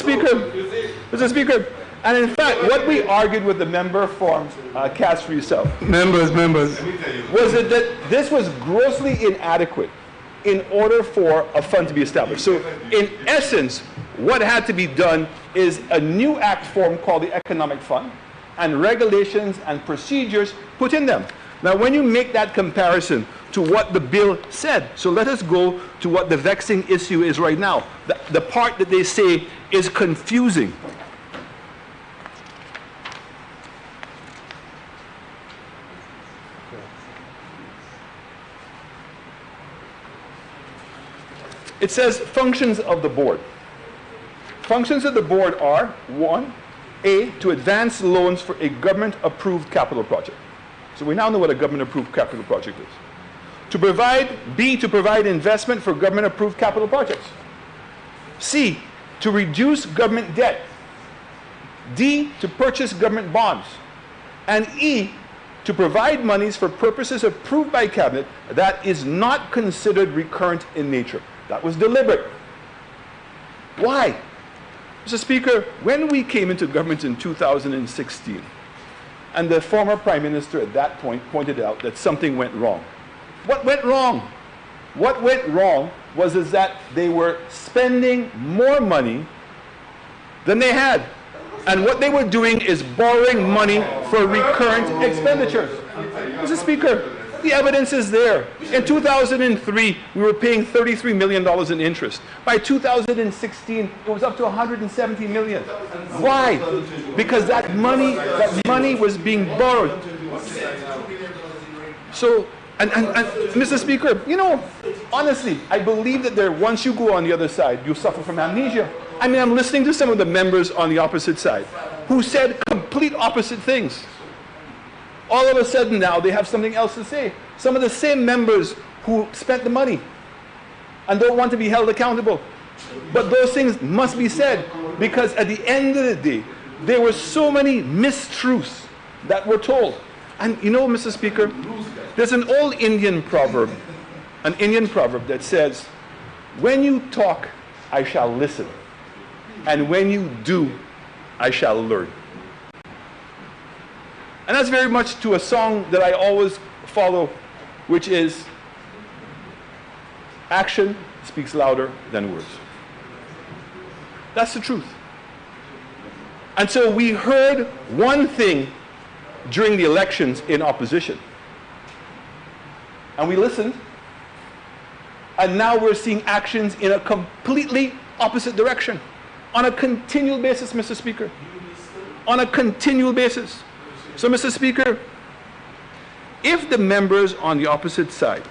Speaker, and in fact, what we argued with the member from Castries South, members, was that this was grossly inadequate in order for a fund to be established. So, in essence, what had to be done is a new act form called the Economic Fund, and regulations and procedures put in them. Now, when you make that comparison to what the bill said, so let us go to what the vexing issue is right now. The part that they say is confusing. It says functions of the board. Functions of the board are 1, A, to advance loans for a government-approved capital project. So we now know what a government-approved capital project is. To provide, B, to provide investment for government-approved capital projects. C, to reduce government debt. D, to purchase government bonds. And E, to provide monies for purposes approved by Cabinet that is not considered recurrent in nature. That was deliberate. Why? Mr. Speaker, when we came into government in 2016, and the former Prime Minister at that point pointed out that something went wrong. What went wrong? What went wrong was that they were spending more money than they had. And what they were doing is borrowing money for recurrent expenditures. Mr. Speaker, the evidence is there. In 2003, we were paying $33 million in interest. By 2016, it was up to $170 million. Why? Because that money was being borrowed. So, and Mr. Speaker, you know, honestly, I believe that once you go on the other side, you suffer from amnesia. I mean, I'm listening to some of the members on the opposite side who said complete opposite things. All of a sudden now they have something else to say. Some of the same members who spent the money and don't want to be held accountable. But those things must be said because at the end of the day, there were so many mistruths that were told. And you know, Mr. Speaker, there's an old Indian proverb that says, when you talk, I shall listen. And when you do, I shall learn. And that's very much to a song that I always follow, which is, action speaks louder than words. That's the truth. And so we heard one thing during the elections in opposition. And we listened. And now we're seeing actions in a completely opposite direction on a continual basis, Mr. Speaker. On a continual basis. So, Mr. Speaker, if the members on the opposite side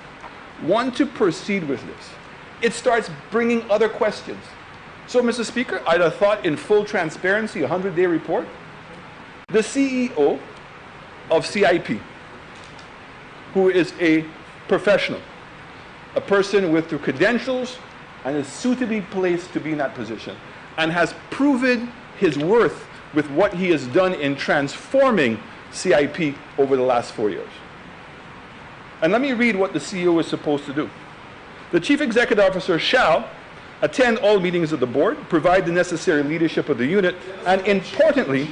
want to proceed with this, it starts bringing other questions. So, Mr. Speaker, I'd have thought in full transparency, a 100-day report, the CEO of CIP, who is a professional, a person with the credentials and is suitably placed to be in that position, and has proven his worth with what he has done in transforming CIP over the last 4 years. And let me read what the CEO is supposed to do. The Chief Executive Officer shall attend all meetings of the board, provide the necessary leadership of the unit, and importantly,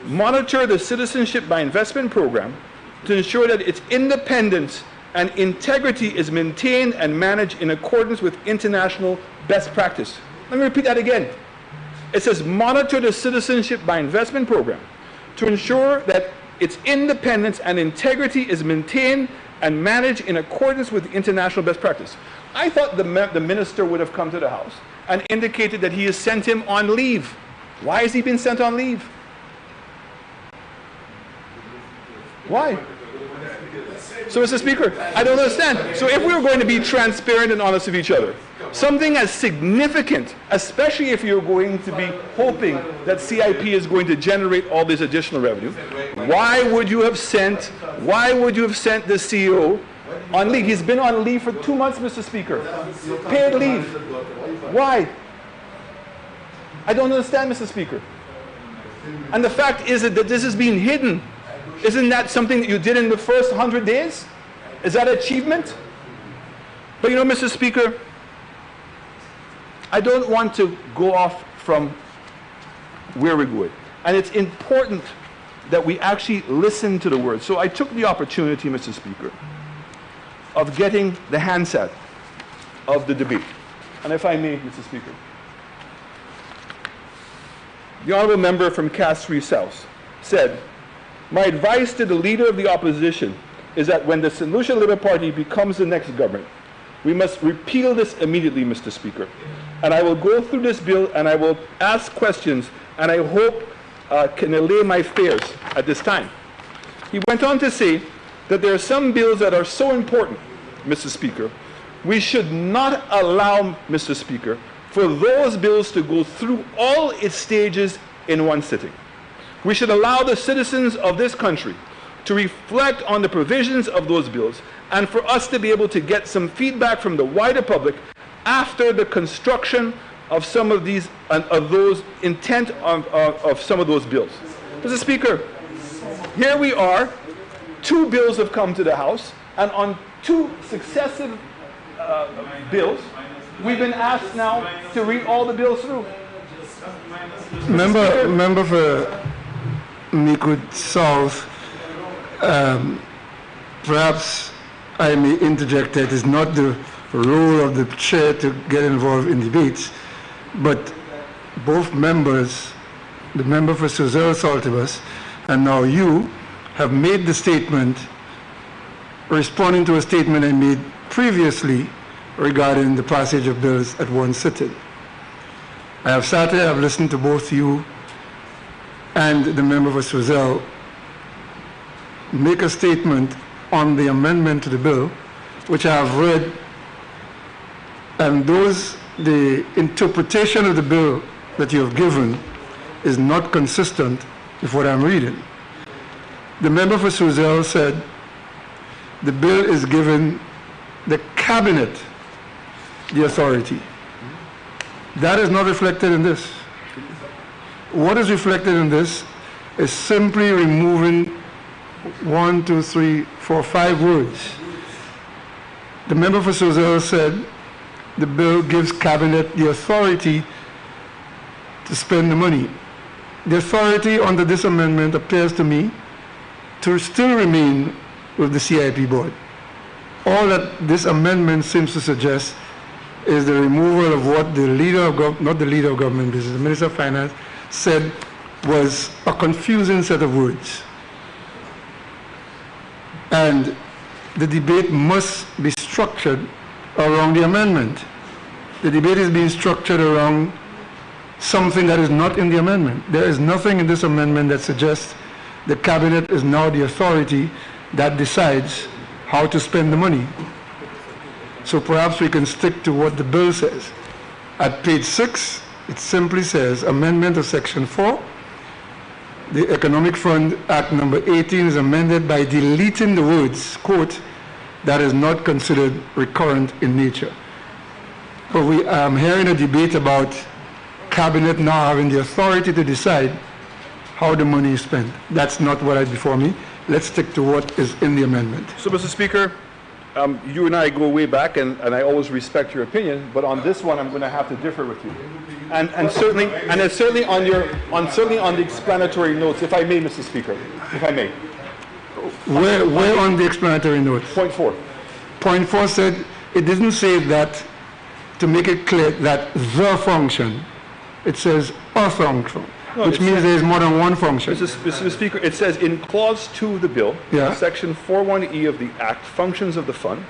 monitor the citizenship by investment program to ensure that its independence and integrity is maintained and managed in accordance with international best practice. Let me repeat that again. It says monitor the citizenship by investment program to ensure that its independence and integrity is maintained and managed in accordance with international best practice. I thought the minister would have come to the House and indicated that he has sent him on leave. Why has he been sent on leave? Why? So, Mr. Speaker, I don't understand. So if we're going to be transparent and honest with each other, something as significant, especially if you're going to be hoping that CIP is going to generate all this additional revenue, why would you have sent the CEO on leave? He's been on leave for 2 months, Mr. Speaker. Paid leave. Why? I don't understand, Mr. Speaker. And the fact is that this is being hidden. Isn't that something that you did in the first 100 days? Is that an achievement? But you know, Mr. Speaker, I don't want to go off from where we're going. And it's important that we actually listen to the words. So I took the opportunity, Mr. Speaker, of getting the handset of the debate. And if I may, Mr. Speaker, the honourable member from Castries South said, "My advice to the leader of the opposition is that when the St. Lucia Labour Party becomes the next government, we must repeal this immediately, Mr. Speaker. And I will go through this bill and I will ask questions and I hope can allay my fears at this time." He went on to say that there are some bills that are so important, Mr. Speaker, we should not allow, Mr. Speaker, for those bills to go through all its stages in one sitting. We should allow the citizens of this country to reflect on the provisions of those bills and for us to be able to get some feedback from the wider public after the construction of some of these of those intent of some of those bills. Mr. Speaker, here we are, 2 bills have come to the House, and on 2 successive bills, we've been asked now to read all the bills through. Member for Mikud South, perhaps I may interject that it is not the role of the chair to get involved in debates, but both members, the member for Suzel Saltibus and now you, have made the statement responding to a statement I made previously regarding the passage of bills at one sitting. I have sat here, I have listened to both you and the member for Suzel make a statement on the amendment to the bill, which I have read, and the interpretation of the bill that you have given is not consistent with what I'm reading. The member for Suzel said the bill is giving the cabinet the authority. That is not reflected in this. What is reflected in this is simply removing 1, 2, 3, 4, 5 words. The member for Suzel said the bill gives cabinet the authority to spend the money. The authority under this amendment appears to me to still remain with the CIP board. All that this amendment seems to suggest is the removal of what the leader of government, not the leader of government business, the Minister of Finance, said was a confusing set of words. And the debate must be structured around the amendment. The debate is being structured around something that is not in the amendment. There is nothing in this amendment that suggests the cabinet is now the authority that decides how to spend the money. So perhaps we can stick to what the bill says. At page 6, it simply says, amendment of section 4. The Economic Fund Act number 18 is amended by deleting the words, quote, that is not considered recurrent in nature. But we are hearing a debate about cabinet now having the authority to decide how the money is spent. That's not what is before me. Let's stick to what is in the amendment. So, Mr. Speaker, you and I go way back, and I always respect your opinion, but on this one, I'm going to have to differ with you. And certainly on the explanatory notes, if I may, Mr. Speaker, if I may. Where on the explanatory notes? Point 4. Point 4 said, it didn't say that, to make it clear, that the function. It says a function, No, which means there is more than one function. Mr. Speaker, it says in clause 2 of the bill, section 41E of the Act, functions of the fund,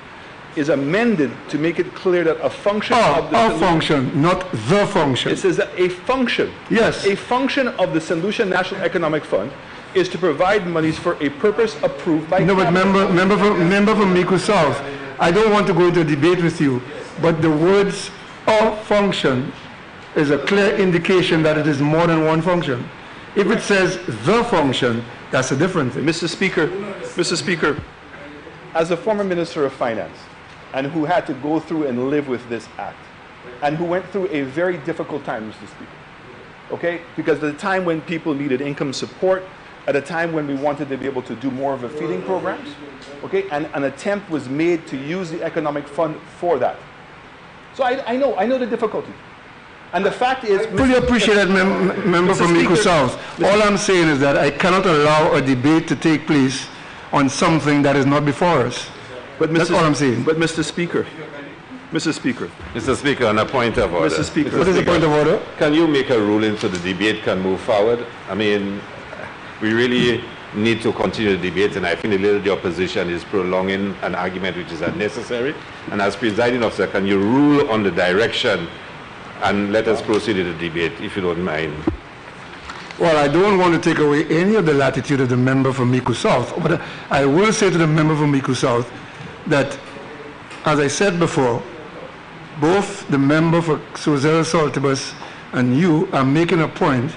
is amended to make it clear that a function of the function, not the function. It says that a function, yes, a function of the St. Lucia National Economic Fund is to provide monies for a purpose approved by. No, but member from Miku South, I don't want to go into a debate with you, but the words "a function" is a clear indication that it is more than one function. If it says the function, that's a different thing. Mr. Speaker, as a former Minister of Finance, and who had to go through and live with this act, and who went through a very difficult time, Mr. Speaker, okay? Because at the time when people needed income support, at a time when we wanted to be able to do more of a feeding programs, okay? And an attempt was made to use the economic fund for that. So I know the difficulty. And the fact is... Fully appreciate that, member from Miku South. All I'm saying is that I cannot allow a debate to take place on something that is not before us. But that's all I'm saying. But Mr. Speaker, Mr. Speaker, on a point of order. Mr. Speaker. What is the point of order? Can you make a ruling so the debate can move forward? I mean, we really need to continue the debate, and I think the leader of the opposition is prolonging an argument which is unnecessary. And as presiding officer, can you rule on the direction and let us proceed with the debate, if you don't mind? Well, I don't want to take away any of the latitude of the member from Miku South, but I will say to the member from Miku South that, as I said before, both the member for Suzera Saltibus and you are making a point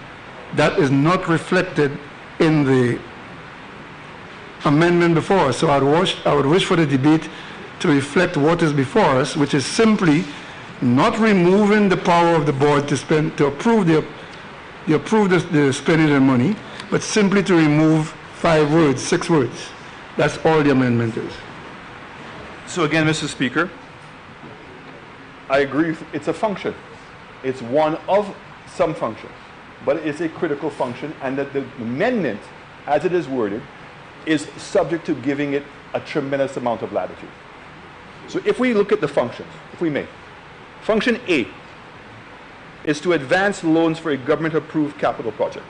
that is not reflected in the amendment before us. So I would wish for the debate to reflect what is before us, which is simply not removing the power of the board to approve the spending of money, but simply to remove 5 words, 6 words. That's all the amendment is. So again, Mr. Speaker, I agree, it's a function. It's one of some functions, but it's a critical function, and that the amendment, as it is worded, is subject to giving it a tremendous amount of latitude. So if we look at the functions, if we may, function A is to advance loans for a government-approved capital project.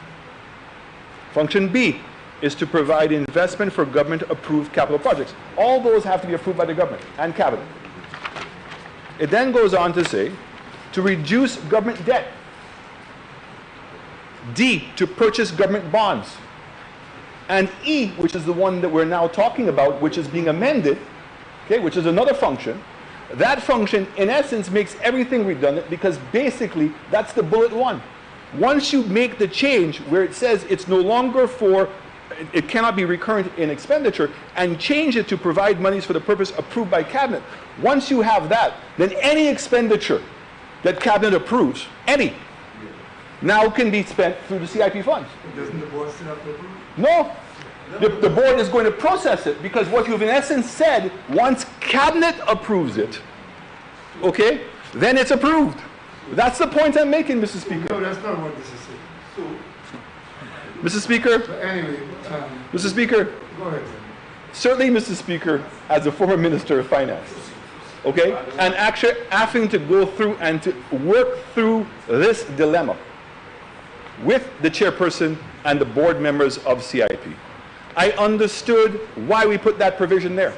Function B is to provide investment for government-approved capital projects. All those have to be approved by the government and cabinet. It then goes on to say, to reduce government debt. D, to purchase government bonds. And E, which is the one that we're now talking about, which is being amended, okay, which is another function. That function, in essence, makes everything redundant, because basically that's the bullet 1. Once you make the change where it says it's no longer for, it cannot be recurrent in expenditure, and change it to provide monies for the purpose approved by cabinet, once you have that, then any expenditure that cabinet approves, any, now can be spent through the CIP funds. Doesn't the board still have to approve? No. The board is going to process it, because what you've in essence said, once cabinet approves it, okay, then it's approved. That's the point I'm making, Mr. Speaker. No, that's not what this is saying. Mr. Speaker. But anyway, Mr. Speaker. Go ahead. Certainly, Mr. Speaker, as a former Minister of Finance, okay, and actually having to go through and to work through this dilemma with the chairperson and the board members of CIP, I understood why we put that provision there.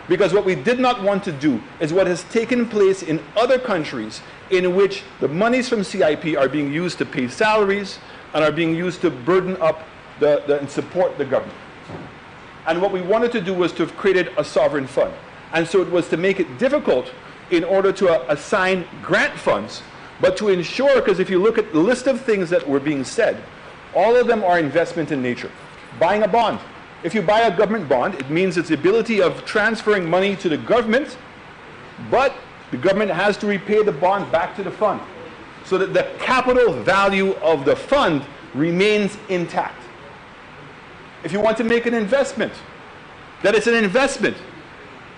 Because what we did not want to do is what has taken place in other countries in which the monies from CIP are being used to pay salaries and are being used to burden up and support the government. And what we wanted to do was to have created a sovereign fund. And so it was to make it difficult in order to assign grant funds, but to ensure, because if you look at the list of things that were being said, all of them are investment in nature. Buying a bond. If you buy a government bond, it means it's the ability of transferring money to the government, but the government has to repay the bond back to the fund, so that the capital value of the fund remains intact. If you want to make an investment, that it's an investment,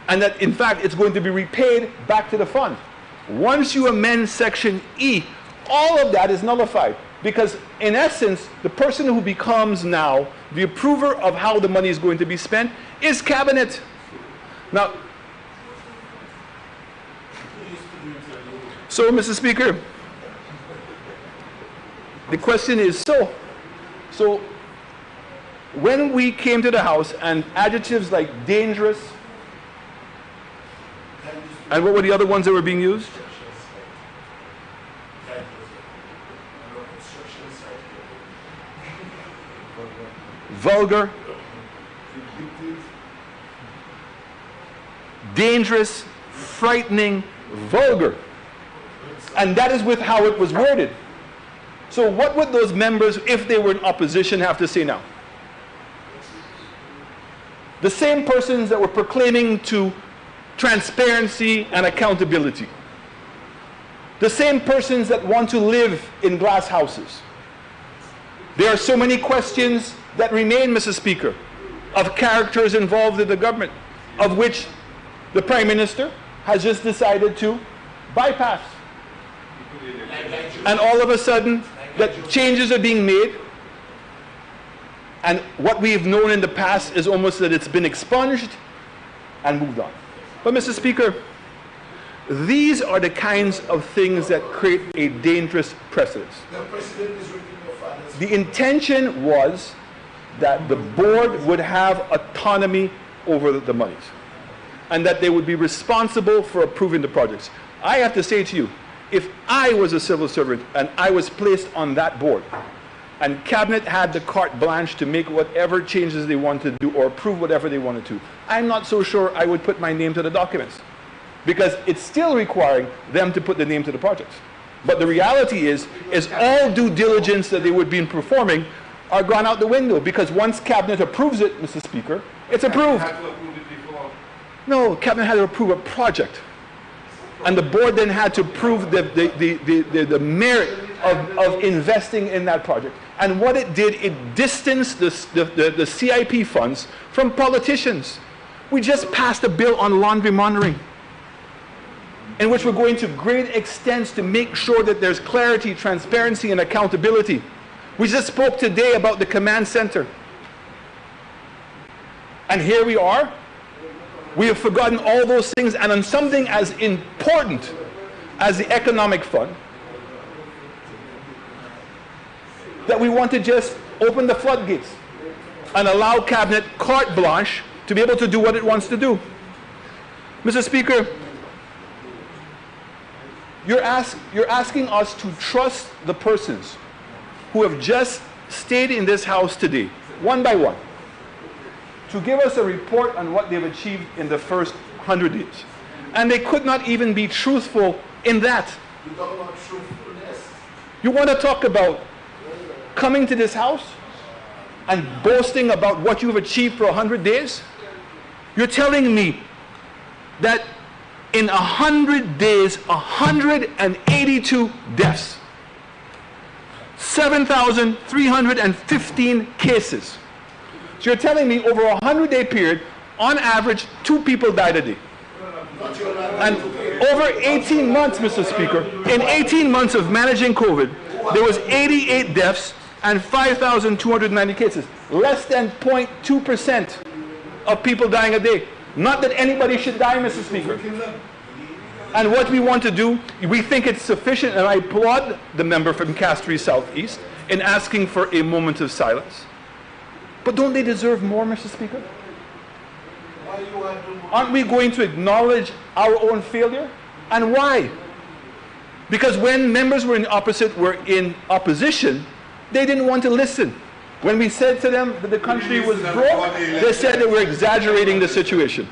and that in fact it's going to be repaid back to the fund. Once you amend Section E, all of that is nullified. Because in essence, the person who becomes now the approver of how the money is going to be spent is Cabinet. Now, so Mr. Speaker, the question is, so when we came to the House and adjectives like dangerous, and what were the other ones that were being used? Vulgar, dangerous, frightening, vulgar. And that is with how it was worded. So what would those members, if they were in opposition, have to say now? The same persons that were proclaiming to transparency and accountability. The same persons that want to live in glass houses. There are so many questions that remain, Mr. Speaker, of characters involved in the government, of which the Prime Minister has just decided to bypass. And all of a sudden, that changes are being made, and what we've known in the past is almost that it's been expunged and moved on. But Mr. Speaker, these are the kinds of things that create a dangerous precedent. The intention was that the board would have autonomy over the monies and that they would be responsible for approving the projects. I have to say to you, if I was a civil servant and I was placed on that board and Cabinet had the carte blanche to make whatever changes they wanted to do or approve whatever they wanted to, I'm not so sure I would put my name to the documents, because it's still requiring them to put the name to the projects. But the reality is all due diligence that they would be performing are gone out the window, because once Cabinet approves it, Mr. Speaker, it's approved. No, Cabinet had to approve a project. And the board then had to prove the merit of investing in that project. And what it did, it distanced the CIP funds from politicians. We just passed a bill on laundry monitoring, in which we're going to great extents to make sure that there's clarity, transparency, and accountability. We just spoke today about the command center. And here we are. We have forgotten all those things, and on something as important as the economic fund, that we want to just open the floodgates and allow Cabinet carte blanche to be able to do what it wants to do. Mr. Speaker, you're asking us to trust the persons who have just stayed in this House today, one by one, to give us a report on what they've achieved in the first 100 days. And they could not even be truthful in that. You talk about truthfulness. You want to talk about coming to this House and boasting about what you've achieved for 100 days? You're telling me that in 100 days, 182 deaths, 7,315 cases. So you're telling me over a 100-day period, on average, 2 people died a day. And over 18 months, Mr. Speaker, in 18 months of managing COVID, there was 88 deaths and 5,290 cases. Less than 0.2% of people dying a day. Not that anybody should die, Mr. Speaker. And what we want to do, we think it's sufficient, and I applaud the member from Castries Southeast in asking for a moment of silence. But don't they deserve more, Mr. Speaker? Aren't we going to acknowledge our own failure? And why? Because when members were in opposition, they didn't want to listen. When we said to them that the country was broke, they said they were exaggerating the situation.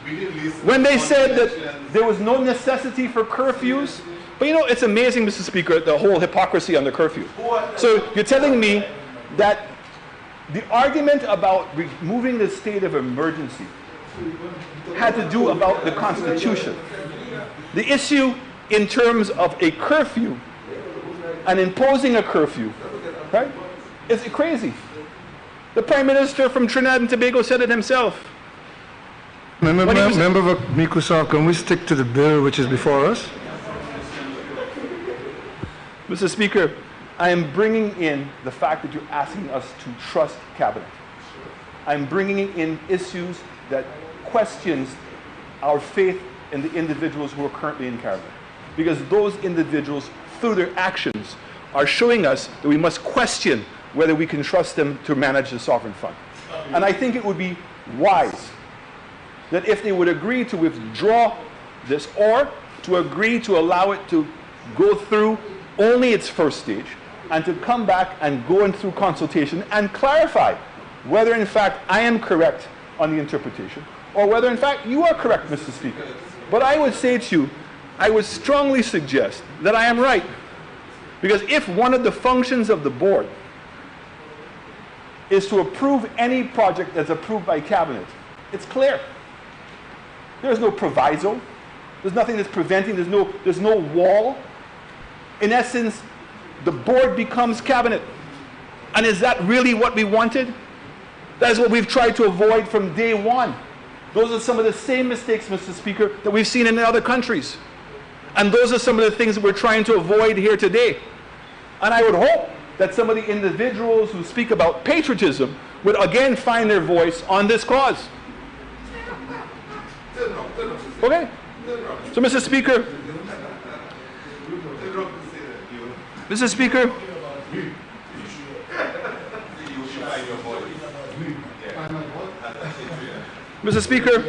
When they said that there was no necessity for curfews, but you know, it's amazing, Mr. Speaker, the whole hypocrisy on the curfew. So you're telling me that the argument about removing the state of emergency had to do about the Constitution. The issue in terms of a curfew and imposing a curfew, right, is crazy. The Prime Minister from Trinidad and Tobago said it himself. Member of Mikusar, can we stick to the bill which is before us? Mr. Speaker, I am bringing in the fact that you're asking us to trust Cabinet. I'm bringing in issues that questions our faith in the individuals who are currently in Cabinet. Because those individuals, through their actions, are showing us that we must question whether we can trust them to manage the sovereign fund. And I think it would be wise that if they would agree to withdraw this or to agree to allow it to go through only its first stage and to come back and go in through consultation and clarify whether in fact I am correct on the interpretation or whether in fact you are correct, Mr. Speaker. But I would say to you, I would strongly suggest that I am right. Because if one of the functions of the board is to approve any project that's approved by Cabinet, it's clear. There's no proviso. There's nothing that's preventing. There's no wall. In essence, the board becomes Cabinet. And is that really what we wanted? That is what we've tried to avoid from day one. Those are some of the same mistakes, Mr. Speaker, that we've seen in other countries. And those are some of the things that we're trying to avoid here today. And I would hope that some of the individuals who speak about patriotism would again find their voice on this cause. Okay? So, Mr. Speaker, Mr. Speaker, Mr. Speaker,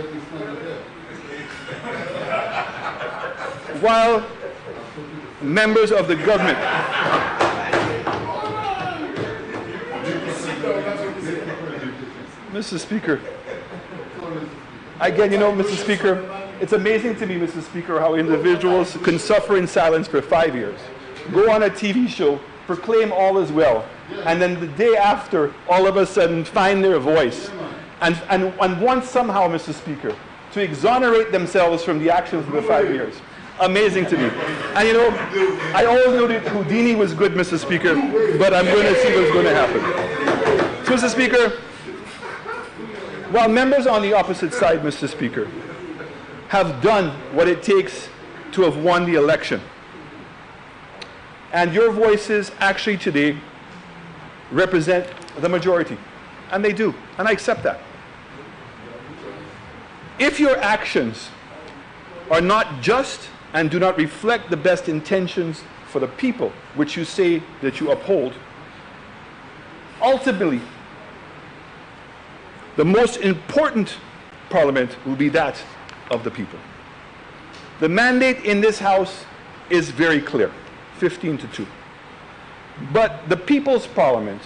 while members of the government Mr. Speaker, again, you know, Mr. Speaker, it's amazing to me, Mr. Speaker, how individuals can suffer in silence for 5 years, go on a TV show, proclaim all is well, and then the day after, all of a sudden, find their voice. And want somehow, Mr. Speaker, to exonerate themselves from the actions of the 5 years. Amazing to me. And you know, I always knew that Houdini was good, Mr. Speaker, but I'm going to see what's going to happen. So, Mr. Speaker, while members on the opposite side, Mr. Speaker, have done what it takes to have won the election, and your voices actually today represent the majority, and they do, and I accept that. If your actions are not just and do not reflect the best intentions for the people which you say that you uphold, ultimately, the most important parliament will be that of the people. The mandate in this House is very clear, 15-2. But the People's Parliament,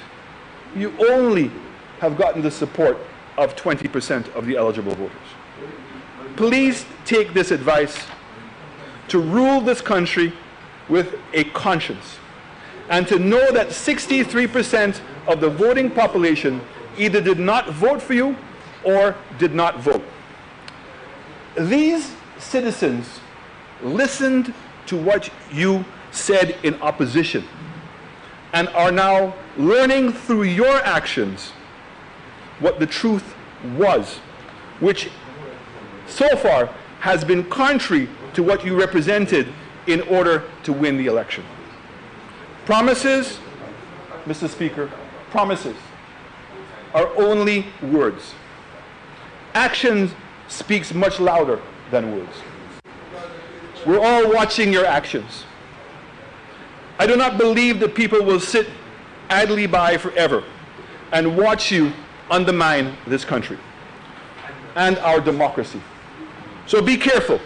you only have gotten the support of 20% of the eligible voters. Please take this advice to rule this country with a conscience and to know that 63% of the voting population either did not vote for you or did not vote. These citizens listened to what you said in opposition and are now learning through your actions what the truth was, which so far has been contrary to what you represented in order to win the election. Promises, Mr. Speaker, promises are only words. Action speaks much louder than words. We're all watching your actions. I do not believe that people will sit idly by forever and watch you undermine this country. and our democracy. So be careful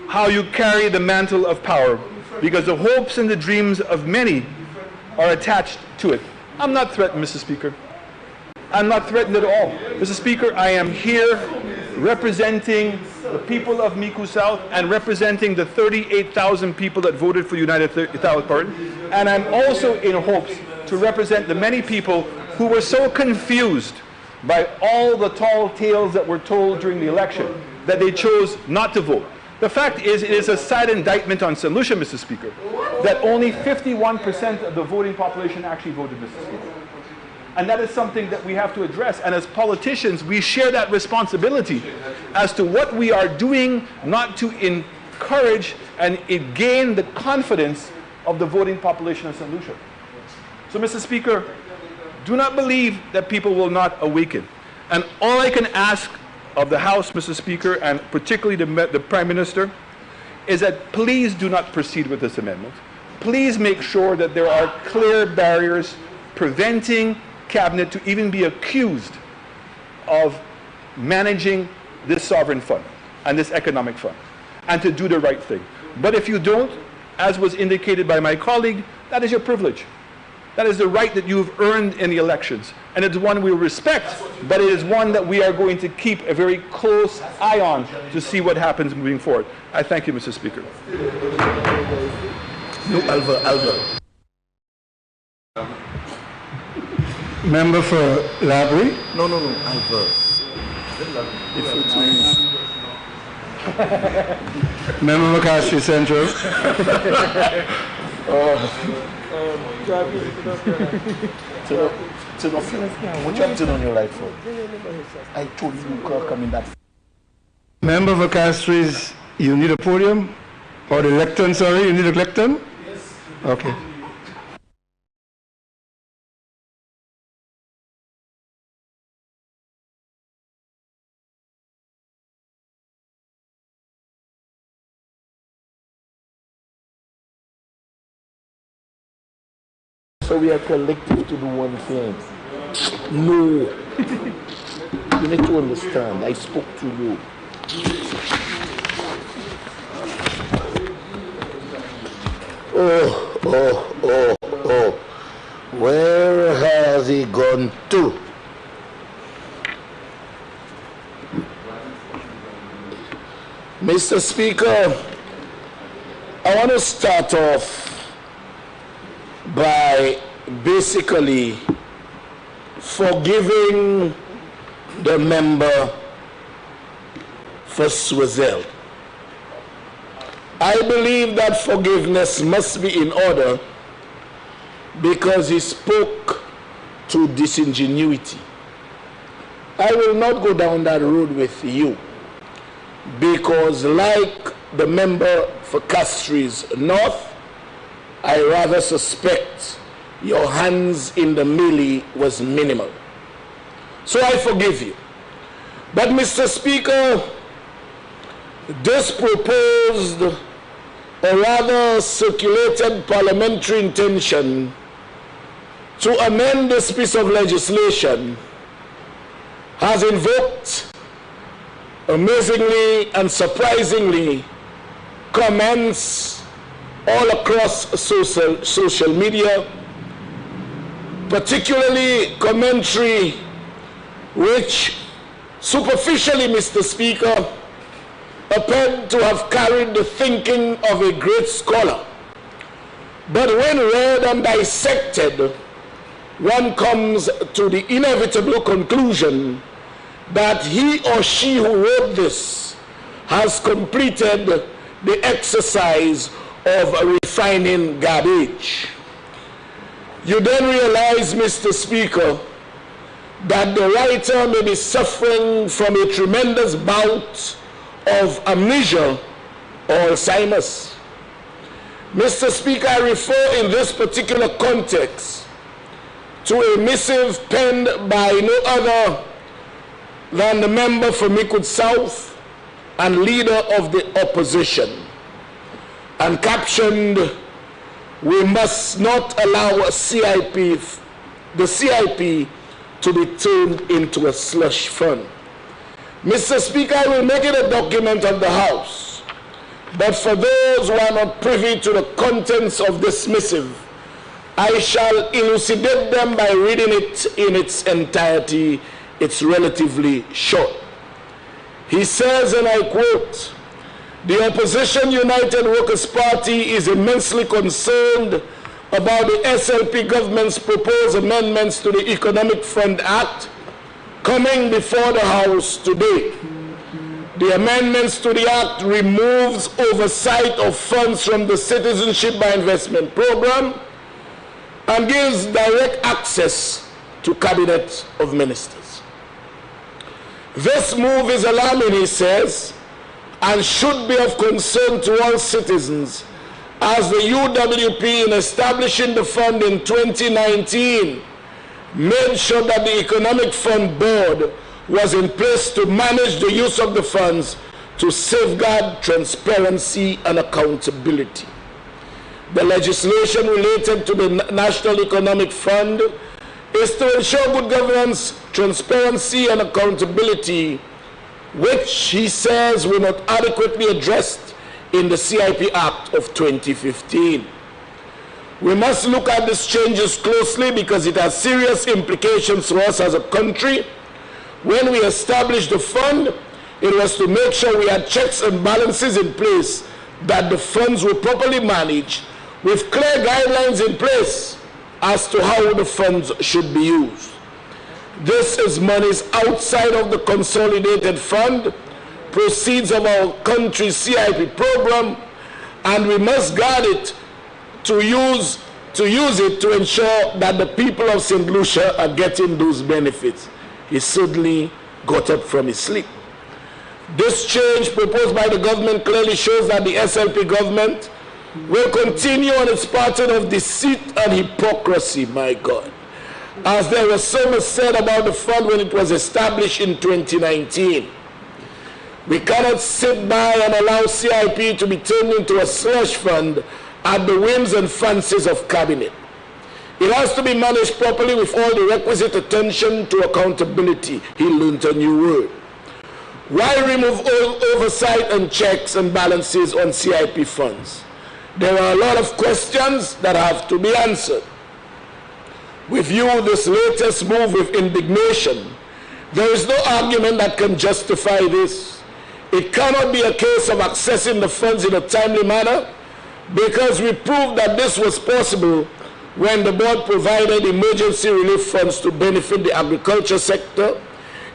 how you carry the mantle of power, because the hopes and the dreams of many are attached to it. I'm not threatened, Mr. Speaker. I'm not threatened at all. Mr. Speaker, I am here representing the people of Micoud South and representing the 38,000 people that voted for United South Party. And I'm also in hopes to represent the many people who were so confused by all the tall tales that were told during the election that they chose not to vote. The fact is, it is a sad indictment on St. Lucia, Mr. Speaker, that only 51% of the voting population actually voted, Mr. Speaker. And that is something that we have to address. And as politicians, we share that responsibility as to what we are doing not to encourage and gain the confidence of the voting population of St. Lucia. So, Mr. Speaker, do not believe that people will not awaken. And all I can ask of the House, Mr. Speaker, and particularly the Prime Minister, is that please do not proceed with this amendment. Please make sure that there are clear barriers preventing Cabinet to even be accused of managing this sovereign fund and this economic fund, and to do the right thing. But if you don't, as was indicated by my colleague, that is your privilege. That is the right that you've earned in the elections. And it's one we respect, but it is one that we are going to keep a very close eye on to see what happens moving forward. I thank you, Mr. Speaker. No, Alva. Member for Labrie? No, Alva. Member for Castries Central? What you have done on your life for? I told you you can't come in that. Member for Castries, you need a podium? Or the lectern, sorry, you need a lectern? Yes. Okay. So we are collective to do one thing. No. You need to understand. I spoke to you. Oh. Where has he gone to? Mr. Speaker, I want to start off by basically forgiving the member for Swazel. I believe that forgiveness must be in order because he spoke to disingenuity. I will not go down that road with you because, like the member for Castries North, I rather suspect your hands in the melee was minimal. So I forgive you. But Mr. Speaker, this proposed or rather circulated parliamentary intention to amend this piece of legislation has invoked amazingly and surprisingly comments all across social media, particularly commentary which superficially, Mr. Speaker, appeared to have carried the thinking of a great scholar. But when read and dissected, one comes to the inevitable conclusion that he or she who wrote this has completed the exercise of refining garbage. You then realize, Mr. Speaker, that the writer may be suffering from a tremendous bout of amnesia or Alzheimer's. Mr. Speaker, I refer in this particular context to a missive penned by no other than the member for Micoud South and leader of the opposition, and captioned, "We must not allow the CIP to be turned into a slush fund." Mr. Speaker, I will make it a document of the House, but for those who are not privy to the contents of this missive, I shall elucidate them by reading it in its entirety. It's relatively short. He says, and I quote, "The Opposition United Workers' Party is immensely concerned about the SLP government's proposed amendments to the Economic Fund Act coming before the House today. The amendments to the Act removes oversight of funds from the Citizenship by Investment Program and gives direct access to Cabinet of Ministers. This move is alarming," he says, "and should be of concern to all citizens, as the UWP, in establishing the fund in 2019, made sure that the Economic Fund Board was in place to manage the use of the funds to safeguard transparency and accountability. The legislation related to the National Economic Fund is to ensure good governance, transparency, and accountability, which he says were not adequately addressed in the CIP Act of 2015. We must look at these changes closely because it has serious implications for us as a country. When we established the fund, it was to make sure we had checks and balances in place, that the funds were properly managed with clear guidelines in place as to how the funds should be used. This is monies outside of the consolidated fund, proceeds of our country's CIP program, and we must guard it to use it to ensure that the people of St. Lucia are getting those benefits." He suddenly got up from his sleep. This change proposed by the government clearly shows that the SLP government will continue on its pattern of deceit and hypocrisy, my God. As there was so much said about the fund when it was established in 2019. We cannot sit by and allow CIP to be turned into a slush fund at the whims and fancies of Cabinet. It has to be managed properly with all the requisite attention to accountability. He learned a new word. Why remove all oversight and checks and balances on CIP funds? There are a lot of questions that have to be answered. We view this latest move with indignation. There is no argument that can justify this. It cannot be a case of accessing the funds in a timely manner, because we proved that this was possible when the board provided emergency relief funds to benefit the agriculture sector,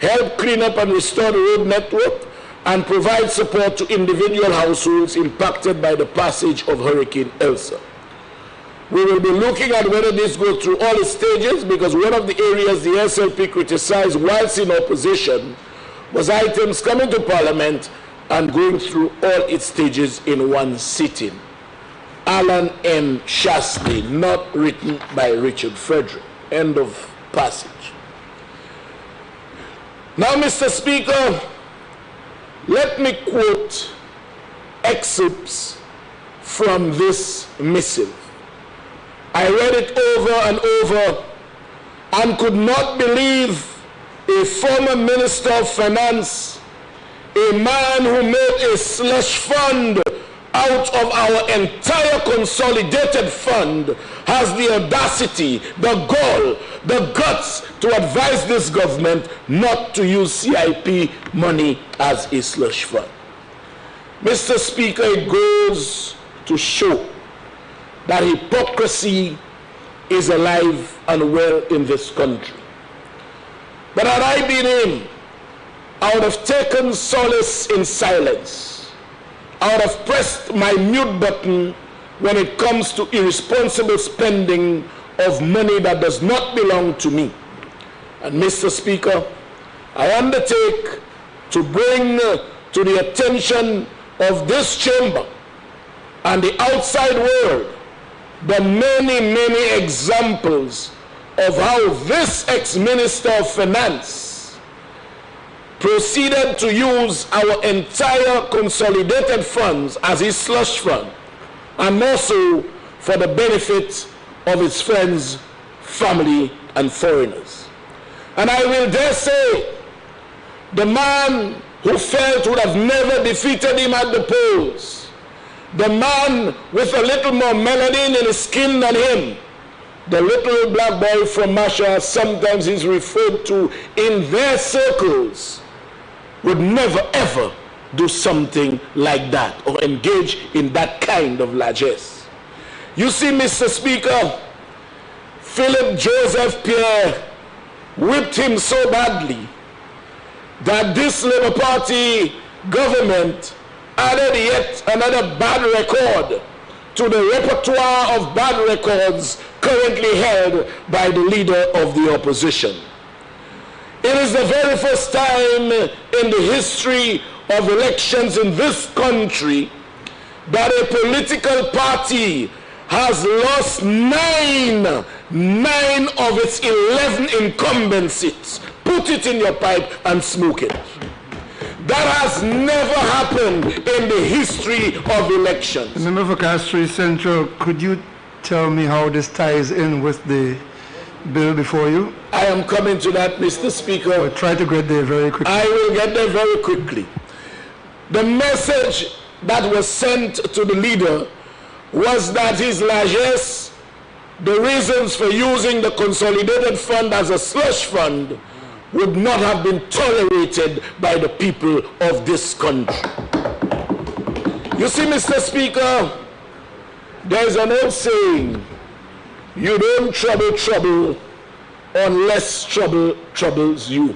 help clean up and restore the road network, and provide support to individual households impacted by the passage of Hurricane Elsa. We will be looking at whether this goes through all its stages, because one of the areas the SLP criticized whilst in opposition was items coming to Parliament and going through all its stages in one sitting. Allan M. Chastanet, not written by Richard Frederick. End of passage. Now, Mr. Speaker, let me quote excerpts from this missive. I read it over and over and could not believe a former Minister of Finance, a man who made a slush fund out of our entire consolidated fund, has the audacity, the gall, the guts to advise this government not to use CIP money as a slush fund. Mr. Speaker, it goes to show that hypocrisy is alive and well in this country. But had I been him, I would have taken solace in silence. I would have pressed my mute button when it comes to irresponsible spending of money that does not belong to me. And Mr. Speaker, I undertake to bring to the attention of this chamber and the outside world the many, many examples of how this ex-Minister of Finance proceeded to use our entire consolidated funds as his slush fund, and also for the benefit of his friends, family, and foreigners. And I will dare say the man who felt would have never defeated him at the polls, the man with a little more melanin in his skin than him, the little black boy from Masha, sometimes is referred to in their circles, would never ever do something like that or engage in that kind of largesse. You see, Mr. Speaker, Philip Joseph Pierre whipped him so badly that this Labour Party government added yet another bad record to the repertoire of bad records currently held by the leader of the opposition. It is the very first time in the history of elections in this country that a political party has lost nine of its 11 incumbent seats. Put it in your pipe and smoke it. That has never happened in the history of elections. Member for Castries Central, could you tell me how this ties in with the bill before you? I am coming to that, Mr. Speaker. We'll try to get there very quickly. I will get there very quickly. The message that was sent to the leader was that his largesse, the reasons for using the consolidated fund as a slush fund, would not have been tolerated by the people of this country. You see, Mr. Speaker, there's an old saying, you don't trouble trouble unless trouble troubles you.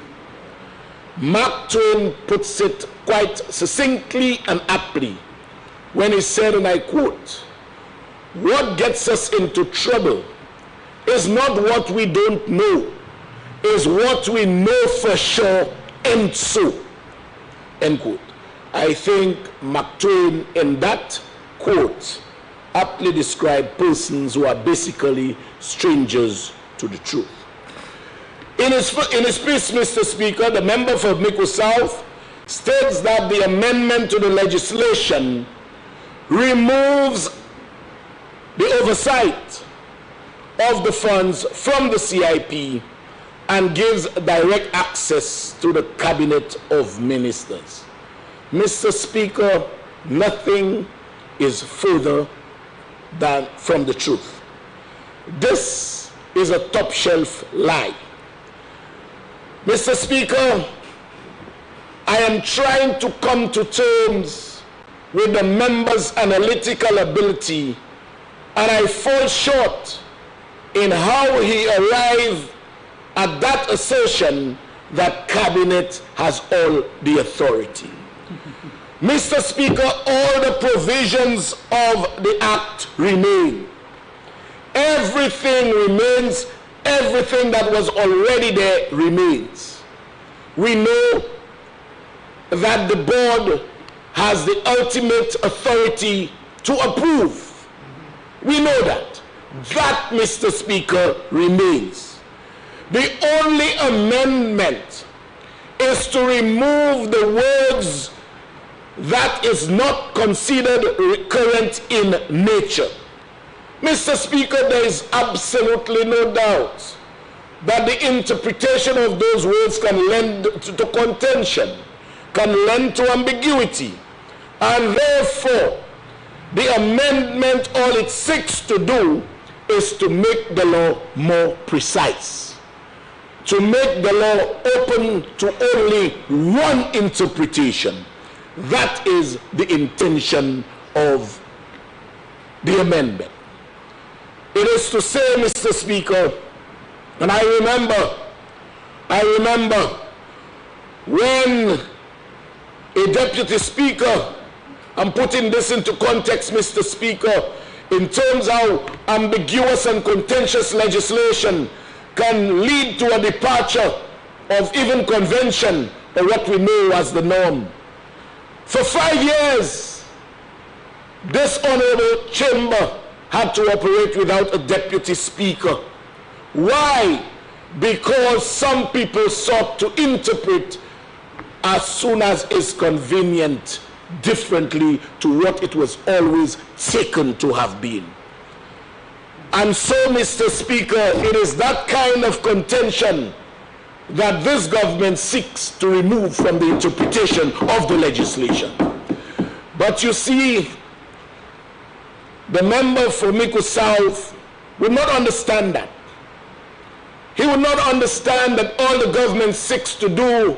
Mark Twain puts it quite succinctly and aptly when he said, and I quote, "What gets us into trouble is not what we don't know, is what we know for sure, and so," end quote. I think Mark Twain in that quote aptly described persons who are basically strangers to the truth. In his speech, Mr. Speaker, the member for Mico South states that the amendment to the legislation removes the oversight of the funds from the CIP and gives direct access to the Cabinet of Ministers. Mr. Speaker, nothing is further than from the truth. This is a top-shelf lie. Mr. Speaker, I am trying to come to terms with the member's analytical ability, and I fall short in how he arrived at that assertion that Cabinet has all the authority. Mr. Speaker, all the provisions of the Act remain. Everything remains. Everything that was already there remains. We know that the board has the ultimate authority to approve. We know that. That, Mr. Speaker, remains. The only amendment is to remove the words "that is not considered recurrent in nature." Mr. Speaker, there is absolutely no doubt that the interpretation of those words can lend to contention, can lend to ambiguity, and therefore the amendment, all it seeks to do is to make the law more precise, to make the law open to only one interpretation. That is the intention of the amendment. It is to say, Mr. Speaker, and I remember when a deputy speaker, I'm putting this into context, Mr. Speaker, in terms of how ambiguous and contentious legislation can lead to a departure of even convention or what we know as the norm. For 5 years, this honorable chamber had to operate without a deputy speaker. Why? Because some people sought to interpret as soon as is convenient differently to what it was always taken to have been. And so, Mr. Speaker, it is that kind of contention that this government seeks to remove from the interpretation of the legislation. But you see, the member for Miku South would not understand that. He would not understand that all the government seeks to do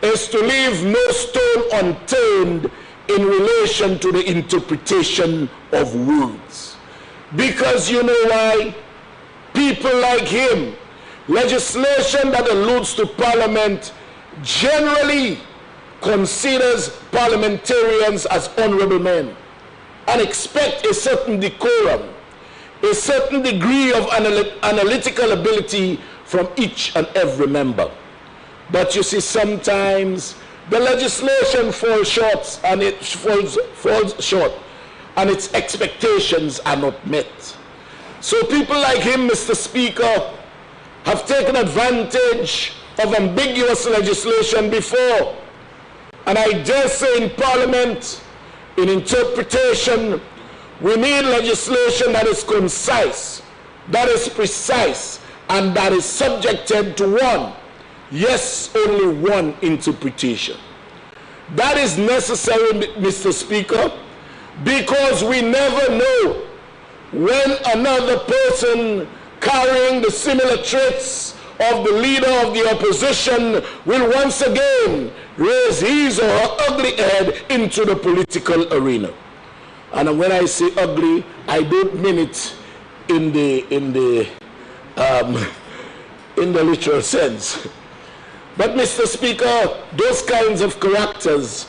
is to leave no stone unturned in relation to the interpretation of words. Because you know why? People like him, legislation that alludes to Parliament generally considers parliamentarians as honorable men and expect a certain decorum, a certain degree of analytical ability from each and every member. But you see, sometimes the legislation falls short, and its expectations are not met. So people like him, Mr. Speaker, have taken advantage of ambiguous legislation before. And I dare say in Parliament, in interpretation, we need legislation that is concise, that is precise, and that is subjected to one, yes, only one interpretation. That is necessary, Mr. Speaker, because we never know when another person carrying the similar traits of the leader of the opposition will once again raise his or her ugly head into the political arena. And when I say ugly, I don't mean it in the literal sense. But Mr. Speaker, those kinds of characters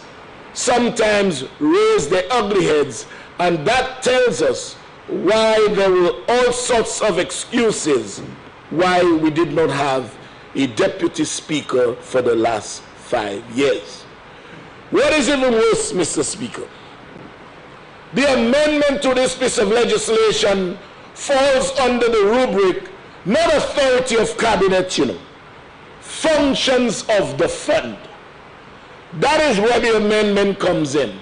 sometimes raise their ugly heads, and that tells us why there were all sorts of excuses why we did not have a deputy speaker for the last 5 years. What is even worse, Mr. Speaker? The amendment to this piece of legislation falls under the rubric, not authority of cabinet, functions of the fund. That is where the amendment comes in.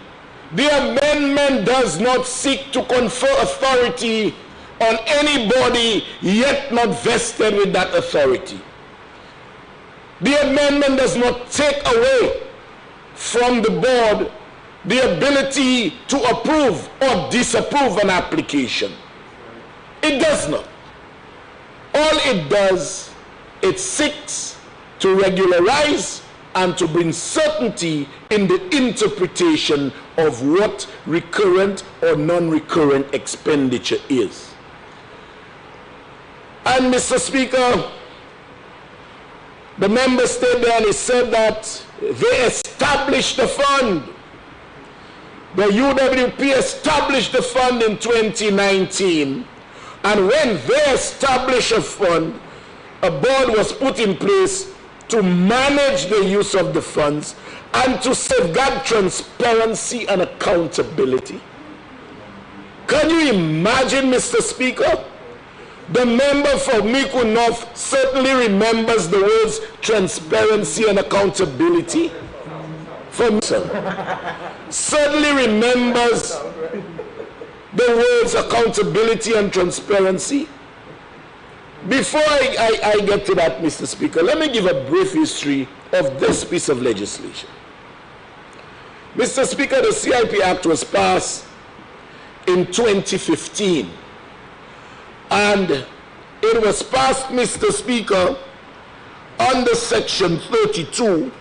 The amendment does not seek to confer authority on anybody yet not vested with that authority. The amendment does not take away from the board the ability to approve or disapprove an application. It does not. All it does, it seeks to regularize and to bring certainty in the interpretation of what recurrent or non-recurrent expenditure is. And Mr. Speaker, the member stayed there and he said that they established the fund. The UWP established the fund in 2019. And when they established a fund, a board was put in place to manage the use of the funds and to safeguard transparency and accountability. Can you imagine, Mr. Speaker? The member for Miku North certainly remembers the words transparency and accountability. For me, certainly remembers the words accountability and transparency. Before I get to that, Mr. Speaker, let me give a brief history of this piece of legislation. Mr. Speaker, the CIP Act was passed in 2015. And it was passed, Mr. Speaker, under Section 33,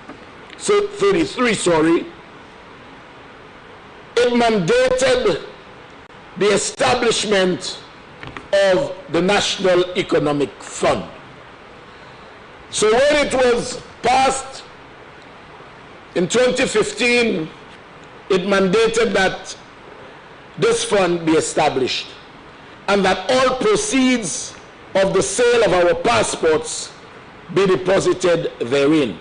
It mandated the establishment of the National Economic Fund. So when it was passed in 2015, it mandated that this fund be established and that all proceeds of the sale of our passports be deposited therein.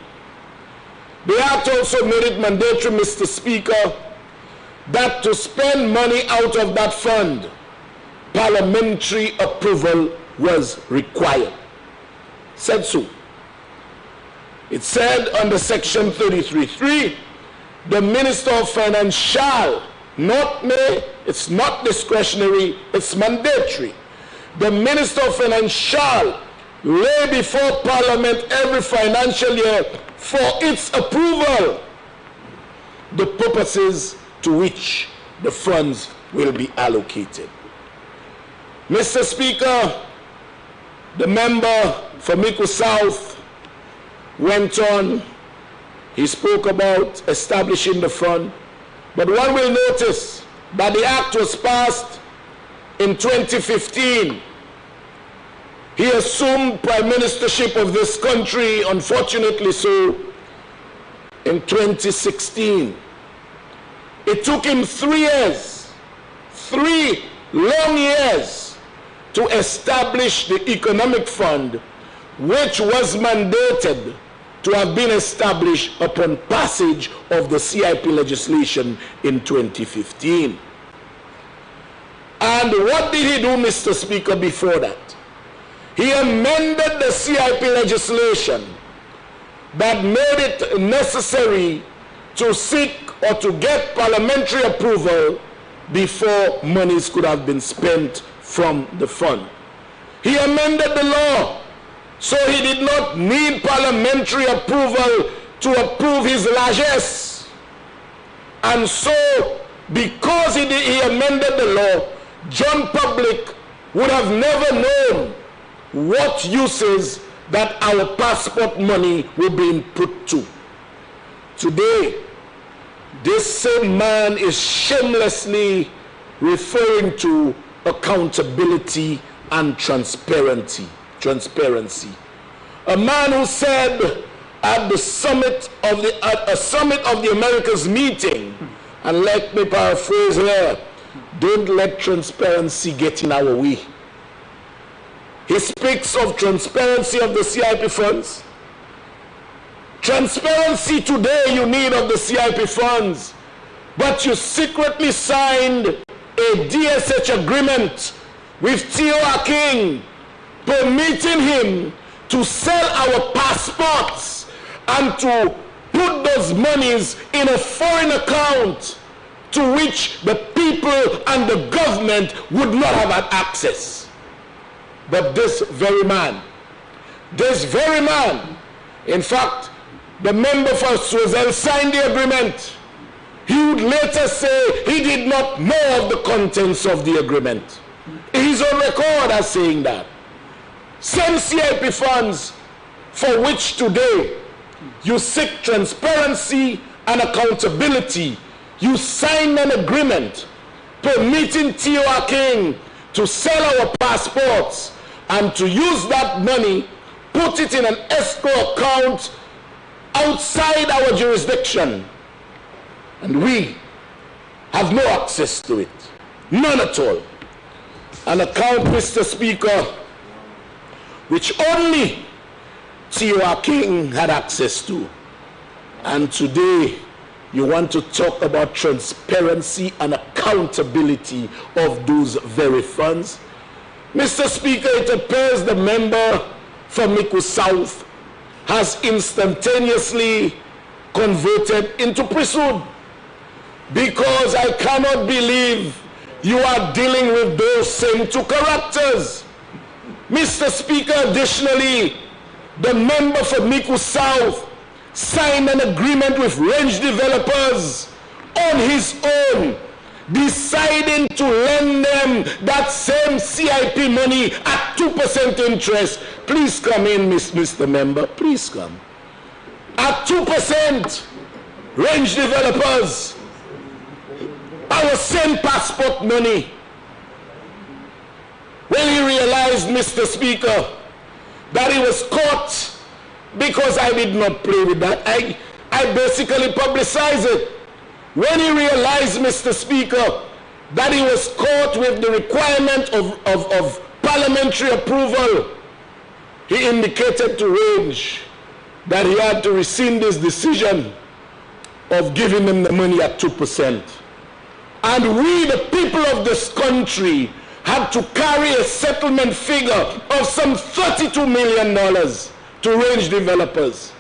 The Act also made it mandatory, Mr. Speaker, that to spend money out of that fund, parliamentary approval was required. Said so. It said under Section 33(3), the Minister of Finance shall, not may, it's not discretionary, it's mandatory. The Minister of Finance shall lay before Parliament every financial year for its approval the purposes to which the funds will be allocated. Mr. Speaker, the member for Miku South went on. He spoke about establishing the fund, but one will notice that the act was passed in 2015. He assumed prime ministership of this country, unfortunately so, in 2016. It took him 3 years, 3 long years, to establish the economic fund, which was mandated to have been established upon passage of the CIP legislation in 2015. And what did he do, Mr. Speaker, before that? He amended the CIP legislation that made it necessary to seek or to get parliamentary approval before monies could have been spent from the fund. He amended the law so he did not need parliamentary approval to approve his largesse. And so, because he amended the law, John Public would have never known what uses that our passport money were being put to. Today, this same man is shamelessly referring to accountability and transparency. A man who said at the summit of the Americas meeting, and let me paraphrase here, don't let transparency get in our way. He speaks of transparency of the CIP funds. Transparency today you need of the CIP funds, but you secretly signed a DSH agreement with T.O. King, permitting him to sell our passports and to put those monies in a foreign account to which the people and the government would not have had access. But this very man, in fact, the member for Swazel signed the agreement. He would later say he did not know of the contents of the agreement. He's on record as saying that. Same CIP funds for which today you seek transparency and accountability. You signed an agreement permitting T.O. King to sell our passports and to use that money, put it in an escrow account outside our jurisdiction. And we have no access to it. None at all. An account, Mr. Speaker, which only T.O. King had access to. And today, you want to talk about transparency and accountability of those very funds? Mr. Speaker, it appears the member for Miku South has instantaneously converted into priesthood, because I cannot believe you are dealing with those same two characters. Mr. Speaker, additionally, the member for Miku South signed an agreement with range developers on his own, deciding to lend them that same CIP money at 2% interest. Please come in, Mr. Member, please come. At 2%, range developers, our same passport money. When he realized, Mr. Speaker, that he was caught, because I did not play with that, I basically publicized it. When he realized, Mr. Speaker, that he was caught with the requirement of parliamentary approval, he indicated to Range that he had to rescind his decision of giving them the money at 2%. And we, the people of this country, had to carry a settlement figure of some $32 million to range developers,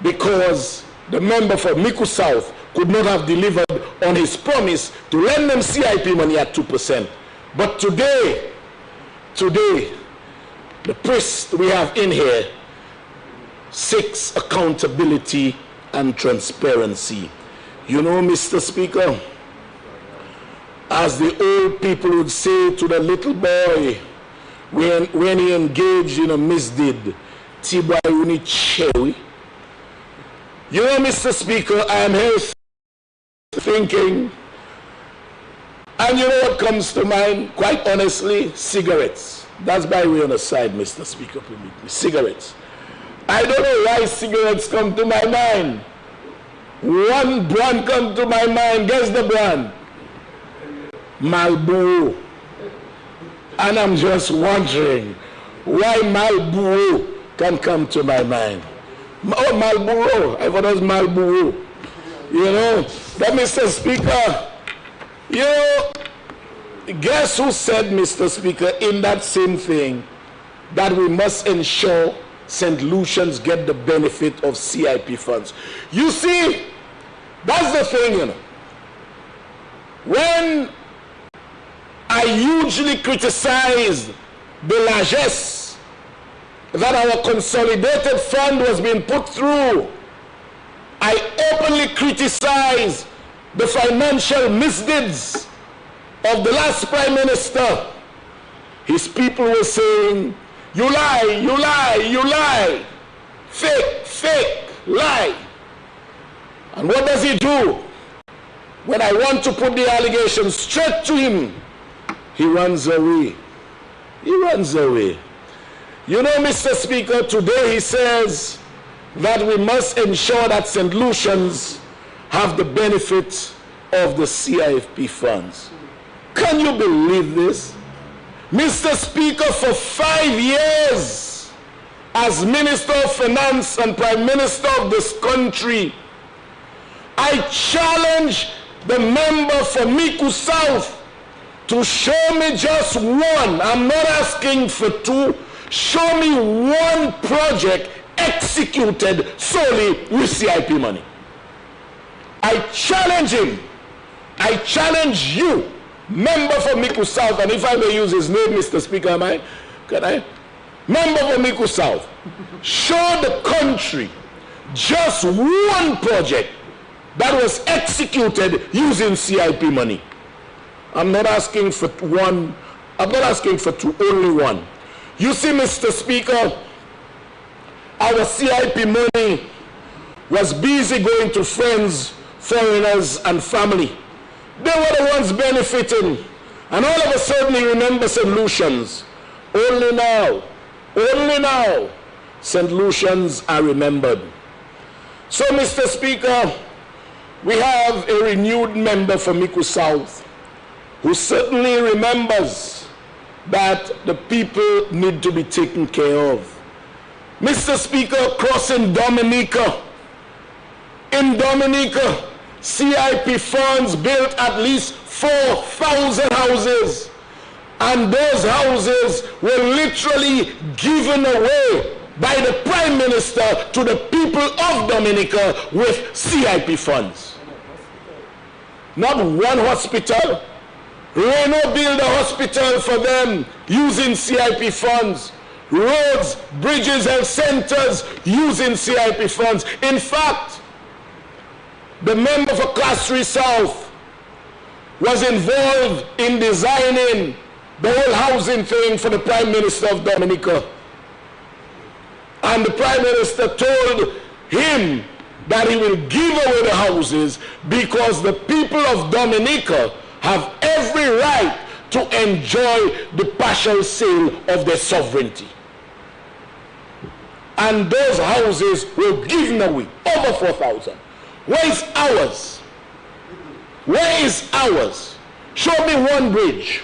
because the member for Miku South could not have delivered on his promise to lend them CIP money at 2%. But today, the priest we have in here seeks accountability and transparency. You know, Mr. Speaker, as the old people would say to the little boy when he engaged in a misdeed, Tiba uni chewi. You know, Mr. Speaker, I am here thinking, and you know what comes to mind, quite honestly, cigarettes. That's by way on the side, Mr. Speaker, permit me. Cigarettes. I don't know why cigarettes come to my mind. One brand come to my mind. Guess the brand? Marlboro. And I'm just wondering why Marlboro can come to my mind. Oh, Marlboro. I thought it was Marlboro. You know, that Mr. Speaker, you know, guess who said, Mr. Speaker, in that same thing, that we must ensure St. Lucians get the benefit of CIP funds. You see, that's the thing, you know. When I hugely criticized the largesse that our consolidated fund was being put through, I openly criticized the financial misdeeds of the last Prime Minister. His people were saying, you lie, you lie, you lie. Fake, fake, lie. And what does he do? When I want to put the allegation straight to him, he runs away. He runs away. You know, Mr. Speaker, today he says that we must ensure that St. Lucians have the benefit of the CIFP funds. Can you believe this? Mr. Speaker, for 5 years, as Minister of Finance and Prime Minister of this country, I challenge the member for Miku South to show me just one, I'm not asking for two, show me one project executed solely with CIP money. I challenge him. I challenge you, member for Miku South, and if I may use his name, Mr. Speaker, can I? Member for Miku South, show the country just one project that was executed using CIP money. I'm not asking for one, I'm not asking for two, only one. You see, Mr. Speaker, our CIP money was busy going to friends, foreigners, and family. They were the ones benefiting. And all of a sudden, he remembers St. Lucians. Only now, St. Lucians are remembered. So, Mr. Speaker, we have a renewed member for Miku South who certainly remembers that the people need to be taken care of. Mr. Speaker, crossing Dominica, in Dominica, CIP funds built at least 4,000 houses, and those houses were literally given away by the Prime Minister to the people of Dominica with CIP funds. Not one hospital. Reno built a hospital for them using CIP funds. Roads, bridges, and centers using CIP funds. In fact, the member for Class 3 South was involved in designing the whole housing thing for the Prime Minister of Dominica. And the Prime Minister told him that he will give away the houses because the people of Dominica have every right to enjoy the partial sale of their sovereignty. And those houses were given away, over 4,000. Where is ours? Where is ours? Show me one bridge.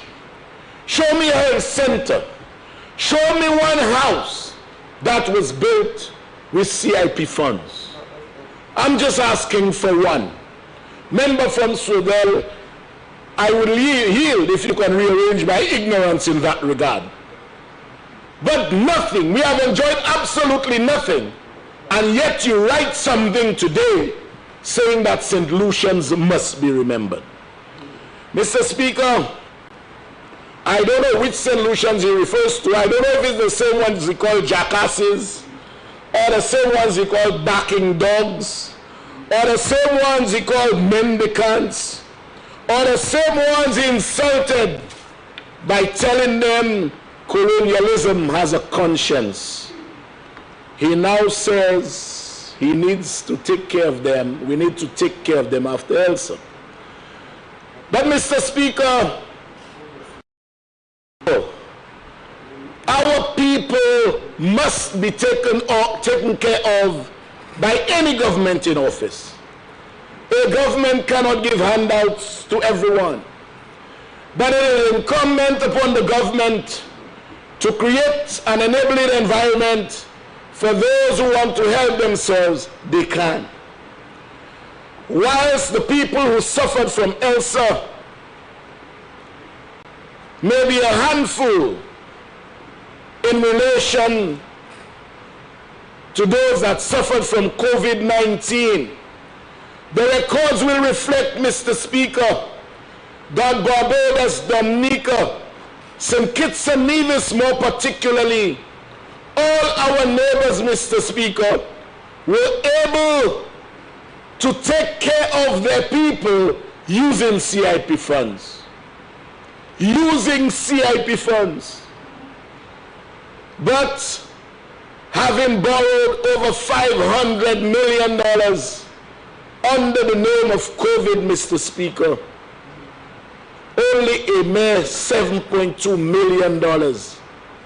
Show me a health center. Show me one house that was built with CIP funds. I'm just asking for one. Member from Swedell, I will yield if you can rearrange my ignorance in that regard. But nothing, we have enjoyed absolutely nothing. And yet you write something today saying that St. Lucians must be remembered. Mr. Speaker, I don't know which St. Lucians he refers to. I don't know if it's the same ones he called jackasses, or the same ones he called barking dogs, or the same ones he called mendicants, or the same ones he insulted by telling them colonialism has a conscience. He now says he needs to take care of them. We need to take care of them after Elsa. But Mr. Speaker, our people must be taken care of by any government in office. A government cannot give handouts to everyone. But it is incumbent upon the government to create an enabling environment for those who want to help themselves, they can. Whilst the people who suffered from Elsa may be a handful in relation to those that suffered from COVID-19, the records will reflect, Mr. Speaker, that Barbados, Dominica, St. Kitts and Nevis more particularly, all our neighbors, Mr. Speaker, were able to take care of their people using CIP funds. Using CIP funds. But having borrowed over $500 million under the name of COVID, Mr. Speaker, only a mere $7.2 million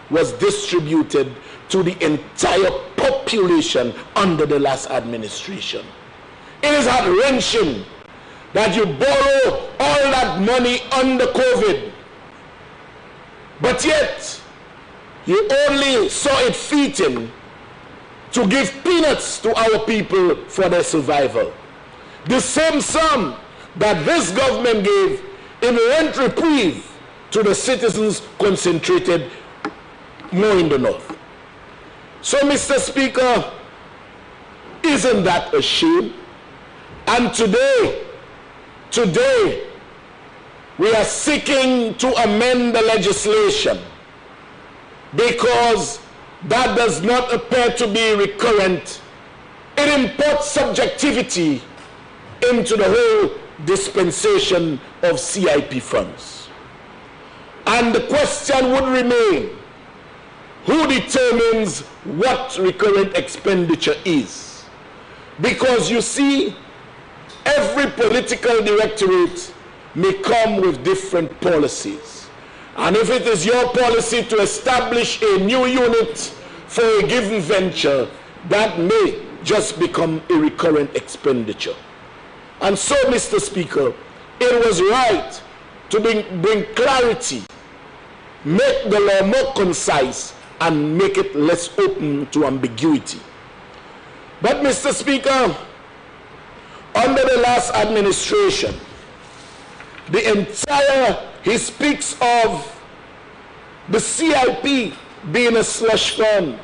was distributed to the entire population under the last administration. It is heart-wrenching that you borrow all that money under COVID, but yet you only saw it fitting to give peanuts to our people for their survival. The same sum that this government gave in rent reprieve to the citizens concentrated more in the north. So, Mr. Speaker, isn't that a shame? And today, we are seeking to amend the legislation because that does not appear to be recurrent. It imports subjectivity into the whole dispensation of CIP funds. And the question would remain, who determines what recurrent expenditure is? Because you see, every political directorate may come with different policies. And if it is your policy to establish a new unit for a given venture, that may just become a recurrent expenditure. And so, Mr. Speaker, it was right to bring clarity, make the law more concise, and make it less open to ambiguity. But, Mr. Speaker, under the last administration, he speaks of the CIP being a slush fund.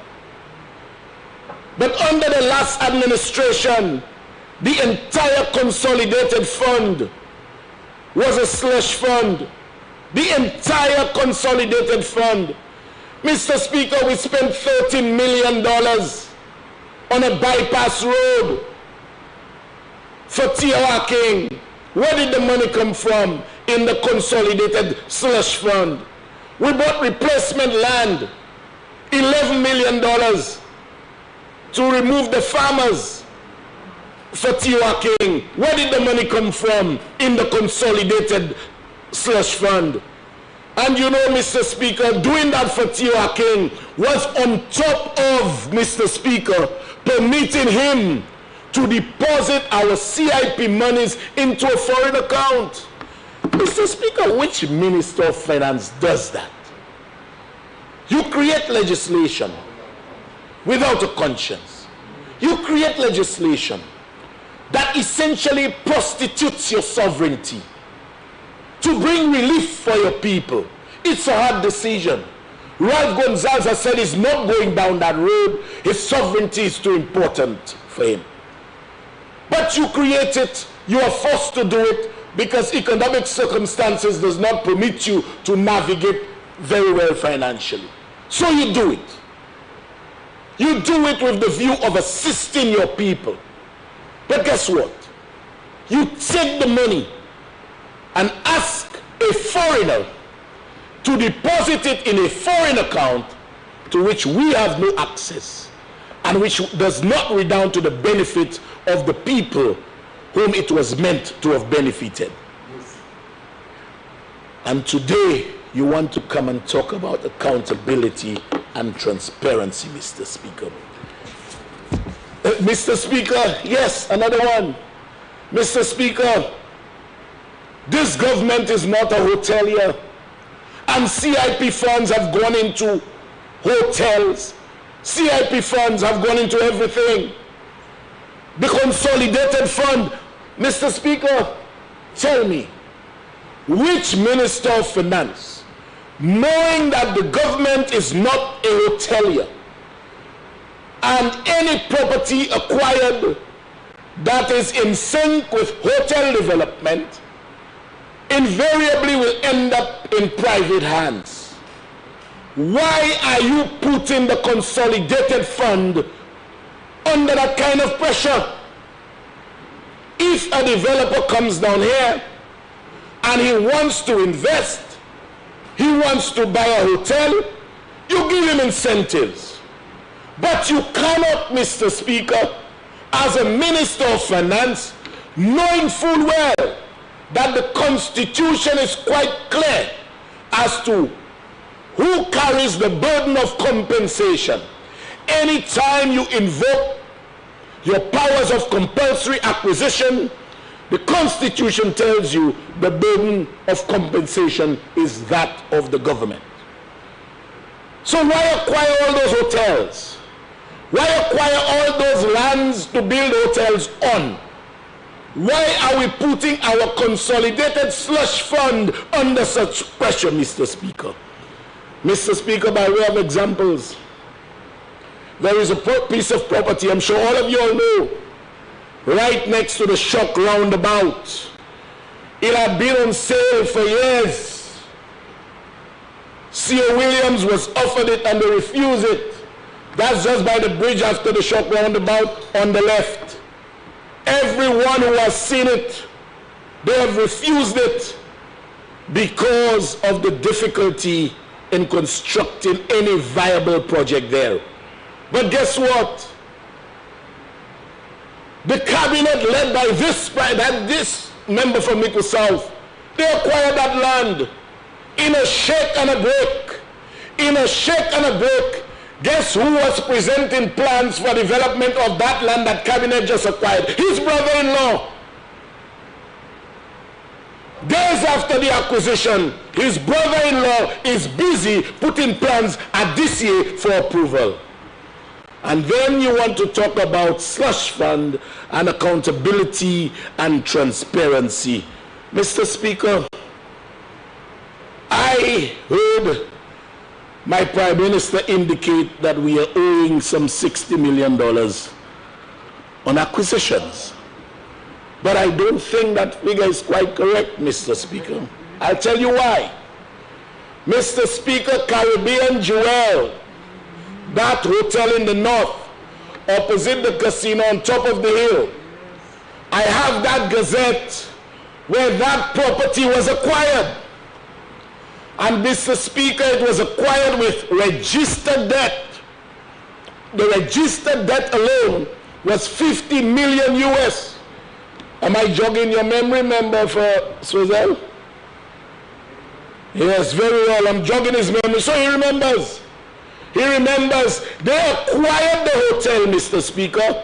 But under the last administration, the entire consolidated fund was a slush fund. The entire consolidated fund. Mr. Speaker, we spent $13 million on a bypass road for Tiawaking. Where did the money come from in the consolidated slush fund? We bought replacement land, $11 million to remove the farmers for Tiawaking. Where did the money come from in the consolidated slush fund? And you know, Mr. Speaker, doing that for Tiawaking was on top of, Mr. Speaker, permitting him to deposit our CIP monies into a foreign account. Mr. Speaker, which Minister of Finance does that? You create legislation without a conscience. You create legislation that essentially prostitutes your sovereignty to bring relief for your people. It's a hard decision. Ralph Gonzalez has said he's not going down that road. His sovereignty is too important for him. But you create it, you are forced to do it because economic circumstances does not permit you to navigate very well financially. So you do it. You do it with the view of assisting your people. But guess what? You take the money and ask a foreigner to deposit it in a foreign account to which we have no access and which does not redound to the benefit of the people whom it was meant to have benefited. And today you want to come and talk about accountability and transparency, Mr. Speaker. Mr. Speaker, yes, another one. Mr. Speaker, this government is not a hotelier, and CIP funds have gone into hotels. CIP funds have gone into everything. The consolidated fund, Mr. Speaker, tell me, which Minister of Finance, knowing that the government is not a hotelier, and any property acquired that is in sync with hotel development invariably will end up in private hands? Why are you putting the consolidated fund under that kind of pressure? If a developer comes down here and he wants to invest, he wants to buy a hotel, you give him incentives. But you cannot, Mr. Speaker, as a Minister of Finance, knowing full well that the Constitution is quite clear as to who carries the burden of compensation. Anytime you invoke your powers of compulsory acquisition, the Constitution tells you the burden of compensation is that of the government. So why acquire all those hotels? Why acquire all those lands to build hotels on? Why are we putting our consolidated slush fund under such pressure, Mr. Speaker? Mr. Speaker, by way of examples, there is a piece of property, I'm sure all of you all know, right next to the Shock roundabout. It had been on sale for years. C.O. Williams was offered it and they refused it. That's just by the bridge after the Shock roundabout on the left. Everyone who has seen it, they have refused it because of the difficulty in constructing any viable project there. But guess what? The cabinet led by this member from Nickel South, they acquired that land in a shake and a break. In a shake and a break. Guess who was presenting plans for development of that land that cabinet just acquired? His brother-in-law. Days after the acquisition, his brother-in-law is busy putting plans at DCA for approval. And then you want to talk about slush fund and accountability and transparency. Mr. Speaker, I heard my Prime Minister indicate that we are owing some $60 million on acquisitions. But I don't think that figure is quite correct, Mr. Speaker. I'll tell you why. Mr. Speaker, Caribbean Jewel, that hotel in the north, opposite the casino on top of the hill, I have that gazette where that property was acquired. And Mr. Speaker, it was acquired with registered debt. The registered debt alone was 50 million US. Am I jogging your memory, member for Swizzle? Yes, very well. I'm jogging his memory. So he remembers. He remembers they acquired the hotel, Mr. Speaker,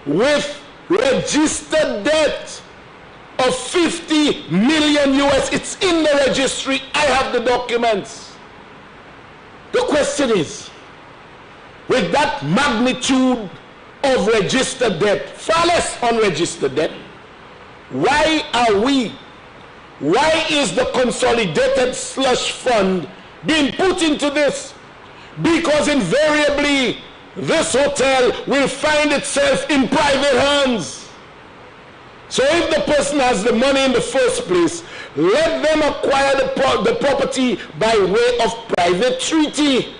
with registered debt of 50 million US. It's in the registry. I have the documents. The question is, with that magnitude of registered debt, far less unregistered debt, why is the consolidated slush fund being put into this? Because invariably this hotel will find itself in private hands. So if the person has the money in the first place, Let them acquire the property by way of private treaty,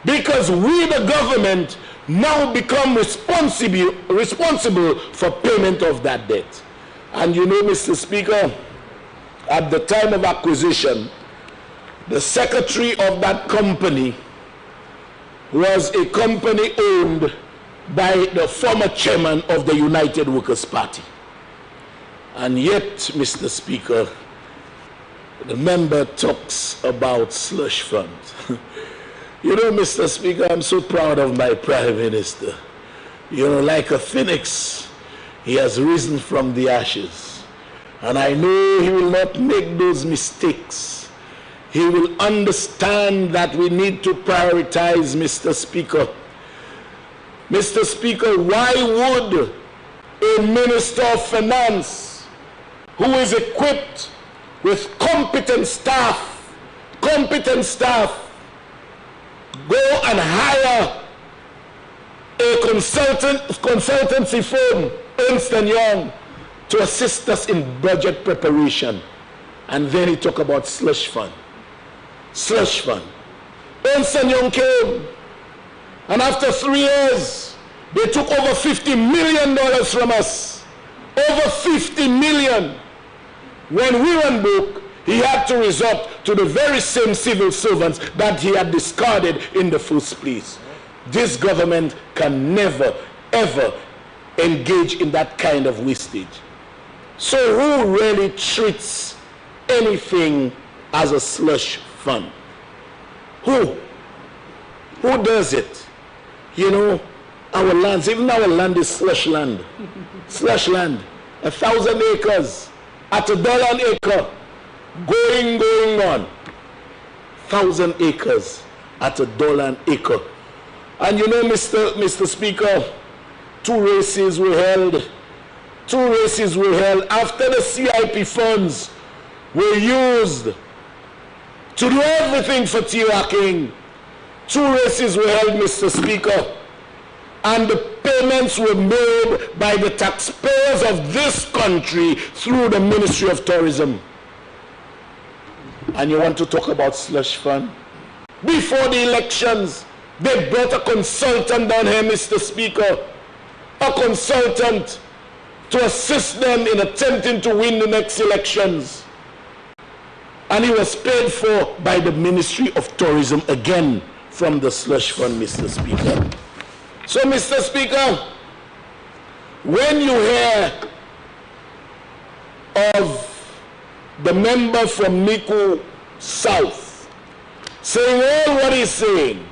because we, the government, now become responsible for payment of that debt. And you know, Mr. Speaker, at the time of acquisition, the secretary of that company was a company owned by the former chairman of the United Workers' Party. And yet, Mr. Speaker, the member talks about slush funds. You know, Mr. Speaker, I'm so proud of my Prime Minister. You know, like a phoenix, he has risen from the ashes. And I know he will not make those mistakes. He will understand that we need to prioritize, Mr. Speaker. Mr. Speaker, why would a Minister of Finance who is equipped with competent staff, go and hire a consultancy firm, Ernst & Young, to assist us in budget preparation? And then he talk about slush fund. Slush fund. Ernst & Young came, and after 3 years, they took over $50 million from us. Over $50 million. When we went broke, he had to resort to the very same civil servants that he had discarded in the first place. This government can never, ever engage in that kind of wastage. So who really treats anything as a slush fund? Who? Who does it? You know, our lands, even our land is slush land. Slush land. 1,000 acres at $1 an acre. Going on. 1,000 acres at $1 an acre. And you know, Mr. Speaker, 2 races were held. 2 races were held after the CIP funds were used to do everything for T-Racking. 2 races were held, Mr. Speaker, and the payments were made by the taxpayers of this country through the Ministry of Tourism. And you want to talk about slush fund? Before the elections, they brought a consultant down here, Mr. Speaker, a consultant to assist them in attempting to win the next elections. And he was paid for by the Ministry of Tourism, again from the slush fund, Mr. Speaker. So, Mr. Speaker, when you hear of the member from Miku South saying all what he's saying,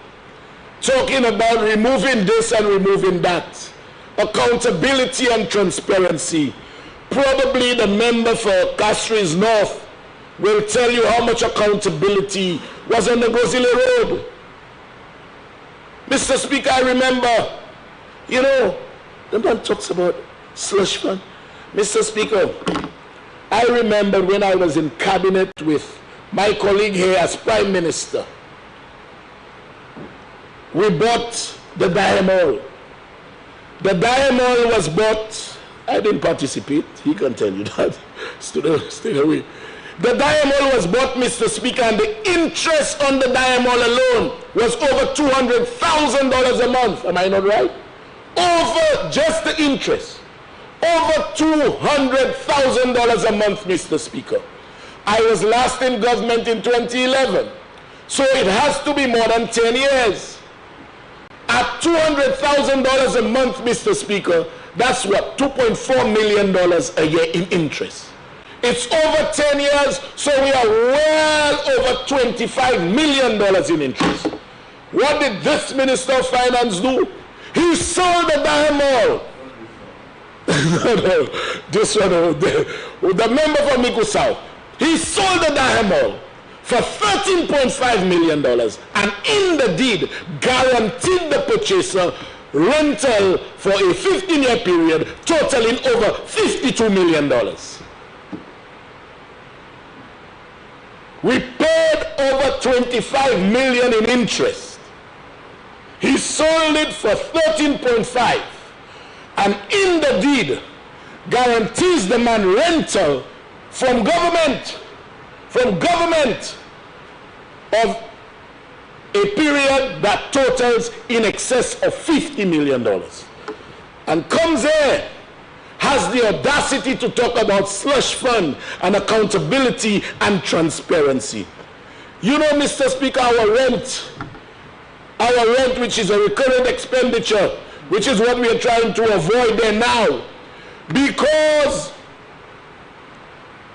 talking about removing this and removing that, accountability and transparency, probably the member for Castries North will tell you how much accountability was on the Gozile Road. Mr. Speaker, I remember, you know, the man talks about slush fund. Mr. Speaker, I remember when I was in cabinet with my colleague here as Prime Minister, we bought the Diamol. The Diamol was bought, I didn't participate, he can tell you that, stay away. The Diamol was bought, Mr. Speaker, and the interest on the Diamol alone was over $200,000 a month. Am I not right? Over just the interest. Over $200,000 a month, Mr. Speaker. I was last in government in 2011. So it has to be more than 10 years. At $200,000 a month, Mr. Speaker, that's what? $2.4 million a year in interest. It's over 10 years, so we are well over $25 million in interest. What did this Minister of Finance do? He sold the Diamol. No, this one, the member from Miku South. He sold the Diamol for $13.5 million and in the deed guaranteed the purchaser rental for a 15-year period totaling over $52 million. We paid over $25 million in interest. He sold it for $13.5 and in the deed guarantees the man rental from government of a period that totals in excess of $50 million. And comes here, has the audacity to talk about slush fund and accountability and transparency. You know, Mr. Speaker, our rent, which is a recurrent expenditure, which is what we are trying to avoid there now, because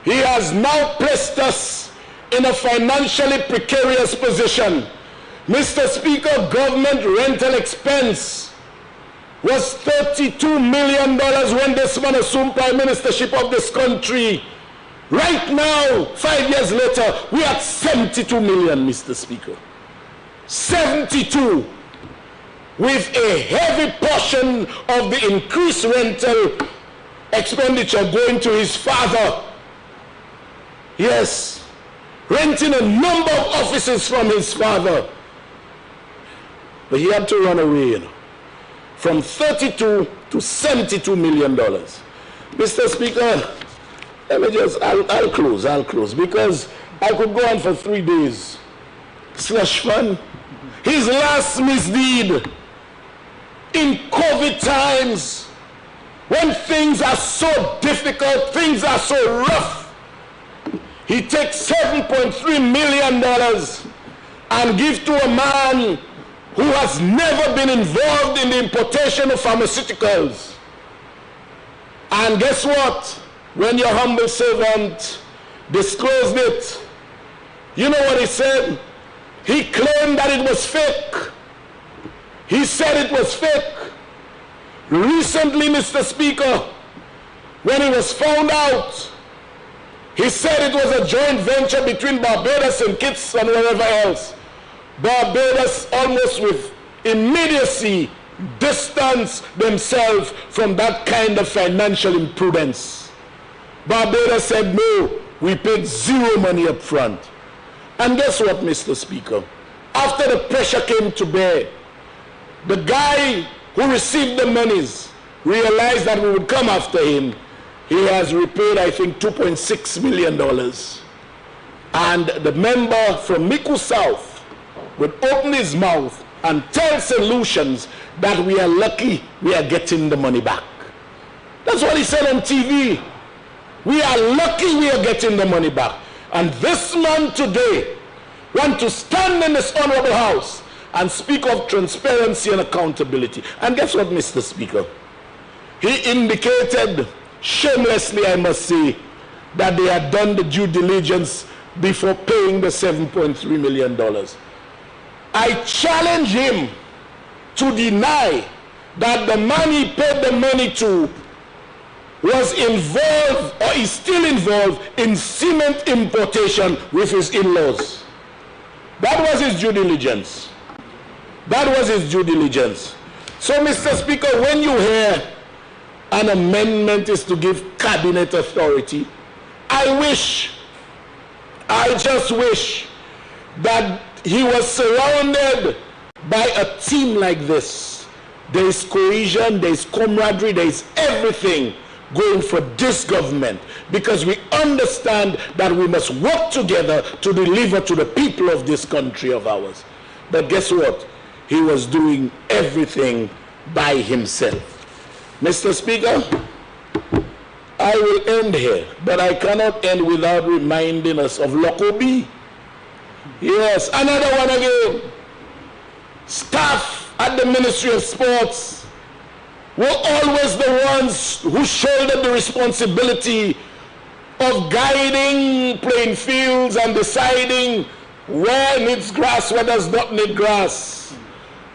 he has now placed us in a financially precarious position. Mr. Speaker, government rental expense was $32 million when this man assumed prime ministership of this country. Right now, 5 years later, we are at 72 million, Mr. Speaker. 72, with a heavy portion of the increased rental expenditure going to his father. Yes, renting a number of offices from his father. But he had to run away, you know, from 32 to $72 million. Mr. Speaker, let me just, I'll close, because I could go on for 3 days. Slush fund, his last misdeed in COVID times, when things are so difficult, things are so rough, he takes $7.3 million and gives to a man who has never been involved in the importation of pharmaceuticals. And guess what? When your humble servant disclosed it, you know what he said? He claimed that it was fake. He said it was fake. Recently, Mr. Speaker, when he was found out, he said it was a joint venture between Barbados and Kitts and wherever else. Barbados, almost with immediacy, distanced themselves from that kind of financial imprudence. Barbados said, no, we paid zero money up front. And guess what, Mr. Speaker? After the pressure came to bear, the guy who received the monies realized that we would come after him. He has repaid, I think, $2.6 million. And the member from Miku South would open his mouth and tell St. Lucians that we are lucky we are getting the money back. That's what he said on TV. We are lucky we are getting the money back. And this man today wants to stand in this honorable house and speak of transparency and accountability. And guess what, Mr. Speaker? He indicated, shamelessly I must say, that they had done the due diligence before paying the $7.3 million. I challenge him to deny that the man he paid the money to was involved or is still involved in cement importation with his in-laws. That was his due diligence. That was his due diligence. So, Mr. Speaker, when you hear an amendment is to give cabinet authority, I just wish that he was surrounded by a team like this. There is cohesion, there is camaraderie, there is everything going for this government, because we understand that we must work together to deliver to the people of this country of ours. But guess what? He was doing everything by himself. Mr. Speaker, I will end here, but I cannot end without reminding us of Lokobi. Yes, another one again. Staff at the Ministry of Sports were always the ones who shouldered the responsibility of guiding playing fields and deciding where needs grass, where does not need grass.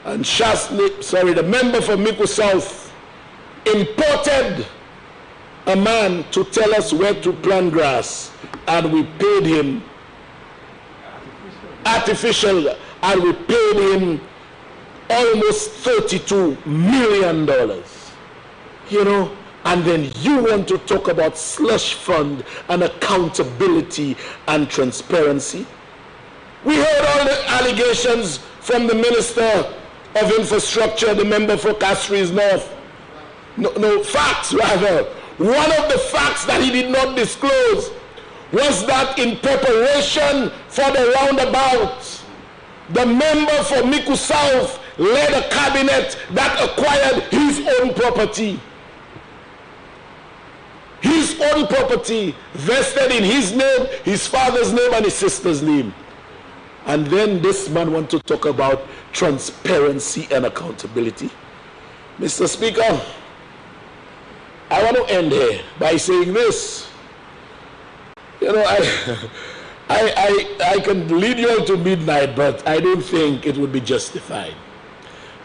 And Chastanet, the member for Miku South, imported a man to tell us where to plant grass, and we paid him artificial, and we paid him almost $32 million. You know, and then you want to talk about slush fund and accountability and transparency. We heard all the allegations from the Minister of Infrastructure, the member for Castries North. Facts rather. One of the facts that he did not disclose was that in preparation for the roundabout, the member for Miku South led a cabinet that acquired his own property. His own property vested in his name, his father's name, and his sister's name. And then this man wants to talk about transparency and accountability. Mr. Speaker, I want to end here by saying this. You know, I can lead you all to midnight, but I don't think it would be justified.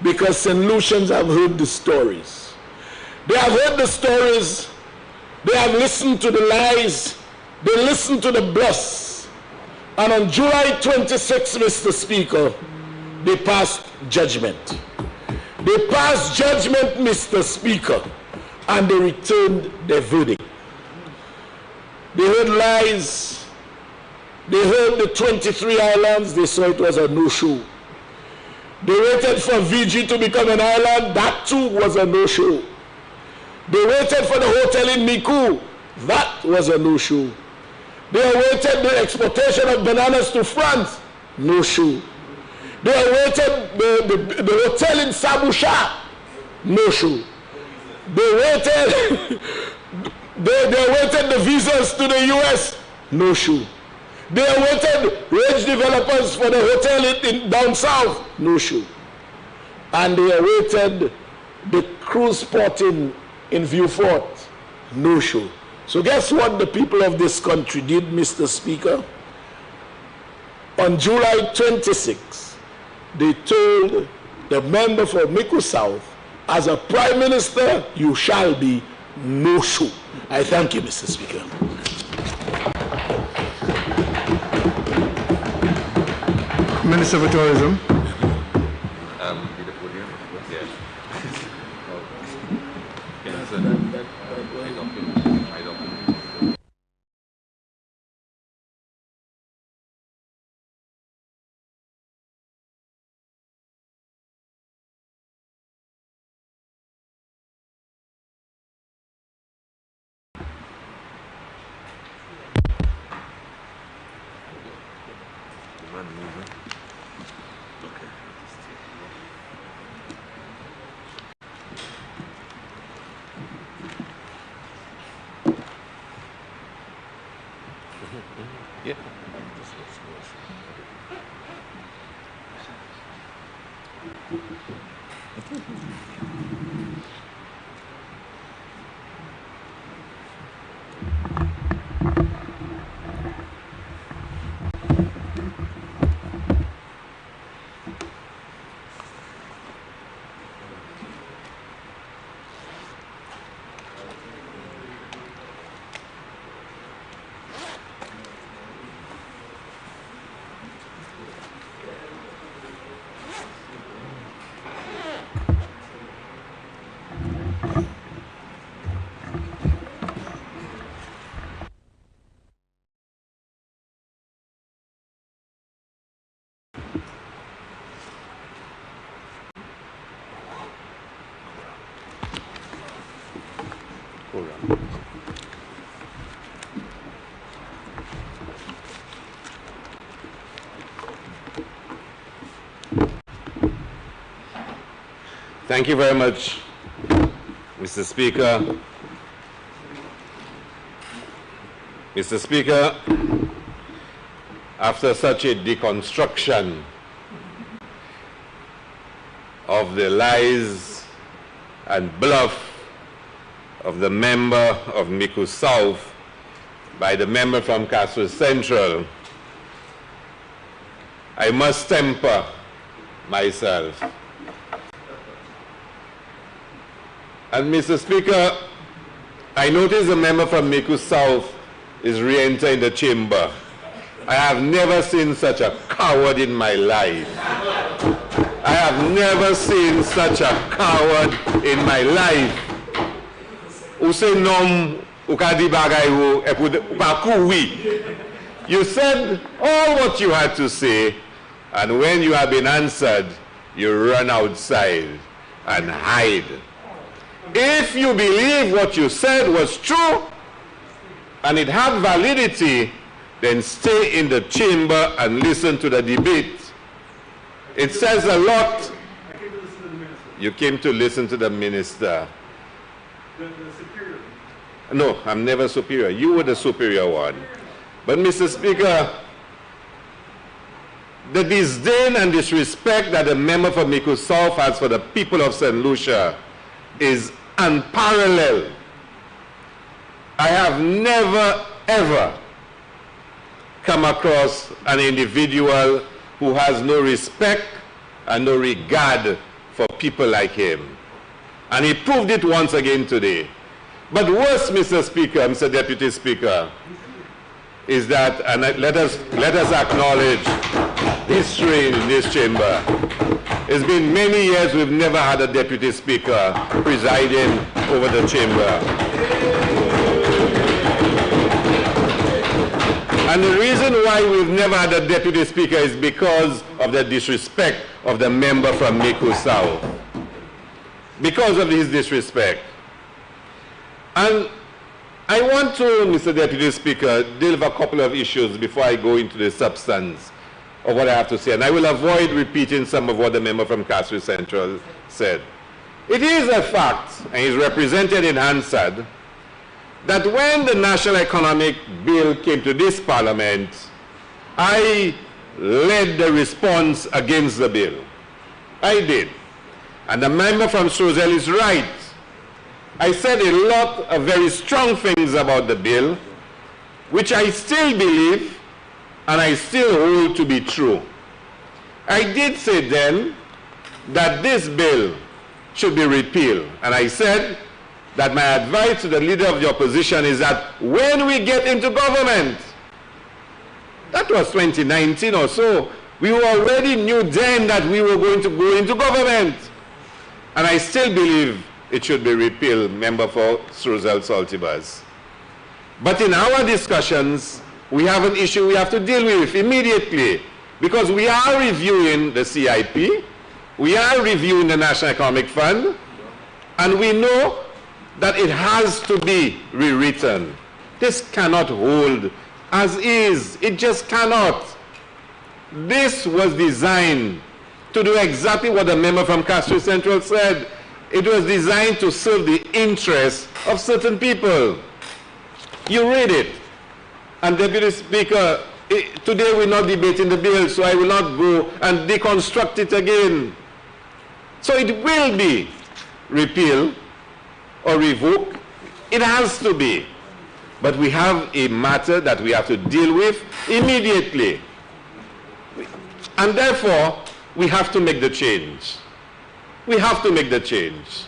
Because St. Lucians have heard the stories. They have heard the stories. They have listened to the lies. They listened to the bluffs. And on July 26, Mr. Speaker, they passed judgment. They passed judgment, Mr. Speaker, and they returned their verdict. They heard lies. They heard the 23 islands. They saw it was a no-show. They waited for VG to become an island. That too was a no-show. They waited for the hotel in Miku. That was a no-show. They awaited the exportation of bananas to France. No-show. They awaited the hotel in Sabusha. No-show. They waited they awaited the visas to the US. No-show. They awaited rich developers for the hotel in down south. No-show. And they awaited the cruise port in Viewfort. No-show. So guess what the people of this country did, Mr. Speaker? On July 26, they told the member for Miku South, as a prime minister, you shall be no-show. I thank you, Mr. Speaker. Minister for Tourism. Thank you very much, Mr. Speaker. Mr. Speaker, after such a deconstruction of the lies and bluff of the member of Miku South by the member from Castro Central, I must temper myself. And Mr. Speaker, I notice the member from Miku South is re-entering the chamber. I have never seen such a coward in my life. I have never seen such a coward in my life. You said all what you had to say, and when you have been answered, you run outside and hide. If you believe what you said was true, and it had validity, then stay in the chamber and listen to the debate. It says a lot. You came to listen to the minister. The superior. No, I'm never superior. You were the superior one. But Mr. Speaker, the disdain and disrespect that the member for Miku South has for the people of St. Lucia is unparalleled. I have never, ever come across an individual who has no respect and no regard for people like him. And he proved it once again today. But worse, Mr. Speaker, Mr. Deputy Speaker, is that, and let us acknowledge history in this chamber. It's been many years we've never had a Deputy Speaker presiding over the chamber. And the reason why we've never had a Deputy Speaker is because of the disrespect of the member from Miku South. Because of his disrespect. And I want to, Mr. Deputy Speaker, deal with a couple of issues before I go into the substance of what I have to say. And I will avoid repeating some of what the member from Castries Central said. It is a fact, and is represented in Hansard, that when the National Economic Bill came to this Parliament, I led the response against the bill. I did. And the member from Strozel is right. I said a lot of very strong things about the bill, which I still believe and I still hold to be true. I did say then that this bill should be repealed. And I said that my advice to the leader of the opposition is that when we get into government, that was 2019 or so, we already knew then that we were going to go into government. And I still believe it should be repealed, member for Strozel Saltibus. But in our discussions, we have an issue we have to deal with immediately, because we are reviewing the CIP, we are reviewing the National Economic Fund, and we know that it has to be rewritten. This cannot hold as is. It just cannot. This was designed to do exactly what the member from Castries Central said. It was designed to serve the interests of certain people. You read it. And Deputy Speaker, today we're not debating the bill, so I will not go and deconstruct it again. So it will be repealed or revoked. It has to be. But we have a matter that we have to deal with immediately. And therefore, we have to make the change. We have to make the change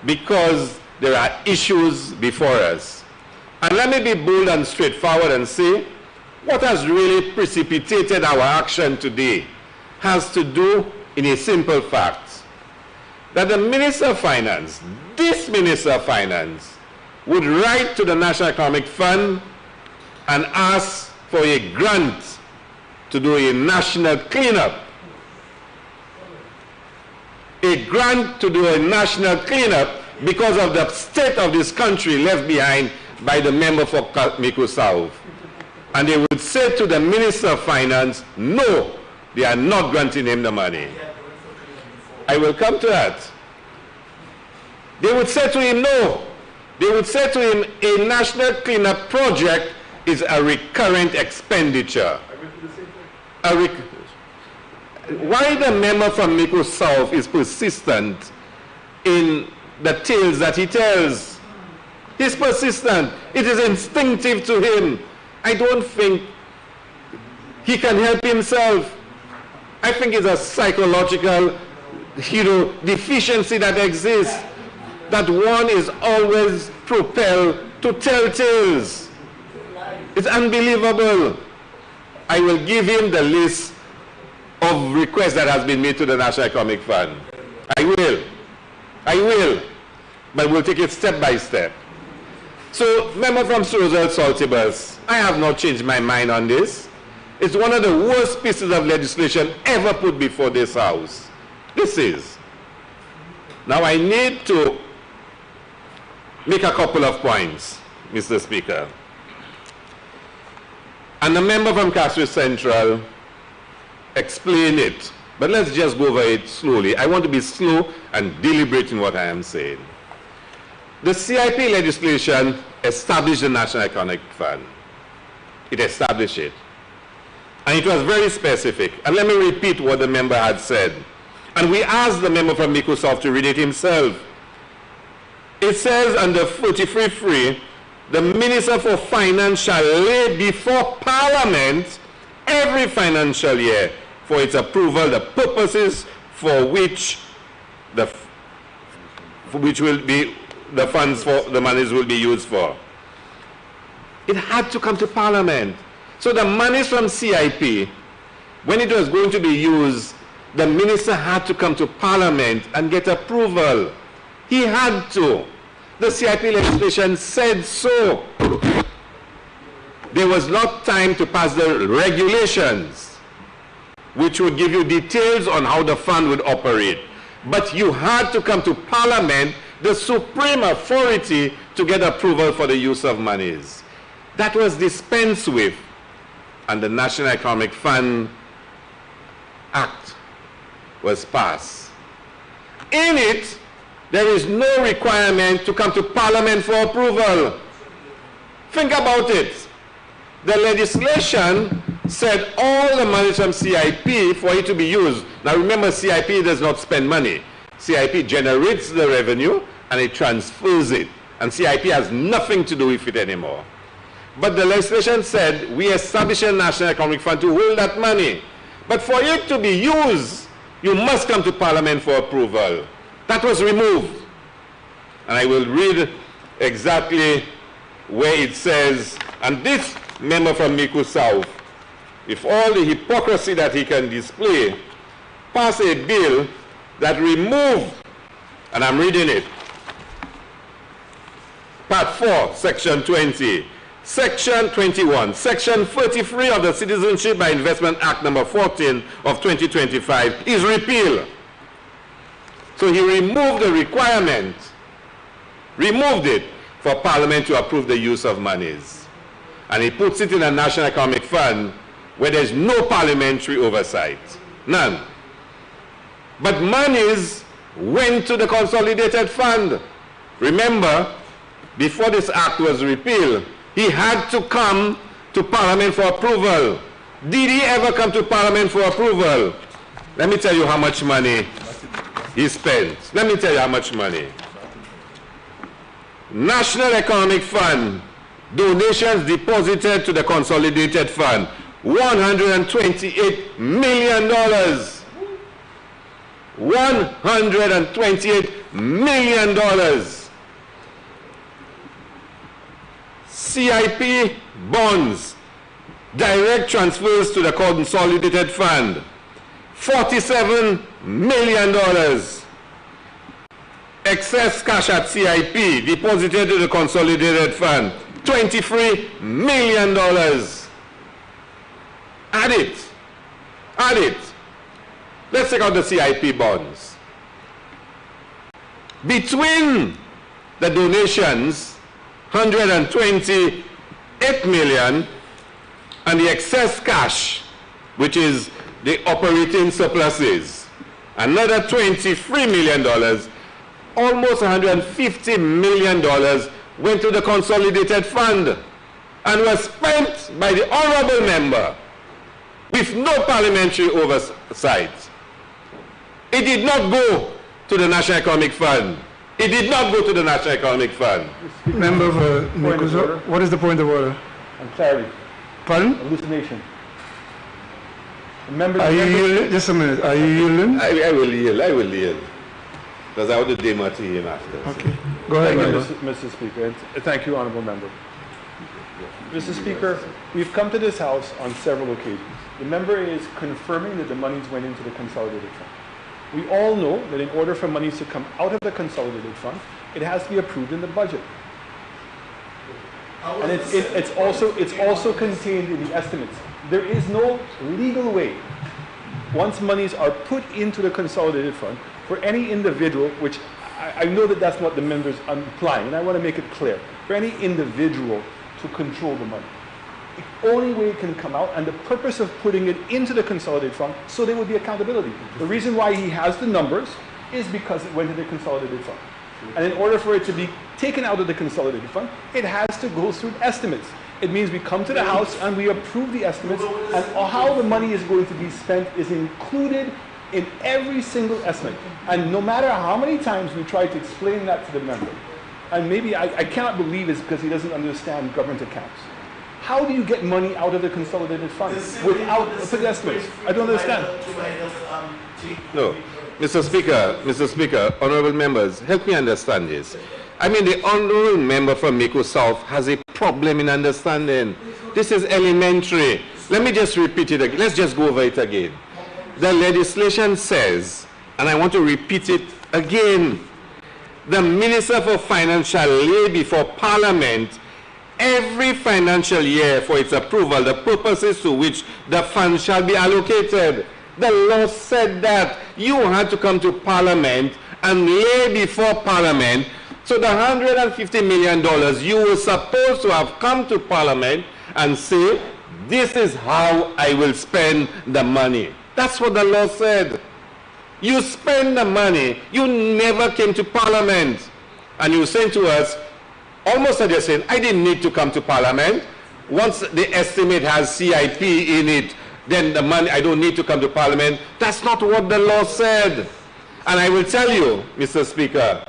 because there are issues before us. And let me be bold and straightforward and say what has really precipitated our action today has to do in a simple fact that the Minister of Finance, this Minister of Finance, would write to the National Economic Fund and ask for a grant to do a national cleanup. A grant to do a national cleanup because of the state of this country left behind by the member for Miku South. And they would say to the Minister of Finance, no, they are not granting him the money. I will come to that. They would say to him, no. They would say to him, a national cleanup project is a recurrent expenditure. Why the member from Miku South is persistent in the tales that he tells? He's persistent. It is instinctive to him. I don't think he can help himself. I think it's a psychological, deficiency that exists, that one is always propelled to tell tales. It's unbelievable. I will give him the list of requests that has been made to the National Economic Fund. I will. But we'll take it step by step. So, member from Strozel Saltibus, I have not changed my mind on this. It's one of the worst pieces of legislation ever put before this House. This is. Now I need to make a couple of points, Mr. Speaker. And the member from Castro Central explained it. But let's just go over it slowly. I want to be slow and deliberate in what I am saying. The CIP legislation established the National Economic Fund. It established it. And it was very specific. And let me repeat what the member had said. And we asked the member from Mico South to read it himself. It says under 43.3, the Minister for Finance shall lay before Parliament every financial year for its approval the purposes for which the funds for the monies will be used for. It had to come to Parliament. So the monies from CIP, when it was going to be used, the minister had to come to Parliament and get approval. He had to. The CIP legislation said so. There was not time to pass the regulations, which would give you details on how the fund would operate. But you had to come to Parliament, the supreme authority, to get approval for the use of monies. That was dispensed with, and the National Economic Fund Act was passed. In it, there is no requirement to come to Parliament for approval. Think about it. The legislation said all the money from CIP for it to be used. Now remember, CIP does not spend money. CIP generates the revenue and it transfers it. And CIP has nothing to do with it anymore. But the legislation said we establish a National Economic Fund to hold that money. But for it to be used, you must come to Parliament for approval. That was removed. And I will read exactly where it says, and this member from Mico South, with all the hypocrisy that he can display, passed a bill that removed, and I'm reading it, Part 4, Section 20, Section 21, Section 33 of the Citizenship by Investment Act number 14 of 2025 is repealed. So he removed the requirement, removed it for Parliament to approve the use of monies. And he puts it in a National Economic Fund where there's no parliamentary oversight. None. But monies went to the Consolidated Fund. Remember, before this act was repealed, he had to come to Parliament for approval. Did he ever come to Parliament for approval? Let me tell you how much money he spent. Let me tell you how much money. National Economic Fund, donations deposited to the Consolidated Fund, $128 million. $128 million. CIP bonds, direct transfers to the Consolidated Fund, $47 million. Excess cash at CIP deposited to the Consolidated Fund, $23 million. Add it. Add it. Let's take out the CIP bonds. Between the donations, $128 million, and the excess cash, which is the operating surpluses, another $23 million, almost $150 million went to the Consolidated Fund and was spent by the honorable member with no parliamentary oversight. It did not go to the National Economic Fund. It did not go to the National Economic Fund. Member of Nicosa, what is the point of order? I'm sorry. Pardon? Hallucination. Are you yielding? Just a minute. Are you yielding? I will yield. I will yield. Because I want to demo to him after. Okay. Go ahead, member. Mr. Speaker. And thank you, honorable member. Mr. Speaker, we've come to this House on several occasions. The member is confirming that the monies went into the Consolidated Fund. We all know that in order for monies to come out of the Consolidated Fund, it has to be approved in the budget. And it's also contained in the estimates. There is no legal way, once monies are put into the Consolidated Fund, for any individual, which I know that that's what the member is implying, and I want to make it clear, for any individual to control the money. the only way it can come out, and the purpose of putting it into the consolidated fund, so there would be accountability. The reason why he has the numbers is because it went to the consolidated fund. And in order for it to be taken out of the consolidated fund, it has to go through estimates. It means we come to the House and we approve the estimates, and how the money is going to be spent is included in every single estimate. And no matter how many times we try to explain that to the member, and maybe I cannot believe it's because he doesn't understand government accounts. How do you get money out of the consolidated fund without the estimates? I don't understand. No. Mr. Speaker, honorable members, help me understand this. I mean, the honorable member from Mako South has a problem in understanding. This is elementary. Let me just repeat it again. Let's just go over it again. The legislation says, and I want to repeat it again, the Minister for Finance shall lay before Parliament every financial year for its approval the purposes to which the funds shall be allocated. The law said that you had to come to Parliament and lay before Parliament. So the $150 million, you were supposed to have come to Parliament and say, this is how I will spend the money. That's what the law said. You spend the money. You never came to Parliament. And you saying to us, almost as you're saying, I didn't need to come to Parliament. Once the estimate has CIP in it, then the money, I don't need to come to Parliament. That's not what the law said. And I will tell you, Mr. Speaker,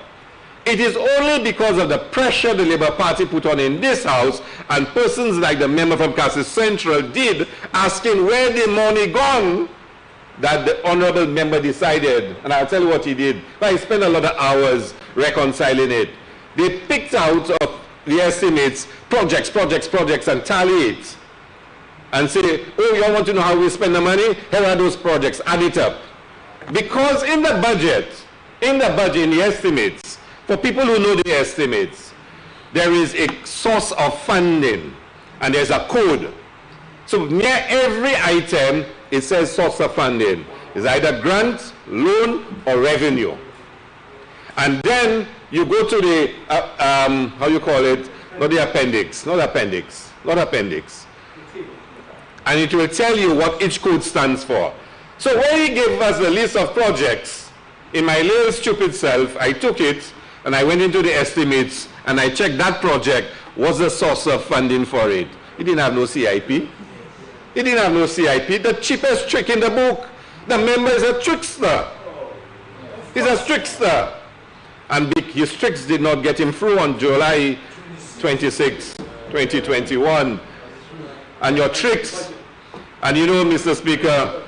it is only because of the pressure the Labour Party put on in this House, and persons like the member from Cassis Central did, asking where the money gone, that the honourable member decided, and I'll tell you what he did. But he spent a lot of hours reconciling it. They picked out of the estimates projects, and tally it. And say, oh, you all want to know how we spend the money? Here are those projects, add it up. Because in the budget, in the estimates, for people who know the estimates, there is a source of funding, and there's a code. So near every item, it says source of funding. It's either grant, loan, or revenue. And then you go to the, how you call it, not the appendix. And it will tell you what each code stands for. So when he gave us the list of projects, in my little stupid self, I took it and I went into the estimates and I checked that project was the source of funding for it. He didn't have no CIP. He didn't have no CIP. The cheapest trick in the book. The member is a trickster. He's a trickster. And his tricks did not get him through on July 26, 2021. And your tricks, and you know, Mr. Speaker,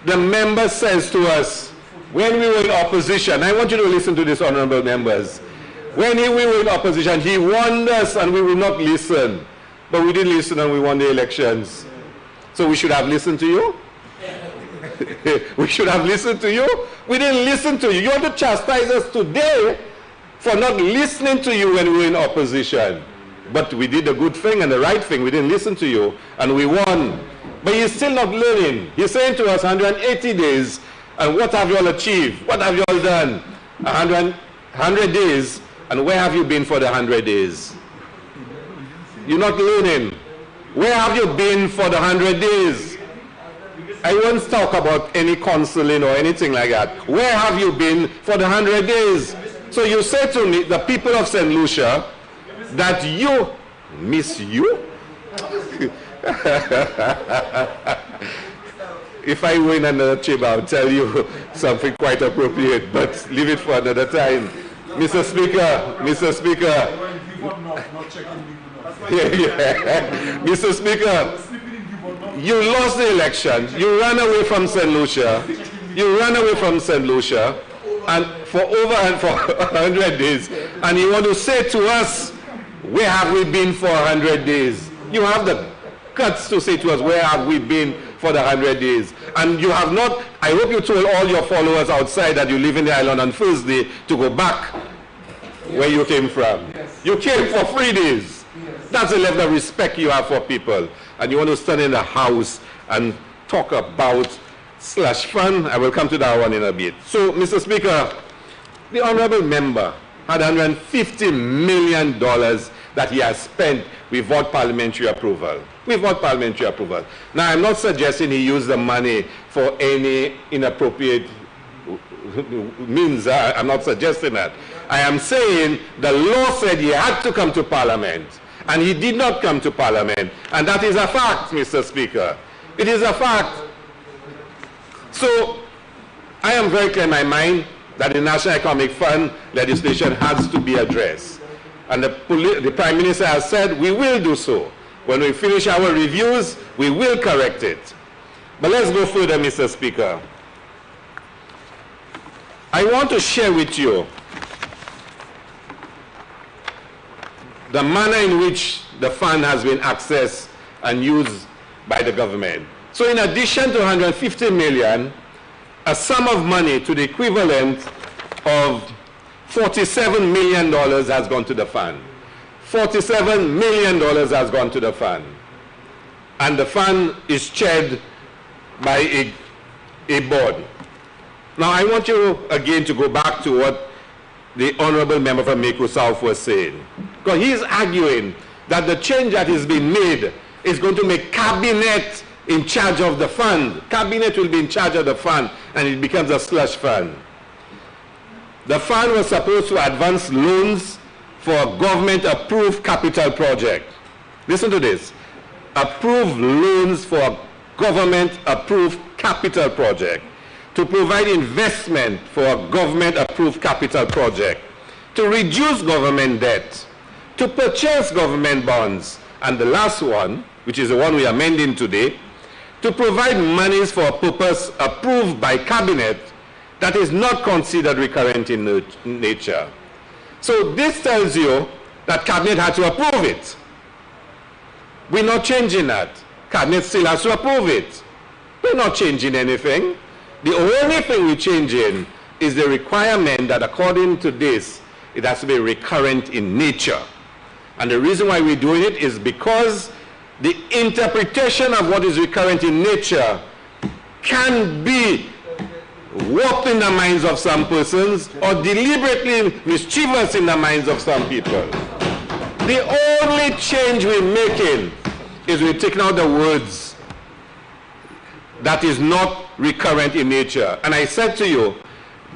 the member says to us, when we were in opposition, I want you to listen to this, honorable members. When we were in opposition, he warned us and we would not listen. But we didn't listen and we won the elections. So we should have listened to you? We should have listened to you? We didn't listen to you. You want to chastise us today for not listening to you when we were in opposition. But we did the good thing and the right thing. We didn't listen to you and we won. But you're still not learning. You're saying to us 180 days, and what have you all achieved? What have you all done? 100 days, and where have you been for the 100 days? You're not learning. Where have you been for the 100 days? I won't talk about any counseling or anything like that. Where have you been for the 100 days? So you say to me, the people of St. Lucia, that you miss you? If I were in another chamber, I'll tell you something quite appropriate, but leave it for another time. Mr. Speaker. Mr. Speaker, you lost the election. You ran away from St. Lucia. And for over 100 days. And you want to say to us, where have we been for 100 days? You have the guts to say to us, where have we been for the 100 days? And you have not, I hope you told all your followers outside that you live in the island on Thursday to go back where you came from. You came for 3 days. That's the level of respect you have for people. And you want to stand in the House and talk about slush fund. I will come to that one in a bit. So, Mr. Speaker, the honorable member had $150 million that he has spent without parliamentary approval. Without parliamentary approval. Now, I'm not suggesting he used the money for any inappropriate means. I'm not suggesting that. I am saying the law said he had to come to Parliament, and he did not come to Parliament. And that is a fact, Mr. Speaker. It is a fact. So, I am very clear in my mind that the National Economic Fund legislation has to be addressed. And the Prime Minister has said we will do so. When we finish our reviews, we will correct it. But let's go further, Mr. Speaker. I want to share with you the manner in which the fund has been accessed and used by the government. So in addition to 150 million, a sum of money to the equivalent of $47 million has gone to the fund. $47 million has gone to the fund. And the fund is chaired by a board. Now, I want you again to go back to what the Honorable Member from Mako South was saying. Because he's arguing that the change that is being made is going to make Cabinet in charge of the fund. Cabinet will be in charge of the fund, and it becomes a slush fund. The fund was supposed to advance loans for a government-approved capital project. Listen to this. Approved loans for a government-approved capital project. To provide investment for a government-approved capital project. To reduce government debt. To purchase government bonds. And the last one, which is the one we are amending today, to provide monies for a purpose approved by Cabinet that is not considered recurrent in nature. So this tells you that Cabinet had to approve it. We're not changing that. Cabinet still has to approve it. We're not changing anything. The only thing we're changing is the requirement that according to this, it has to be recurrent in nature. And the reason why we're doing it is because the interpretation of what is recurrent in nature can be warped in the minds of some persons or deliberately mischievous in the minds of some people. The only change we're making is we're taking out the words that is not recurrent in nature. And I said to you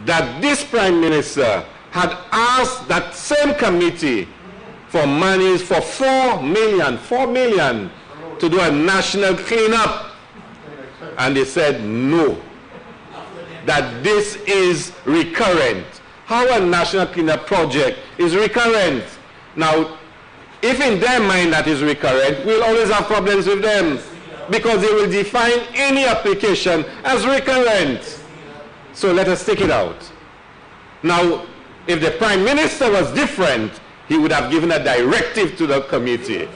that this Prime Minister had asked that same committee for monies for 4 million to do a national cleanup. And they said no, that this is recurrent. How a national cleanup project is recurrent? Now, if in their mind that is recurrent, we'll always have problems with them because they will define any application as recurrent. So let us take it out. Now, if the Prime Minister was different, he would have given a directive to the committee.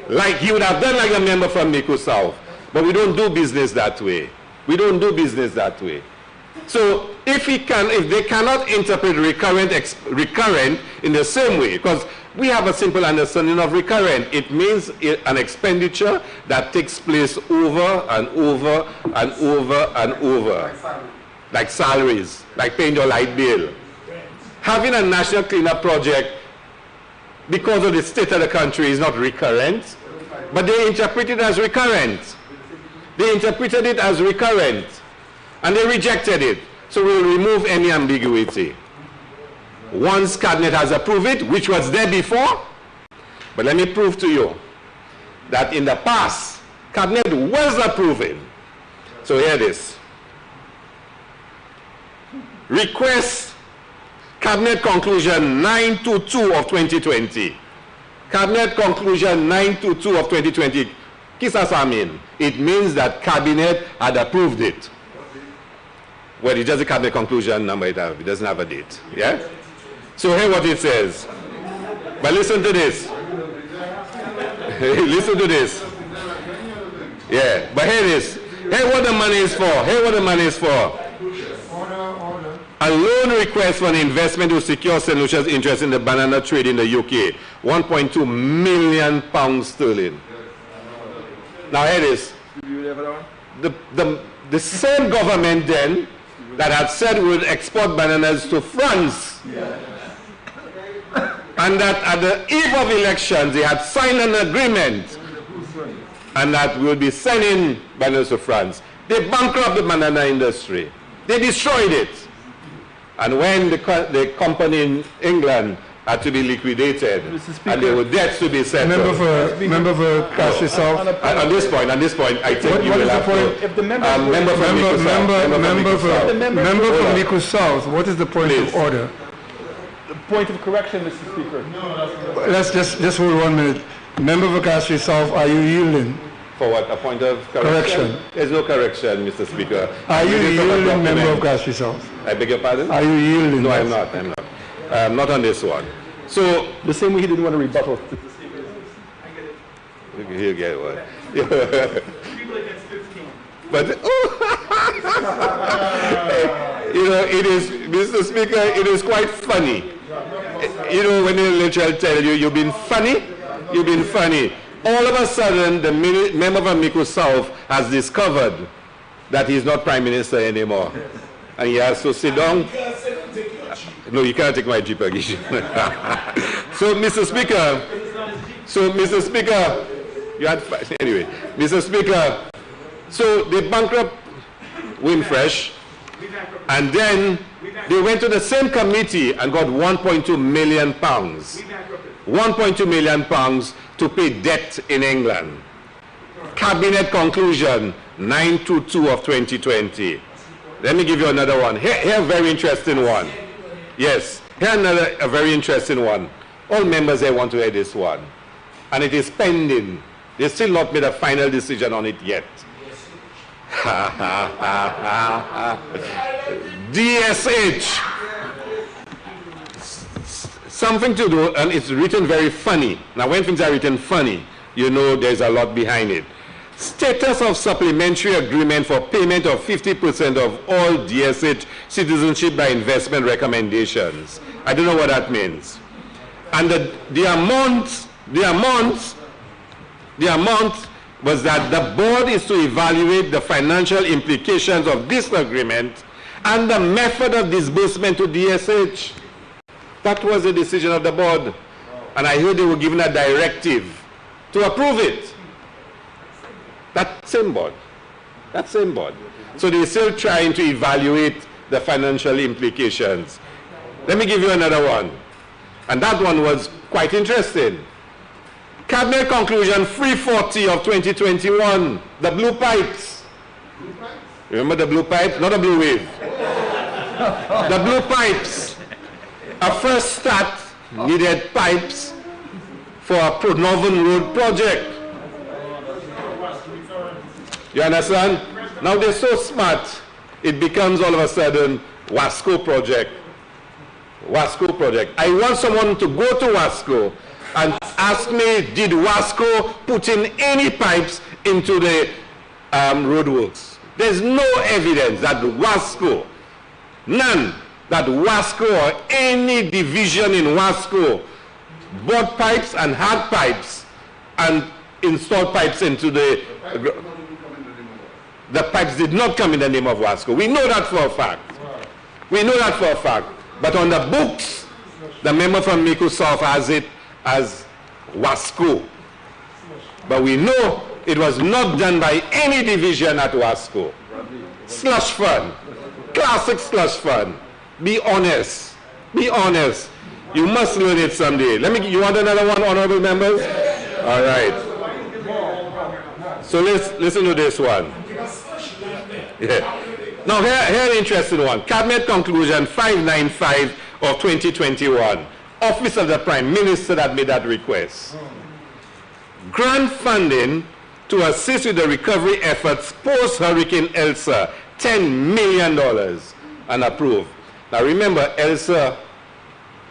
Like he would have done like a member from Mako South. But we don't do business that way. We don't do business that way. So if they cannot interpret recurrent in the same way, because we have a simple understanding of recurrent. It means an expenditure that takes place over and over and over and over. Like salaries, like paying your light bill. Having a national cleanup project, because of the state of the country, is not recurrent, but they interpret it as recurrent. They interpreted it as recurrent, and they rejected it. So we'll remove any ambiguity. Once Cabinet has approved it, which was there before, but let me prove to you that in the past, Cabinet was approving. So here it is. Request Cabinet Conclusion 922 of 2020. Cabinet Conclusion 922 of 2020. Kisa Samin. It means that Cabinet had approved it. Well, it's just a Cabinet Conclusion number. It doesn't have a date. Yeah? So hear what it says. But listen to this. Listen to this. Yeah, but here it is. Hear what the money is for. Hear what the money is for. A loan request for an investment to secure St. Lucia's interest in the banana trade in the UK. £1.2 million sterling. Now here it is. The same government then that had said we would export bananas to France and that at the eve of elections they had signed an agreement and that we would be sending bananas to France. They bankrupted the banana industry. They destroyed it. And when the company in England had to be liquidated and there were debts to be settled. Member for Castry South. At this point, I think you will have to. If the member for Miku South, what is the point of order? The point of correction, Mr. Speaker. Let's just hold 1 minute. Member for Castry South, are you yielding? For what? A point of correction? There's no correction, Mr. Speaker. Are you yielding, member of Castry South? I beg your pardon? Are you yielding? No, I'm not. Not on this one. So the same way he didn't want to rebuttal. He'll get one. But it is, Mr. Speaker, it is quite funny. When the literature tell you you've been funny. All of a sudden, the member from Miku South has discovered that he's not Prime Minister anymore. And he has to sit down. No, you can't take my Jeep again. So, Mr. Speaker, anyway, Mr. Speaker, so they bankrupt Winfresh, and then they went to the same committee and got 1.2 million pounds. 1.2 million pounds to pay debt in England. Cabinet conclusion, 922 of 2020. Let me give you another one. Here a very interesting one. Yes, here a very interesting one. All members here want to hear this one. And it is pending. They still not made a final decision on it yet. DSH. Something to do, and it's written very funny. Now, when things are written funny, you know there's a lot behind it. Status of supplementary agreement for payment of 50% of all DSH citizenship by investment recommendations. I don't know what that means. And the amount was that the board is to evaluate the financial implications of this agreement and the method of disbursement to DSH. That was the decision of the board. And I heard they were given a directive to approve it. That same board. So they're still trying to evaluate the financial implications. Let me give you another one. And that one was quite interesting. Cabinet conclusion 340 of 2021. The blue pipes. Remember the blue pipes? Not the blue wave. The blue pipes. A first start needed pipes for a Northern Road project. You understand? Now they're so smart, it becomes all of a sudden Wasco project. I want someone to go to Wasco and ask me, did Wasco put in any pipes into the roadworks? There's no evidence that Wasco, none, that Wasco or any division in Wasco bought pipes and had pipes and installed pipes into the pipes did not come in the name of Wasco. We know that for a fact. But on the books, the member from Miku South has it as Wasco. But we know it was not done by any division at Wasco. Slush fund. Classic slush fund. Be honest. You must learn it someday. You want another one, honorable members? All right. So listen to this one. Yeah. Now here an interesting one. Cabinet conclusion 595 of 2021. Office of the Prime Minister that made that request. Grant funding to assist with the recovery efforts post-Hurricane Elsa, $10 million, and approved. Now remember, Elsa,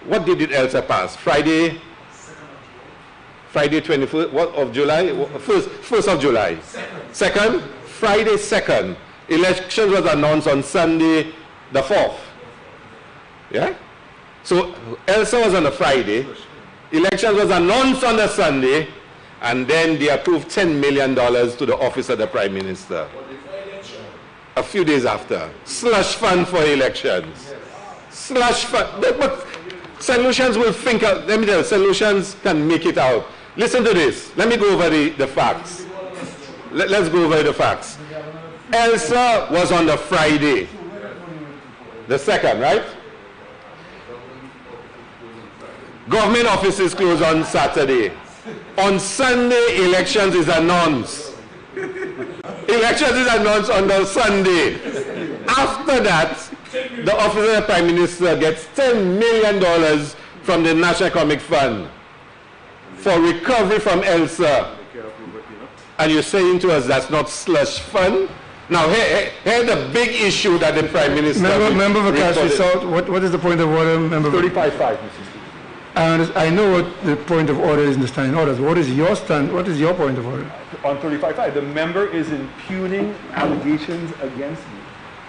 what date did Elsa pass? Friday 21st of July? 1st of July. Second? Friday 2nd. Election was announced on Sunday the 4th. Yeah? So Elsa was on a Friday. Election was announced on the Sunday. And then they approved $10 million to the office of the Prime Minister. A few days after. Slush fund for elections. Slush fund. St. Lucians will think, let me tell you, St. Lucians can make it out. Listen to this. Let me go over the facts. Let's go over the facts. Elsa was on the Friday, the 2nd, right? Government offices close on Saturday. On Sunday, elections is announced. Elections is announced on the Sunday. After that, the office of the Prime Minister gets $10 million from the National Economic Fund for recovery from Elsa. And you're saying to us that's not slush fund? Now, here the big issue that the Prime Minister... Member of Castries South, what is the point of order, Member? 35-5, Mr. Speaker. I know what the point of order is in the standing orders. What is your point of order? On 35-5, the member is impugning allegations against me,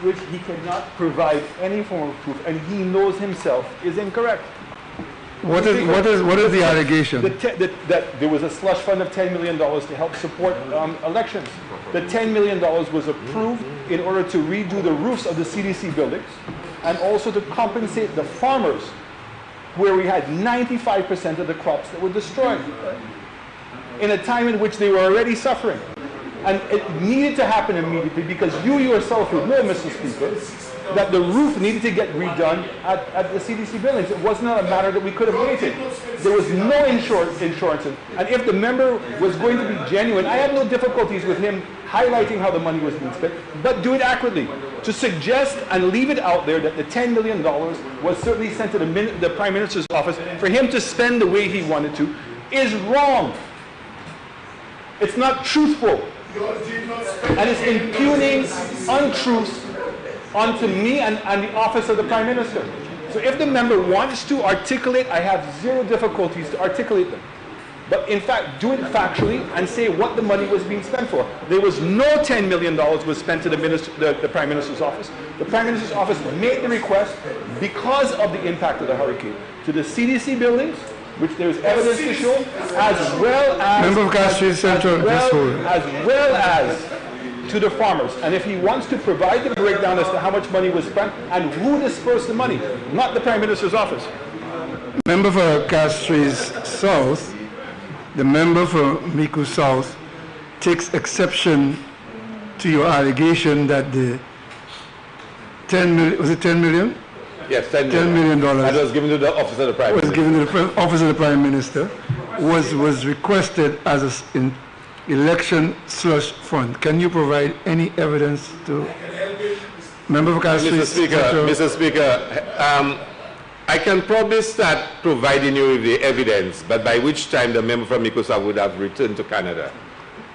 which he cannot provide any form of proof, and he knows himself is incorrect. What is the allegation? That there was a slush fund of $10 million to help support elections. The $10 million was approved in order to redo the roofs of the CDC buildings and also to compensate the farmers where we had 95% of the crops that were destroyed in a time in which they were already suffering. And it needed to happen immediately because you yourself would know, Mr. Speaker, that the roof needed to get redone at the CDC buildings. It was not a matter that we could have waited. There was no insurance. And if the member was going to be genuine, I have no difficulties with him highlighting how the money was being spent, but do it accurately. To suggest and leave it out there that the $10 million was certainly sent to the Prime Minister's office for him to spend the way he wanted to is wrong. It's not truthful. And it's impugning untruths onto me and the office of the Prime Minister. So if the member wants to articulate, I have zero difficulties to articulate them. But in fact, do it factually and say what the money was being spent for. There was no $10 million was spent to the Prime Minister's office. The Prime Minister's office made the request because of the impact of the hurricane to the CDC buildings, which there is evidence to show, as well as to the farmers. And if he wants to provide the breakdown as to how much money was spent and who dispersed the money, not the Prime Minister's office. Member for Castries South, the member for Miku South takes exception to your allegation that the 10 million, was it 10 million? Yes, $10 million. That was given to the office of the Prime Minister. Was given to the office of the Prime Minister, was requested as an election slush fund. Can you provide any evidence to member for Castries? Mr. Speaker, I can probably start providing you with the evidence, but by which time the member from Mikosa would have returned to Canada,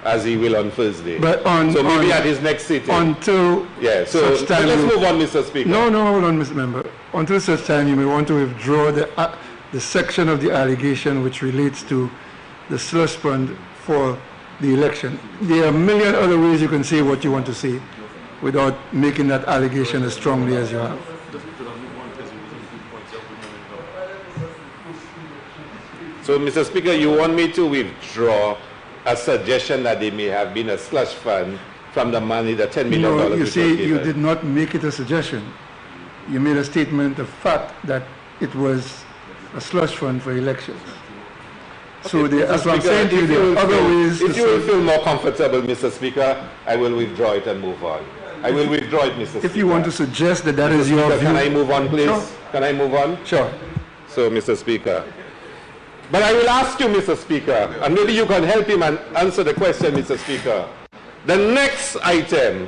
as he will on Thursday. But so maybe at his next sitting. Until yeah. So let's move on, Mr. Speaker. No, hold on, Mr. Member. Until such time, you may want to withdraw the section of the allegation which relates to the slush fund for the election. There are a million other ways you can say what you want to say without making that allegation as strongly as you have. So, Mr. Speaker, you want me to withdraw a suggestion that there may have been a slush fund from the money, the $10 million? No, you see, you did not make it a suggestion. You made a statement of fact that it was a slush fund for elections. So as I'm saying to you, there are other ways. If you will feel more comfortable, Mr. Speaker, I will withdraw it and move on. I will withdraw it, Mr. Speaker. If you want to suggest that that is your view. Can I move on, please? Sure. Can I move on? Sure. So, Mr. Speaker. But I will ask you, Mr. Speaker, and maybe you can help him and answer the question, Mr. Speaker. The next item,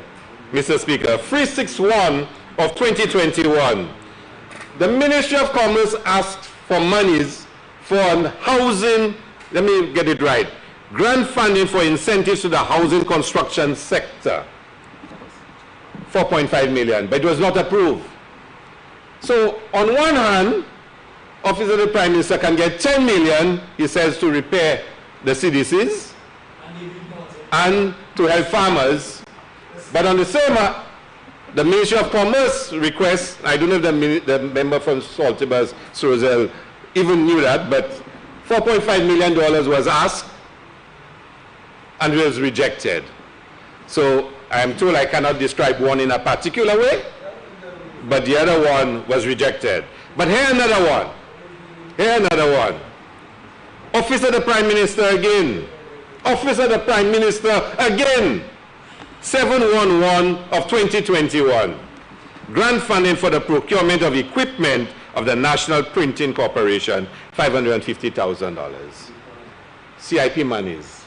Mr. Speaker, 361 of 2021. The Ministry of Commerce asked for monies for housing, let me get it right, grant funding for incentives to the housing construction sector. 4.5 million, but it was not approved. So, on one hand, Office of the Prime Minister can get 10 million, he says, to repair the CDCs and to help farmers. But on the same, the Ministry of Commerce requests, I don't know if the member from Saltibus, Srozel, even knew that, but $4.5 million was asked and was rejected. So I am told I cannot describe one in a particular way, but the other one was rejected. But here another one. Here another one. Office of the Prime Minister again. Office of the Prime Minister again. 711 of 2021. Grant funding for the procurement of equipment of the National Printing Corporation, $550,000. CIP monies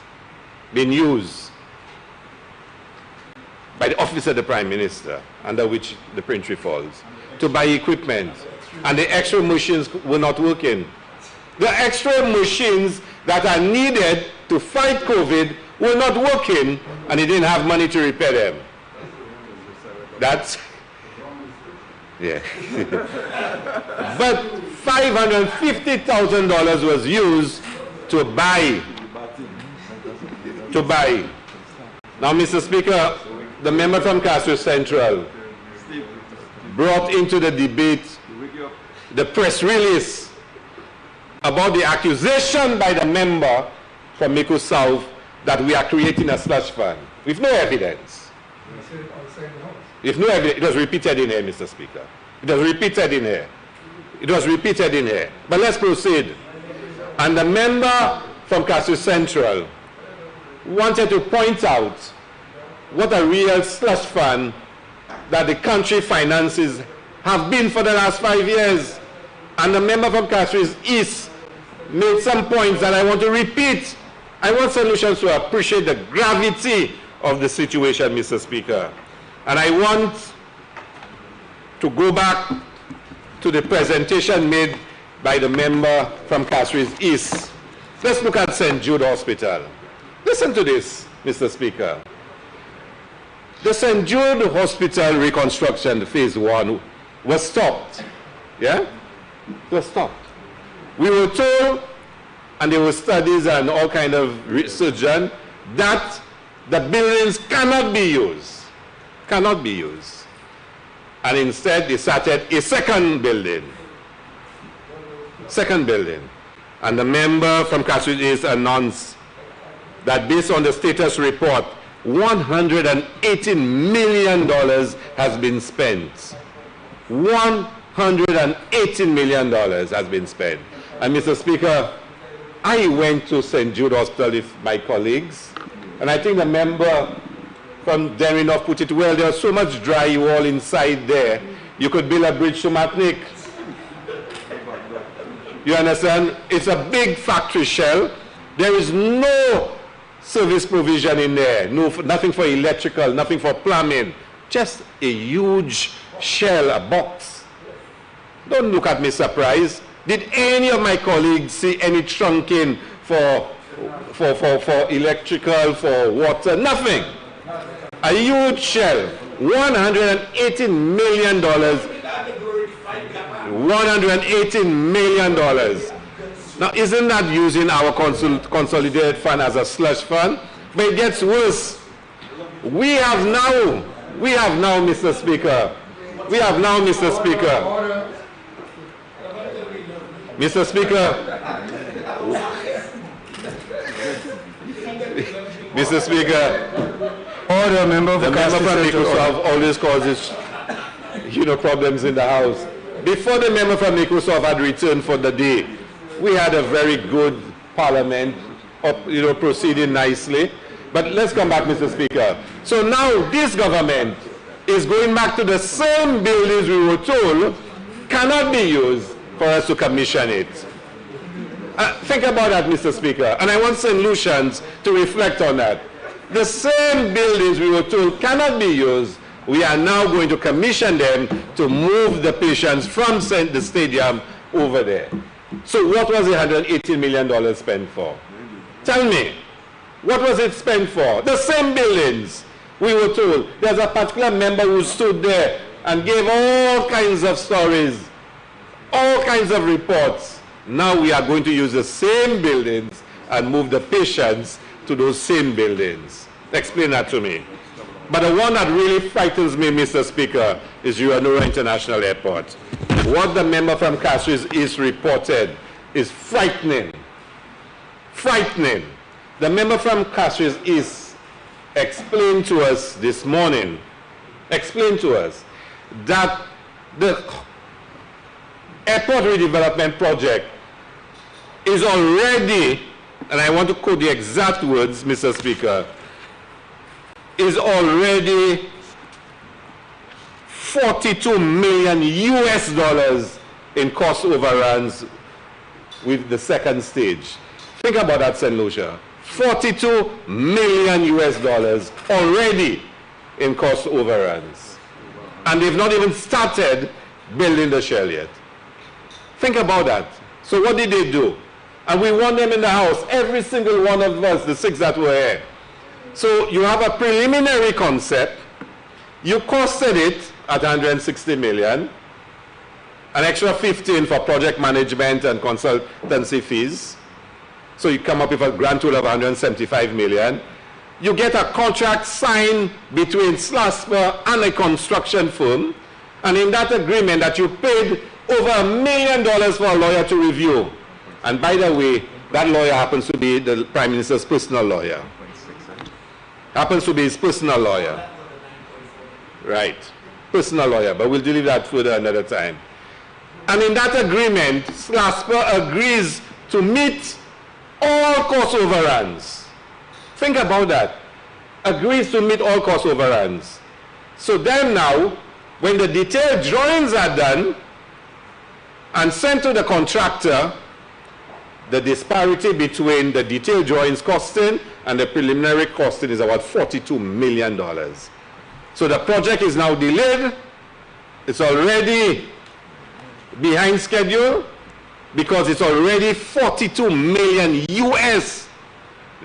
being used by the Office of the Prime Minister, under which the Printry falls, to buy equipment. And the extra machines were not working. The extra machines that are needed to fight COVID were not working, and he didn't have money to repair them. That's, yeah. But $550,000 was used to buy. Now, Mr. Speaker, the member from Castro Central brought into the debate the press release about the accusation by the member from Mico South that we are creating a slush fund with no evidence. With no evidence. It was repeated in here, Mr. Speaker. It was repeated in here. It was repeated in here. But let's proceed. And the member from Castro Central wanted to point out what a real slush fund that the country finances have been for the last 5 years. And the member from Castro East made some points that I want to repeat. I want solutions to appreciate the gravity of the situation, Mr. Speaker. And I want to go back to the presentation made by the member from Castro East. Let's look at St. Jude Hospital. Listen to this, Mr. Speaker. The St. Jude Hospital reconstruction phase 1 was stopped. Yeah? It was stopped. We were told, and there were studies and all kind of research done, that the buildings cannot be used. Cannot be used. And instead they started a second building. Second building. And the member from Castro East announced that based on the status report, $118 million has been spent. $118 million has been spent. And Mr. Speaker, I went to St. Jude Hospital with my colleagues, and I think the member from Derinoff put it well. There's so much drywall inside there, you could build a bridge to Matnik. You understand? It's a big factory shell. There is no service provision in there, nothing for electrical, nothing for plumbing, just a huge shell, a box. Don't look at me surprised. Did any of my colleagues see any trunking for electrical, for water? Nothing. A huge shell. $118 million. $118 million. Now, isn't that using our consolidated fund as a slush fund? But it gets worse. We have now, Mr. Speaker, Mr. Speaker, Mr. Speaker, order, member of the member from Microsoft always causes, problems in the House. Before the member from Microsoft had returned for the day, we had a very good parliament, proceeding nicely. But let's come back, Mr. Speaker. So now this government is going back to the same buildings we were told cannot be used for us to commission it. Think about that, Mr. Speaker. And I want St. Lucians to reflect on that. The same buildings we were told cannot be used, we are now going to commission them to move the patients from the stadium over there. So what was the $118 million spent for? Tell me, what was it spent for? The same buildings, we were told. There's a particular member who stood there and gave all kinds of stories, all kinds of reports. Now we are going to use the same buildings and move the patients to those same buildings. Explain that to me. But the one that really frightens me, Mr. Speaker, is Uranura International Airport. What the member from Castro East reported is frightening. Frightening. The member from Castro East explained to us this morning, that the airport redevelopment project is already, and I want to quote the exact words, Mr. Speaker, is already 42 million US dollars in cost overruns with the second stage. Think about that, St. Lucia. 42 million US dollars already in cost overruns. And they've not even started building the shell yet. Think about that. So what did they do? And we want them in the house, every single one of us, the 6 that were here. So you have a preliminary concept. You costed it at 160 million, an extra 15 for project management and consultancy fees. So you come up with a grand total of 175 million. You get a contract signed between SLASPA and a construction firm. And in that agreement that you paid over $1 million for a lawyer to review. And by the way, that lawyer happens to be the Prime Minister's personal lawyer. Happens to be his personal lawyer. Right. Personal lawyer, but we'll deal with that further another time. And in that agreement, SLASPA agrees to meet all cost overruns. Think about that. Agrees to meet all cost overruns. So then now, when the detailed drawings are done and sent to the contractor, the disparity between the detailed drawings costing and the preliminary costing is about $42 million. So the project is now delayed. It's already behind schedule because it's already 42 million US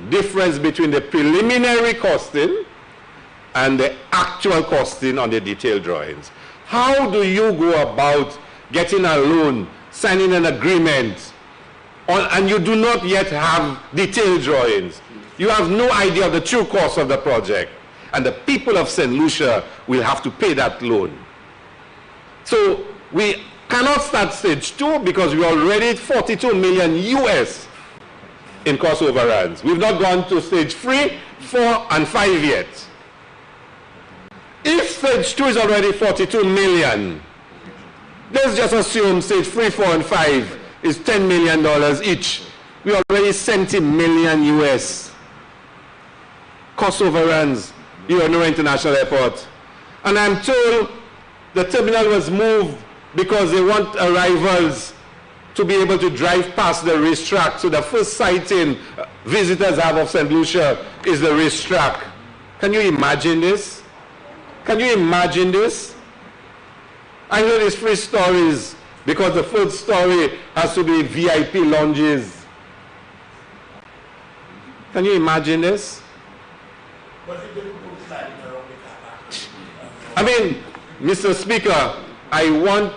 difference between the preliminary costing and the actual costing on the detailed drawings. How do you go about getting a loan, signing an agreement, and you do not yet have detailed drawings? You have no idea of the true cost of the project. And the people of St. Lucia will have to pay that loan. So we cannot start stage 2 because we're already at 42 million US in cost overruns. We've not gone to stage 3, 4, and 5 yet. If stage 2 is already 42 million, let's just assume stage 3, 4, and 5 is $10 million each. We're already 70 million US. Cost overruns. Uranura International Airport. And I'm told the terminal was moved because they want arrivals to be able to drive past the racetrack. So the first sighting visitors have of St. Lucia is the racetrack. Can you imagine this? Can you imagine this? I heard these 3 stories because the first story has to be VIP lounges. Can you imagine this? I mean, Mr. Speaker, I want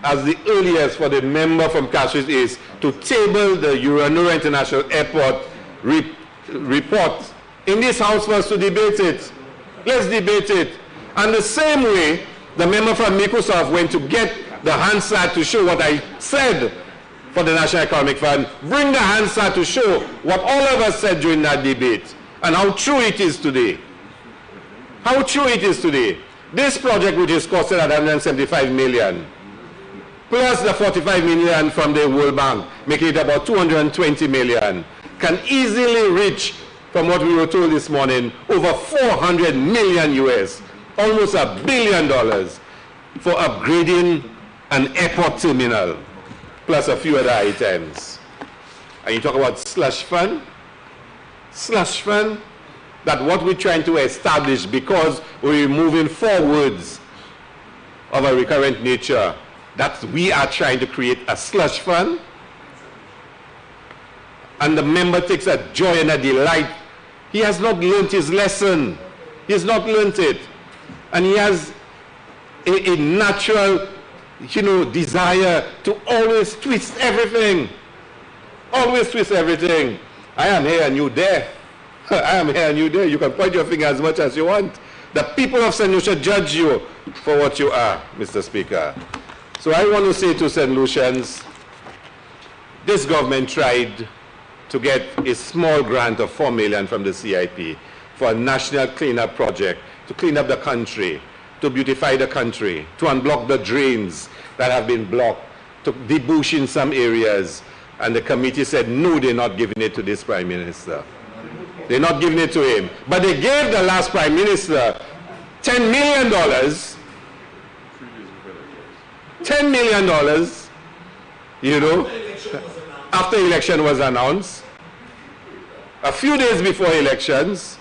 as the earliest for the member from Castries East to table the Uranura International Airport report in this House for us to debate it. Let's debate it. And the same way, the member from Microsoft went to get the Hansard to show what I said for the National Economic Fund. Bring the Hansard to show what all of us said during that debate and how true it is today. How true it is today. This project, which is costed at 175 million, plus the 45 million from the World Bank, making it about 220 million, can easily reach, from what we were told this morning, over 400 million US, almost $1 billion for upgrading an airport terminal, plus a few other items. And you talk about slush fund? Slush fund? That what we're trying to establish, because we're moving forwards of a recurrent nature, that we are trying to create a slush fund. And the member takes a joy and a delight. He has not learnt his lesson. He has not learnt it. And he has a natural, desire to always twist everything. Always twist everything. I am here and you there. I am here and you there. You can point your finger as much as you want. The people of St. Lucia judge you for what you are, Mr. Speaker. So I want to say to St. Lucians, this government tried to get a small grant of $4 million from the CIP for a national cleanup project to clean up the country, to beautify the country, to unblock the drains that have been blocked, to debush in some areas, And the committee said, no, they're not giving it to this Prime Minister. They're not giving it to him. But they gave the last Prime Minister $10 million. $10 million, you know, after election was announced, a few days before elections,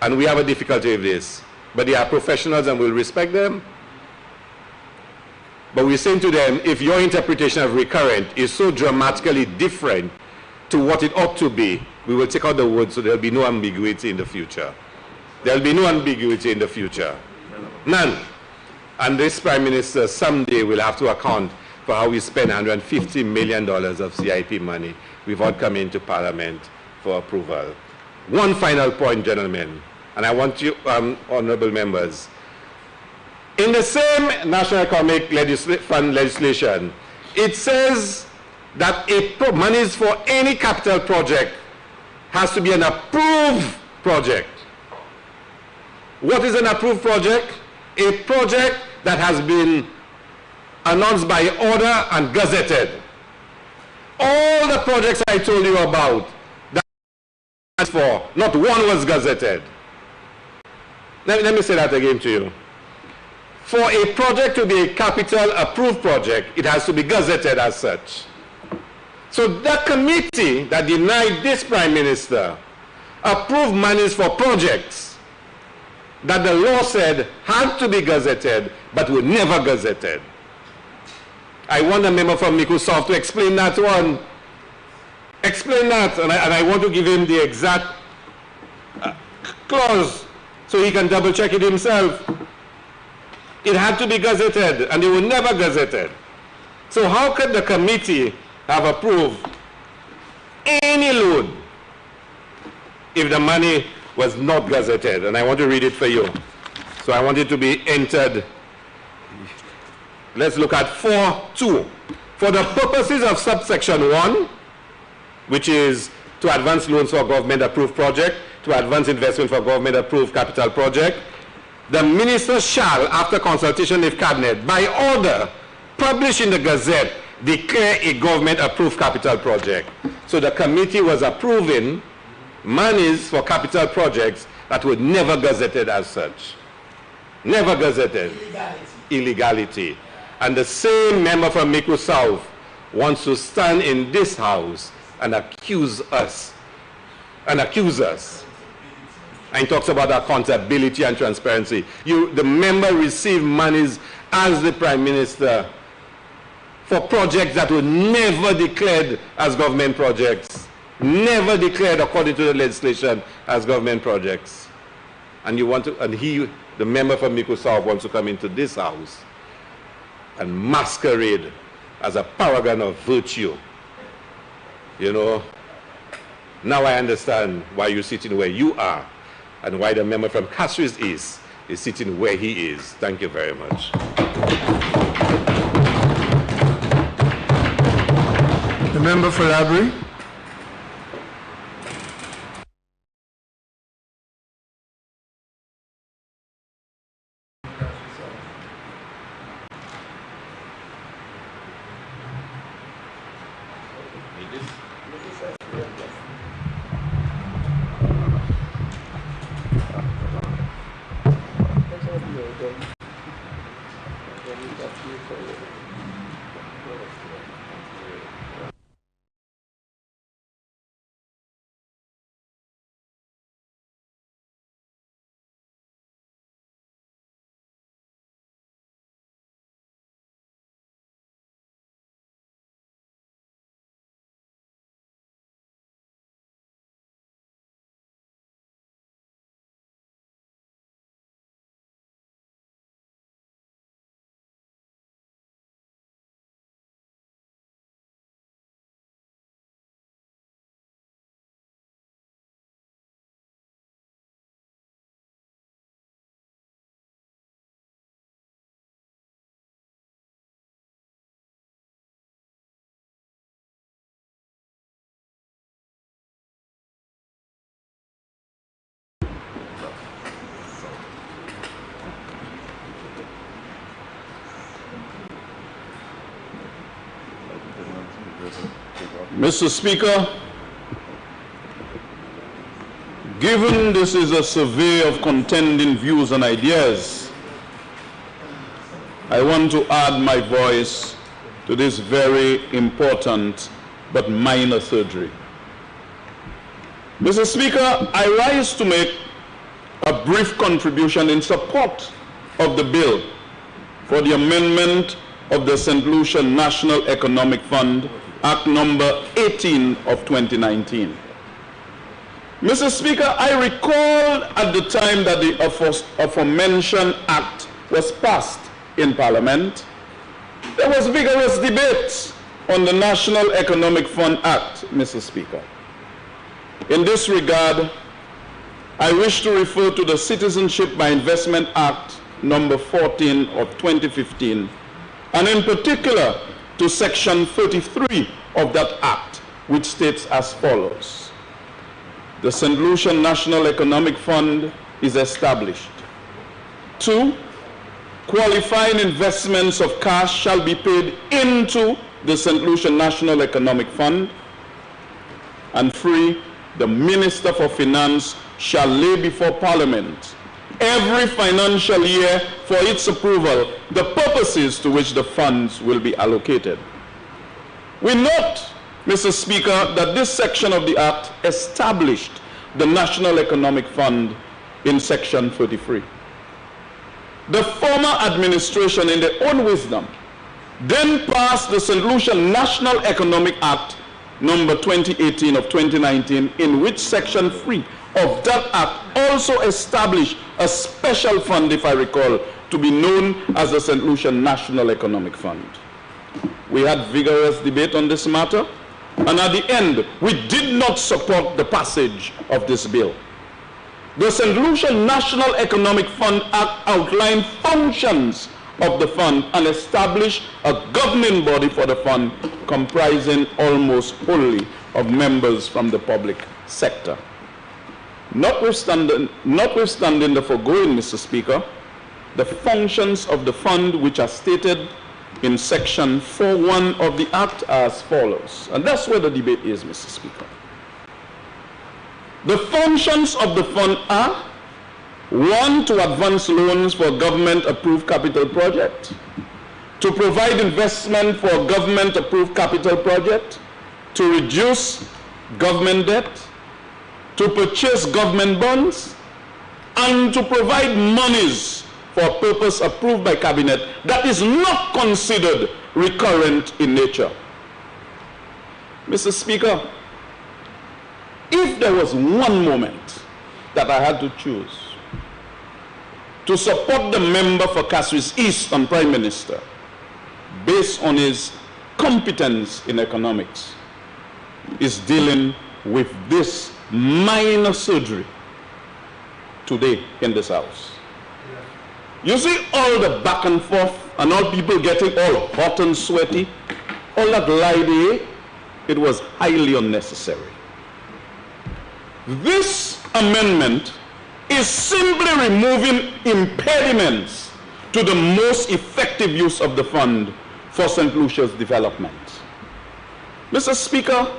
and we have a difficulty with this. But they are professionals and we'll respect them. But we're saying to them, if your interpretation of recurrent is so dramatically different to what it ought to be, we will take out the word so there'll be no ambiguity in the future. There'll be no ambiguity in the future. None. And this Prime Minister someday will have to account for how we spend $150 million of CIP money without coming to Parliament for approval. One final point, gentlemen, and I want you, honorable members. In the same National Economic Fund legislation, it says that monies for any capital project has to be an approved project. What is an approved project? A project that has been announced by order and gazetted. All the projects I told you about, that's for, not one was gazetted. Let me say that again to you. For a project to be a capital approved project, it has to be gazetted as such. So that committee that denied this Prime Minister approved monies for projects that the law said had to be gazetted, but were never gazetted. I want a member from Microsoft to explain that one. Explain that, and I want to give him the exact clause so he can double check it himself. It had to be gazetted, and they were never gazetted. So how could the committee have approved any loan if the money was not gazetted? And I want to read it for you. So I want it to be entered. Let's look at 4.2. For the purposes of subsection 1, which is to advance loans for government-approved project, to advance investment for government-approved capital project, the minister shall, after consultation with cabinet, by order, publish in the Gazette, declare a government-approved capital project. So the committee was approving monies for capital projects that were never gazetted as such. Never gazetted. Illegality. And the same member from Mico South wants to stand in this house and accuse us. And talks about accountability and transparency. The member received monies as the Prime Minister for projects that were never declared as government projects. Never declared according to the legislation as government projects. And you want to, and the member from Mico South wants to come into this house and masquerade as a paragon of virtue. You know, now I understand why you're sitting where you are and why the member from Castries East is sitting where he is. Thank you very much. The member for Labrie. Mr. Speaker, given this is a survey of contending views and ideas, I want to add my voice to this very important but minor surgery. Mr. Speaker, I rise to make a brief contribution in support of the bill for the amendment of the St. Lucia National Economic Fund, Act number 18 of 2019. Mr. Speaker, I recall at the time that the aforementioned act was passed in Parliament, there was vigorous debate on the National Economic Fund Act, Mr. Speaker. In this regard, I wish to refer to the Citizenship by Investment Act number 14 of 2015, and in particular to section 33 of that act, which states as follows: the St. Lucia National Economic Fund is established. 2, qualifying investments of cash shall be paid into the St. Lucia National Economic Fund. And 3, the Minister for Finance shall lay before Parliament every financial year for its approval the purposes to which the funds will be allocated. We note, Mr. Speaker, that this section of the Act established the National Economic Fund in section 33. The former administration, in their own wisdom, then passed the St. Lucia National Economic Act number 2018 of 2019, in which section 3 of that act also established a special fund, if I recall, to be known as the St. Lucia National Economic Fund. We had vigorous debate on this matter, and at the end, we did not support the passage of this bill. The St. Lucia National Economic Fund Act outlined functions of the fund and established a governing body for the fund comprising almost wholly of members from the public sector. Notwithstanding the foregoing, Mr. Speaker, the functions of the fund which are stated in section 4.1 of the Act are as follows, and that's where the debate is, Mr. Speaker. The functions of the fund are: 1, to advance loans for government-approved capital project; 2, provide investment for a government-approved capital project; 2, reduce government debt; 2, purchase government bonds; and to provide monies for a purpose approved by Cabinet that is not considered recurrent in nature. Mr. Speaker, if there was one moment that I had to choose to support the member for Castres East and Prime Minister based on his competence in economics, is dealing with this minor surgery today in this House. You see all the back and forth and all people getting all hot and sweaty, all that lie, it was highly unnecessary. This amendment is simply removing impediments to the most effective use of the fund for St. Lucia's development. Mr. Speaker,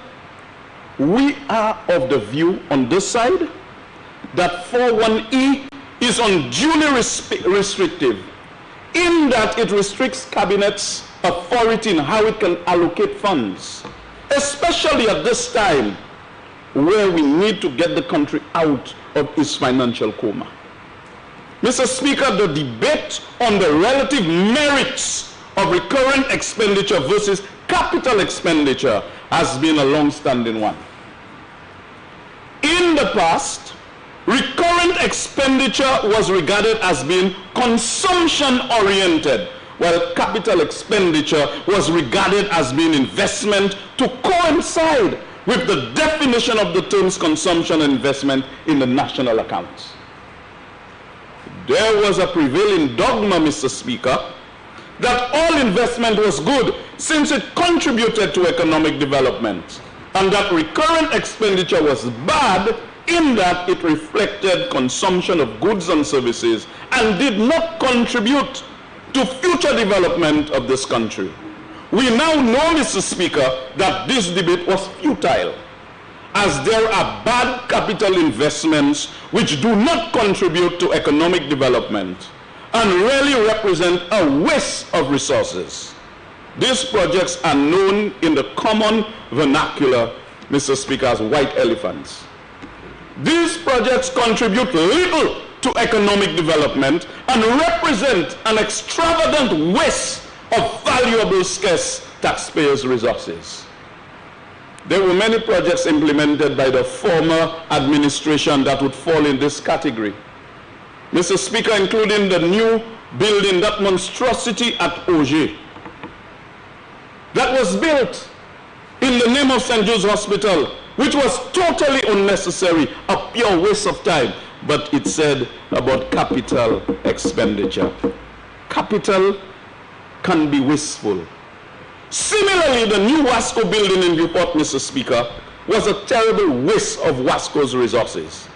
we are of the view on this side that 4.1e is unduly restrictive in that it restricts Cabinet's authority in how it can allocate funds, especially at this time where we need to get the country out of its financial coma. Mr. Speaker, the debate on the relative merits of recurrent expenditure versus capital expenditure has been a long-standing one. In the past, recurrent expenditure was regarded as being consumption-oriented, while capital expenditure was regarded as being investment to coincide with the definition of the terms consumption and investment in the national accounts. There was a prevailing dogma, Mr. Speaker, that all investment was good since it contributed to economic development, and that recurrent expenditure was bad in that it reflected consumption of goods and services and did not contribute to future development of this country. We now know, Mr. Speaker, that this debate was futile, as there are bad capital investments which do not contribute to economic development and really represent a waste of resources. These projects are known in the common vernacular, Mr. Speaker, as white elephants. These projects contribute little to economic development and represent an extravagant waste of valuable, scarce taxpayers' resources. There were many projects implemented by the former administration that would fall in this category. Mr. Speaker, including the new building, that monstrosity at Auger, that was built in the name of St. Jude's Hospital, which was totally unnecessary, a pure waste of time. But it said about capital expenditure. Capital can be wasteful. Similarly, the new Wasco building in Newport, Mr. Speaker, was a terrible waste of Wasco's resources.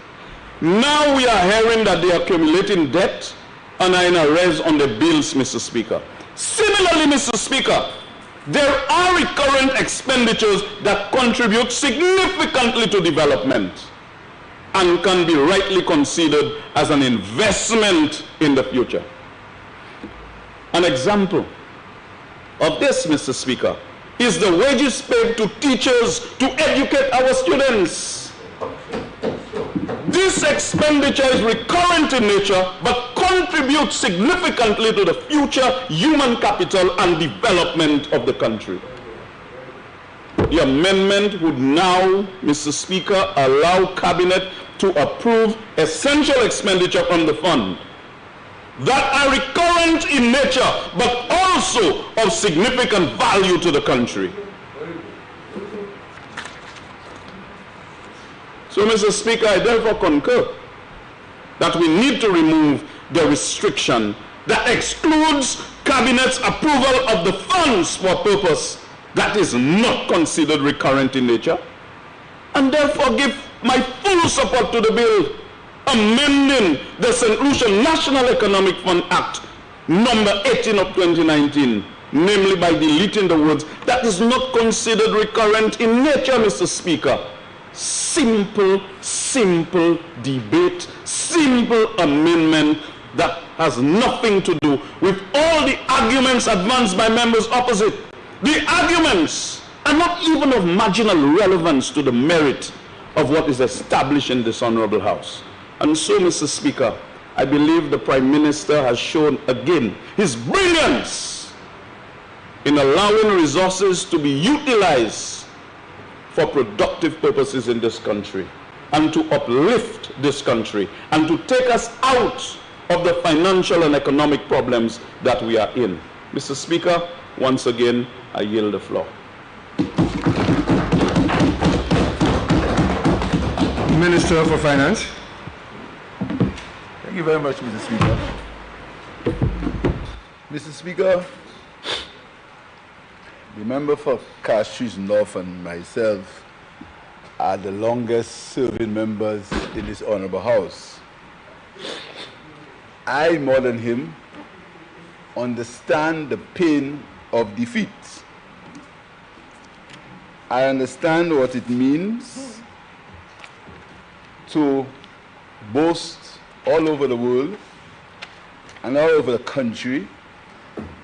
Now we are hearing that they are accumulating debt and are in arrears on the bills, Mr. Speaker. Similarly, Mr. Speaker, there are recurrent expenditures that contribute significantly to development and can be rightly considered as an investment in the future. An example of this, Mr. Speaker, is the wages paid to teachers to educate our students. This expenditure is recurrent in nature, but contributes significantly to the future human capital and development of the country. The amendment would now, Mr. Speaker, allow Cabinet to approve essential expenditure from the fund that are recurrent in nature, but also of significant value to the country. So, Mr. Speaker, I therefore concur that we need to remove the restriction that excludes Cabinet's approval of the funds for purpose that is not considered recurrent in nature, and therefore give my full support to the bill amending the St. Lucia National Economic Fund Act number 18 of 2019, namely by deleting the words that is not considered recurrent in nature, Mr. Speaker. Simple debate, simple amendment that has nothing to do with all the arguments advanced by members opposite. The arguments are not even of marginal relevance to the merit of what is established in this honorable House. And so, Mr. Speaker, I believe the Prime Minister has shown again his brilliance in allowing resources to be utilized for productive purposes in this country and to uplift this country and to take us out of the financial and economic problems that we are in. Mr. Speaker, once again, I yield the floor. Minister for Finance. Thank you very much, Mr. Speaker. Mr. Speaker, the member for Castries North and myself are the longest serving members in this honorable House. I, more than him, understand the pain of defeat. I understand what it means to boast all over the world and all over the country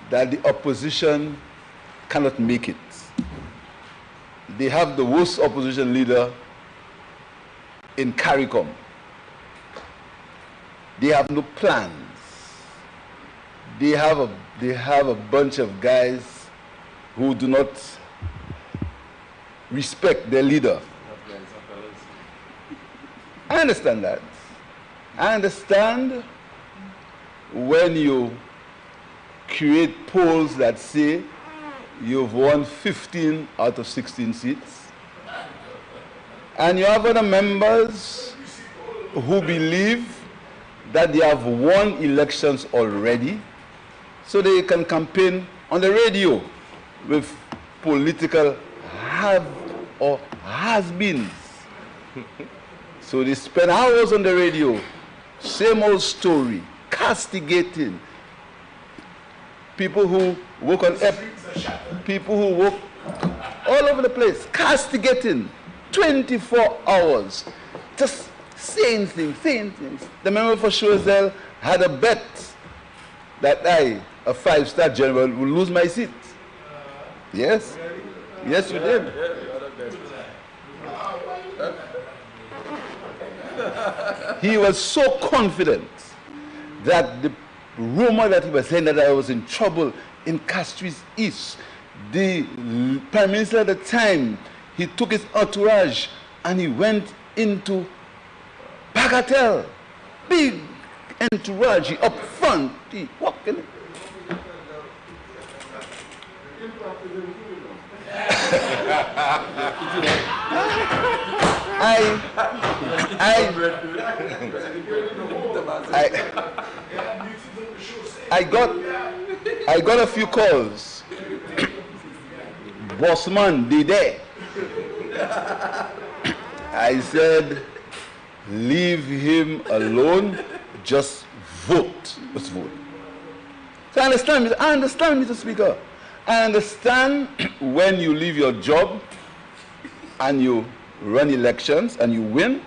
that the opposition cannot make it. They have the worst opposition leader in CARICOM. They have no plans. They have a bunch of guys who do not respect their leader. I understand that. I understand when you create polls that say you've won 15 out of 16 seats, and you have other members who believe that they have won elections already, so they can campaign on the radio with political have or has-beens. So they spend hours on the radio, same old story, castigating, people who work on people who work all over the place, castigating 24 hours, just saying things. The member for Choiseul had a bet that I, a 5-star general, will lose my seat. Yes? Yes, you did. He was so confident that the rumor that he was saying that I was in trouble in Castries East, the Prime Minister at the time, he took his entourage and he went into Bagatelle. Big entourage, he up front, he walking. I got a few calls. Bossman, they there. I said, leave him alone, just vote. Just vote. So I understand, Mr. Speaker. I understand when you leave your job and you run elections and you win,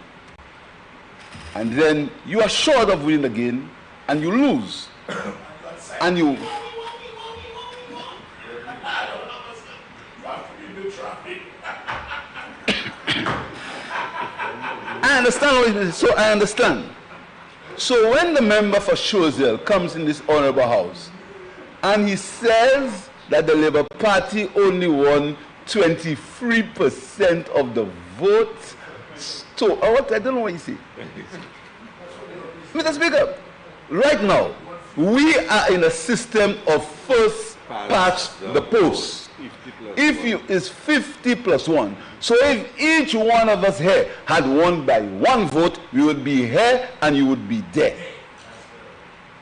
and then you are short of winning again and you lose. And you I understand. So I understand. So when the member for Choiseul comes in this honorable house and he says that the Labour Party only won 23% of the vote, so I don't know what you say. Mr. Speaker, right now we are in a system of first past the post. If you is 50 plus 1. So if each one of us here had won by 1 vote, we would be here and you would be there.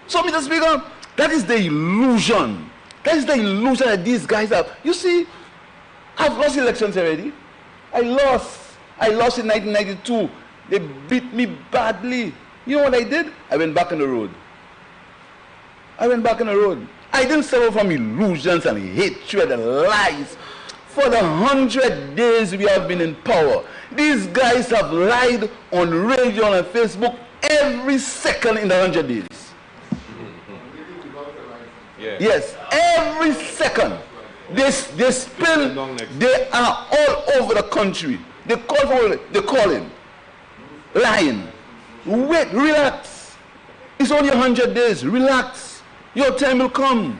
So, Mr. Speaker, that is the illusion. That is the illusion that these guys have. You see, I've lost elections already. I lost in 1992. They beat me badly. You know what I did? I went back on the road. I didn't suffer from illusions and hatred and lies. For the 100 days we have been in power, these guys have lied on radio and Facebook every second in the 100 days. Yeah. Yes, every second. They spill, they are all over the country. They call in, lying. Wait, relax. It's only 100 days, relax. Your time will come.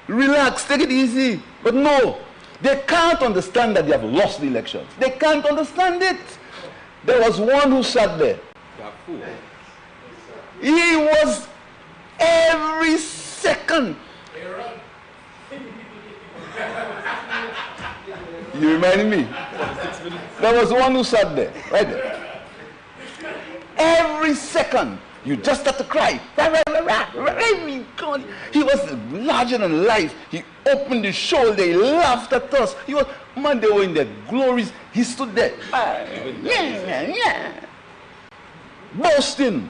Relax, take it easy. But no, they can't understand that they have lost the elections. They can't understand it. There was one who sat there. He was every second. You reminded me? There was one who sat there, right there. Every second. You just have to cry. He was larger than life. He opened his shoulder. He laughed at us. He was, man, they were in their glories. He stood there. Boasting.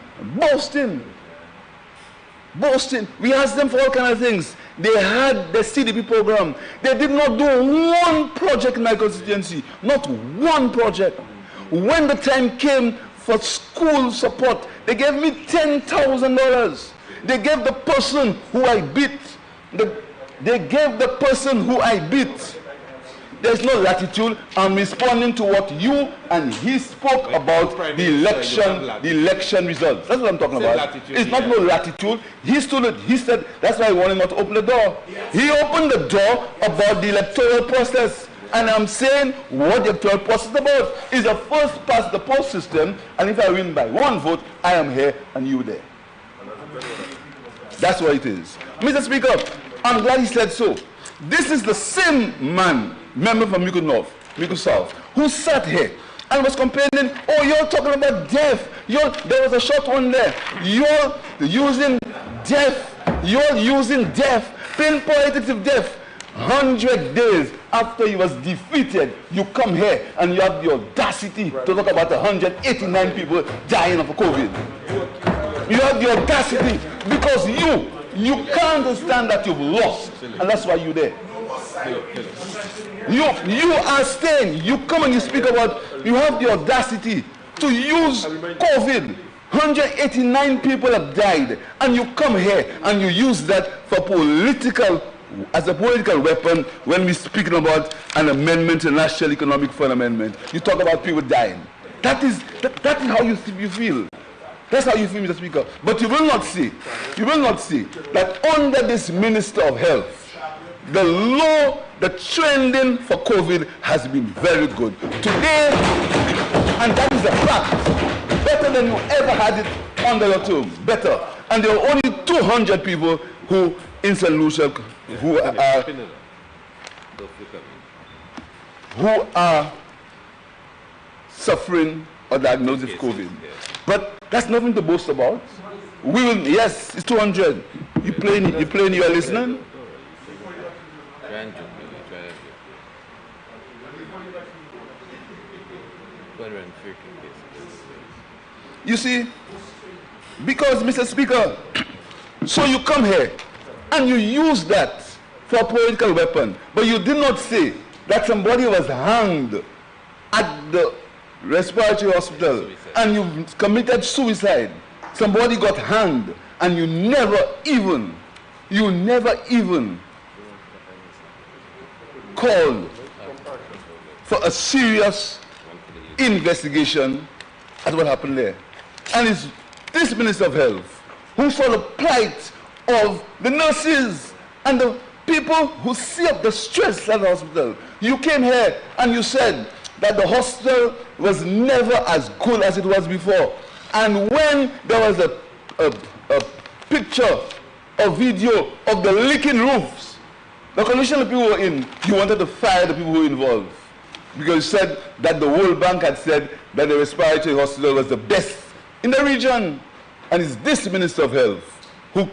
We asked them for all kinds of things. They had the CDP program. They did not do one project in my constituency. Not one project. When the time came for school support, they gave me $10,000. They gave the person who I beat. There's no latitude. I'm responding to what you and he spoke about the election results. That's what I'm talking about. It's not no latitude. He said that's why I wanted not to open the door. He opened the door about the electoral process. And I'm saying what the electoral process is about is a first past the post system, and if I win by 1 vote, I am here and you there. That's what it is. Mr. Speaker, I'm glad he said so. This is the same man, member from Mico North, Mico South, who sat here and was complaining, oh, you're talking about deaf. There was a short one there. You're using deaf, paying politics of deaf. 100 days after he was defeated, you come here and you have the audacity to talk about 189 people dying of COVID. You have the audacity because You can't understand that you've lost, and that's why you're there. You are staying. You come and you speak about, you have the audacity to use COVID. 189 people have died, and you come here and you use that for as a political weapon when we're speaking about an amendment to National Economic Fund amendment. You talk about people dying. That is how you feel. That's how you feel, Mr. Speaker. But you will not see that under this Minister of Health, the trending for COVID has been very good. Today, and that is a fact, better than you ever had it under your term, better. And there are only 200 people who in St. Lucia who are suffering or diagnosed with COVID. But that's nothing to boast about. We will, yes, it's 200. You playing, you are listening? You see, because, Mr. Speaker, so you come here and you use that for a political weapon, but you did not say that somebody was hanged at the respiratory hospital and you committed suicide. Somebody got hanged and you never even called for a serious investigation at what happened there. And it's this Minister of Health who saw the plight of the nurses and the people who see up the stress at the hospital. You came here and you said that the hospital was never as good as it was before. And when there was a picture, a video of the leaking roofs, the condition the people were in, you wanted to fire the people who were involved. Because you said that the World Bank had said that the respiratory hospital was the best in the region. And it's this Minister of Health who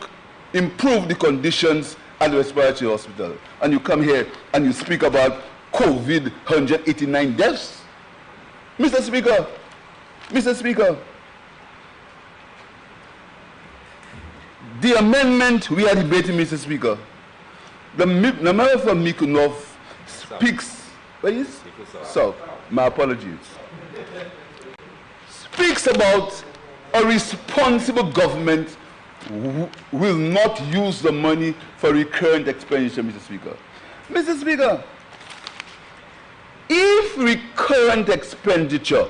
improved the conditions at the respiratory hospital. And you come here and you speak about COVID, 189 deaths. Mr. Speaker, the amendment we are debating, Mr. Speaker, the member from Miku North speaks, where is? South, my apologies, speaks about a responsible government will not use the money for recurrent expenditure, Mr. Speaker. Mr. Speaker, if recurrent expenditure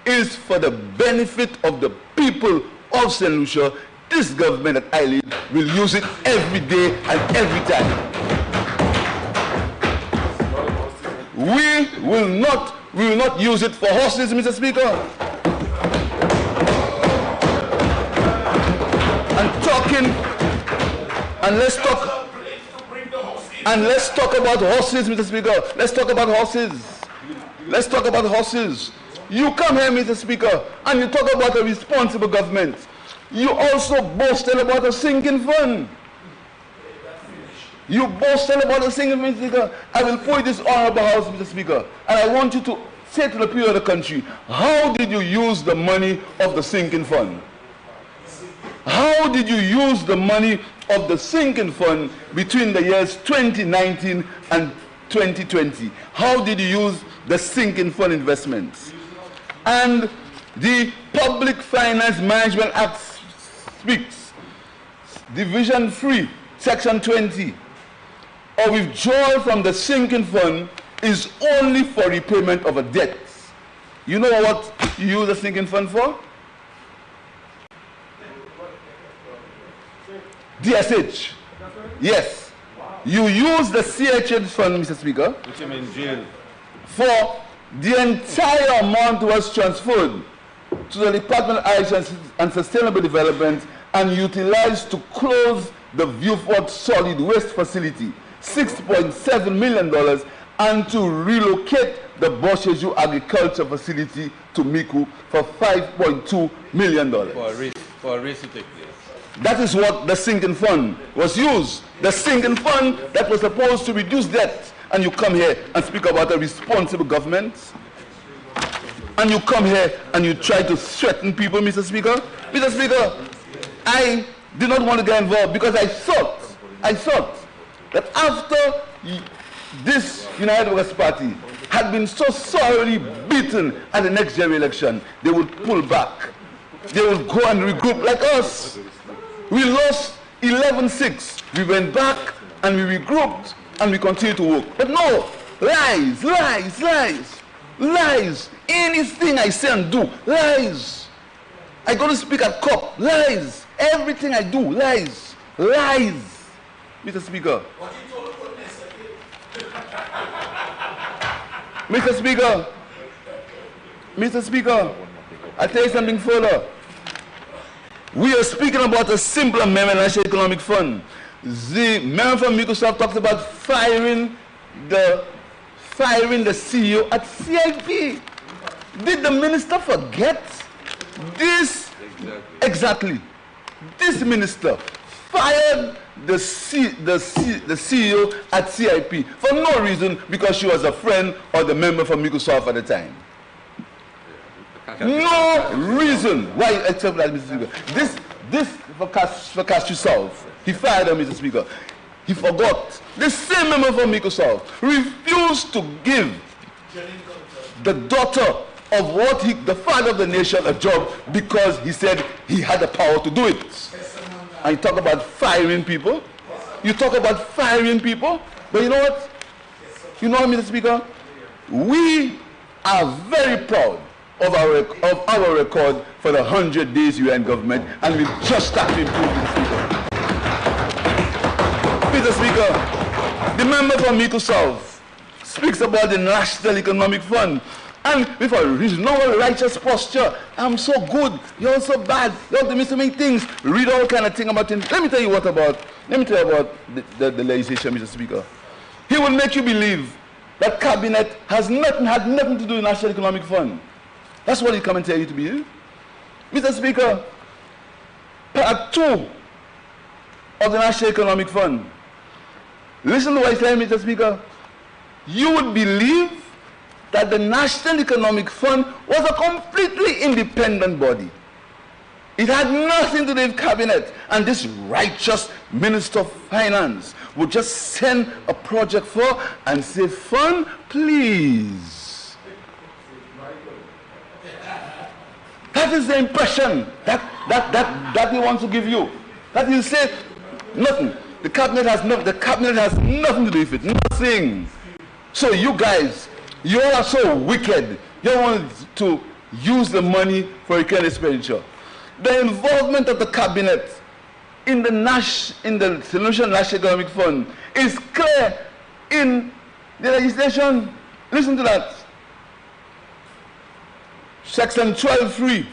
is for the benefit of the people of St. Lucia, this government that I lead will use it every day and every time. We will not use it for horses, Mr. Speaker. And let's talk about horses, Mr. Speaker. Let's talk about horses. You come here, Mr. Speaker, and you talk about a responsible government. You also boasted about a sinking fund. You boasted about a sinking fund, Mr. Speaker. I will put this honorable house, Mr. Speaker, and I want you to say to the people of the country, how did you use the money of the sinking fund? How did you use the money of the sinking fund between the years 2019 and 2020? How did you use the sinking fund investments? And the Public Finance Management Act speaks, Division 3, Section 20, a withdrawal from the sinking fund is only for repayment of a debt. You know what you use the sinking fund for? DSH. Yes. You use the CHH fund, Mr. Speaker, which I mean jail, for the entire amount was transferred to the Department of Irish and Sustainable Development and utilized to close the Viewfort Solid Waste Facility, $6.7 million, and to relocate the Bosheju Agriculture Facility to Miku for $5.2 million. For a race to take place. That is what the sinking fund was used. The sinking fund that was supposed to reduce debt. And you come here and speak about a responsible government. And you come here and you try to threaten people, Mr. Speaker. Mr. Speaker, I did not want to get involved because I thought that after this United Workers' Party had been so sorely beaten at the next general election, they would pull back. They would go and regroup like us. We lost 11-6. We went back and we regrouped and we continued to work. But no, lies, lies, lies, lies. Anything I say and do, lies. I go to speak at COP, lies. Everything I do, lies, lies. Mr. Speaker. Mr. Speaker. Mr. Speaker. I'll tell you something further. We are speaking about a simple amendment to the National Economic Fund. The member from Microsoft talks about firing the CEO at CIP. Did the minister forget this? Exactly. This minister fired the CEO at CIP for no reason, because she was a friend or the member from Microsoft at the time. No reason why, except that, Mr. Speaker. This for cash yourself. He fired her, Mr. Speaker. He forgot. The same member from Microsoft refused to give the daughter of the father of the nation a job because he said he had the power to do it. And you talk about firing people. You talk about firing people. But you know what? You know what, Mr. Speaker? We are very proud of our record for the 100 days we are in government, and we've just started to improve, Mr. Speaker. The member from Microsoft speaks about the National Economic Fund, and with a reasonable righteous posture. I'm so good, you're so bad, you're doing so many things. Read all kind of things about him. Let me tell you about the legislation, Mr. Speaker. He will make you believe that cabinet had nothing to do with the National Economic Fund. That's what he come and tell you to believe. Mr. Speaker, part 2 of the National Economic Fund. Listen to what I say, Mr. Speaker. You would believe that the National Economic Fund was a completely independent body. It had nothing to do with cabinet, and this righteous Minister of Finance would just send a project for and say, fund, please. That is the impression that he wants to give you. That he'll say nothing. The cabinet has nothing to do with it. Nothing. So you guys, you all are so wicked. You want to use the money for recurrent expenditure. The involvement of the cabinet in the Solution National Economic Fund is clear in the legislation. Listen to that. Section 12(3).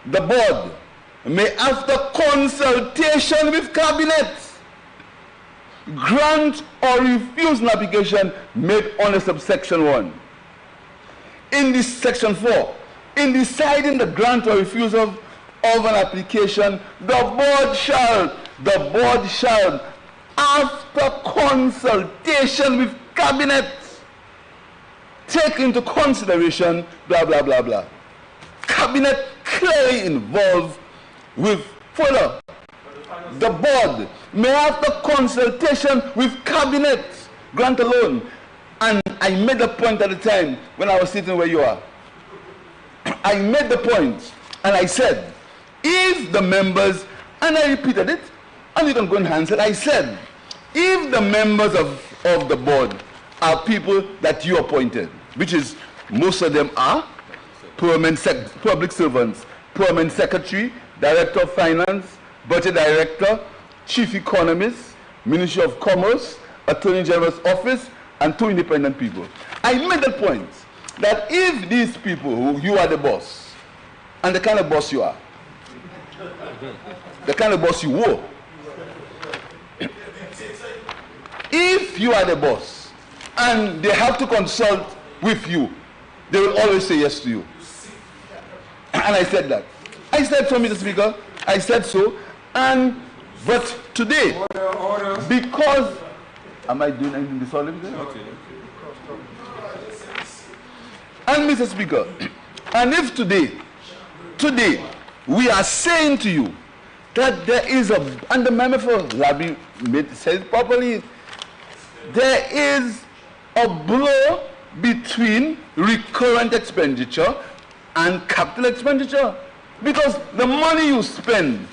The board may, after consultation with cabinet, grant or refuse an application made under subsection 1. In this section 4, in deciding the grant or refusal of an application, the board shall, after consultation with cabinet, take into consideration blah blah blah blah. Cabinet clearly involved with further. The board may, after consultation with cabinet, grant a loan. And I made the point at the time when I was sitting where you are. I made the point and I said, if the members, and I repeated it, and you can go and answer it, I said, if the members of the board are people that you appointed, which is most of them are public servants, permanent secretary, director of finance, budget director, chief economist, Ministry of Commerce, Attorney General's office, and 2 independent people. I made the point that if these people, who you are the boss, and the kind of boss you are, the kind of boss you were, if you are the boss, and they have to consult with you, they will always say yes to you. And I said that. I said so, Mr. Speaker. I said so. But today, because, am I doing anything disorderly? Okay. And Mr. Speaker, and if today, we are saying to you that there is a, and the member for Labi said it properly, there is a blow between recurrent expenditure and capital expenditure. Because the money you spend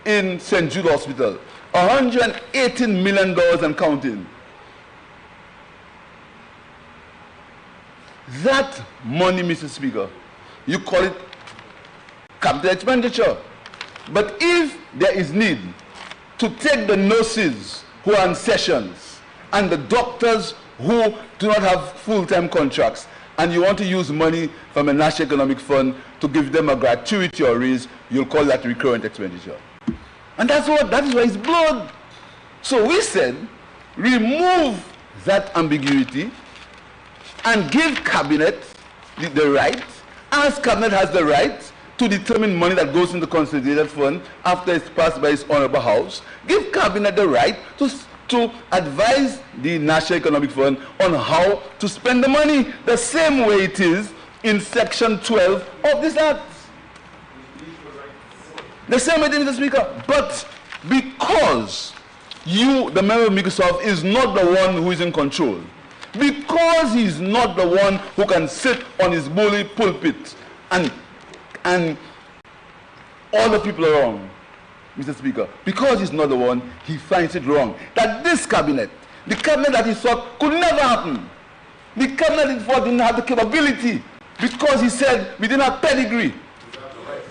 in St. Jude Hospital, $118 million and counting. That money, Mr. Speaker, you call it capital expenditure. But if there is need to take the nurses who are on sessions and the doctors who do not have full-time contracts, and you want to use money from a National Economic Fund to give them a gratuity or raise, you'll call that recurrent expenditure. And that is why it's blood. So we said, remove that ambiguity and give Cabinet the right, as Cabinet has the right to determine money that goes into the consolidated fund after it's passed by its honorable House, give Cabinet the right to advise the National Economic Fund on how to spend the money, the same way it is in Section 12 of this Act. The same way, Mr. Speaker. But because you, the member of Microsoft, is not the one who is in control, because he's not the one who can sit on his bully pulpit and all the people around, Mr. Speaker, because he's not the one, he finds it wrong that this cabinet, the cabinet that he thought could never happen, the cabinet he thought didn't have the capability, because he said we didn't have pedigree,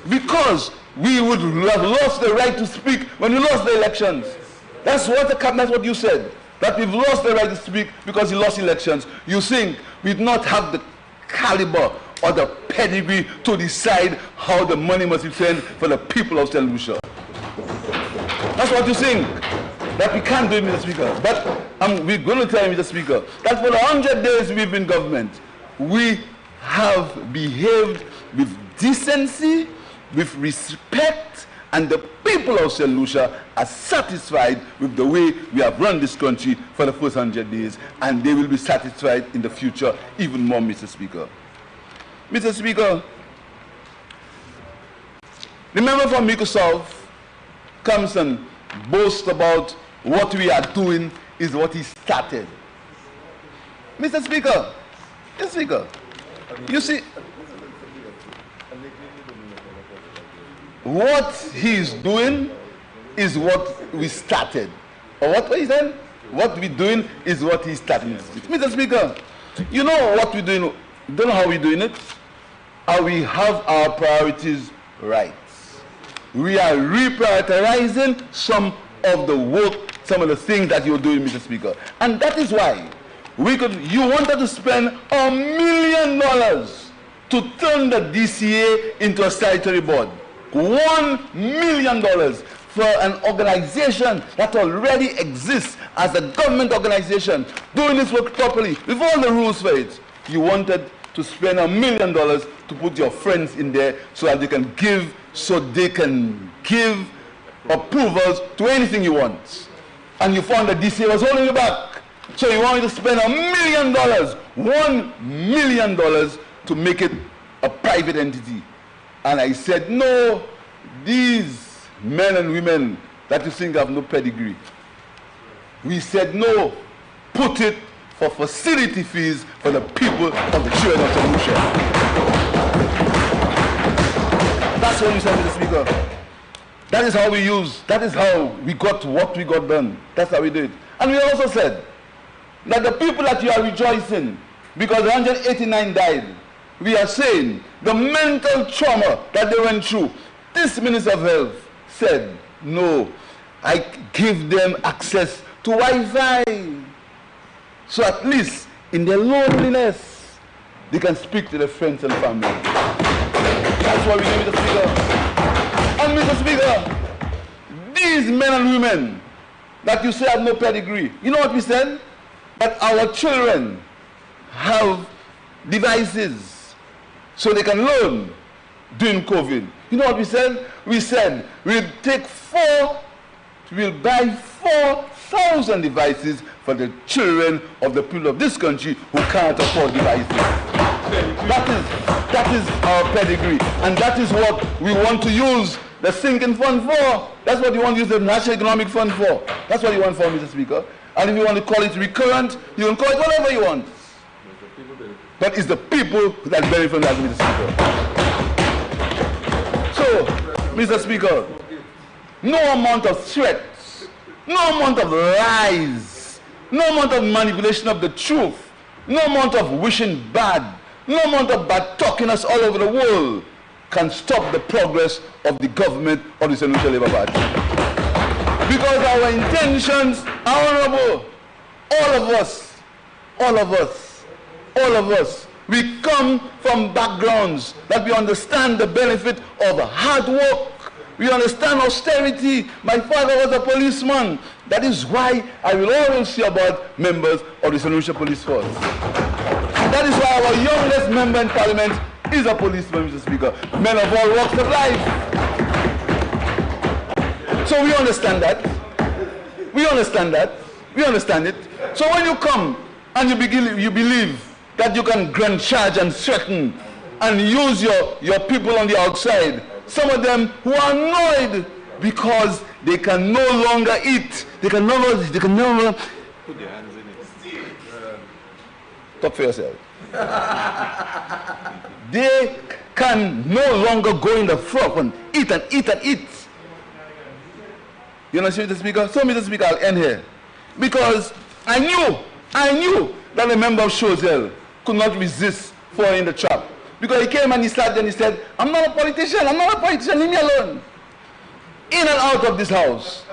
because we would have lost the right to speak when we lost the elections. That's what the cabinet, that's what you said, that we've lost the right to speak because he lost elections. You think we do not have the caliber or the pedigree to decide how the money must be spent for the people of St. Lucia. That's what you think, that we can't do it, Mr. Speaker. But we're going to tell you, Mr. Speaker, that for the 100 days we've been in government, we have behaved with decency, with respect, and the people of St. Lucia are satisfied with the way we have run this country for the first 100 days, and they will be satisfied in the future even more, Mr. Speaker. Mr. Speaker, the member from Microsoft comes and boasts about what we are doing is what he started. Mr. Speaker, you see, what he's doing is what we started. Or what he said? What we're doing is what he started. Mr. Speaker, you know what we're doing? Don't know how we're doing it? How we have our priorities right. We are reprioritizing some of the work, some of the things that you're doing, Mr. Speaker. And that is why you wanted to spend $1 million to turn the DCA into a statutory board. $1 million for an organization that already exists as a government organization, doing this work properly, with all the rules for it. You wanted to spend $1 million to put your friends in there so that they can give approvals to anything you want. And you found that DCA was holding you back. So you wanted to spend $1 million, $1 million to make it a private entity. And I said, no, these men and women that you think have no pedigree. We said, no, put it for facility fees for the people of the children of St. Lucia. That's what we said, Mr. Speaker. That is how we use, that is how we got what we got done. That's how we did. And we also said that the people that you are rejoicing because 189 died, we are saying the mental trauma that they went through, this Minister of Health said, no, I give them access to Wi-Fi. So at least in their loneliness, they can speak to their friends and family. That's what we do, Mr. Speaker. And Mr. Speaker, these men and women that you say have no pedigree, you know what we said? That our children have devices so they can learn during COVID. You know what we said? We said we'll buy 4,000 devices for the children of the people of this country who can't afford devices. That is That is our pedigree, and that is what we want to use the sinking fund for. That's what you want to use the National Economic Fund for. That's what you want for, Mr. Speaker. And if you want to call it recurrent, you can call it whatever you want. But it's the people that benefit from that, Mr. Speaker. So, Mr. Speaker, no amount of threats, no amount of lies, no amount of manipulation of the truth, no amount of wishing bad, no amount of bad talking us all over the world can stop the progress of the government of the St. Lucia Labour Party. Because our intentions are honorable. All of us, we come from backgrounds that we understand the benefit of hard work. We understand austerity. My father was a policeman. That is why I will always say about members of the St. Lucia Police Force. That is why our youngest member in Parliament is a policeman, Mr. Speaker. Men of all walks of life. So we understand that. We understand that. We understand it. So when you come and you believe that you can grand charge and threaten and use your people on the outside, some of them who are annoyed because they can no longer eat. They can no longer put their hands in it. Talk for yourself. They can no longer go in the front and eat and eat and eat. You understand, Mr. Speaker? So, Mr. Speaker, I'll end here. Because I knew that a member of Chozel could not resist falling in the trap. Because he came and he started and he said, I'm not a politician, leave me alone. In and out of this house.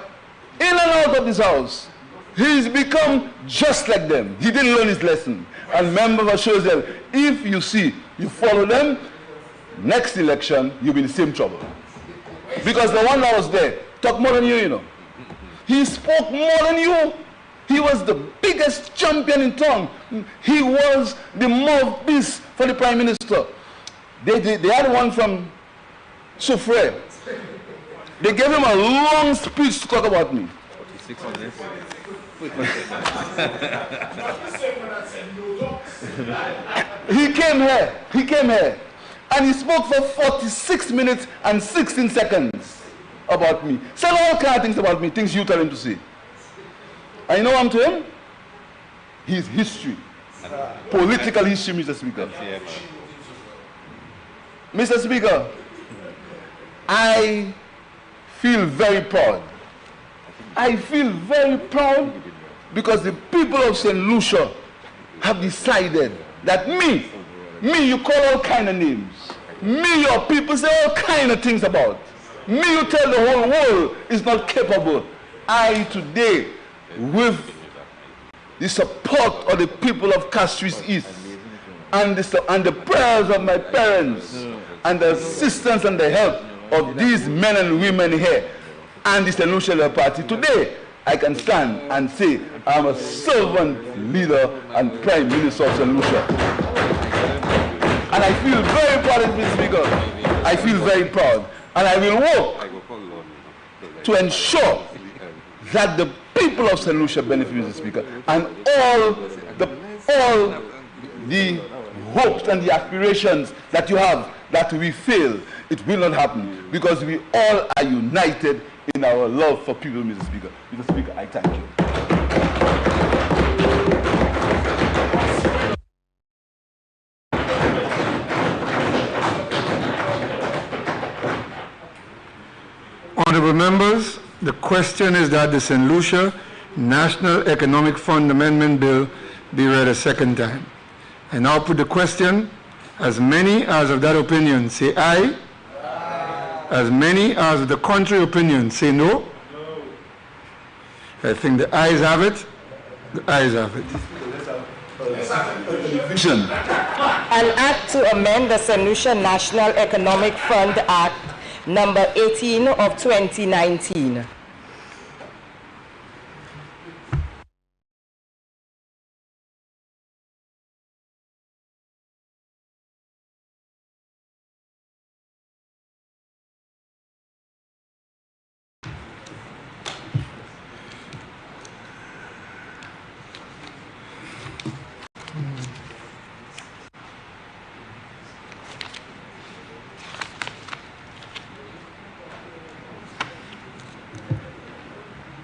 He's become just like them. He didn't learn his lesson. And member of Chozel, if you see, you follow them, next election, you'll be in the same trouble. Because the one that was there talked more than you, you know. He spoke more than you. He was the biggest champion in town. He was the mouthpiece for the Prime Minister. They had one from Soufre. They gave him a long speech to talk about me. 46 on this. He came here, and he spoke for 46 minutes and 16 seconds about me. Said all kinds of things about me, things you tell him to say. And you know what I'm to him? His history. Political history, Mr. Speaker. Mr. Speaker, I feel very proud. I feel very proud because the people of St. Lucia have decided that me, you call all kind of names. Me, your people say all kind of things about. Me, you tell the whole world is not capable. I today, with the support of the people of Castries East, and the prayers of my parents, and the assistance and the help of these men and women here, and the St. Lucia Labour Party, today I can stand and say I'm a servant leader and Prime Minister of St. Lucia. And I feel very proud, Mr. Speaker. I feel very proud. And I will work to ensure that the people of St. Lucia benefit, Mr. Speaker, and all the hopes and the aspirations that you have that we fail, it will not happen because we all are united in our love for people, Mr. Speaker. Mr. Speaker, I thank you. Honorable members, the question is that the St. Lucia National Economic Fund Amendment Bill be read a second time. I now put the question. As many as of that opinion say aye. As many as of the contrary opinion say no. I think the ayes have it. The ayes have it. An act to amend the St. Lucia National Economic Fund Act number 18 of 2019.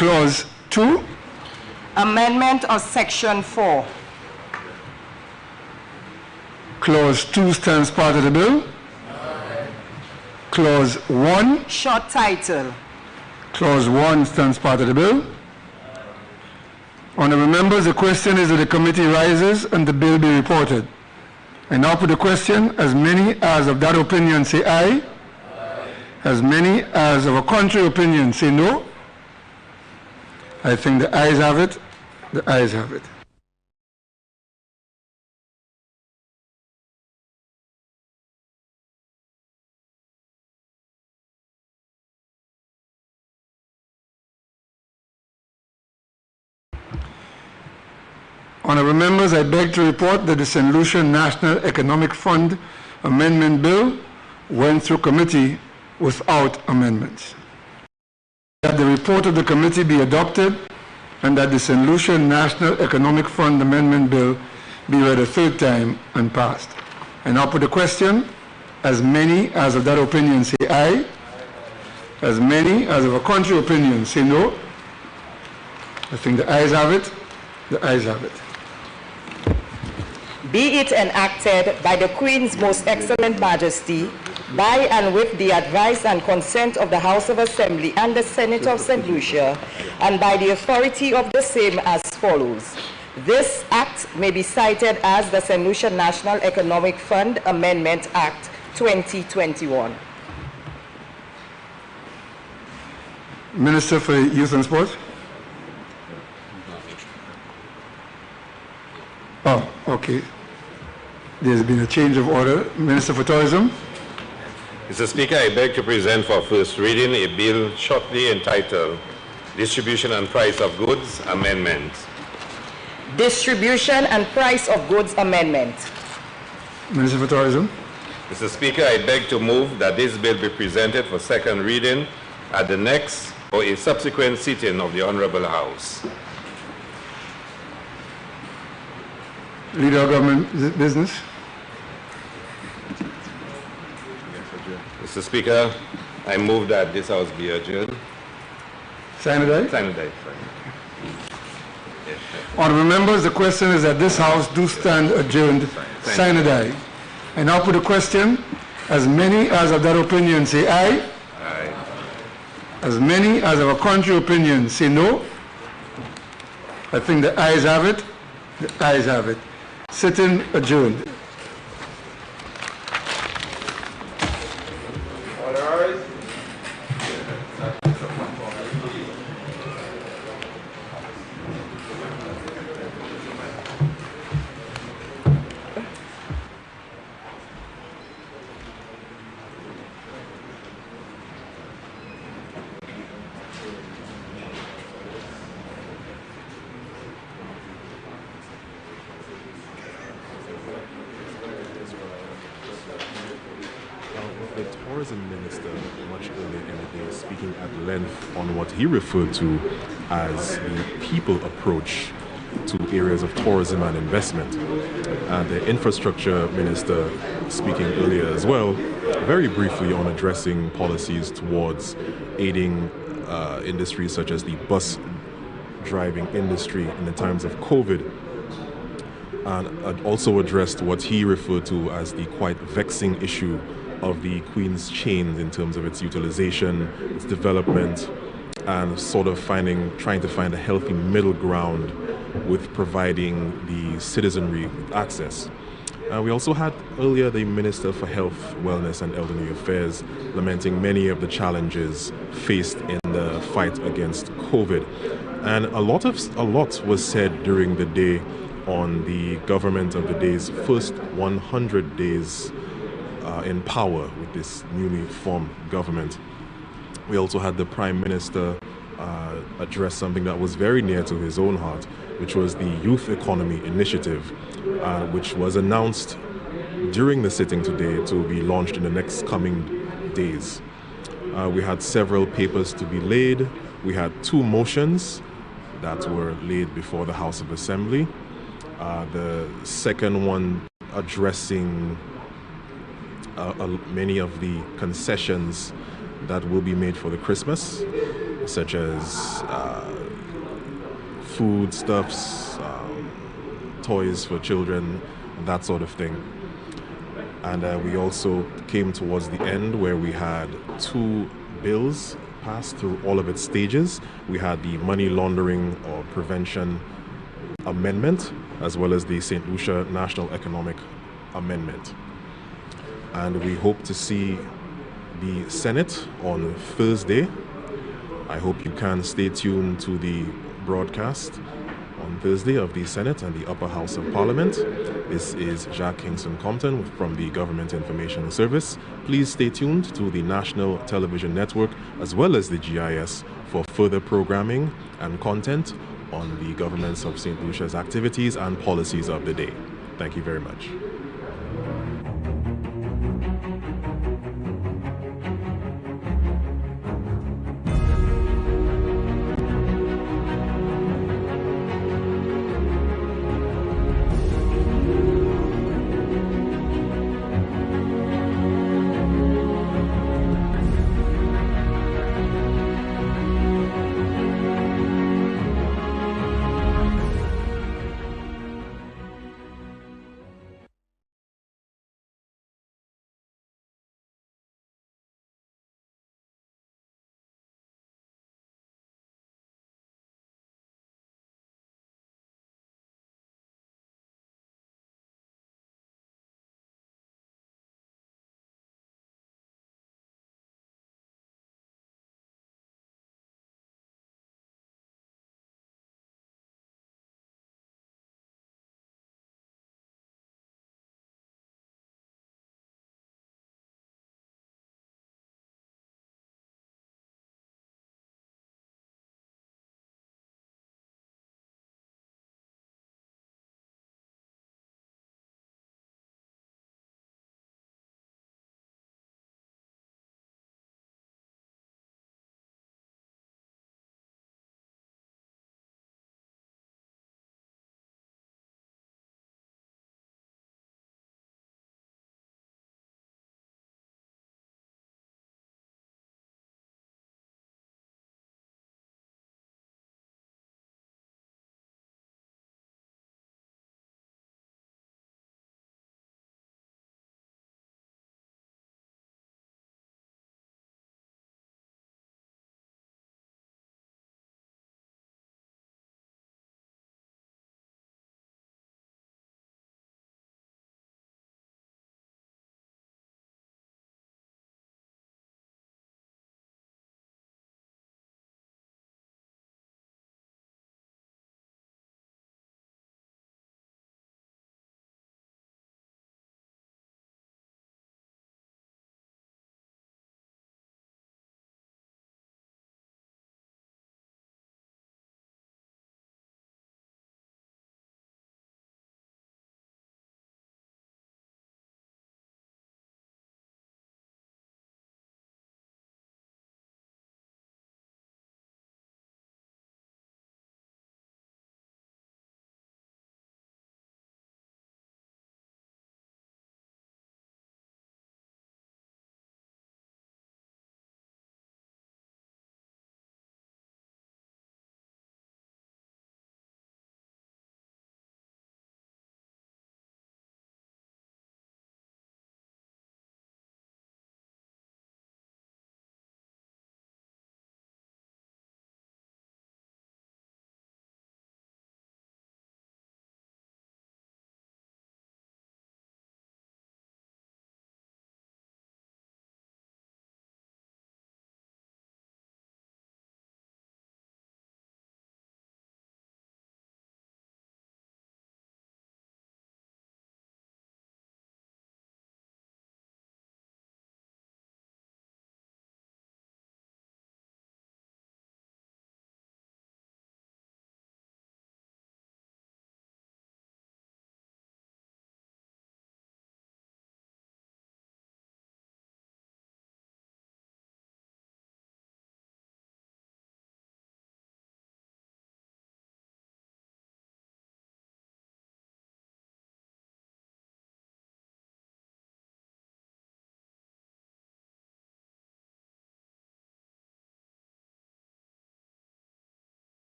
Clause 2. Amendment of Section 4. Clause 2 stands part of the bill. Clause 1. Short title. Clause 1 stands part of the bill. Honourable members, the question is that the committee rises and the bill be reported. I now put the question. As many as of that opinion say aye. As many as of a contrary opinion say no. I think the ayes have it. The ayes have it. Honourable members, I beg to report that the St. Lucia National Economic Fund Amendment Bill went through committee without amendments. That the report of the committee be adopted and that the St. Lucia National Economic Fund Amendment Bill be read a third time and passed. I now put the question. As many as of that opinion say aye. As many as of a contrary opinion say no. I think the ayes have it. The ayes have it. Be it enacted by the Queen's Most Excellent Majesty, by and with the advice and consent of the House of Assembly and the Senate of St. Lucia, and by the authority of the same as follows. This act may be cited as the St. Lucia National Economic Fund Amendment Act 2021. Minister for Youth and Sports. Oh, okay. There's been a change of order. Minister for Tourism. Mr. Speaker, I beg to present for first reading a bill shortly entitled Distribution and Price of Goods Amendment. Distribution and Price of Goods Amendment. Minister for Tourism. Mr. Speaker, I beg to move that this bill be presented for second reading at the next or a subsequent sitting of the Honorable House. Leader of Government Business. Mr. Speaker, I move that this House be adjourned. Sign it aye? Sign it aye. Honourable members, the question is that this House do stand adjourned. Sign it aye. I now put a question. As many as of that opinion say aye. Aye. As many as of a contrary opinion say no. I think the ayes have it. The ayes have it. Sitting adjourned. The tourism minister, much earlier in the day, speaking at length on what he referred to as the people approach to areas of tourism and investment. And the infrastructure minister speaking earlier as well, very briefly on addressing policies towards aiding industries such as the bus driving industry in the times of COVID, and also addressed what he referred to as the quite vexing issue of the Queen's chains in terms of its utilization, its development, and sort of trying to find a healthy middle ground with providing the citizenry with access. We also had earlier the Minister for Health, Wellness and Elderly Affairs lamenting many of the challenges faced in the fight against COVID. And a lot was said during the day on the government of the day's first 100 days in power with this newly formed government. We also had the Prime Minister address something that was very near to his own heart, which was the Youth Economy Initiative, which was announced during the sitting today to be launched in the next coming days. We had several papers to be laid. We had two motions that were laid before the House of Assembly. The second one addressing many of the concessions that will be made for the Christmas such as foodstuffs, toys for children, that sort of thing. And we also came towards the end where we had 2 bills passed through all of its stages. We had the money laundering or prevention amendment, as well as the St. Lucia National Economic Amendment. And we hope to see the Senate on Thursday. I hope you can stay tuned to the broadcast on Thursday of the Senate and the Upper House of Parliament. This is Jacques Kingston Compton from the Government Information Service. Please stay tuned to the National Television Network as well as the GIS for further programming and content on the governments of St. Lucia's activities and policies of the day. Thank you very much.